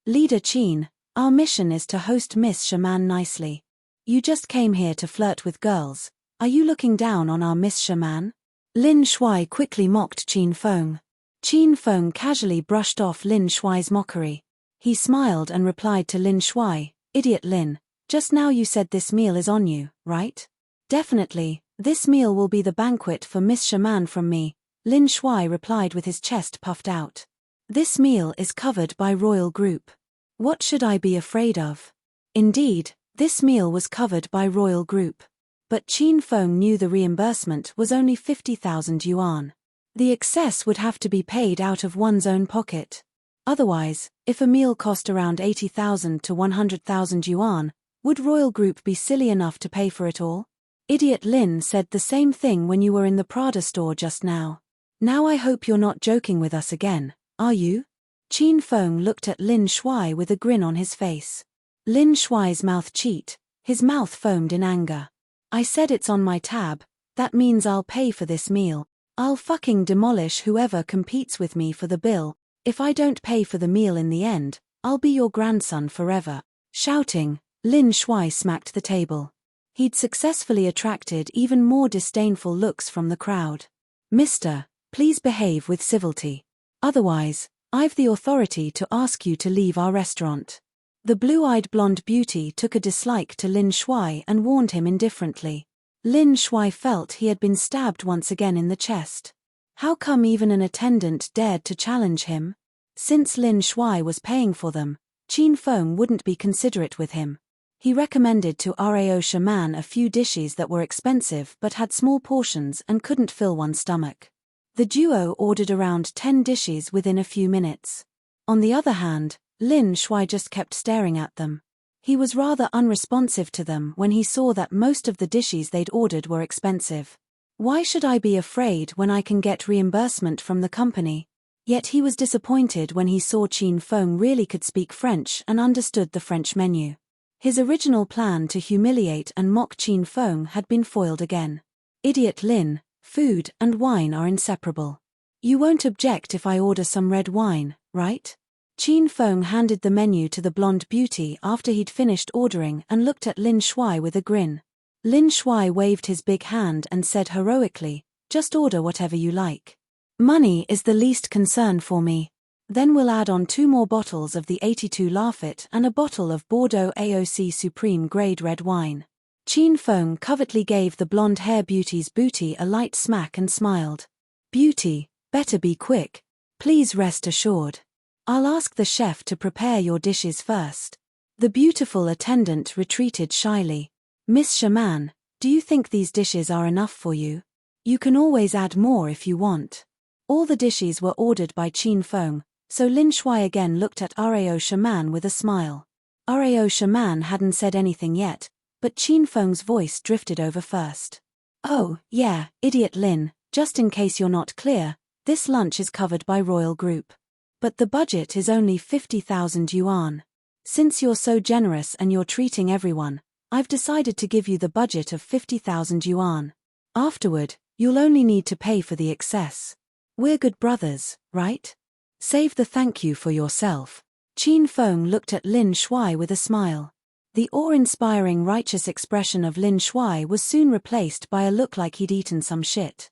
Leader Qin, our mission is to host Miss Shaman nicely. You just came here to flirt with girls. Are you looking down on our Miss Shaman? Lin Shuai quickly mocked Qin Feng. Qin Feng casually brushed off Lin Shuai's mockery. He smiled and replied to Lin Shuai, Idiot Lin, just now you said this meal is on you, right? Definitely, this meal will be the banquet for Miss Shaman from me, Lin Shuai replied with his chest puffed out. This meal is covered by royal group. What should I be afraid of? Indeed, this meal was covered by royal group. But Qin Feng knew the reimbursement was only 50,000 yuan. The excess would have to be paid out of one's own pocket. Otherwise, if a meal cost around 80,000 to 100,000 yuan, would royal group be silly enough to pay for it all? Idiot Lin said the same thing when you were in the Prada store just now. Now I hope you're not joking with us again, are you? Qin Feng looked at Lin Shuai with a grin on his face. Lin Shuai's mouth cheat, his mouth foamed in anger. I said it's on my tab, that means I'll pay for this meal. I'll fucking demolish whoever competes with me for the bill. If I don't pay for the meal in the end, I'll be your grandson forever. Shouting, Lin Shuai smacked the table. He'd successfully attracted even more disdainful looks from the crowd. Mister, please behave with civility. Otherwise, I've the authority to ask you to leave our restaurant. The blue-eyed blonde beauty took a dislike to Lin Shuai and warned him indifferently. Lin Shuai felt he had been stabbed once again in the chest. How come even an attendant dared to challenge him? Since Lin Shuai was paying for them, Qin Feng wouldn't be considerate with him. He recommended to Rao Shaman a few dishes that were expensive but had small portions and couldn't fill one's stomach. The duo ordered around 10 dishes within a few minutes. On the other hand, Lin Shuai just kept staring at them. He was rather unresponsive to them when he saw that most of the dishes they'd ordered were expensive. Why should I be afraid when I can get reimbursement from the company? Yet he was disappointed when he saw Qin Feng really could speak French and understood the French menu. His original plan to humiliate and mock Qin Feng had been foiled again. Idiot Lin, food and wine are inseparable. You won't object if I order some red wine, right? Qin Feng handed the menu to the blonde beauty after he'd finished ordering and looked at Lin Shuai with a grin. Lin Shuai waved his big hand and said heroically, "Just order whatever you like. Money is the least concern for me. Then we'll add on 2 more bottles of the 82 Lafite and a bottle of Bordeaux AOC Supreme Grade red wine." Qin Feng covertly gave the blonde hair beauty's booty a light smack and smiled. "Beauty, better be quick. Please rest assured. I'll ask the chef to prepare your dishes first." The beautiful attendant retreated shyly. "Miss Shaman, do you think these dishes are enough for you? You can always add more if you want." All the dishes were ordered by Qin Feng, so Lin Shuai again looked at Rao Shaman with a smile. Rao Shaman hadn't said anything yet, but Qin Feng's voice drifted over first. "Oh, yeah, idiot Lin, just in case you're not clear, this lunch is covered by Royal Group. But the budget is only 50,000 yuan. Since you're so generous and you're treating everyone, I've decided to give you the budget of 50,000 yuan. Afterward, you'll only need to pay for the excess. We're good brothers, right? Save the thank you for yourself." Qin Feng looked at Lin Shuai with a smile. The awe-inspiring righteous expression of Lin Shuai was soon replaced by a look like he'd eaten some shit.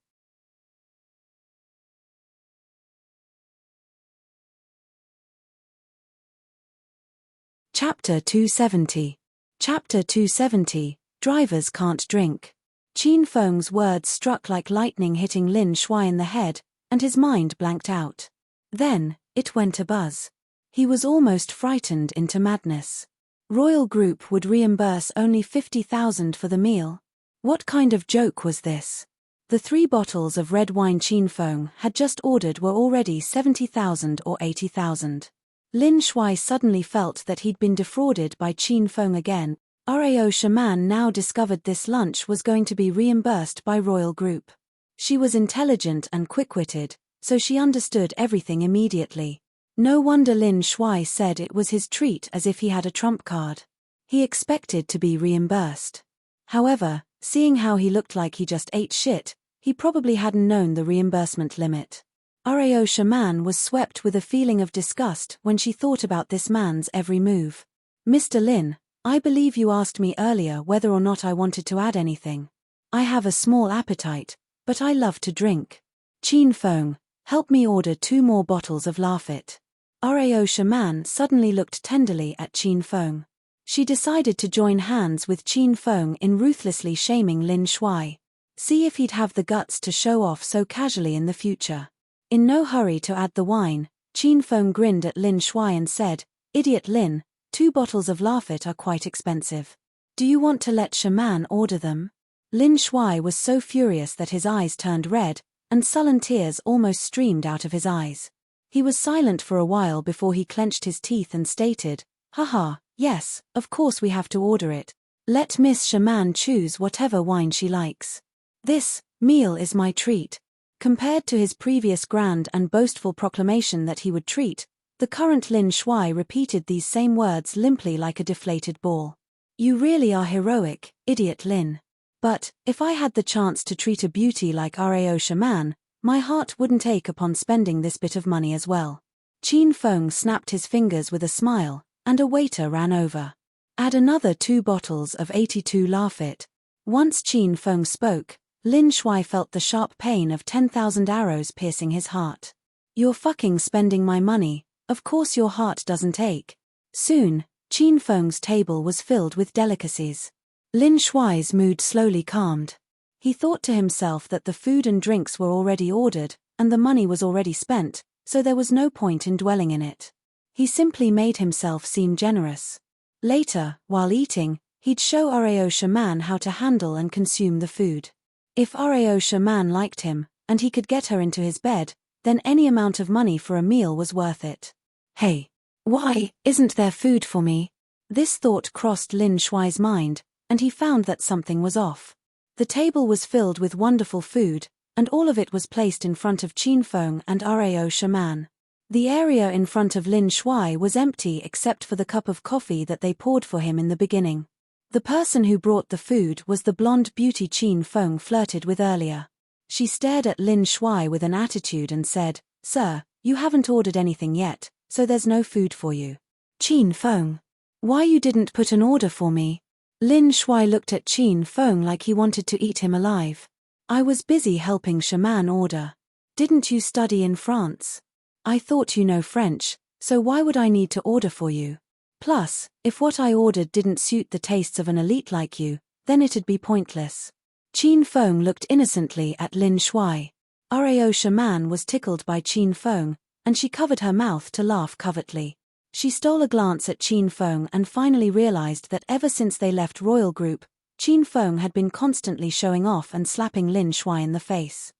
Chapter 270. Chapter 270, Drivers Can't Drink. Qin Feng's words struck like lightning hitting Lin Shuai in the head, and his mind blanked out. Then, it went abuzz. He was almost frightened into madness. Royal Group would reimburse only 50,000 for the meal. What kind of joke was this? The 3 bottles of red wine Qin Feng had just ordered were already 70,000 or 80,000. Lin Shuai suddenly felt that he'd been defrauded by Qin Feng again. Rao Shaman now discovered this lunch was going to be reimbursed by Royal Group. She was intelligent and quick-witted, so she understood everything immediately. No wonder Lin Shuai said it was his treat as if he had a trump card. He expected to be reimbursed. However, seeing how he looked like he just ate shit, he probably hadn't known the reimbursement limit. Rao Shaman was swept with a feeling of disgust when she thought about this man's every move. "Mr. Lin, I believe you asked me earlier whether or not I wanted to add anything. I have a small appetite, but I love to drink. Qin Feng, help me order 2 more bottles of Lafite." Rao Shaman suddenly looked tenderly at Qin Feng. She decided to join hands with Qin Feng in ruthlessly shaming Lin Shuai. See if he'd have the guts to show off so casually in the future. In no hurry to add the wine, Qin Feng grinned at Lin Shuai and said, "Idiot Lin, 2 bottles of Lafite are quite expensive. Do you want to let Shaman order them?" Lin Shuai was so furious that his eyes turned red, and sullen tears almost streamed out of his eyes. He was silent for a while before he clenched his teeth and stated, "Haha, yes, of course we have to order it. Let Miss Shaman choose whatever wine she likes. This meal is my treat." Compared to his previous grand and boastful proclamation that he would treat, the current Lin Shuai repeated these same words limply like a deflated ball. "You really are heroic, idiot Lin. But, if I had the chance to treat a beauty like Rao Shaman, my heart wouldn't ache upon spending this bit of money as well." Qin Feng snapped his fingers with a smile, and a waiter ran over. "Add another 2 bottles of 82 Lafite." Once Qin Feng spoke, Lin Shuai felt the sharp pain of 10,000 arrows piercing his heart. "You're fucking spending my money, of course your heart doesn't ache. Soon, Qin Feng's table was filled with delicacies. Lin Shuai's mood slowly calmed. He thought to himself that the food and drinks were already ordered, and the money was already spent, so there was no point in dwelling in it. He simply made himself seem generous. Later, while eating, he'd show Rao Shaman how to handle and consume the food. If Rao Shaman liked him, and he could get her into his bed, then any amount of money for a meal was worth it. Hey, why isn't there food for me? This thought crossed Lin Shuai's mind, and he found that something was off. The table was filled with wonderful food, and all of it was placed in front of Qin Feng and Rao Shaman. The area in front of Lin Shuai was empty except for the cup of coffee that they poured for him in the beginning. The person who brought the food was the blonde beauty Qin Feng flirted with earlier. She stared at Lin Shuai with an attitude and said, "Sir, you haven't ordered anything yet, so there's no food for you." "Qin Feng, why you didn't put an order for me?" Lin Shuai looked at Qin Feng like he wanted to eat him alive. "I was busy helping Shaman order. Didn't you study in France? I thought you know French, so why would I need to order for you? Plus, if what I ordered didn't suit the tastes of an elite like you, then it'd be pointless." Qin Feng looked innocently at Lin Shuai. Rao Shaman was tickled by Qin Feng, and she covered her mouth to laugh covertly. She stole a glance at Qin Feng and finally realized that ever since they left Royal Group, Qin Feng had been constantly showing off and slapping Lin Shuai in the face.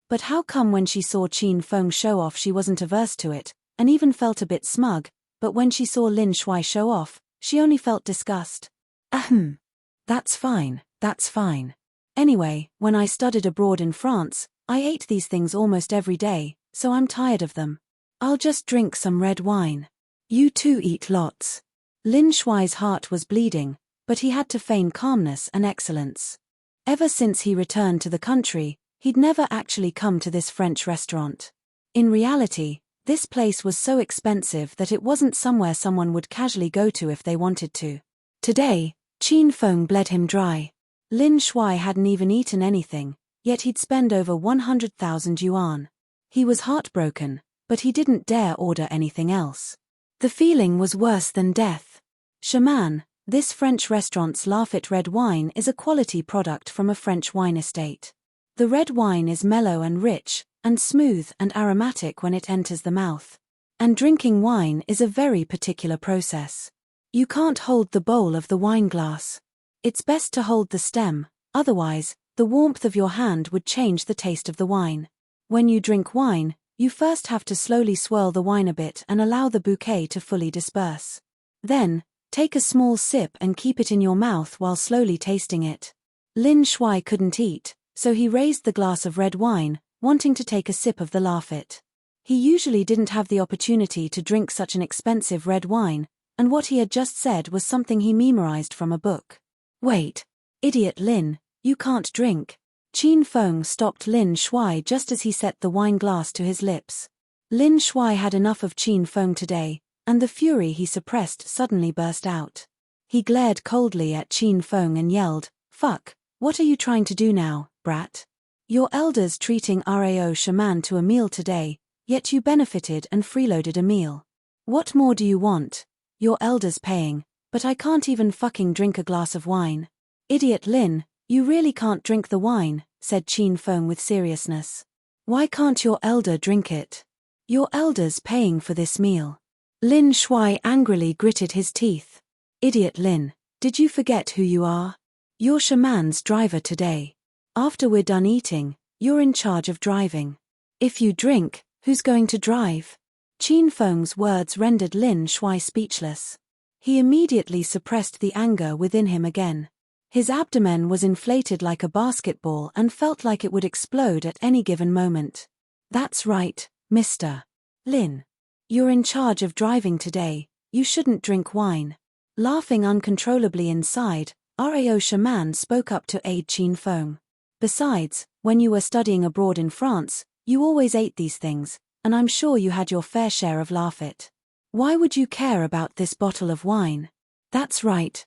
But how come when she saw Qin Feng show off she wasn't averse to it, and even felt a bit smug, but when she saw Lin Shuai show off, she only felt disgust? Ahem. That's fine, that's fine. Anyway, when I studied abroad in France, I ate these things almost every day, so I'm tired of them. I'll just drink some red wine. You too eat lots. Lin Shuai's heart was bleeding, but he had to feign calmness and excellence. Ever since he returned to the country, he'd never actually come to this French restaurant. In reality, this place was so expensive that it wasn't somewhere someone would casually go to if they wanted to. Today, Qin Feng bled him dry. Lin Shuai hadn't even eaten anything, yet he'd spend over 100,000 yuan. He was heartbroken, but he didn't dare order anything else. The feeling was worse than death. Shaman, this French restaurant's Lafite red wine is a quality product from a French wine estate. The red wine is mellow and rich, and smooth and aromatic when it enters the mouth. And drinking wine is a very particular process. You can't hold the bowl of the wine glass. It's best to hold the stem, otherwise, the warmth of your hand would change the taste of the wine. When you drink wine, you first have to slowly swirl the wine a bit and allow the bouquet to fully disperse. Then, take a small sip and keep it in your mouth while slowly tasting it. Lin Shuai couldn't eat, so he raised the glass of red wine, wanting to take a sip of the Lafite. He usually didn't have the opportunity to drink such an expensive red wine, and what he had just said was something he memorized from a book. "Wait, idiot Lin, you can't drink." Qin Feng stopped Lin Shuai just as he set the wine glass to his lips. Lin Shuai had enough of Qin Feng today, and the fury he suppressed suddenly burst out. He glared coldly at Qin Feng and yelled, "Fuck, what are you trying to do now, brat? Your elders treating Rao Shaman to a meal today, yet you benefited and freeloaded a meal. What more do you want? Your elders paying, but I can't even fucking drink a glass of wine." "Idiot Lin, you really can't drink the wine," said Qin Feng with seriousness. "Why can't your elder drink it? Your elder's paying for this meal." Lin Shuai angrily gritted his teeth. "Idiot Lin, did you forget who you are? You're Shaman's driver today. After we're done eating, you're in charge of driving. If you drink, who's going to drive?" Qin Feng's words rendered Lin Shuai speechless. He immediately suppressed the anger within him again. His abdomen was inflated like a basketball and felt like it would explode at any given moment. "That's right, Mr. Lin. You're in charge of driving today, you shouldn't drink wine." Laughing uncontrollably inside, Rao Shaman spoke up to aid Qin Feng. "Besides, when you were studying abroad in France, you always ate these things, and I'm sure you had your fair share of Lafite. Why would you care about this bottle of wine?" That's right.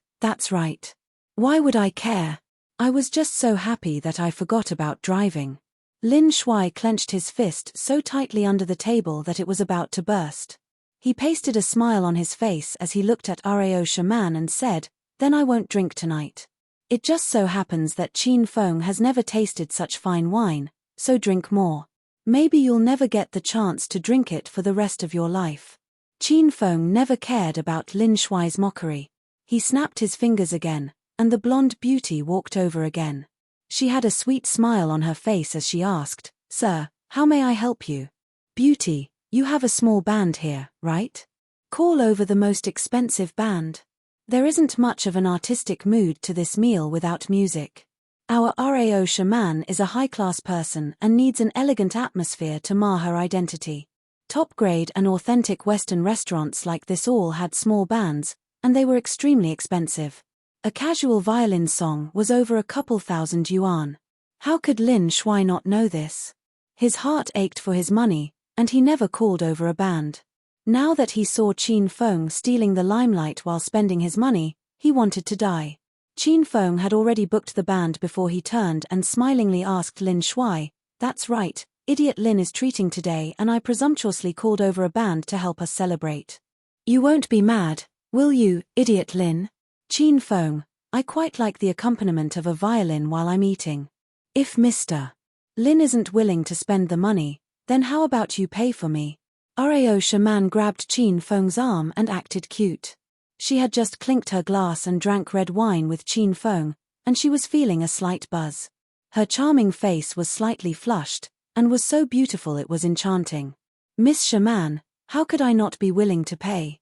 Why would I care? I was just so happy that I forgot about driving." Lin Shuai clenched his fist so tightly under the table that it was about to burst. He pasted a smile on his face as he looked at Rao Shaman and said, "Then I won't drink tonight. It just so happens that Qin Feng has never tasted such fine wine, so drink more. Maybe you'll never get the chance to drink it for the rest of your life." Qin Feng never cared about Lin Shuai's mockery. He snapped his fingers again, and the blonde beauty walked over again. She had a sweet smile on her face as she asked, "Sir, how may I help you?" "Beauty, you have a small band here, right? Call over the most expensive band. There isn't much of an artistic mood to this meal without music. Our Rao Shaman is a high-class person and needs an elegant atmosphere to mar her identity. Top-grade and authentic Western restaurants like this all had small bands, and they were extremely expensive. A casual violin song was over a couple thousand yuan. How could Lin Shuai not know this? His heart ached for his money, and he never called over a band. Now that he saw Qin Feng stealing the limelight while spending his money, he wanted to die. Qin Feng had already booked the band before he turned and smilingly asked Lin Shuai, "That's right, idiot Lin is treating today and I presumptuously called over a band to help us celebrate. You won't be mad, will you, idiot Lin?" "Qin Feng, I quite like the accompaniment of a violin while I'm eating. If Mr. Lin isn't willing to spend the money, then how about you pay for me?" Rao Shaman grabbed Qin Feng's arm and acted cute. She had just clinked her glass and drank red wine with Qin Feng, and she was feeling a slight buzz. Her charming face was slightly flushed, and was so beautiful it was enchanting. "Miss Shaman, how could I not be willing to pay?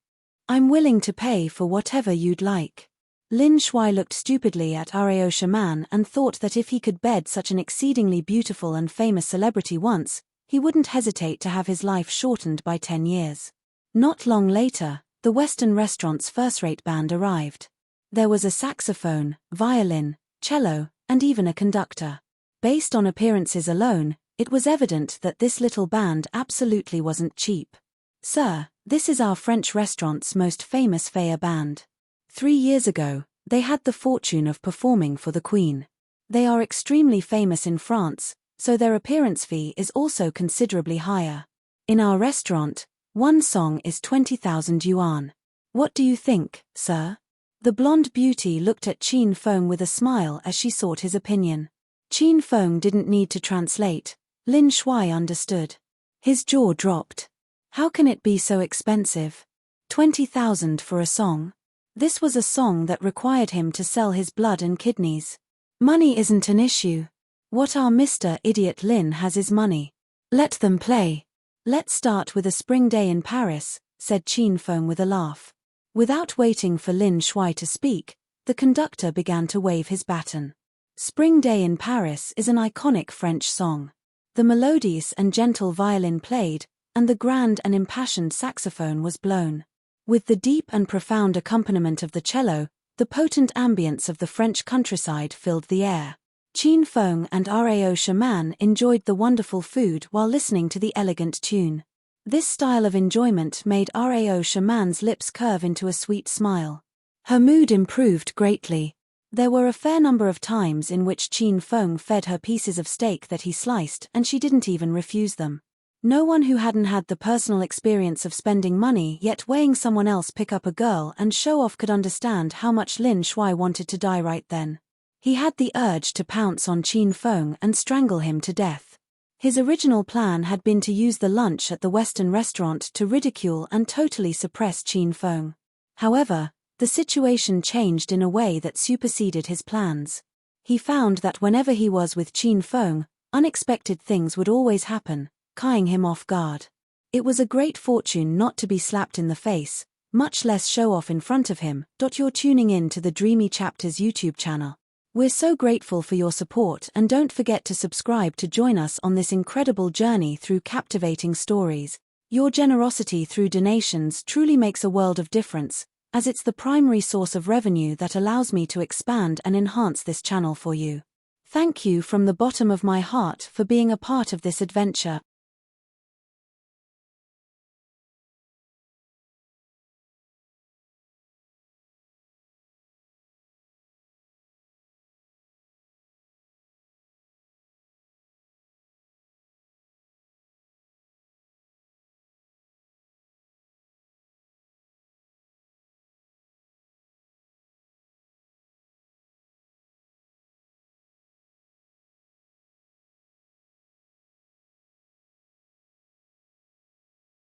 I'm willing to pay for whatever you'd like." Lin Shuai looked stupidly at Rao Shaman and thought that if he could bed such an exceedingly beautiful and famous celebrity once, he wouldn't hesitate to have his life shortened by 10 years. Not long later, the Western restaurant's first-rate band arrived. There was a saxophone, violin, cello, and even a conductor. Based on appearances alone, it was evident that this little band absolutely wasn't cheap. "Sir, this is our French restaurant's most famous Faya band. 3 years ago, they had the fortune of performing for the Queen. They are extremely famous in France, so their appearance fee is also considerably higher. In our restaurant, one song is 20,000 yuan. What do you think, sir?" The blonde beauty looked at Qin Feng with a smile as she sought his opinion. Qin Feng didn't need to translate. Lin Shuai understood. His jaw dropped. How can it be so expensive? 20,000 for a song? This was a song that required him to sell his blood and kidneys. Money isn't an issue. What our Mr. Idiot Lin has is money. Let them play. "Let's start with a spring day in Paris," said Qin Feng with a laugh. Without waiting for Lin Shuai to speak, the conductor began to wave his baton. Spring Day in Paris is an iconic French song. The melodious and gentle violin played, and the grand and impassioned saxophone was blown. With the deep and profound accompaniment of the cello, the potent ambience of the French countryside filled the air. Qin Feng and Rao Shaman enjoyed the wonderful food while listening to the elegant tune. This style of enjoyment made Rao Shaman's lips curve into a sweet smile. Her mood improved greatly. There were a fair number of times in which Qin Feng fed her pieces of steak that he sliced and she didn't even refuse them. No one who hadn't had the personal experience of spending money yet weighing someone else pick up a girl and show off could understand how much Lin Shuai wanted to die right then. He had the urge to pounce on Qin Feng and strangle him to death. His original plan had been to use the lunch at the Western restaurant to ridicule and totally suppress Qin Feng. However, the situation changed in a way that superseded his plans. He found that whenever he was with Qin Feng, unexpected things would always happen, catching him off guard. It was a great fortune not to be slapped in the face, much less show off in front of him. You're tuning in to the Dreamy Chapters YouTube channel. We're so grateful for your support and don't forget to subscribe to join us on this incredible journey through captivating stories. Your generosity through donations truly makes a world of difference, as it's the primary source of revenue that allows me to expand and enhance this channel for you. Thank you from the bottom of my heart for being a part of this adventure.